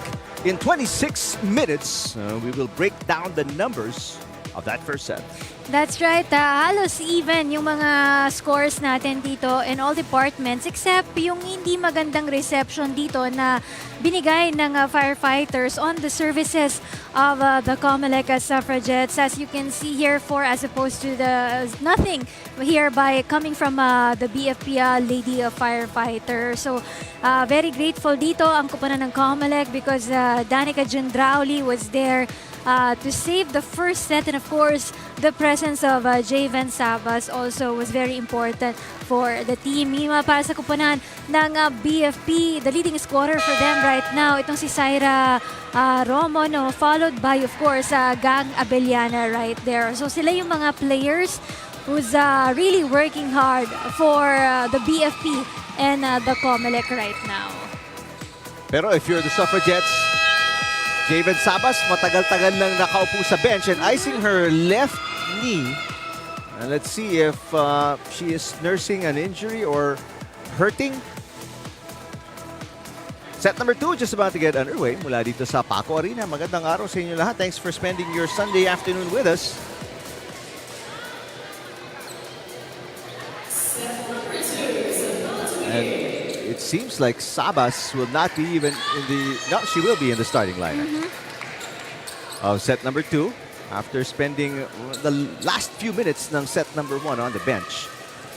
in 26 minutes. We will break down the numbers of that first set. That's right. Halos even yung mga scores natin dito in all departments except yung hindi magandang reception dito na binigay ng firefighters on the services of the COMELEC Suffragettes. As you can see here, 4 as opposed to the nothing here by coming from the BFP Lady Firefighter. So very grateful dito ang kupunan ng COMELEC because Danica Gendrauli was there to save the first set. And of course, the presence of Javen Sabas also was very important for the team. Meanwhile, para sa kupunan ng BFP, the leading scorer for them right now, itong si Syra Romo, no, followed by, of course, Gang Abellana right there. So sila yung mga players who's really working hard for the BFP and the COMELEC right now. Pero if you're the Suffragettes, Javen Sabas, matagal-tagal nang nakaupo sa bench and icing her left knee. And let's see if she is nursing an injury or hurting. Set number 2 just about to get underway mula dito sa Paco Arena. Magandang araw sa inyo lahat. Thanks for spending your Sunday afternoon with us. And it seems like Sabas will not be even in the... No, she will be in the starting lineup. Of set number 2 after spending the last few minutes ng set number 1 on the bench.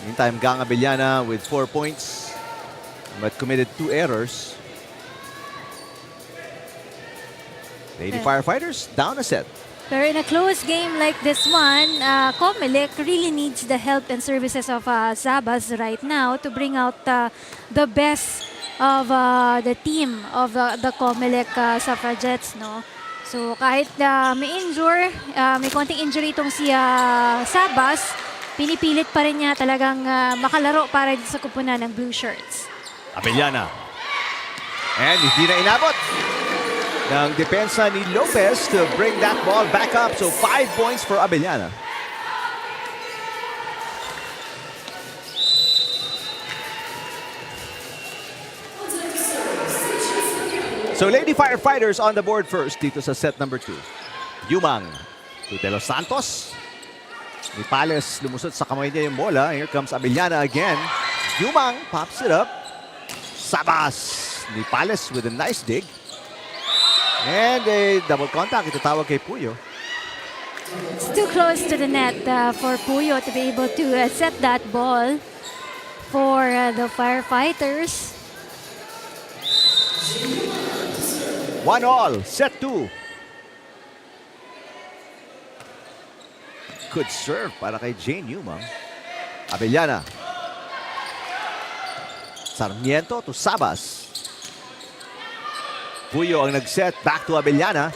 Meantime, Gang Abellana with 4 points but committed 2 errors. Lady Firefighters down a set. Pero in a close game like this one, COMELEC really needs the help and services of Sabas right now to bring out the best of the team of the COMELEC Suffragettes, no? So kahit may konting injury itong si Sabas, pinipilit pa rin niya talagang makalaro para dito sa kupunan ng Blue Shirts. Abellana. And hindi na inabot ng depensa ni Lopez to bring that ball back up. So 5 points for Abellana. So Lady Firefighters on the board first dito sa set number 2. Yumang to De Los Santos. Nipales lumusot sa kamay niya yung bola. Here comes Abellana again. Yumang pops it up. Sabas. Nipales with a nice dig. And a double contact. Itatawag kay Puyo. It's too close to the net for Puyo to be able to set that ball for the Firefighters. 1-all, set 2. Good serve para kay Jane Yumang. Abellana. Sarmiento to Sabas. Puyo ang nag-set back to Abellana.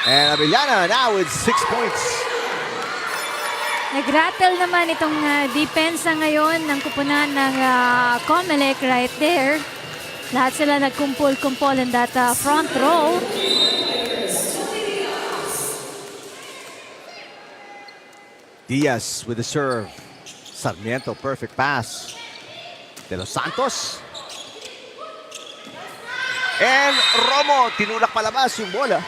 And Abellana now with 6 points. Nag-rattle naman itong depensa ngayon ng kupunan ng COMELEC right there. Lahat sila nagkumpol-kumpol in that front row. Diaz with the serve. Sarmiento, perfect pass. De Los Santos. And Romo, tinulak palabas yung bola.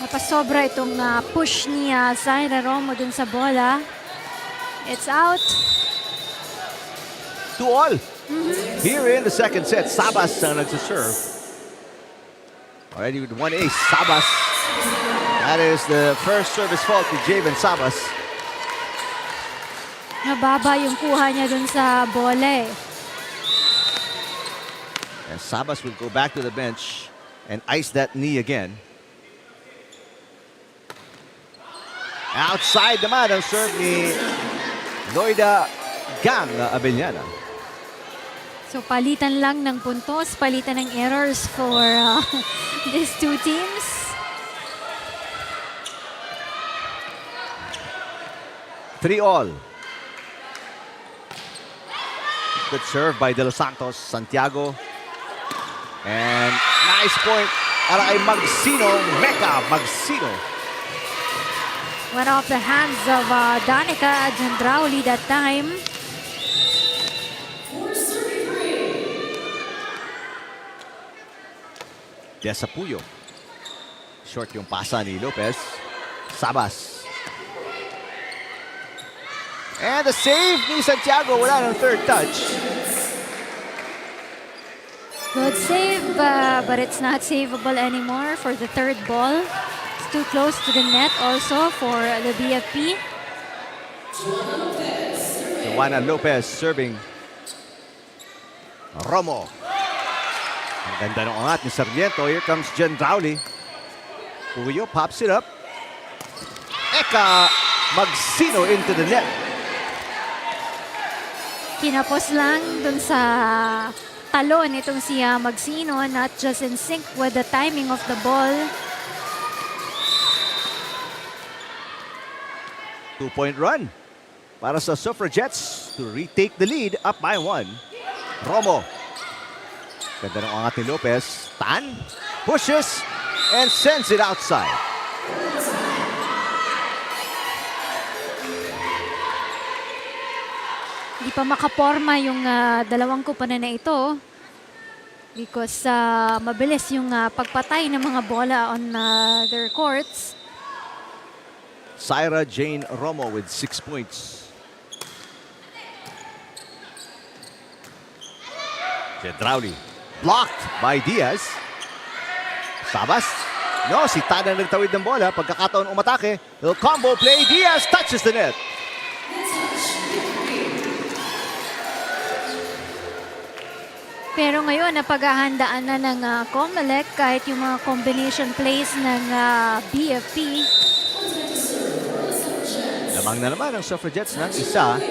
Napasobra itong push ni Syra Romo dun sa bola. It's out. 2-all. Here in the second set, Sabas ang nagsaserve. Already with 1 ace, Sabas. That is the first service fault to Javen Sabas. Nababa yung kuha niya dun sa bola eh. And Sabas will go back to the bench and ice that knee again. Outside naman ang serve ni Loida Gang Abellana. So palitan lang ng puntos, palitan ng errors for these two teams. Three all. Good serve by De Los Santos, Santiago. And nice point para kay Magsino, Mecca Magsino. Went off the hands of Danica Jandrauli that time. Desa Puyo. Short yung pasa ni Lopez. Sabas. And the save ni Santiago. Wala ng third touch. Good save, but it's not savable anymore for the third ball. It's too close to the net also for the BFP. Joanna Lopez serving. Romo. Ang Ganda ng angat ni Sarmiento. Here comes Jen Rowley. Puyo pops it up. Eka Magsino into the net. Kinapos lang dun sa talon itong si Magsino, not just in sync with the timing of the ball. 2-point run para sa Suffragettes to retake the lead up by 1. Romo. Ganda ng angat ni Lopez. Tan pushes and sends it outside. Hindi pa makaporma yung dalawang kupunan na ito because mabilis yung pagpatay ng mga bola on their courts. Syra Jane Romo with 6 points. Jedrauli blocked by Diaz. Sabas. No, si Tan ang nagtawid ng bola. Pagkakataon umatake. Little combo play. Diaz touches the net. Pero ngayon, napaghahandaan na ng COMELEC kahit yung mga combination plays ng BFP. Lamang na naman ang Suffragettes ng isa.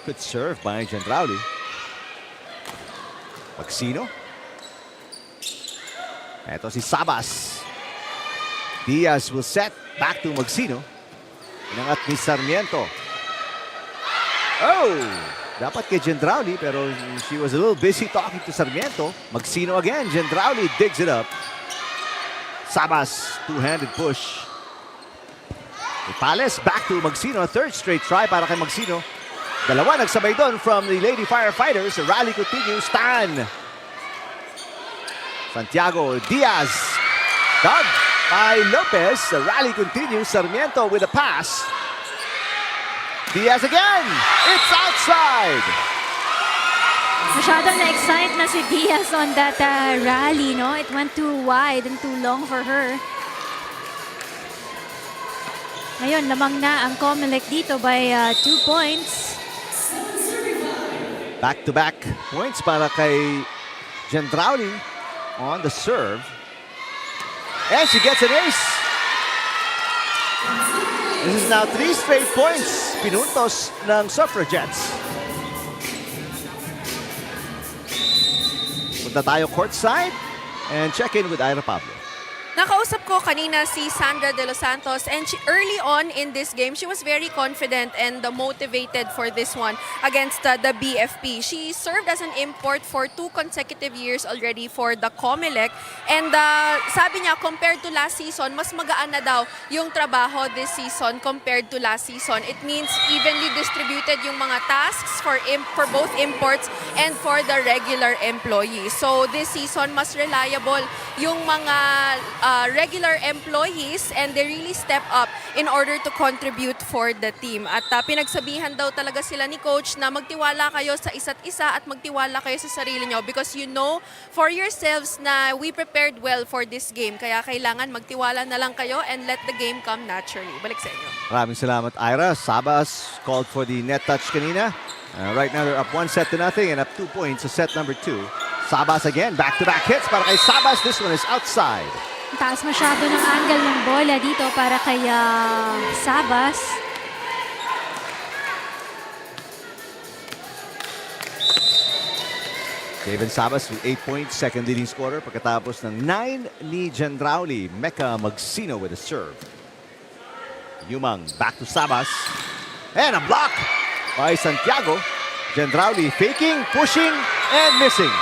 Good serve by Jedrauli. Magsino. Ito si Sabas. Diaz will set back to Magsino. Inangat ni Sarmiento. Oh! Dapat kay Jedrauli pero she was a little busy talking to Sarmiento. Magsino again. Jedrauli digs it up. Sabas, two-handed push. Ipales back to Magsino. Third straight try para kay Magsino. Dalawa nagsabay doon from the Lady Firefighters. The rally continues. Tan. Santiago Diaz. Dug by Lopez. The rally continues. Sarmiento with a pass. Diaz again. It's outside. Masyadong na-excite na si Diaz on that rally, no? It went too wide and too long for her. Ngayon, lamang na ang COMELEC dito by 2 points. Back-to-back points para kay Jedrauli on the serve. And she gets an ace. This is now 3 straight points. Pinuntos ng Suffragettes. Punta tayo courtside and check in with Ira Pablo. Nakausap ko kanina si Sandra De Los Santos and early on in this game, she was very confident and motivated for this one against the BFP. She served as an import for 2 consecutive years already for the COMELEC and sabi niya compared to last season, mas magaan na daw yung trabaho this season compared to last season. It means evenly distributed yung mga tasks for both imports and for the regular employees. So this season, mas reliable yung mga regular employees and they really step up in order to contribute for the team. At pinagsabihan daw talaga sila ni Coach na magtiwala kayo sa isa't isa at magtiwala kayo sa sarili nyo because you know for yourselves na we prepared well for this game. Kaya kailangan magtiwala na lang kayo and let the game come naturally. Balik sa inyo. Maraming salamat, Ira. Sabas called for the net touch kanina. Right now they're up 1-0 and up 2 points sa set number 2. Sabas again, back-to-back hits para kay Sabas. This one is outside. Taas masyado ng angle ng bola dito para kay Sabas. David Sabas with 8 points, second leading scorer pagkatapos ng 9 ni Jedrauli. Mecca Magsino with a serve. Yumang back to Sabas. And a block by Santiago. Jedrauli faking, pushing, and missing.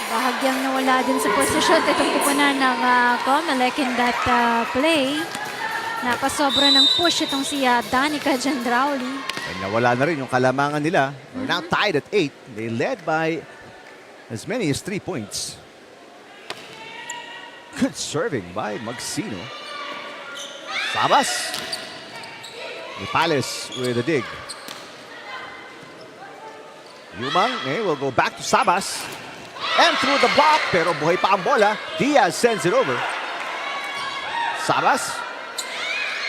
Bahagyang nawala din sa posisyon itong kupunan ng COMELEC in that play. Napasobra ng push itong si Danica Jedrauli. And nawala na rin yung kalamangan nila. We're now tied at 8. They led by as many as 3 points. Good serving by Magsino. Sabas. Palace with a dig. Yumang will go back to Sabas. And through the block, pero buhay pa ang bola. Diaz sends it over. Sabas.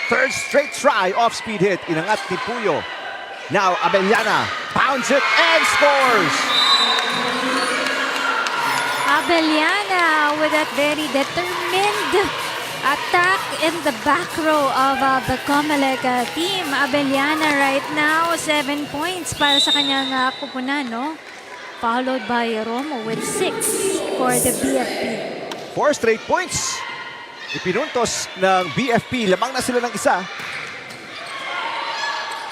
third straight try, off-speed hit. Inangat ni Puyo. Now, Abellana pounds it and scores! Abellana with that very determined attack in the back row of the COMELEC team. Abellana right now, 7 points para sa kanyang kupunan, no? Followed by Romo with 6 for the BFP. 4 straight points. Ipinuntos ng BFP. Lamang na sila ng isa.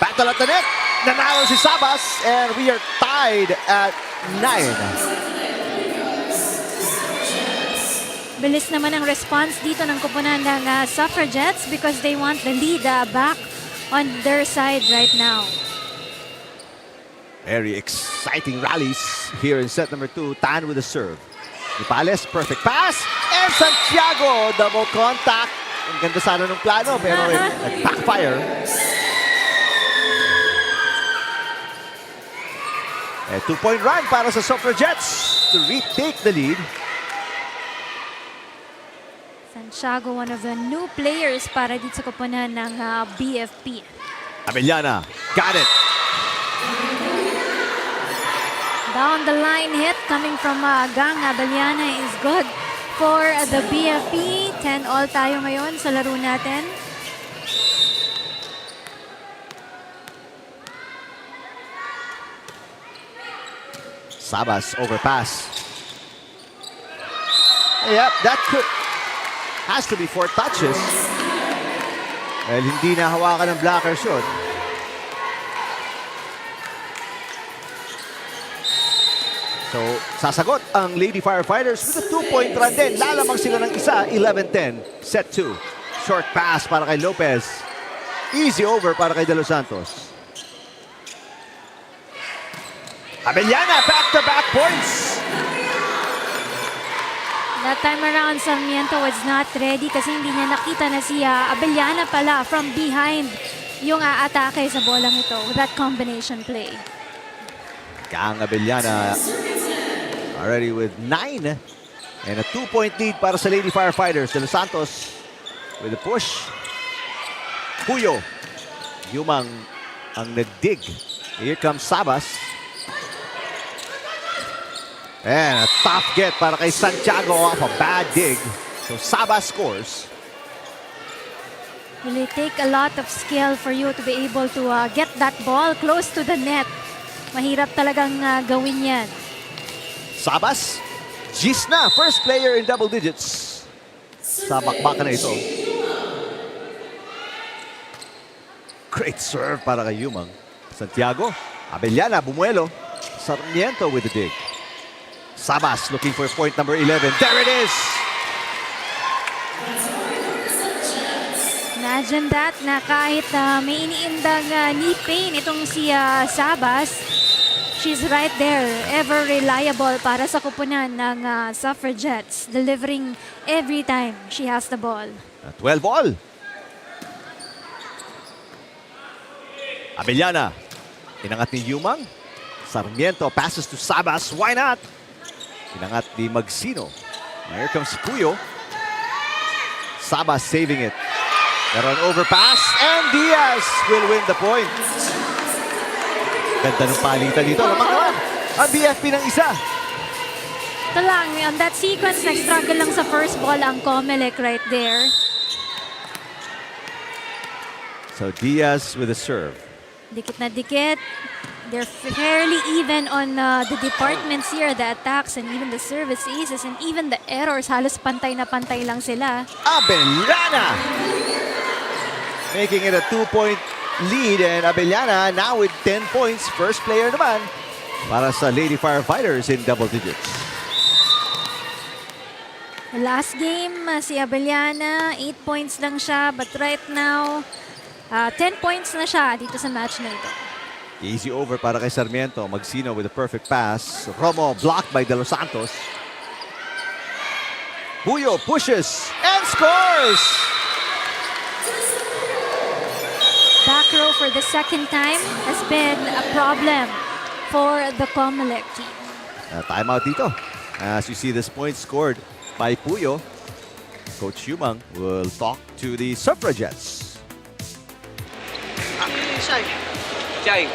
Battle at the net. Nanalo si Sabas and we are tied at 9. Bilis naman ang response dito ng kupunan ng Suffragettes because they want the lead back on their side right now. Very exciting rallies here in set number 2. Tan with a serve. Nipales, perfect pass. And Santiago, double contact. Ang ganda sana ng plano pero nag-backfire. A 2-point run para sa Suffragettes to retake the lead. Santiago, one of the new players para dito sa kupunan ng BFP. Abellana, got it. Down the line hit coming from Gang. Abellana is good for the BFP. 10 all tayo ngayon sa laro natin. Sabas overpass. Yep, that has to be 4 touches. Well, hindi na hawakan ng blocker shot. So, sasagot ang Lady Firefighters with a 2-point run din. Lalamang sila ng isa, 11-10. Set 2. Short pass para kay Lopez. Easy over para kay De Los Santos. Abellana, back-to-back points. That time around, Sarmiento was not ready kasi hindi niya nakita na si Abellana pala from behind yung atake sa bolang ito with that combination play. Gang Abellana already with 9 and a 2-point lead para sa Lady Firefighters. De Los Santos with a push. Puyo. Yumang ang nagdig. Here comes Sabas. And a tough get para kay Santiago off a bad dig. So Sabas scores. Will it take a lot of skill for you to be able to get that ball close to the net? Mahirap talagang gawin yan. Sabas, Gis na, first player in double digits. Sa bakbakan na ito. Great serve para kay Yumang. Santiago, Abellana, bumuelo. Sarmiento with the dig. Sabas looking for point number 11. There it is! Imagine that na kahit may iniindang knee pain itong si Sabas, she's right there, ever reliable para sa kupunan ng Suffragettes, delivering every time she has the ball. 12 all. Abellana, inangat ni Yumang. Sarmiento passes to Sabas. Why not? Inangat ni Magsino. Here comes si Puyo. Sabas saving it. Pero an overpass and Diaz will win the point. Ganda ng palitan dito. Lamang naman ang BFP ng isa. Ito lang, on that sequence, nag-struggle lang sa first ball ang COMELEC right there. So Diaz with a serve. Dikit na dikit. They're fairly even on the departments here, the attacks and even the service aces and even the errors. Halos pantay na pantay lang sila. Abellana! Making it a 2-point lead and Abellana now with 10 points. First player naman para sa Lady Firefighters in double digits. The last game, si Abellana, 8 points lang siya. But right now, 10 points na siya dito sa match na ito. Easy over para kay Sarmiento. Magsino with a perfect pass. Romo blocked by De Los Santos. Puyo pushes and scores! Back row for the second time has been a problem for the COMELEC team. Timeout dito. As you see this point scored by Puyo. Coach Yumang will talk to the Suffragettes. Chay,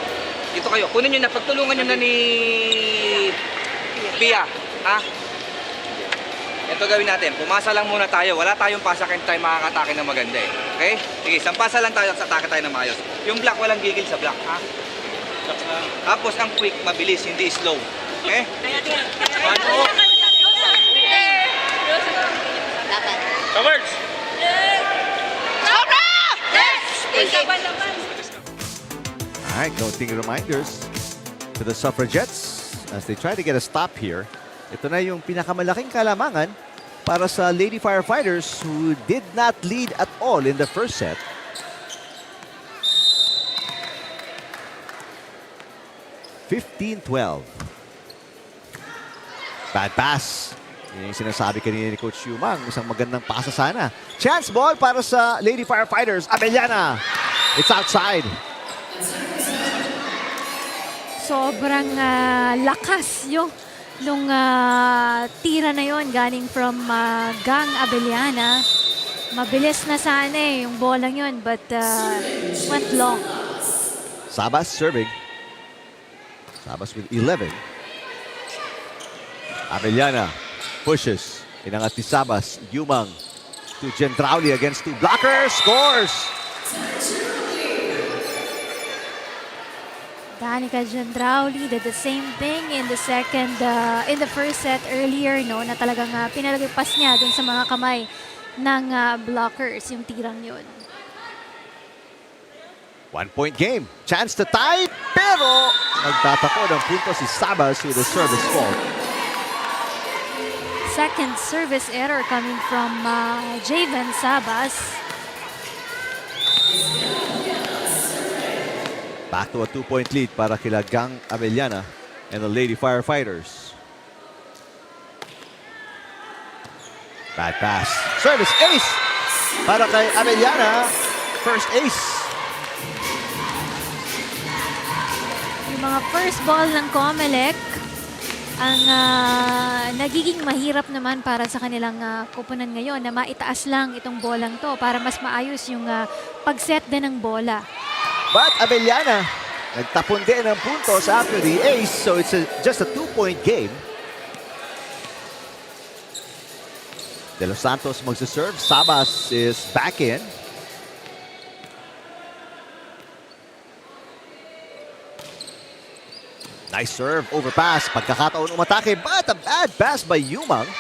dito kayo. Kunin nyo na, pagtulungan nyo na ni Pia. Ha? Ito gawin natin. Pumasa lang muna tayo. Wala tayong pasa kaya tayo makakatake ng maganda eh. Okay? Sige, sampasa lang tayo at atake tayo ng maayos. Yung block, walang gigil sa block. Ha? Tapos ang quick, mabilis, hindi slow. Okay? Covered! Alright, counting reminders to the Suffragettes as they try to get a stop here. Ito na yung pinakamalaking kalamangan para sa Lady Firefighters who did not lead at all in the first set. (15-12). Bad pass. Yun yung sinasabi kanina ni Coach Yumang. Isang magandang pasa sana. Chance ball para sa Lady Firefighters. Abellana. It's outside. Sobrang lakas nung tira na yon galing from Gang Abellana. Mabilis na sana yung bolang yon but went long. Sabas serving. Sabas with 11. Abellana pushes. Inangat ni Sabas. Yumang to Gentrauli against two blockers. Scores! Danica Gentrauli did the same thing in the first set earlier, no, na talagang pinalagpas niya dun sa mga kamay ng blockers yung tirang yun. 1-point game. Chance to tie, pero nagtatako ng punto si Sabas with a service fault. Second service error coming from Javen Sabas. Back to a 2-point lead para kila Gang Abellana and the Lady Firefighters. Bad pass. Service ace para kay Abellana. First ace. Yung mga first ball ng COMELEC ang nagiging mahirap naman para sa kanilang koponan ngayon na maitaas lang itong bolang to para mas maayos yung pag-set din ng bola. But Abellana nagtapon din ng puntos after the ace, so it's just a 2-point game. De Los Santos magsaserve. Sabas is back in. Nice serve, overpass, pagkakataon umatake, but a bad pass by Yumang.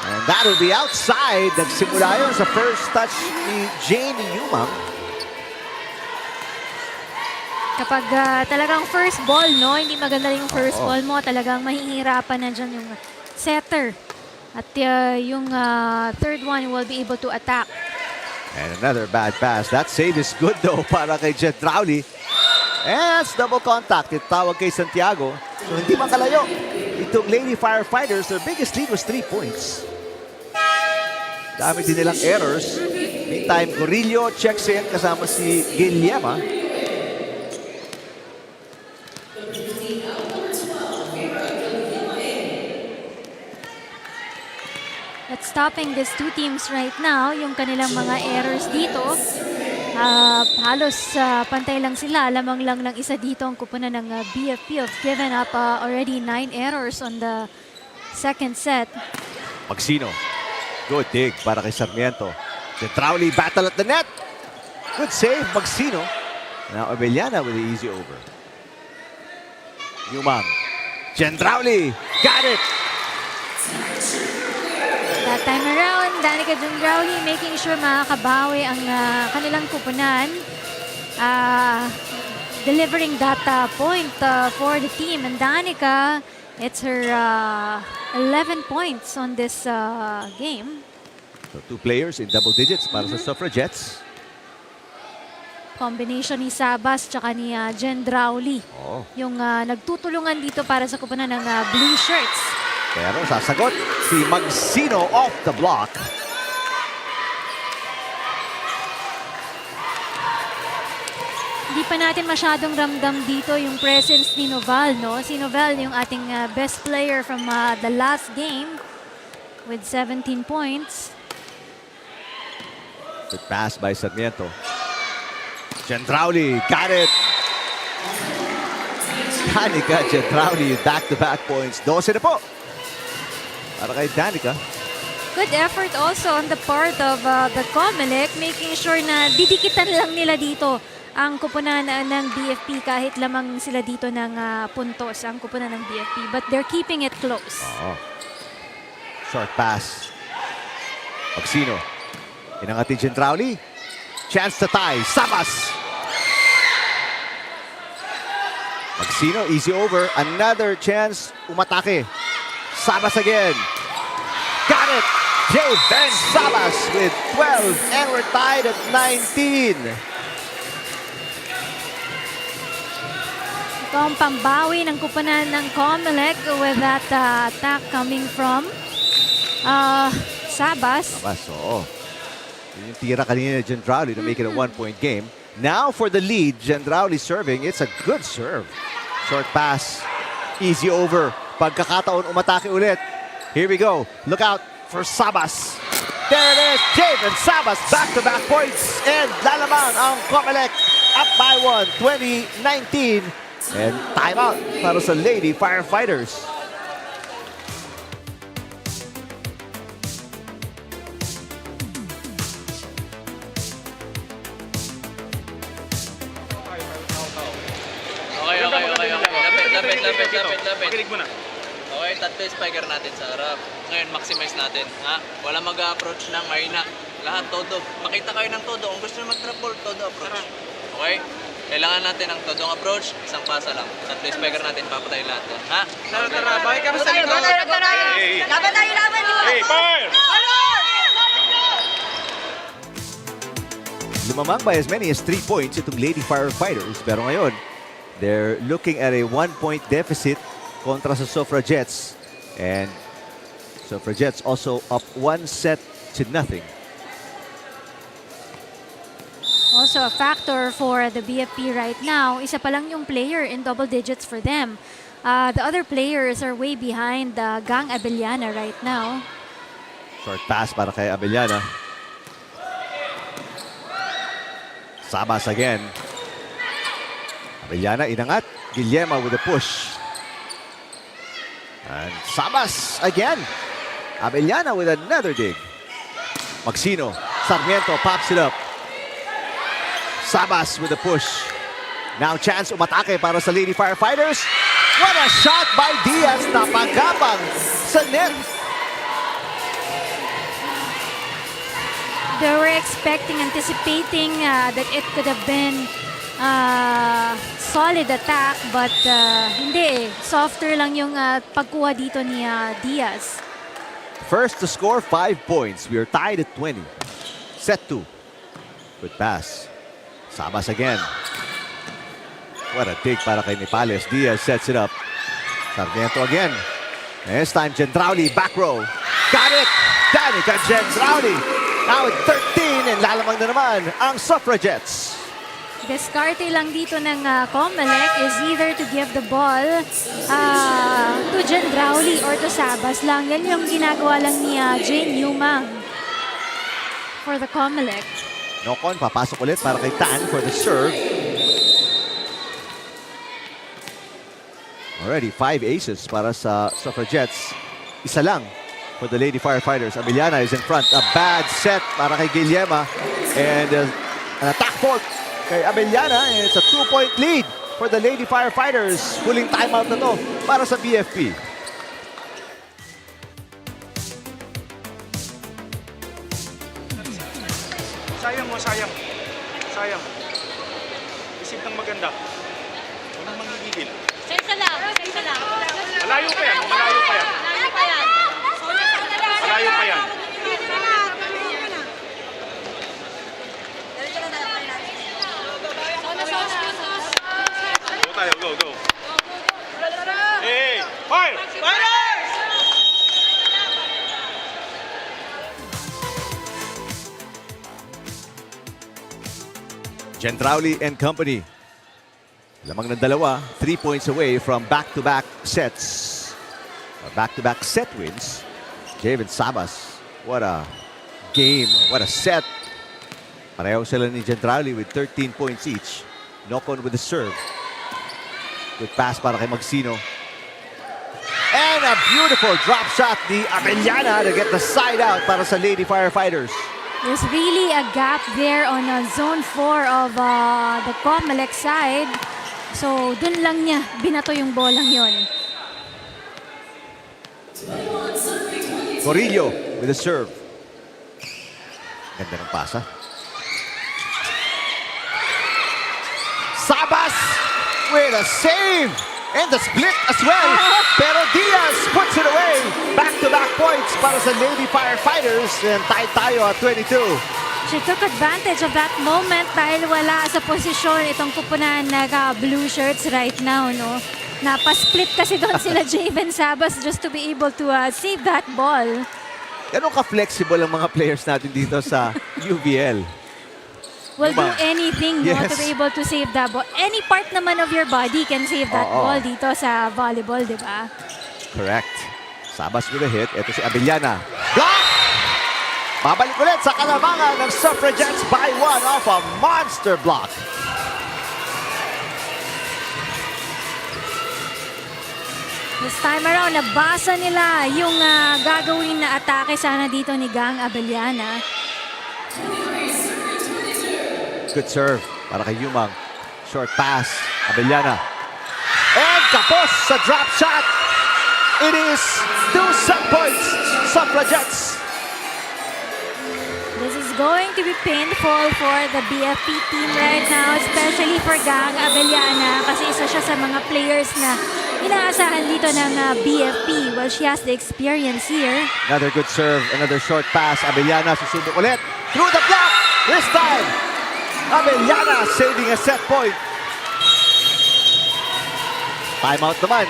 And that'll be outside. Nagsimula yun sa first touch ni Jane Yumang. Kapag talagang first ball, no, hindi maganda yung first ball mo, talagang mahihirapan na dyan yung setter. At yung third one will be able to attack. And another bad pass. That save is good though para kay Gentrauli. And it's double contact. Itawag kay Santiago. So hindi makalayo. Itong Lady Firefighters, their biggest lead was 3 points. Dami din nilang errors. Meantime, Corillo checks in kasama si Guillema. What's stopping these two teams right now, yung kanilang mga errors dito, halos pantay lang sila. Lamang lang ng isa dito ang kupunan ng BFP have given up already 9 errors on the second set. Magsino. Good dig para kay Sarmiento. Gentrauli battle at the net. Good save, Magsino. Now Abellana with the easy over. Yumang. Gentrauli. Got it. That time around, Danica Gentrauli making sure makakabawi ang kanilang kupunan. Delivering that point for the team. And Danica, it's her 11 points on this game. So 2 players in double digits para sa Suffragettes. Combination ni Sabas tsaka ni Gentrauli. Yung nagtutulungan dito para sa kupunan ng blue shirts. Pero sasagot si Magsino off the block. Hindi pa natin masyadong ramdam dito yung presence ni Noval, no? Si Noval yung ating best player from the last game with 17 points. Good pass by Sarmiento. Gendrauli got it. Danica Gendrauli, back-to-back points. 12 na po. Para kay Danica. Good effort also on the part of the COMELEC, making sure na didikitan lang nila dito ang kupunan ng BFP kahit lamang sila dito ng puntos ang kupunan ng BFP. But they're keeping it close. Short pass. Magsino. Inangati Gendrauli. Chance to tie. Sabas. Magsino, easy over. Another chance. Umatake. Sabas again. Got it. Ben Sabas with 12. And we're tied at 19. Ito ang pambawi ng kupunan ng COMELEC with that attack coming from Sabas. Sabas, oo. Yun yung tira kanina ni Gendrauli to make it a one-point game. Now for the lead, Gendrauli serving. It's a good serve. Short pass. Easy over. Pagkakataon, umatake ulit. Here we go. Look out for Sabas. There it is. Javen Sabas, back-to-back points. And lalamang ang COMELEC up by 1, 20-19. And timeout para sa Lady Firefighters. Lapit. Makinig mo na. Okay, tatlo spiker natin sa harap. Ngayon, maximize natin. Ha? Wala mag-approach ng mahina. Lahat, todo. Makita kayo ng todo. Kung gusto nyo mag-drop ball, todo approach. Okay? Kailangan natin ng todong approach, isang pasa lang. Tatlo spiker natin, papatayin lahat. Ha? Tara, bakit kami sa likod? Laban tayo! Hey, fire! Lumamang by as many as 3 points itong Lady Firefighters. Pero ngayon, they're looking at a 1-point deficit kontra sa Suffragettes. And Suffragettes also up 1-0. Also a factor for the BFP right now, isa pa lang yung player in double digits for them. The other players are way behind Gang Abellana right now. Short pass para kay Abellana. Sabas again. Abellana inangat. Guillema with a push. And Sabas again. Abellana with another dig. Magsino. Sarmiento pops it up. Sabas with a push. Now chance umatake para sa Lady Firefighters. What a shot by Diaz. Napagapang sa net. They were anticipating that it could have been solid attack, but hindi eh. Softer lang yung pagkuha dito ni Diaz. First to score 5 points. We are tied at 20. Set 2. Good pass. Sabas again. What a dig para kay Nipales. Diaz sets it up. Sarmiento again. This time Gendrauli back row. Got it! Danica Gendrauli. Now at 13 and lalamang na naman ang Suffragettes. Diskarte lang dito ng COMELEC is either to give the ball to Gendrauli or to Sabas lang. Yan yung ginagawa lang ni Jane Newman for the COMELEC. Nokon, papasok ulit para kay Tan for the serve. Already 5 aces para sa Suffragettes. Isa lang for the Lady Firefighters. Abellana is in front. A bad set para kay Guillema. And an attack fault kay Abellana. And it's a 2-point lead for the Lady Firefighters. Huling timeout na to para sa BFP. Sayang. Isip ng maganda. Huwag nang manggigigil. Sensa lang. Malayo pa yan. Go. Hey, fire! Gendrauli and company. Lamang ng dalawa, 3 points away from back-to-back sets. Back-to-back set wins. Javen Sabas, what a game, what a set Pareho sila ni Gentrali with 13 points each. Nocon with the serve. Good pass para kay Magsino. And a beautiful drop shot ni Abellana to get the side out para sa Lady Firefighters. There's really a gap there on zone 4 of the COMELEC side. So, dun lang niya binato yung bolang yon. Corillo with the serve. Ganda ng pasa. Sabas with a save and the split as well. Pero Diaz puts it away. Back-to-back points para sa Lady Firefighters. And tie tayo at 22. She took advantage of that moment dahil wala sa posisyon itong kupunan blue shirts right now, no? Napasplit kasi doon sila Javen Sabas just to be able to save that ball. Ganun ka-flexible ang mga players natin dito sa UVL. Will do anything, no, to be able to save that ball. Any part naman of your body can save that ball dito sa volleyball, di ba? Correct. Sabas with a hit. Ito si Abellana. Block! Babalik ulit sa kalamangan ng Suffragettes by one off a monster block. This time around, nabasa nila yung gagawin na atake sana dito ni Gang Abellana. Good serve para kay Yumang. Short pass. Abellana. And kapos sa drop shot. It is 2 set points. Suffragettes. This is going to be painful for the BFP team right now, especially for Gang Abellana kasi isa siya sa mga players na inaasahan dito ng BFP. Well, she has the experience here. Another good serve. Another short pass. Abellana susubok ulit. Through the block. This time. Abellana saving a set point. Timeout naman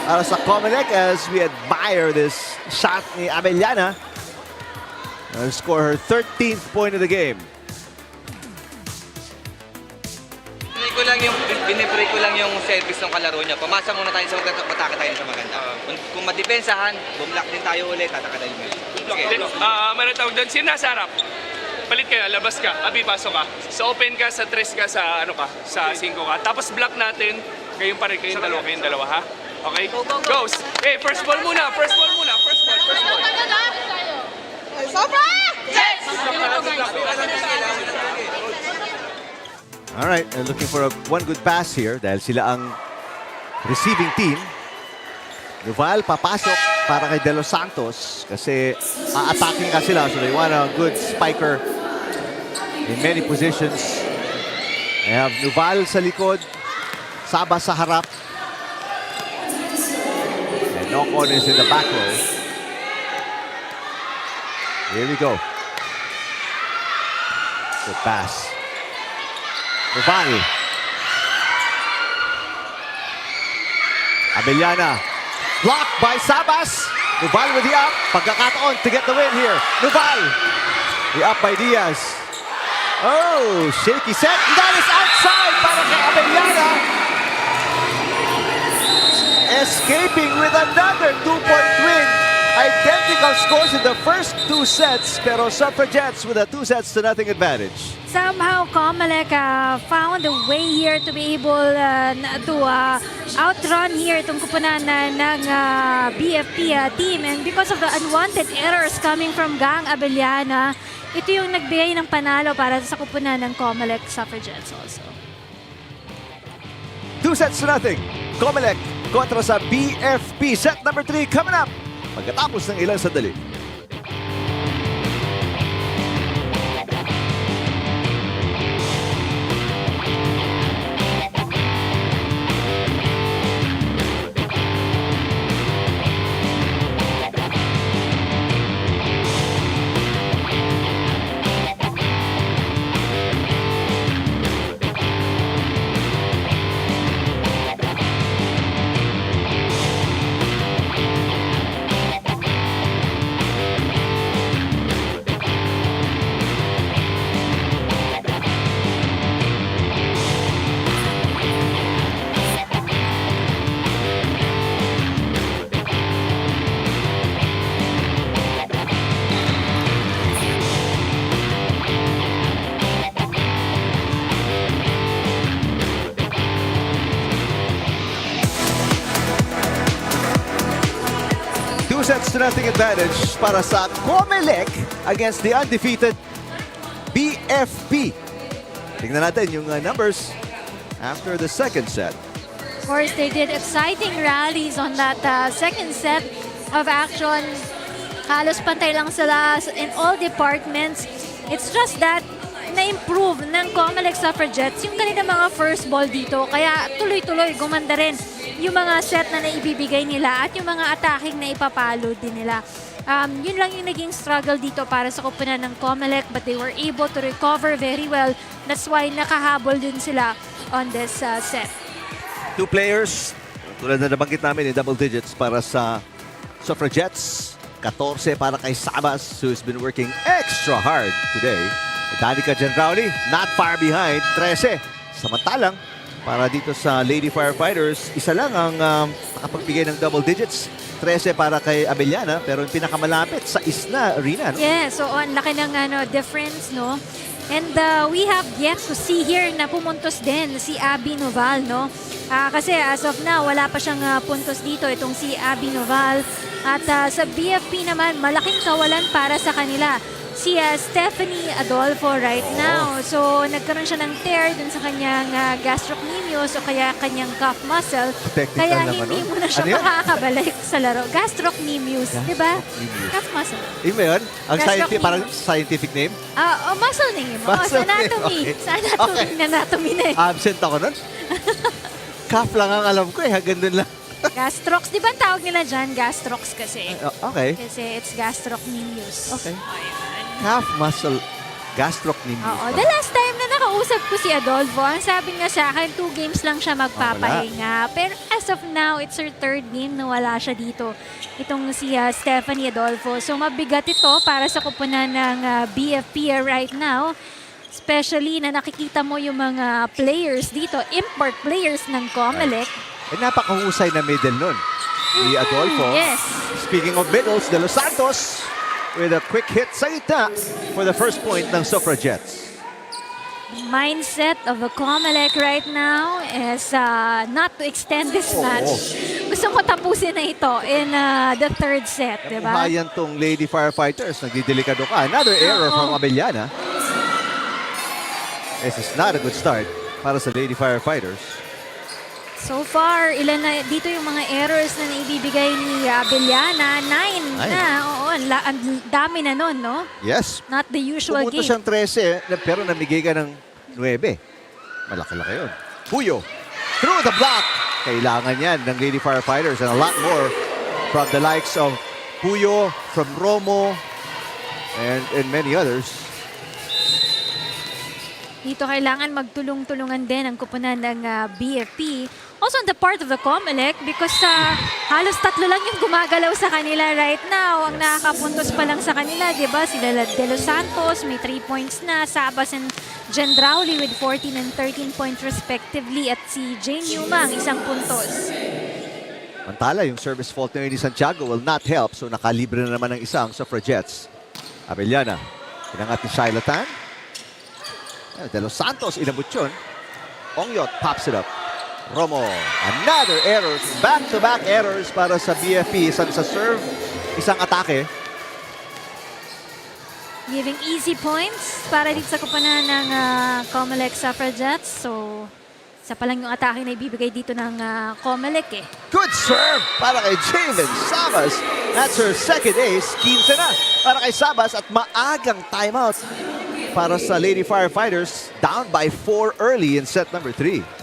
para sa COMELEC as we admire this shot ni Abellana. And score her 13th point of the game. Binibreak ko lang yung service ng kalaro niya. Pamasa muna tayo sa maganda, matake tayo sa maganda. Kung madipensahan, bumlock din tayo ulit, tataka tayo ulit. Ano tawag doon? Sino nasa harap? Palit ka, labas ka, abi pasok ka. Sa open ka, sa tres ka, sa ano ka, sa 5 ka. Tapos block natin, kayong dalawa, ha? Okay? Goes! Hey, first ball muna, first ball. All right, looking for one good pass here dahil sila ang receiving team. Duval papasok para kay De Los Santos kasi attacking ka sila, so they want a good spiker in many positions. They have Nuval sa likod, Sabas sa harap, and Nocon is in the back row. Here we go. Good pass. Nuval. Abellana. Blocked by Sabas. Nuval with the up. Pagkakataon to get the win here. Nuval. The up by Diaz. Oh, shaky set. That is outside para kay Abellana. Escaping with another 2-point win. Identical scores in the first 2 sets, pero Suffragettes with a 2-0 advantage. Somehow, COMELEC found a way here to be able to outrun here itong kupunan ng BFP team. And because of the unwanted errors coming from Gang Abellana, ito yung nagbigay ng panalo para sa kupunan ng COMELEC Suffragettes also. 2-0. COMELEC kontra sa BFP. Set number 3 coming up pagkatapos ng ilang sandali. sets to nothing advantage para sa COMELEC against the undefeated BFP. Tingnan natin yung numbers after the second set. Of course, they did exciting rallies on that second set of action. Halos pantay lang sila in all departments. It's just that na-improve ng COMELEC Suffragettes yung kanilang mga first ball dito. Kaya tuloy-tuloy gumanda rin yung mga set na naibibigay nila at yung mga attacking na ipapalo din nila. Yun lang yung naging struggle dito para sa koponan ng COMELEC, but they were able to recover very well. That's why nakahabol din sila on this set. Two players, tulad na nabanggit namin in double digits para sa Suffragettes. 14 para kay Sabas, who's been working extra hard today. Danica Genrauli, not far behind, 13. Samantalang, para dito sa Lady Firefighters, isa lang ang nakapagbigay ng double digits. 13 para kay Abellana, pero yung pinakamalapit sa Isla Arena. No? Yeah, so ang laki ng difference, no? And we have yet to see here na pumuntos din si Abby Noval, no? Kasi as of now, wala pa siyang puntos dito, itong si Abby Noval. At sa BFP naman, malaking kawalan para sa kanila. Si Stephanie Adolfo right now. So, nagkaroon siya ng tear dun sa kanyang gastrocnemius o kaya kanyang calf muscle. Technical Kaya naman, hindi no? mo na siya Ano yun? makakabalik sa laro. Gastrocnemius, di ba? Calf muscle. Yun ba yun? Ang Gastrocnemius. parang scientific name? Muscle name. Muscle Sa name, anatomy. okay. Sa anatomy. Okay. Anatomy na eh. Absent ako nun. Calf lang ang alam ko eh. Hanggang dun lang. Gastrox. Di ba ang tawag nila dyan? Gastrox kasi. Okay. Kasi it's gastrocnemius. Okay. Calf muscle gastrocnemius. Oo. The last time na nakausap ko si Adolfo, ang sabi nga sa akin, 2 games lang siya magpapahinga. Pero as of now, it's her 3rd game na wala siya dito. Itong si Stephanie Adolfo. So mabigat ito para sa kupunan ng BFP right now. Especially na nakikita mo yung mga players dito, import players ng COMELEC. Napakahusay na middle nun. Ni Adolfo. Yes. Speaking of middles, De Los Santos with a quick hit sa gitna for the first point ng Suffragettes. Mindset of the COMELEC right now is not to extend this match. Gusto ko tapusin na ito in the 3rd set, di ba? Buhayan tong Lady Firefighters. Nagdidelikado ka. Another error from Abellana. This is not a good start para sa Lady Firefighters. So far, ilan na dito yung mga errors na naibibigay ni Abellana? 9 na. Oo, ang dami na nun, no? Yes. Not the usual Pumunta game. siyang 13, pero namigay ka ng 9. Malaki-laki yun. Puyo. Through the block. Kailangan yan ng Lady Firefighters and a lot more from the likes of Puyo, from Romo, and many others. Dito kailangan magtulong-tulungan din ang kupunan ng BFP. Also on the part of the COMELEC because halos 3 lang yung gumagalaw sa kanila right now. Ang nakakapuntos pa lang sa kanila, di ba? Sila De Los Santos, may 3 points na. Sabas and Gendrauli with 14 and 13 points respectively. At si Jane Yuma, 1 puntos. Mantala, yung service fault ngayon ni Santiago will not help. So nakalibre na naman ng isang Suffragettes. Abellana, pinangat ni Shyla Tan. De Los Santos, inabot yun. Ongyot pops it up. Romo, another error. Back-to-back errors para sa BFP. Isang sa serve, isang atake. Giving easy points para dito sa kupunan ng COMELEC Suffragettes. So, isa pa lang yung atake na ibibigay dito ng COMELEC eh. Good serve para kay Javen Sabas. That's her second ace. 15 na para kay Sabas at maagang timeout para sa Lady Firefighters. Down by 4 early in set number 3.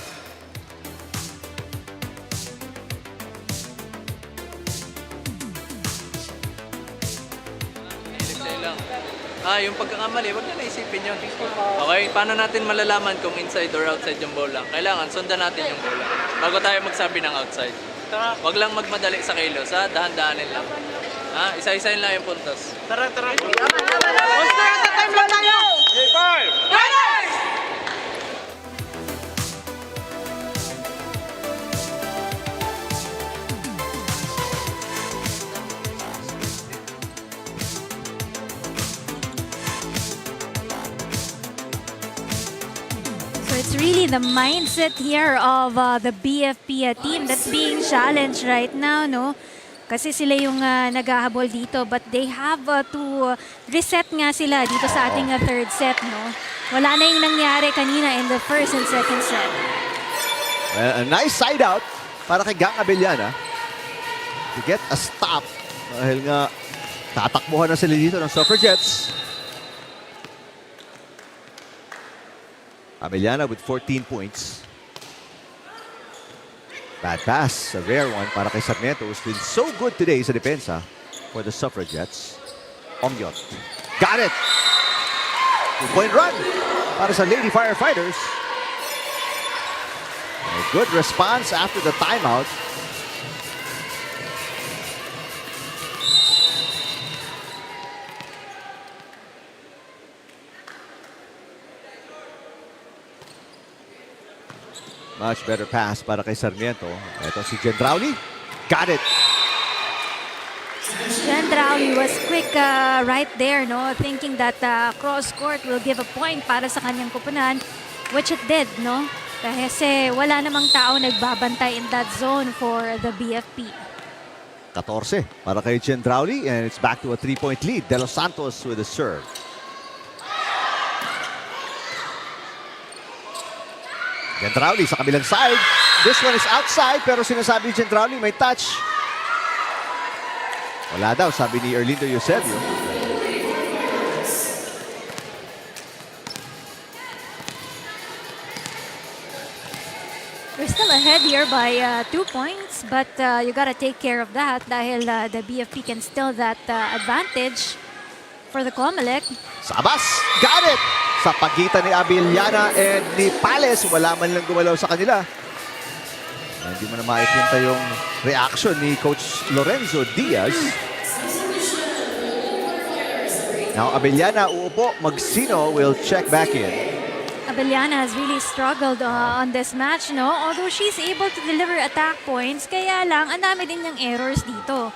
Yung pagkakamali, wag na naisipin yun. Okay, paano natin malalaman kung inside or outside yung bola? Kailangan sundan natin yung bola bago tayo magsabi ng outside. Wag lang magmadali sa kilos, ha? Dahan-dahanin lang. Isa-isahin lang yung puntos. Tara. It's really the mindset here of the BFP team that's being challenged right now, no? Kasi sila yung naghahabol dito, but they have to reset nga sila dito sa ating third set, no? Wala na yung nangyari kanina in the first and second set. Well, a nice side out para kay Gang Abellana to get a stop. Dahil nga tatakbuhan na sila dito ng Suffragettes. Abellana with 14 points. Bad pass, a rare one para kay Sarmiento, who's been so good today sa depensa for the Suffragettes. Omyot. Got it! 2-point run para sa Lady Firefighters. A good response after the timeout. Much better pass para kay Sarmiento. Ito si Gendrauli. Got it. Gendrauli was quick right there, no? Thinking that cross court will give a point para sa kanyang kupunan, which it did, no? Kasi wala namang tao nagbabantay in that zone for the BFP. 14 para kay Gendrauli, and it's back to a 3-point lead. De Los Santos with a serve. Gendrauli sa kabilang side. This one is outside, pero sinasabi Gendrauli may touch. Wala daw, sabi ni Erlindo Eusebio. We're still ahead here by 2 points, but you gotta take care of that dahil the BFP can steal that advantage for the COMELEC. Sabas, got it! Sa pagitan ni Abellana and ni Pales, wala man lang gumalaw sa kanila. Hindi mo na makikita yung reaction ni Coach Lorenzo Diaz. Now Abellana uupo, Magsino will check back in. Abellana has really struggled on this match, no? Although she's able to deliver attack points, kaya lang, ang dami din niyang errors dito.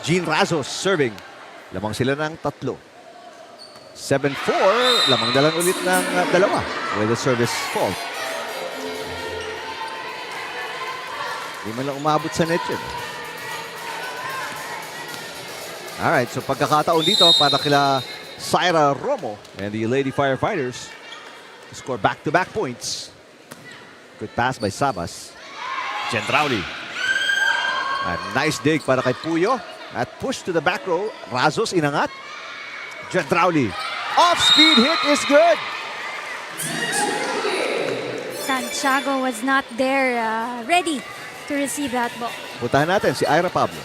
Jean Razos serving. Lamang sila ng 3. 7-4, lamang na lang ulit ng 2 with a service fault. Hindi man lang umabot sa net yun. Alright, so pagkakataon dito para kila Syra Romo and the Lady Firefighters to score back-to-back points. Good pass by Sabas. Gendrauli. A nice dig para kay Puyo. At push to the back row. Razos inangat. Gendrauli. Off-speed hit is good. Santiago was not there ready to receive that ball. Puntahan natin si Ira Pablo.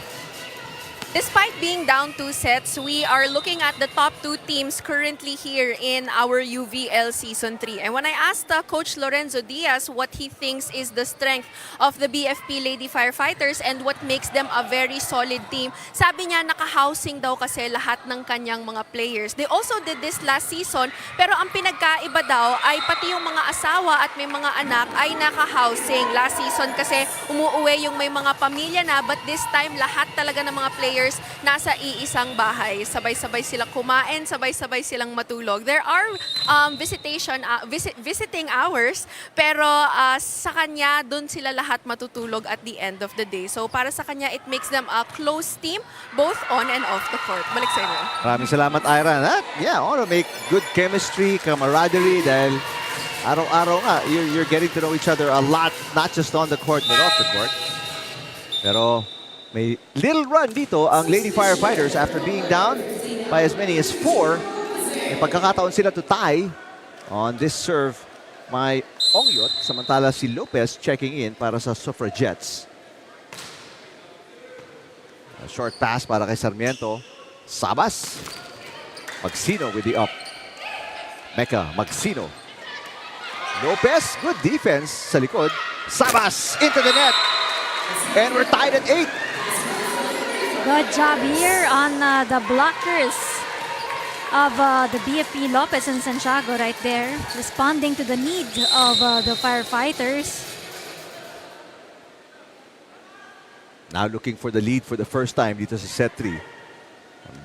Despite being down 2 sets, we are looking at the top 2 teams currently here in our UVL Season 3. And when I asked Coach Lorenzo Diaz what he thinks is the strength of the BFP Lady Firefighters and what makes them a very solid team, sabi niya naka-housing daw kasi lahat ng kanyang mga players. They also did this last season, pero ang pinagkaiba daw ay pati yung mga asawa at may mga anak ay naka-housing. Last season kasi umuuwi yung may mga pamilya na, but this time lahat talaga ng mga players nasa iisang bahay. Sabay-sabay silang kumain, sabay-sabay silang matulog. There are visiting hours, pero sa kanya, dun sila lahat matutulog at the end of the day. So para sa kanya, it makes them a close team, both on and off the court. Balik sa inyo. Maraming salamat, Ira. Yeah, I want to make good chemistry, camaraderie, dahil araw-araw nga, you're getting to know each other a lot, not just on the court, but off the court. Pero may little run dito ang Lady Firefighters after being down by as many as 4. May pagkakataon sila to tie on this serve by Ongyot. Samantala si Lopez checking in para sa Suffragettes. A short pass para kay Sarmiento. Sabas. Magsino with the up. Mecca, Magsino. Lopez, good defense sa likod. Sabas into the net. And we're tied at 8. Good job here on the blockers of the BFP Lopez and Santiago right there, responding to the need of the Firefighters. Now looking for the lead for the first time dito sa set 3.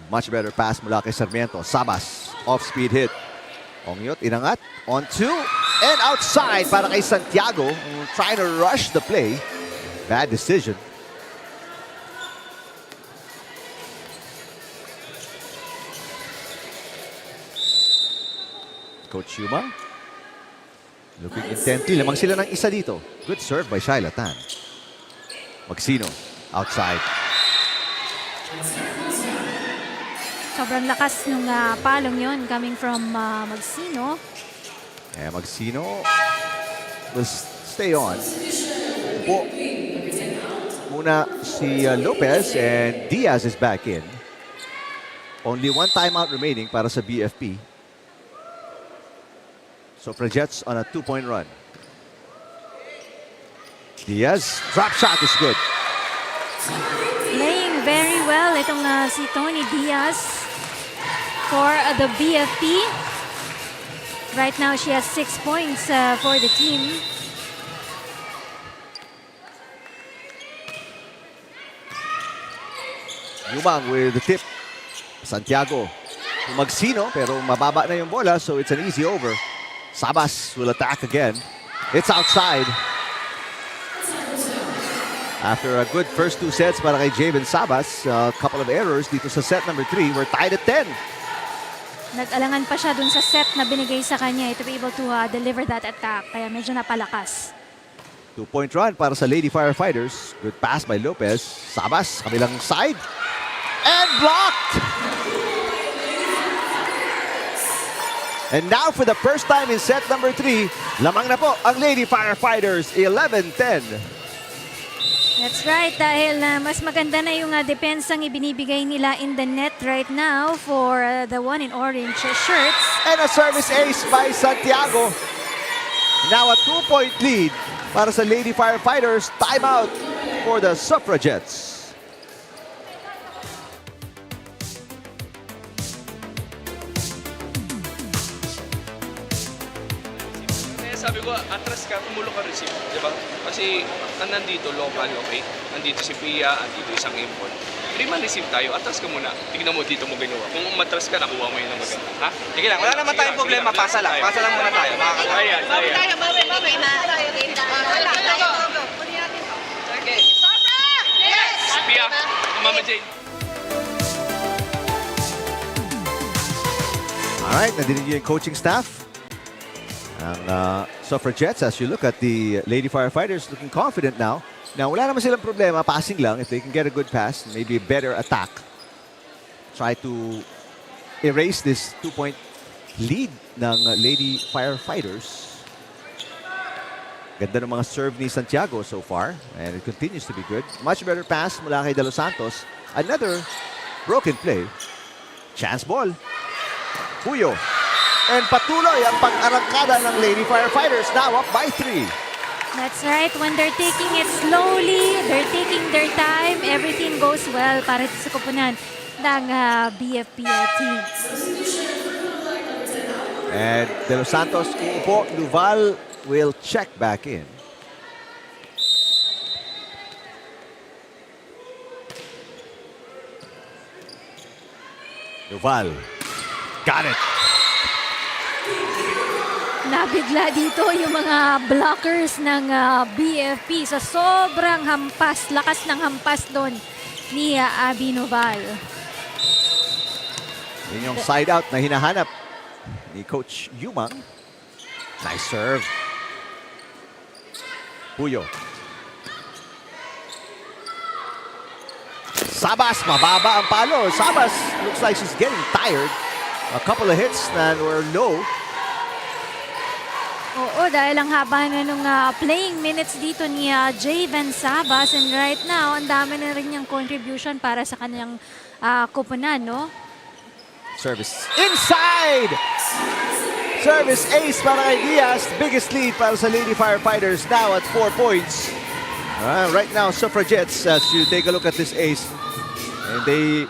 Much better pass mula kay Sarmiento. Sabas, off-speed hit. Ongyot, inangat, on 2, and outside para kay Santiago, trying to rush the play. Bad decision. Coach Yuma looking intently. Lamang sila ng isa dito. Good serve by Shaila Tan. Magsino outside. Sobrang lakas nung palong yon coming from Magsino. Magsino will stay on. Upo muna si Lopez, and Diaz is back in. Only one timeout remaining para sa BFP. Suffragettes on a 2-point run. Diaz, drop shot is good. Playing very well itong si Tony Diaz for the BFP. Right now, she has 6 points for the team. Yumang with the tip. Santiago. Magsino, pero mababa na yung bola, so it's an easy over. Sabas will attack again. It's outside. After a good first 2 sets para kay Javen Sabas, a couple of errors dito sa set number 3. We're tied at 10. Nag-alangan pa siya dun sa set na binigay sa kanya to be able to deliver that attack. Kaya medyo napalakas. 2-point run para sa Lady Firefighters. Good pass by Lopez. Sabas, kabilang side. And blocked! And now for the first time in set number 3, lamang na po ang Lady Firefighters, 11-10. That's right, dahil mas maganda na yung depensang ibinibigay nila in the net right now for the one in orange shirts. And a service ace by Santiago. Now a 2-point lead para sa Lady Firefighters. Timeout for the Suffragettes. Sabi ko, atras ka, tumulong ka receive, di ba? Kasi nandito, local, okay? Nandito si Pia, nandito isang import. Hindi man receive tayo, atras ka muna. Tignan mo dito mo ginawa. Kung umatras ka, nakuha mo yun na maganda. Ha? Sige lang, wala naman tayong problema. Pasa lang. Pasa lang muna tayo. Ayan. Si Pia, Mama Jane. Alright, nadinig niyo yung coaching staff. Ang Suffragettes, as you look at the Lady Firefighters, looking confident now. Now, wala naman silang problema, passing lang. If they can get a good pass, maybe a better attack. Try to erase this 2-point lead ng Lady Firefighters. Ganda ng mga serve ni Santiago so far. And it continues to be good. Much better pass mula kay De Los Santos. Another broken play. Chance ball. Puyo. And patuloy ang pag-arangkada ng Lady Firefighters, now up by 3. That's right. When they're taking it slowly, they're taking their time, everything goes well para sa koponan ng BFP team. And De Los Santos uupo. Luval will check back in. Luval. Got it. Nabigla dito yung mga blockers ng BFP sa sobrang hampas, lakas ng hampas doon ni Abby Noval. Yun yung side out na hinahanap ni Coach Yumang. Nice serve. Puyo. Sabas, mababa ang palo. Sabas looks like she's getting tired. A couple of hits that were low. Oo, dahil ang haba na nung playing minutes dito ni Javen Sabas, and right now, ang dami na rin niyang contribution para sa kanyang koponan, no? Service inside! Service ace para kay Diaz. Biggest lead para sa Lady Firefighters now at 4 points. Right now, Suffragettes, as you take a look at this ace, and they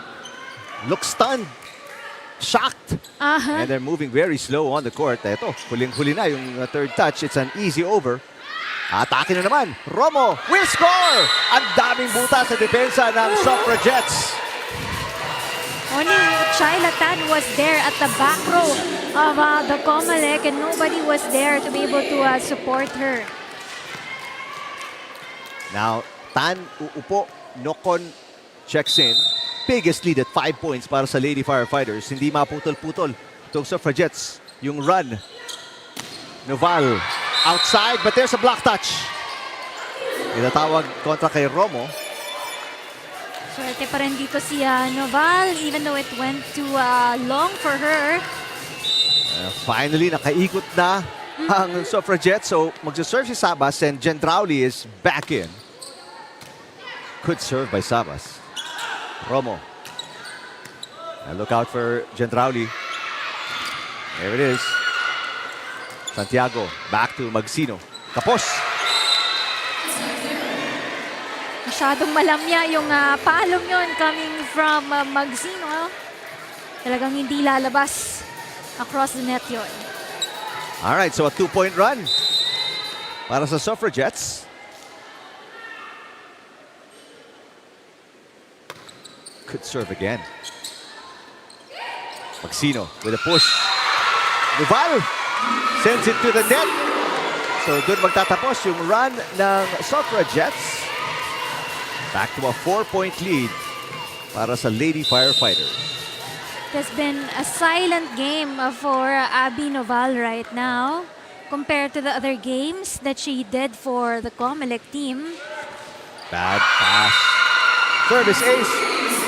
look stunned. Shocked. And they're moving very slow on the court. Ito, huling-huli na yung third touch. It's an easy over. Atake na naman. Romo will score! Ang daming buta sa depensa ng Suffragettes. Only Shaila Tan was there at the back row of the COMELEC, and nobody was there to be able to support her. Now, Tan uupo, Nokon checks in. Biggest lead at 5 points para sa Lady Firefighters. Hindi maputol-putol itong Suffragettes. Yung run. Noval outside, but there's a block touch. Tinatawag kontra kay Romo. Swerte pa rin dito si Noval, even though it went too long for her. Finally, nakaikot na ang Suffragettes. So, magsaserve si Sabas and Gendrauli is back in. Good serve by Sabas. Romo. And look out for Gendrauli. There it is. Santiago, back to Magsino. Kapos. Masyadong malamya yung palong yon coming from Magsino. Talagang hindi lalabas across the net yon. Alright, so a 2-point run para sa Suffragettes. Could serve again. Magsino with a push. Noval sends it to the net. So doon magtatapos yung run ng Suffragettes. Back to a 4-point lead para sa Lady Firefighters. It has been a silent game for Abby Noval right now compared to the other games that she did for the COMELEC team. Bad pass. Service ace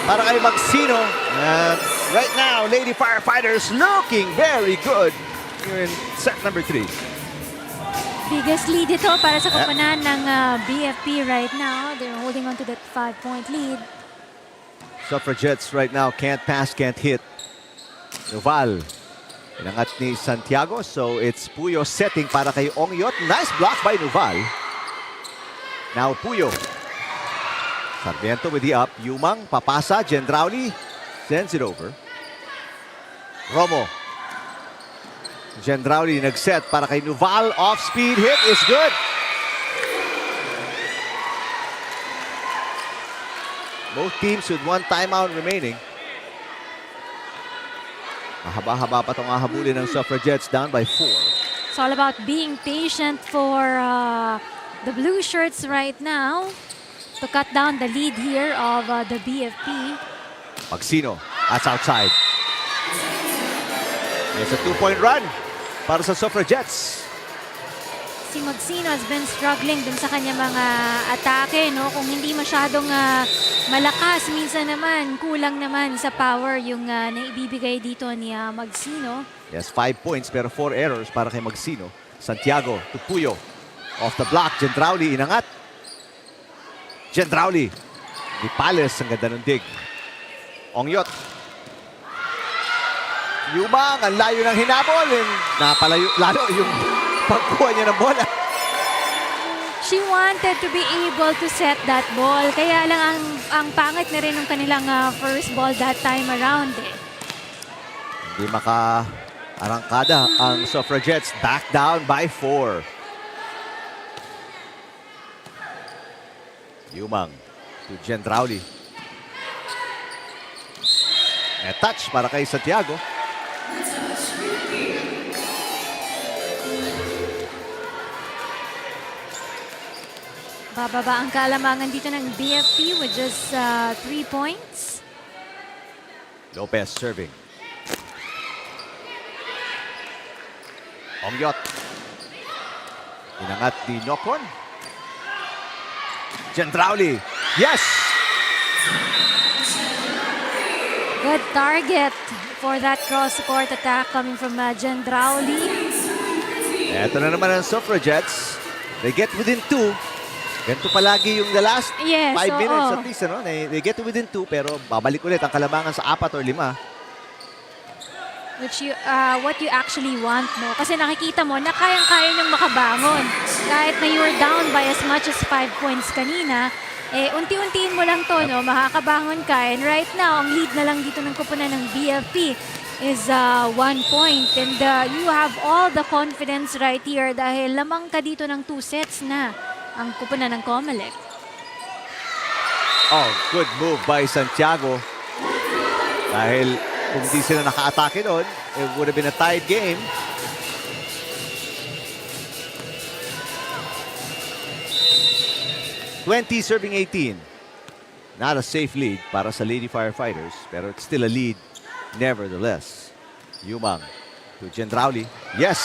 para kay Magsino. And right now, Lady Firefighters looking very good here in set number 3. Biggest lead ito para sa koponan ng BFP right now. They're holding on to that 5-point lead. Suffragettes right now can't pass, can't hit. Noval. Inangat ni Santiago. So it's Puyo setting para kay Ongyot. Nice block by Noval. Now Puyo. Sarmiento with the up. Yumang, papasa. Gendrauli sends it over. Romo. Gendrauli nag-set para kay Noval. Off-speed hit is good. Both teams with 1 timeout remaining. Mahaba-haba pa itong hahabulin ng Suffragettes, down by 4. It's all about being patient for the blue shirts right now to cut down the lead here of the BFP. Magsino, that's outside. It's a 2-point run para sa Suffragettes. Si Magsino has been struggling dun sa kanya mga atake, no? Kung hindi masyadong malakas, minsan naman, kulang naman sa power yung naibibigay dito ni Magsino. Yes, 5 points pero 4 errors para kay Magsino. Santiago to Puyo. Off the block, Gendrauli inangat. Gendrauli. Di Pales, ang ganda ng dig. Ongyot. Yumang, ang layo ng hinabol. And napalayo, lalo yung pagkuha niya ng bola. She wanted to be able to set that ball. Kaya lang ang pangit na rin ng kanilang first ball that time around. Hindi maka-arangkada ang Suffragettes. Back down by 4. Yumang to Gendrauli. A touch para kay Santiago. Bababa ang kalamangan dito ng BFP with just 3 points. Lopez serving. Ongyot. Inangat ni Nokon. Gendrauli. Yes! Good target for that cross-court attack coming from Gendrauli. Eto na naman ang Suffragettes. They get within 2. Ganito palagi yung the last 5 minutes at least. Ano? They get within 2 pero babalik ulit ang kalamangan sa 4 or 5. Which what you actually want, no? Kasi nakikita mo na kayang-kaya niyong makabangon. Kahit na you were down by as much as 5 points kanina, unti-untiin mo lang to, no? Makakabangon ka. And right now, ang lead na lang dito ng kupunan ng BFP is 1 point. And you have all the confidence right here dahil lamang ka dito ng 2 sets na ang kupunan ng COMELEC. Oh, good move by Santiago. Dahil kung di sila naka-atake doon, it would have been a tied game. 20 serving 18. Not a safe lead para sa Lady Firefighters, pero it's still a lead nevertheless. Yumang to Gendrauli. Yes!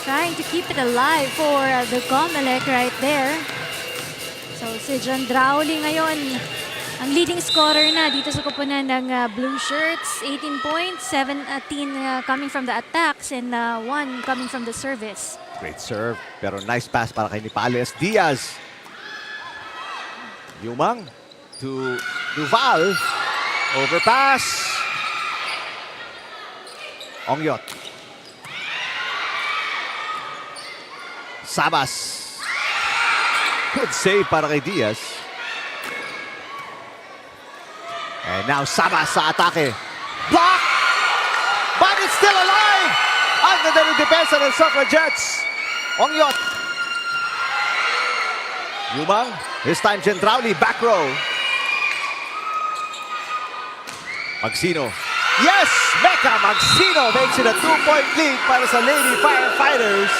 Trying to keep it alive for the COMELEC right there. So si Gendrauli ngayon, ang leading scorer na dito sa koponan ng Blue Shirts. 18 points, 17 coming from the attacks and 1 coming from the service. Great serve, pero nice pass para kay Nipales. Diaz. Yumang to Duval. Overpass. Ongyot. Sabas. Good save para kay Diaz. And now Sabas sa atake. Block! But it's still alive! Ang ganda ng depensa ng Suffragettes. Ongyot. Yumang. This time Gendrauli, back row. Magsino. Yes! Mecca Magsino makes it a 2-point lead para sa Lady Firefighters.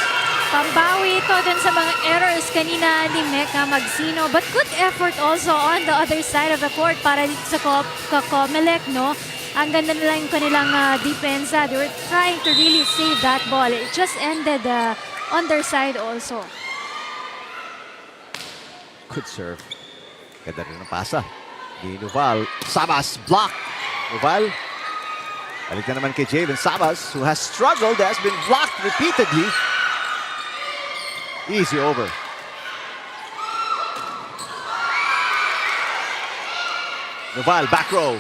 Pambawi ito dun sa mga errors kanina ni Mecca Magsino. But good effort also on the other side of the court para dito sa COMELEC, no? Ang ganda nila yung kanilang depensa. They were trying to really save that ball. It just ended on their side also. Good serve. Ganda rin ang pasa. Ni Nuval. Sabas, block. Nuval. Balik na naman kay Javen Sabas, who has struggled, has been blocked repeatedly. Easy over. Nuval, back row.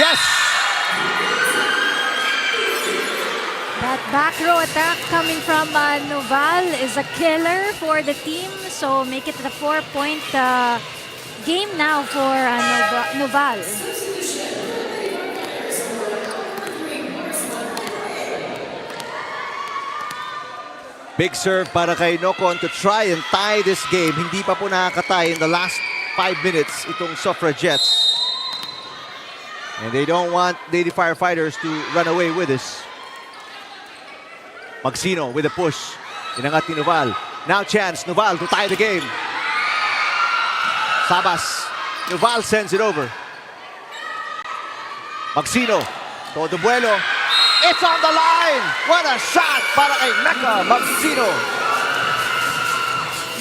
Yes! That back row attack coming from Nuval is a killer for the team. So make it a 4-point game now for Nuval. Big serve para kay Nocon to try and tie this game. Hindi pa po nakakatay in the last 5 minutes itong Suffragettes. And they don't want Lady Firefighters to run away with this. Magsino with a push. Inangat ni Nuval. Now chance, Nuval to tie the game. Sabas. Nuval sends it over. Magsino. Todo vuelo. It's on the line! What a shot para kay Mecca Magsino.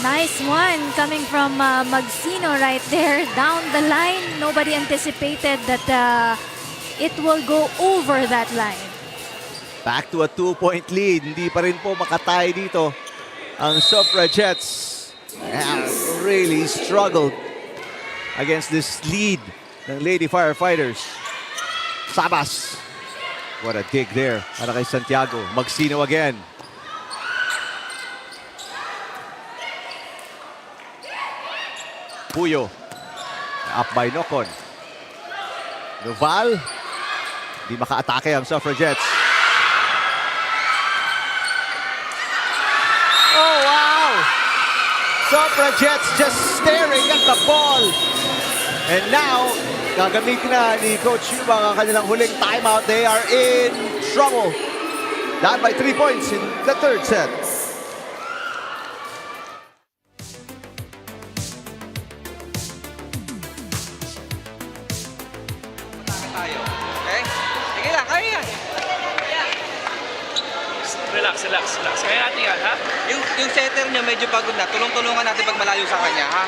Nice one coming from Magsino right there. Down the line, nobody anticipated that it will go over that line. Back to a 2-point lead. Hindi pa rin po makatay dito ang Suffragettes. Really struggled against this lead ng Lady Firefighters. Sabas. What a dig there para kay Santiago. Magsino again. Puyo. Up by Nocon. Nuval. Di maka-atake ang Suffragettes. Oh, wow! Suffragettes just staring at the ball. And now, gagamitin na ni Coach Yubang ang kanilang huling timeout. They are in trouble. Down by 3 points in the third set. Tayo. Okay? Sige lang, kaya yan. Relax. Kaya natin yan, ha? Yung setter niya medyo pagod na. Tulong-tulungan natin pag malayo sa kanya, ha?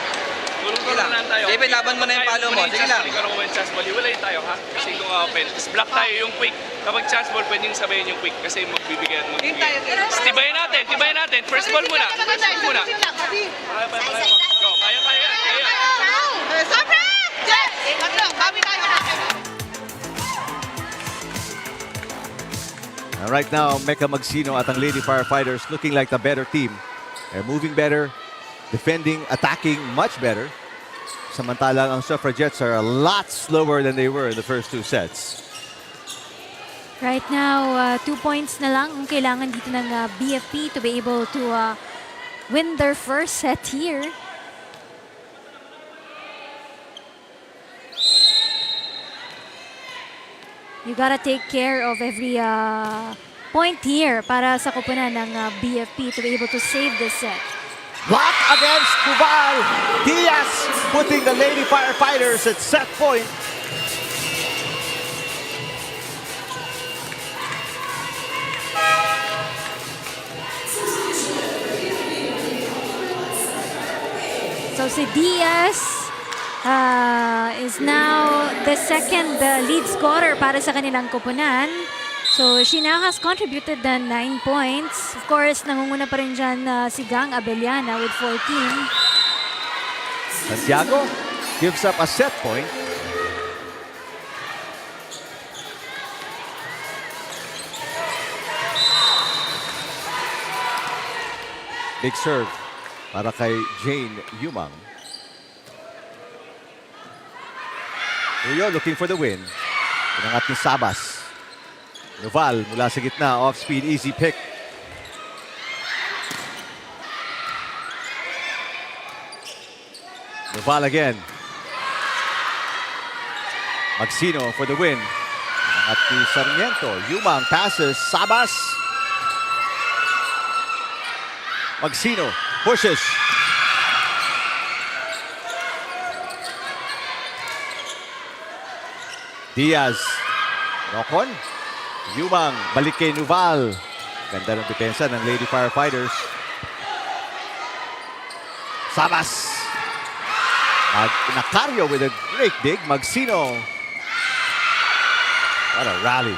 Tulong-tulong lang tayo. JB, laban mo na yung palo mo. Sige lang. Ikaw naman chance ball. Hiwalay tayo, ha? Kasi kung open. Tapos block tayo yung quick. Kapag chance ball, pwede yung sabayin yung quick. Kasi magbibigay. Tibayan natin. First ball muna. Go, kaya. And right now, Mecca Magsino at ang Lady Firefighters looking like the better team. They're moving better, defending, attacking much better. Samantalang ang Suffragettes are a lot slower than they were in the first 2 sets. Right now, 2 points na lang ang kailangan dito ng BFP to be able to win their first set here. You gotta take care of every point here para sa koponan ng BFP to be able to save this set. Block against Duval. Diaz putting the Lady Firefighters at set point. So si Diaz is now the second lead scorer para sa kanilang koponan. So she now has contributed 9 points. Of course, nangunguna pa rin dyan si Gang Abellana with 14. Santiago gives up a set point. Big serve para kay Jane Yumang. Rio looking for the win. Pinangat ni Sabas. Noval mula sa gitna, off-speed, easy pick. Noval again. Magsino for the win. At ni Sarmiento. Yumang passes. Sabas. Magsino pushes. Diaz. Nokon. Yumang balik kay Noval. Ganda ng depensa ng Lady Firefighters. Sabas. Nakaryo with a great dig. Magsino. What a rally.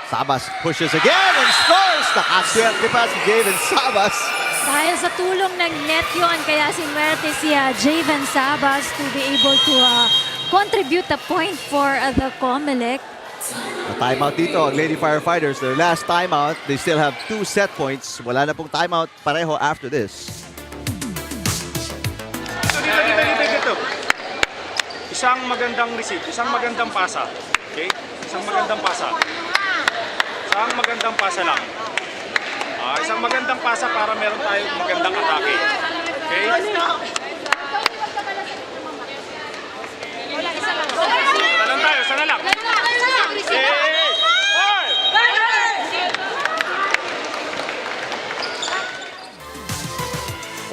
Sabas pushes again and scores. Nakaswerte pa si Javen Sabas. Dahil sa tulong ng net yun, kaya sinuwerte si Javen Sabas to be able to contribute a point for the COMELEC. Na timeout dito ang Lady Firefighters. Their last timeout, they still have 2 set points. Wala na pong timeout pareho after this. Dito. Isang magandang receive, isang magandang pasa. Okay? Isang magandang pasa. Isang magandang pasa lang. Isang magandang pasa para meron tayong magandang atake. Okay? Sana lang tayo, sana lang.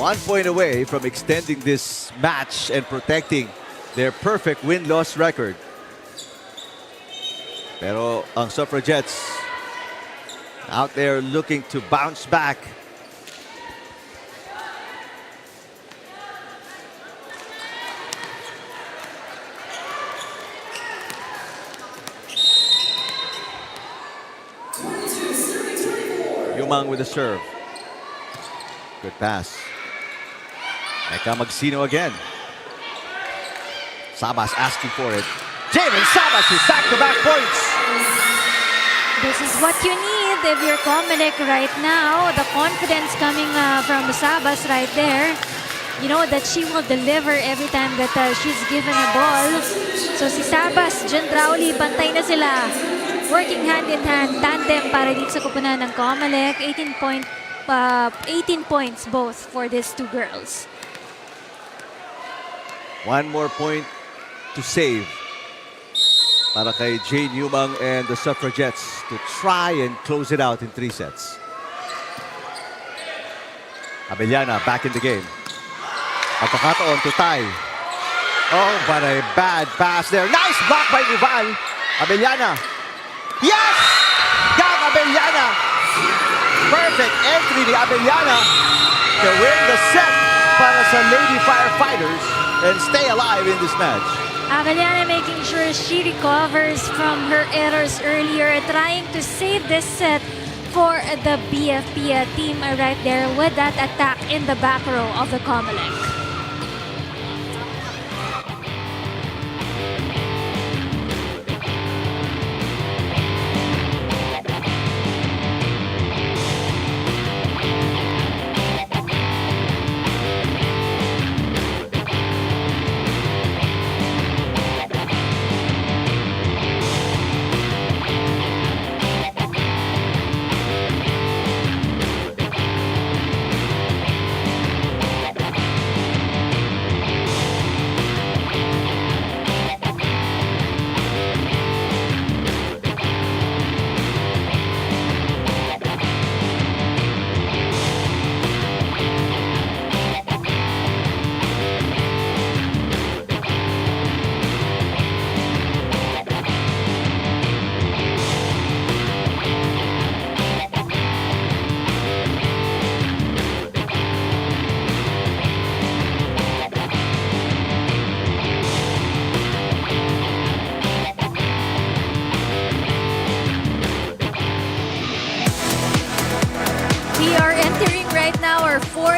One point away from extending this match and protecting their perfect win-loss record. Pero ang Suffragettes out there looking to bounce back. Yumang with the serve. Good pass. Eka Magsino again. Sabas asking for it. Javen Sabas with back-to-back points. This is what you need if you're COMELEC right now. The confidence coming from Sabas right there. You know that she will deliver every time that she's given a ball. So si Sabas, Jen Rowley, pantay na sila. Working hand in hand, tandem para dito sa kupunan ng COMELEC. 18 points both for these two girls. One more point to save para kay Jane Yumang and the Suffragettes to try and close it out in 3 sets. Abellana back in the game. Pagkakataon to tie. Oh, but a bad pass there. Nice block by Noval. Abellana. Yes! Gang Abellana. Perfect entry ni Abellana to win the set para sa Lady Firefighters and stay alive in this match. Abellana making sure she recovers from her errors earlier, trying to save this set for the BFP team right there with that attack in the back row of the COMELEC.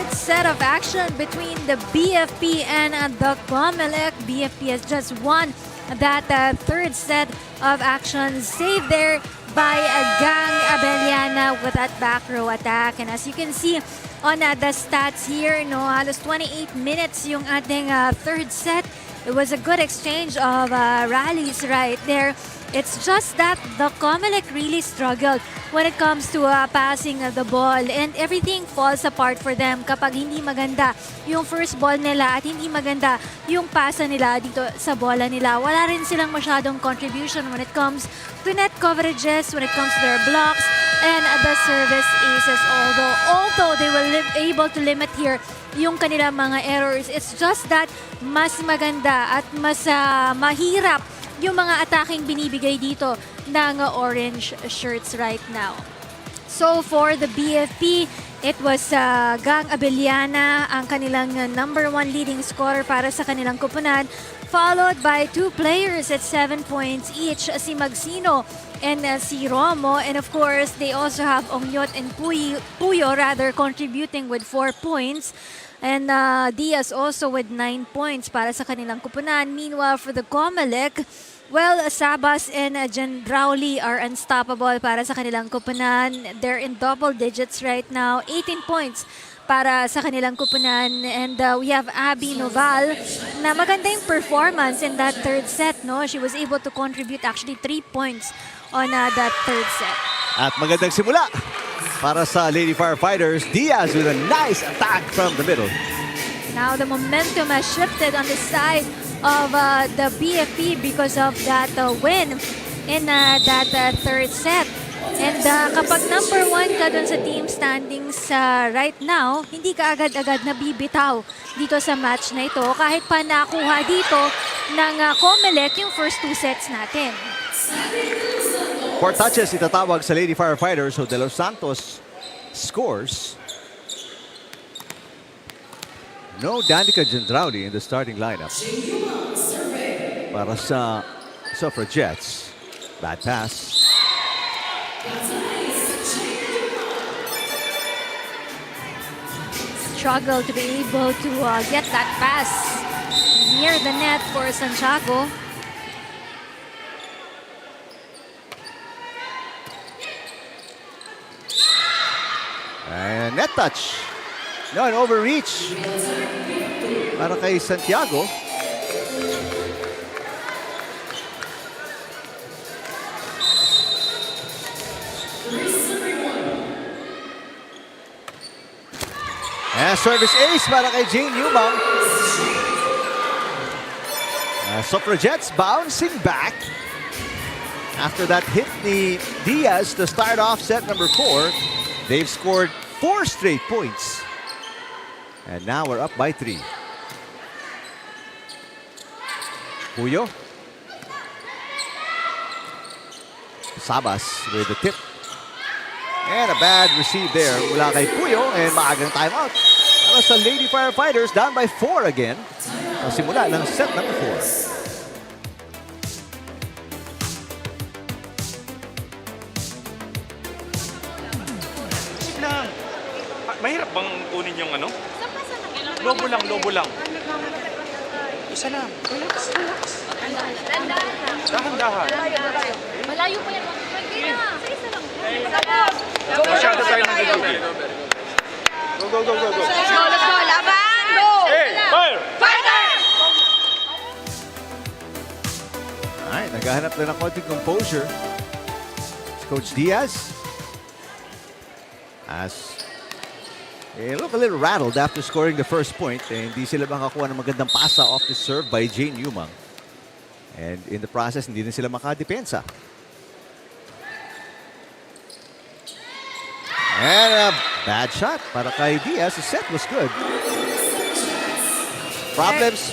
third set of action between the BFP and the COMELEC. BFP has just won that third set of action, saved there by Gang Abellana with that back row attack. And as you can see on the stats here, no, halos 28 minutes yung ating third set. It was a good exchange of rallies right there. It's just that the COMELEC really struggled when it comes to passing the ball, and everything falls apart for them kapag hindi maganda yung first ball nila at hindi maganda yung pasa nila dito sa bola nila. Wala rin silang masyadong contribution when it comes to net coverages, when it comes to their blocks and the service aces. Although they were able to limit here yung kanilang mga errors, it's just that mas maganda at mas mahirap yung mga attacking binibigay dito ng orange shirts right now. So for the BFP, it was Gang Abellana ang kanilang number 1 leading scorer para sa kanilang koponan, followed by 2 players at 7 points each, si Magsino and si Romo. And of course, they also have Ongyot and Puyo contributing with 4 points. And Diaz also with 9 points para sa kanilang koponan. Meanwhile, for the COMELEC, well, Sabas and Jendrauli are unstoppable para sa kanilang koponan. They're in double digits right now, 18 points para sa kanilang koponan. And we have Abby Noval na maganda yung performance in that third set. No? She was able to contribute actually 3 points on that third set. At magandang simula para sa Lady Firefighters. Diaz with a nice attack from the middle. Now the momentum has shifted on the side of the BFP because of that win in that third set. And kapag number 1 ka dun sa team standings right now, hindi ka agad-agad nabibitaw dito sa match na ito kahit pa nakuha dito ng COMELEC yung first 2 sets natin. 4 touches itatawag sa Lady Firefighters. So De Los Santos scores. No Danica Jendrauli in the starting lineup para sa Suffragettes. Bad pass. Struggle to be able to get that pass near the net for Santiago. And net touch. No, an overreach para kay Santiago. And service ace para kay Jane Newman. Suffragettes bouncing back after that hit ni Diaz to start off set number 4. They've scored 4 straight points. And now we're up by 3. Puyo. Sabas with the tip. And a bad receive there mula kay Puyo, and maagang timeout. Para sa Lady Firefighters, down by 4 again. Simula ng set number 4. Mahirap bang kunin yung ano? Lobo lang. Isa lang. Relax. Dahan-dahan. Malayo pa yan. Masyado tayo nag-double. Go. Let's go, laban! Go! Hey, fire! Alright, naghahanap na ng konting composure si Coach Diaz. As look a little rattled after scoring the first point. Hindi sila makakuha ng magandang pasa off the serve by Jane Newman. And in the process, hindi din sila makadepensa. And a bad shot para kay Diaz. The set was good. Problems.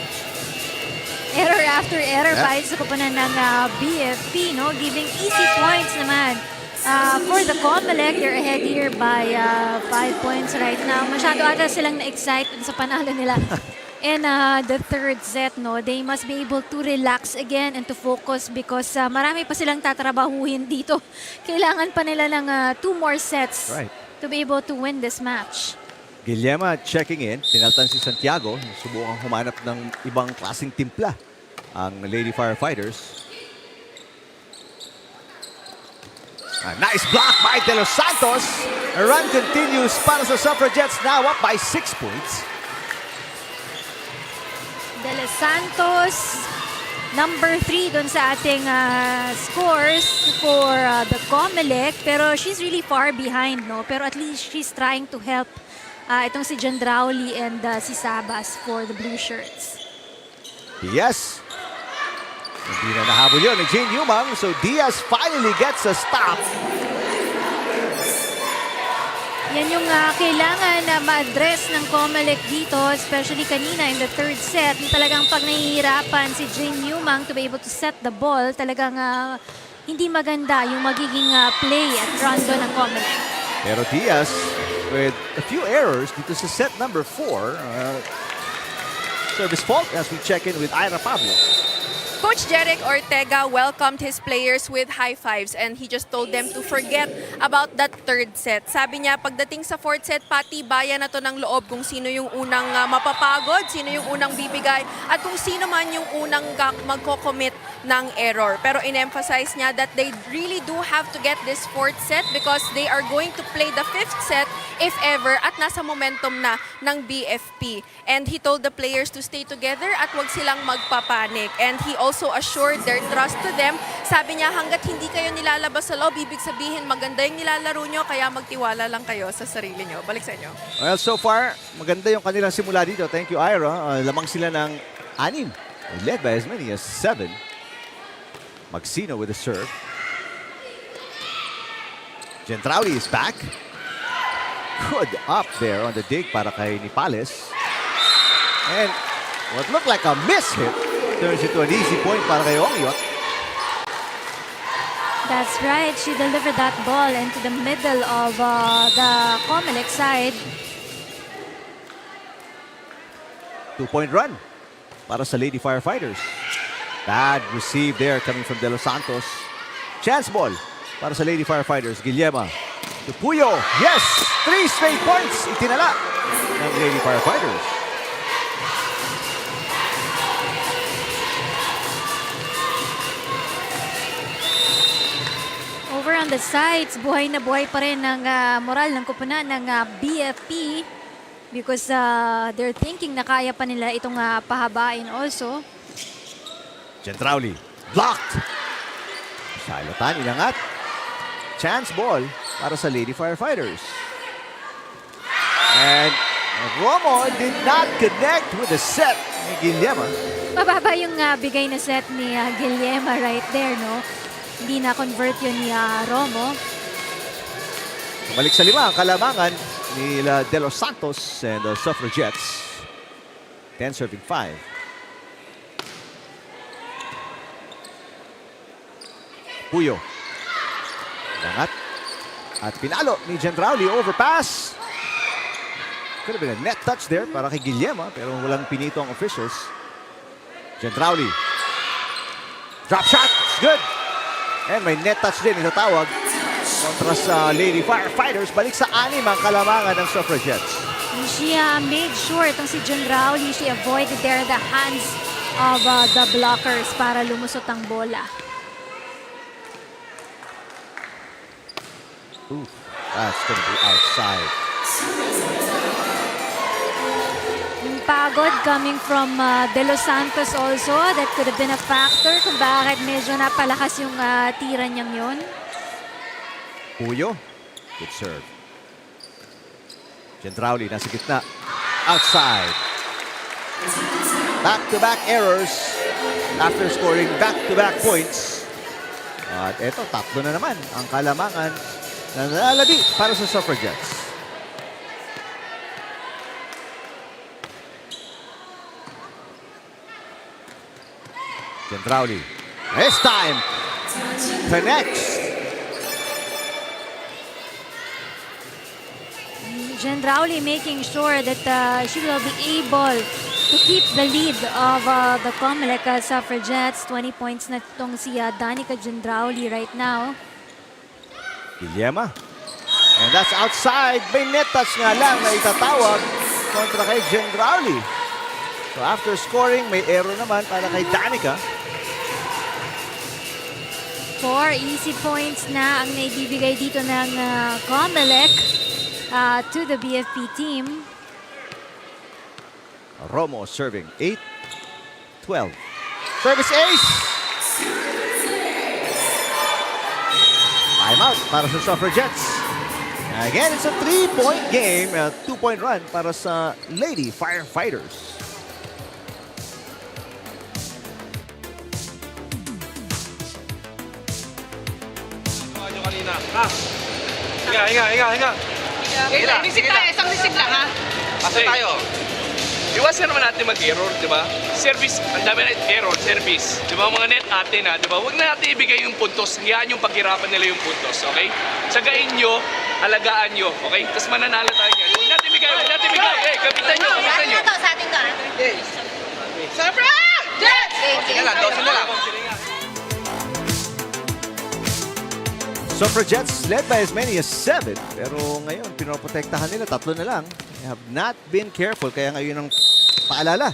Error after error pa sa koponan ng BFP, no? Giving easy points naman. For the COMELEC, they're ahead here by 5 points right now. Masyado ata silang na-excite sa panalo nila. And the third set, no, they must be able to relax again and to focus because marami pa silang tatrabahuhin dito. Kailangan pa nila ng 2 more sets to be able to win this match. Guillema checking in. Pinaltan si Santiago. Subukang humanap ng ibang klaseng timpla ang Lady Firefighters. A nice block by De Los Santos. A run continues para sa Suffragettes, now up by 6 points. De Los Santos, number 3 dun sa ating scores for the COMELEC. Pero she's really far behind, no? Pero at least she's trying to help itong si Jandrauli and si Sabas for the blue shirts. Diaz. Hindi na nahabol yun ni Jane Yumang. So Diaz finally gets a stop. Yan yung kailangan na ma-address ng COMELEC dito, especially kanina in the third set. Talagang pag nahihirapan si Jane Yumang to be able to set the ball, talagang hindi maganda yung magiging play at run doon ng COMELEC. Pero Diaz with a few errors dito sa set number 4. Service fault as we check in with Ira Pablo. Coach Jeric Ortega welcomed his players with high fives and he just told them to forget about that third set. Sabi niya, pagdating sa fourth set, patibayan na to ng loob kung sino yung unang mapapagod, sino yung unang bibigay, at kung sino man yung unang magko-commit ng error. Pero in-emphasize niya that they really do have to get this fourth set because they are going to play the fifth set if ever at nasa momentum na ng BFP. And he told the players to stay together at wag silang magpapanik. And he also assured their trust to them. Sabi niya, hanggat hindi kayo nilalabas sa loob, ibig sabihin maganda yung nilalaro nyo, kaya magtiwala lang kayo sa sarili nyo. Balik sa inyo. Well, so far, maganda yung kanilang simula dito. Thank you, Ira. Lamang sila ng 6. Led by as many as 7. Magsino with the serve. Gentrauli is back. Good up there on the dig para kay Nipales. And what looked like a miss hit turns into an easy point para kay Ongyot. That's right. She delivered that ball into the middle of the COMELEC side. 2-point run para sa Lady Firefighters. Bad receive there coming from De Los Santos. Chance ball para sa Lady Firefighters. Guillema to Puyo. Yes! 3 straight points itinala ng Lady Firefighters. Over on the sides, buhay na buhay pa rin ng moral ng kupunan ng BFP because they're thinking na kaya pa nila itong pahabain also. Gentrauli blocked. Shailotan inangat. Chance ball para sa Lady Firefighters. And Romo did not connect with the set ni Guillema. Mababa yung bigay na set ni Guillema right there, no? Hindi na-convert yun ni Romo. Balik sa 5 ang kalamangan ni De Los Santos and the Suffragettes. 10 serving 5. Puyo. Nangat. At pinalo ni Gendrauli. Overpass. Could have been a net touch there para kay Guillema pero walang pinito ang officials. Gendrauli. Drop shot. It's good. And may net touch din itatawag kontra sa Lady Firefighters. Balik sa 6 ang kalamangan ng Suffragettes. She made sure itong si Gendrauli, she avoided there the hands of the blockers para lumusot ang bola. Ooh, that's gonna be outside. Yung pagod coming from De Los Santos also, that could have been a factor kung bakit medyo napalakas yung tira niyang yun. Puyo, good serve. Gendrauli nasa gitna. Outside. Back-to-back errors after scoring back-to-back points. At eto, 3 na naman ang kalamangan na nalalabi para sa Suffragettes. Gendrauli. This time, connects. Gendrauli making sure that she will be able to keep the lead of the COMELEC Suffragettes. 20 points na itong si Danica Gendrauli right now. Guillema. And that's outside. May net touch nga lang na itatawag kontra kay Jen Rowley. So after scoring, may error naman para kay Danica. 4 easy points na ang naibibigay dito ng COMELEC to the BFP team. Romo serving 8-12. Service ace! Timeout para sa Suffragettes. Again, it's a 3-point game. A 2-point run para sa Lady Firefighters. Kanina. Ha? Hinga. Receive tayo, isang receive lang ha. Kasi tayo. Iwasan naman natin mag-error, di ba? Service, ang dami na error, service. Di ba mga net atin ha, di ba? Huwag na natin ibigay yung puntos. Hayaan yung paghirapan nila yung puntos, okay? Sagain nyo, alagaan nyo, okay? Tapos mananalo tayo yan. Huwag natin ibigay. Eh, kapitan nyo. Sa atin to, Sige lang, 12 na lang. Suffragettes led by as many as 7. Pero ngayon, pinoprotektahan nila. 3 na lang. They have not been careful. Kaya ngayon ang paalala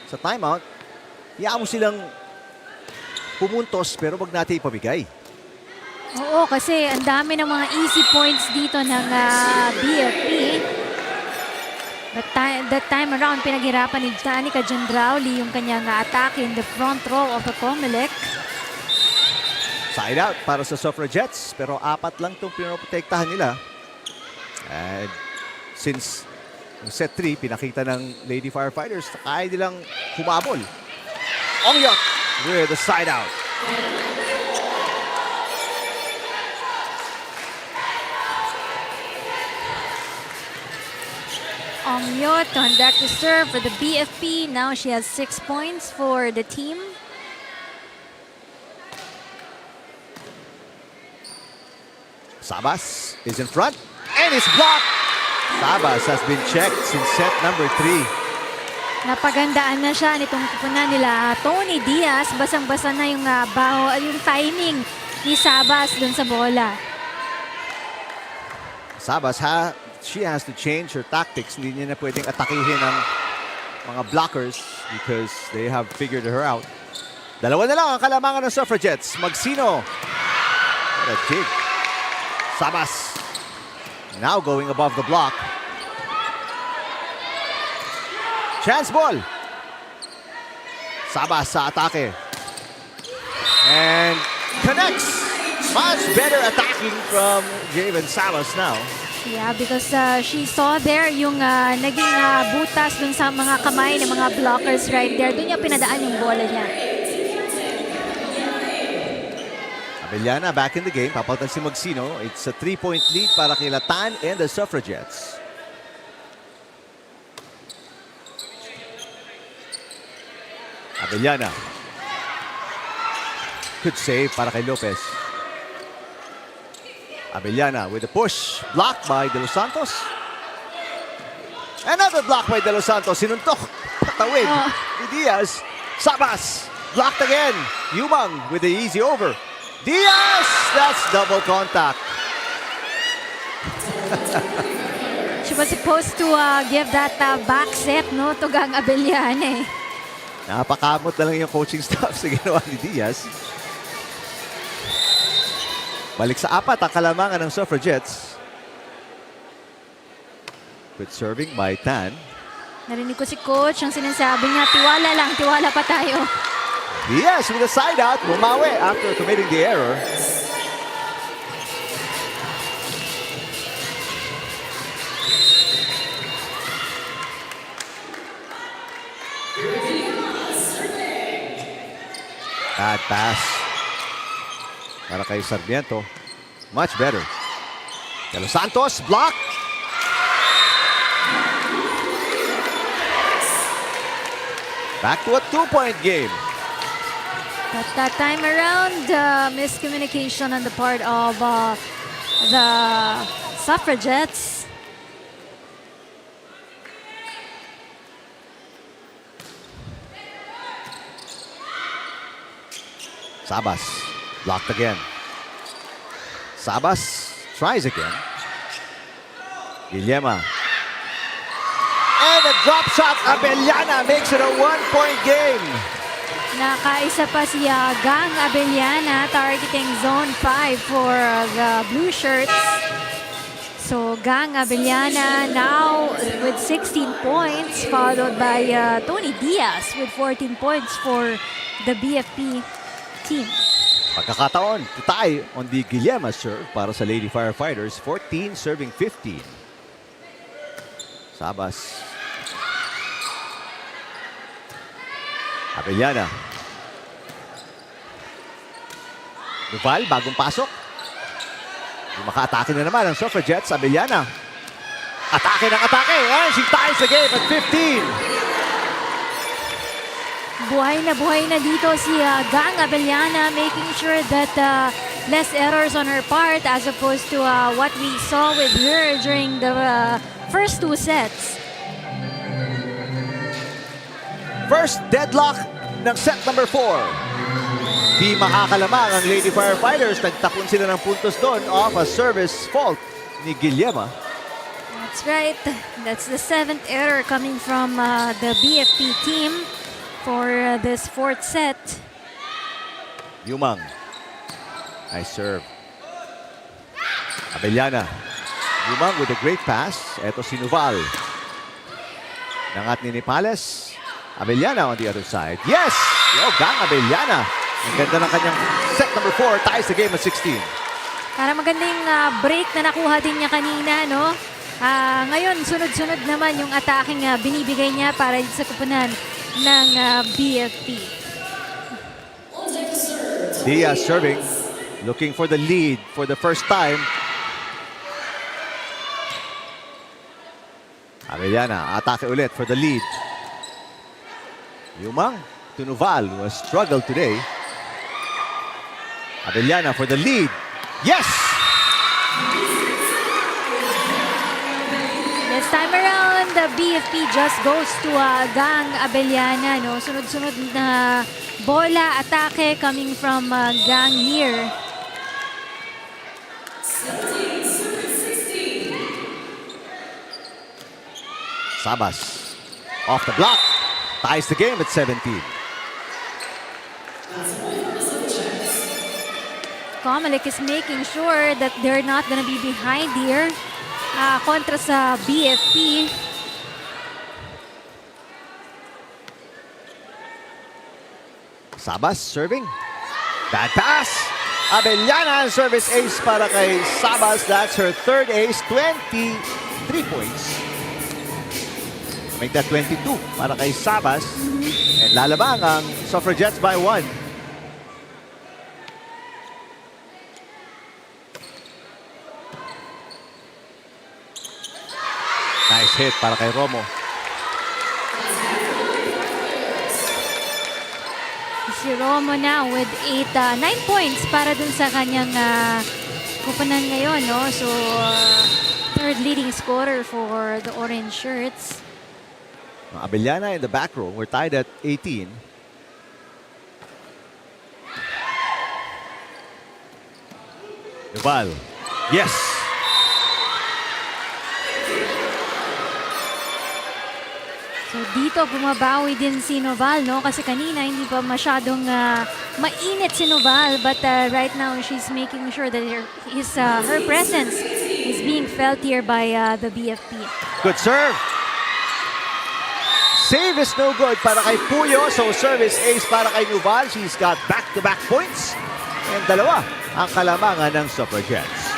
sa timeout. Hayaan mo silang pumuntos pero wag natin ipabigay. Oo, kasi ang dami ng mga easy points dito ng BFP. But that time around, pinaghirapan ni Danica Gendrauli yung kanyang atake in the front row of the COMELEC. Side out para sa Suffragettes. Pero 4 lang itong pinoprotektahan nila. And since set 3, pinakita ng Lady Firefighters na kaya nilang humabol. Ongyot with the side out. Ongyot conduct the serve for the BFP. Now she has 6 points for the team. Sabas is in front and is blocked. Sabas has been checked since set number 3. Napagandaan na siya nitong kupunan nila Tony Diaz. Basang-basa na yung yung timing ni Sabas dun sa bola. Sabas, she has to change her tactics. Hindi niya na pwedeng atakihin ang mga blockers because they have figured her out. 2 na lang ang kalamangan ng Suffragettes. Magsino. What a dig. Sabas now going above the block. Chance ball. Sabas sa atake. And connects. Much better attacking from Javen Sabas now. Yeah, because she saw there yung naging butas dun sa mga kamay ng mga blockers right there. Doon niya pinadaan yung bola niya. Abellana back in the game. Papalitan si Magsino. It's a 3-point lead para kay Latan and the Suffragettes. Abellana. Good save para kay Lopez. Abellana with a push. Blocked by De Los Santos. Another block by De Los Santos. Sinuntok. Patawid ni Diaz. Sabas. Blocked again. Yumang with the easy over. Diaz! That's double contact. She was supposed to give that back set, no, to Gang Abellana. Napakamot na lang yung coaching staff sa ginawa ni Diaz. Balik sa 4 ang kalamangan ng Suffragettes. Good serving by Tan. Narinig ko si coach, ang sinasabi niya, tiwala pa tayo. Diaz with a side out. Bumawi after committing the error. Bad pass para kay Sarmiento. Much better. De Los Santos, block. Back to a 2-point game. But that time around, miscommunication on the part of the Suffragettes. Sabas blocked again. Sabas tries again. Guillema. And a drop shot. Abellana makes it a 1-point game. Nakaisa pa si Gang Abellana targeting zone 5 for the blue shirts. So Gang Abellana now with 16 points, followed by Tony Diaz with 14 points for the BFP team. Pagkakataon to tie on the Guillema serve para sa Lady Firefighters. 14 serving 15. Sabas. Abellana. Duval, bagong pasok. Maka-atake na naman ang Suffragettes. Abellana. Atake ng atake. And she ties the game at 15. Buhay na dito si Gang Abellana, making sure that less errors on her part as opposed to what we saw with her during the first 2 sets. First deadlock ng set number 4. Di makakalamang ang Lady Firefighters. Nagtapon sila ng puntos doon off a service fault ni Guillema. That's right. That's the 7th error coming from the BFP team for this 4th set. Yumang. Nice serve. Abellana. Yumang with a great pass. Eto si Nuval. Nangat ni Nipales. Abellana on the other side. Yes! Yo, Gang Abellana. Ang ganda ng kanyang set number 4. Ties the game at 16. Para maganda yung break na nakuha din niya kanina, no? Ngayon, sunod-sunod naman yung attacking binibigay niya para sa kupunan ng BFP. Diaz serving. Looking for the lead for the first time. Abellana, atake ulit for the lead. Yumang to Nuval, who has struggled today. Abellana for the lead. Yes! This time around, the BFP just goes to Gang Abellana. No? Sunod-sunod na bola, atake coming from Gang here. Sabas off the block. Ties the game at 17. COMELEC is making sure that they're not gonna be behind here kontra sa BFP. Sabas serving. Bad pass. Abellana service ace para kay Sabas. That's her 3rd ace. 23 points. Make that 22 para kay Sabas. And lalabang ang Suffragettes by 1. Nice hit para kay Romo. Si Romo now with 9 points para dun sa kanyang kupunan ngayon, no? So, 3rd leading scorer for the orange shirts. Abellana in the back row. We're tied at 18. Nuval. Yes! So dito bumabawi din si Nuval, no? Kasi kanina hindi pa masyadong mainit si Nuval, but right now she's making sure that her presence is being felt here by the BFP. Good serve. Save is no good para kay Puyo. So service ace para kay Nuval. She's got back-to-back points. And dalawa ang kalamangan ng Suffragettes.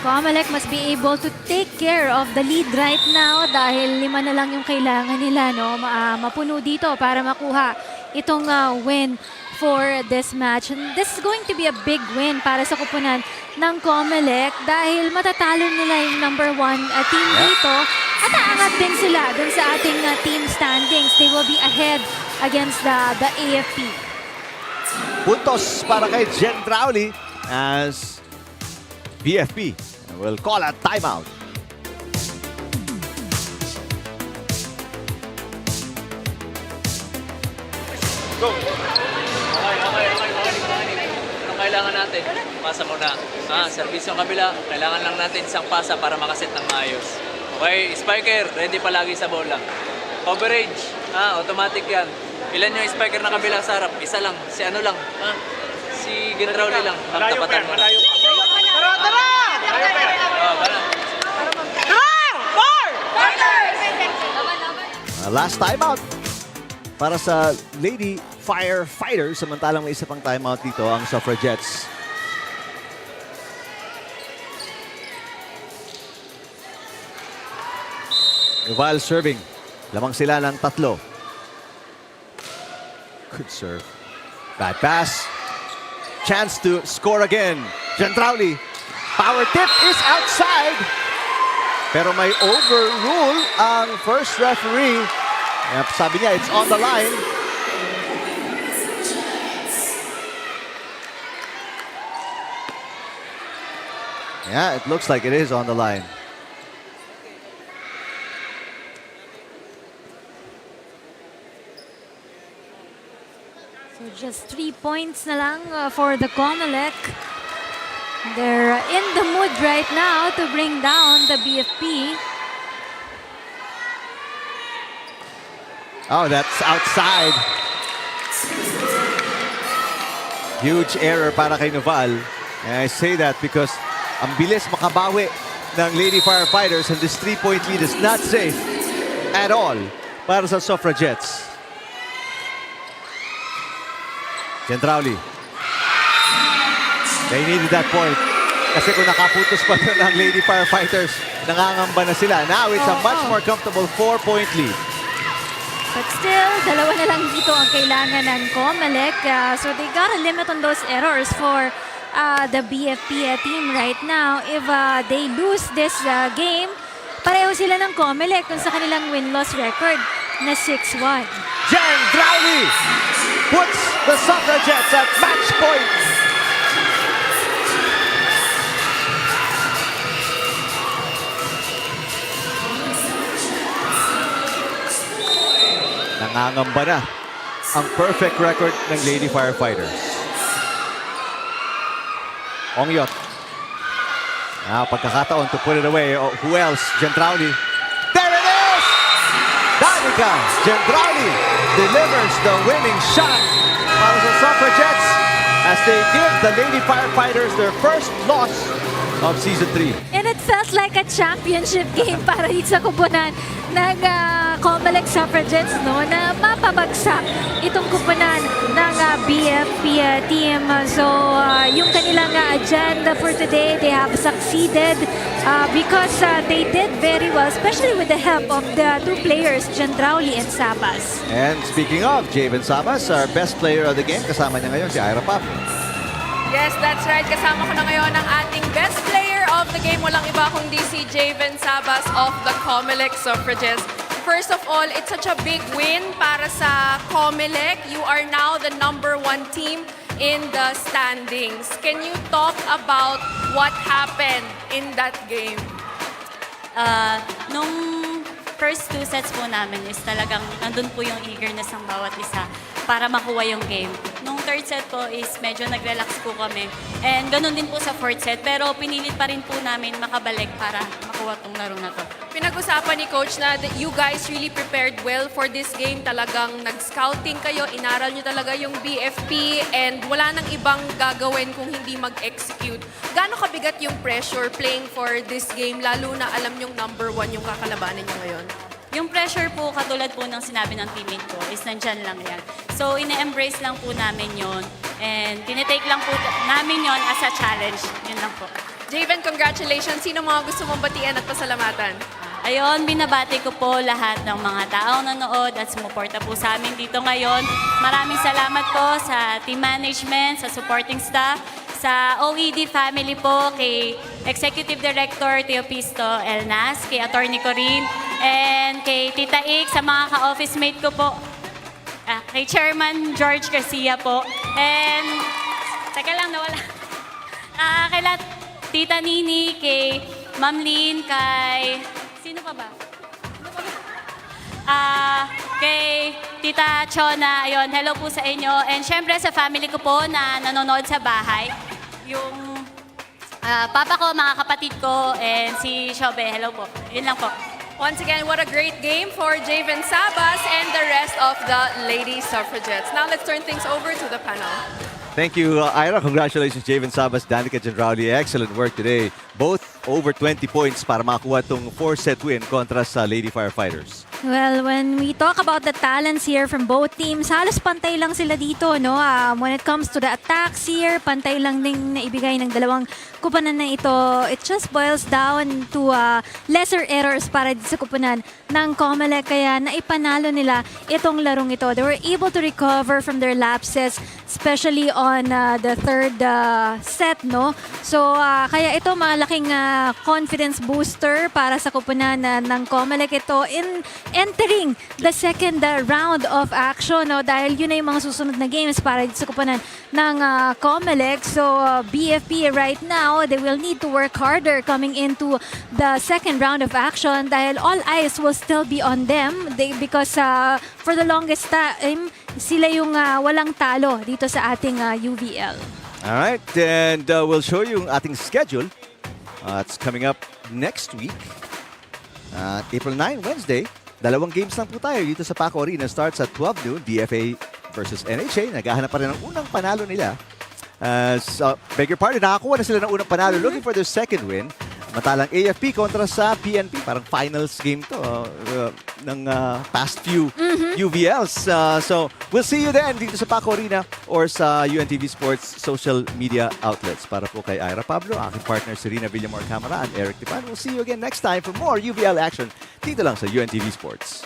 COMELEC must be able to take care of the lead right now dahil 5 na lang yung kailangan nila, no? Mapuno dito para makuha itong win for this match. And this is going to be a big win para sa kupunan ng COMELEC dahil matatalo nila yung number 1 team dito at aangat din sila dun sa ating team standings. They will be ahead against the AFP. Puntos para kay Jen Crowley as BFP will call a timeout. Go! Okay. kailangan natin, pasa muna. Service yung kabila, kailangan lang natin isang pasa para makaset ng maayos. Okay, spiker, ready palagi sa bola. Coverage, automatic yan. Ilan yung spiker na kabila sa harap? Isa lang, si ano lang, si Ginrauli lang. Malayo pa yan, Tapatan mo na. malayo pa. Malayo pa yan. Wala. Last timeout para sa Lady Firefighters. Samantalang may isa pang timeout dito ang Suffragettes. While serving, lamang sila ng 3. Good serve. Bad pass. Chance to score again. Gentrauli. Power tip is outside. Pero may overrule ang first referee. Sabi niya, it's on the line. Yeah, it looks like it is on the line. So just 3 points na lang for the COMELEC. They're in the mood right now to bring down the BFP. Oh, that's outside. Huge error para kay Noval. And I say that because ang bilis makabawi ng Lady Firefighters, and this 3-point lead is not safe at all para sa Suffragettes. Gentrauli. They needed that point. Kasi kung nakaputos pa ito ng Lady Firefighters, nangangamba na sila. Now it's a much more comfortable 4-point lead. But still, dalawa na lang dito ang kailangan ng COMELEC. So they got a limit on those errors for the BFP team right now. If they lose this game, pareho sila ng COMELEC kung sa kanilang win-loss record na 6-1. Gentrauli puts the Suffragettes at match point. Nangangamba na ang perfect record ng Lady Firefighters. Ongyot. Pagkakataon to put it away. Oh, who else? Gentrauli. There it is! Danica Gentrauli delivers the winning shot para sa Suffragettes as they give the Lady Firefighters their first loss of Season 3. And it felt like a championship game para dito sa kupunan ng COMELEC Suffragettes, no, na mapabagsak itong kupunan ng BFP team. So, yung kanilang agenda for today, they have succeeded because they did very well, especially with the help of the 2 players, Gentrauli and Sabas. And speaking of Javen Sabas, our best player of the game, kasama niya ngayon si Ira Pop. Yes, that's right. Kasama ko na ngayon ang ating best player of the game. Walang iba kundi si Javen Sabas of the COMELEC Suffragettes. First of all, it's such a big win para sa COMELEC. You are now the #1 team in the standings. Can you talk about what happened in that game? Nung first 2 sets po namin is talagang nandun po yung eagerness ng bawat isa para makuha yung game. Nung 3rd set po is medyo nag-relax po kami. And ganun din po sa 4th set. Pero pinilit pa rin po namin makabalik para makuha tong laro na to. Pinag-usapan ni Coach na you guys really prepared well for this game. Talagang nag-scouting kayo, inaral nyo talaga yung BFP and wala nang ibang gagawin kung hindi mag-execute. Gaano kabigat yung pressure playing for this game, lalo na alam nyong #1 yung kakalabanin nyo ngayon? Yung pressure po, katulad po ng sinabi ng teammate ko, is nandyan lang yan. So, ine-embrace lang po namin yon and tinitake lang po namin yon as a challenge. Yun lang po. Javen, congratulations. Sino mga gusto mong batian at pasalamatan? Ayun, binabati ko po lahat ng mga taong nanood at sumuporta po sa amin dito ngayon. Maraming salamat po sa team management, sa supporting staff, sa OED family po, kay Executive Director Teopisto Elnas, kay Attorney Corinne, and kay Tita Ik, sa mga ka-office mate ko po, kay Chairman George Garcia po, and, teka lang, nawala. Kay Tita Nini, kay Ma'am Lynn, kay, sino pa ba? Kay Tita Chona, ayun, hello po sa inyo. And syempre sa family ko po na nanonood sa bahay. yung papa ko, mga kapatid ko, and si Shobe. Hello po. Yun lang po. Once again, what a great game for Javen Sabas and the rest of the lady suffragettes. Now let's turn things over to the panel. Thank you, Ira. Congratulations, Javen Sabas, Danica Gendrauli. Excellent work today. Both over 20 points para makakuha itong 4-set win kontra sa Lady Firefighters. Well, when we talk about the talents here from both teams, halos pantay lang sila dito, no? When it comes to the attacks here, pantay lang din naibigay ng dalawang kupunan na ito. It just boils down to lesser errors para sa kupunan ng COMELEC, kaya naipanalo nila itong larong ito. They were able to recover from their lapses, especially on the third set, no? So, kaya ito malaking confidence booster para sa kupunan ng COMELEC ito in entering the second round of action, no? Dahil yun na yung mga susunod na games para sa kupunan ng COMELEC. So, BFP right now, they will need to work harder coming into the second round of action dahil all eyes will still be on them because for the longest time, sila yung walang talo dito sa ating UVL. Alright, and we'll show you yung ating schedule. It's coming up next week. April 9, Wednesday. Dalawang games lang po tayo dito sa Paco Arena. Starts at 12 noon, DFA versus NHA. Naghahanap pa rin ng unang panalo nila. Beg your pardon, nakakuha na sila ng unang panalo. Looking for their second win. Matalang AFP kontra sa PNP. Parang finals game to ng past few UVLs. So, we'll see you then dito sa Paco Arena or sa UNTV Sports social media outlets. Para po kay Ira Pablo, aking partner Serena Villamor Camara and Eric Tipan. We'll see you again next time for more UVL action dito lang sa UNTV Sports.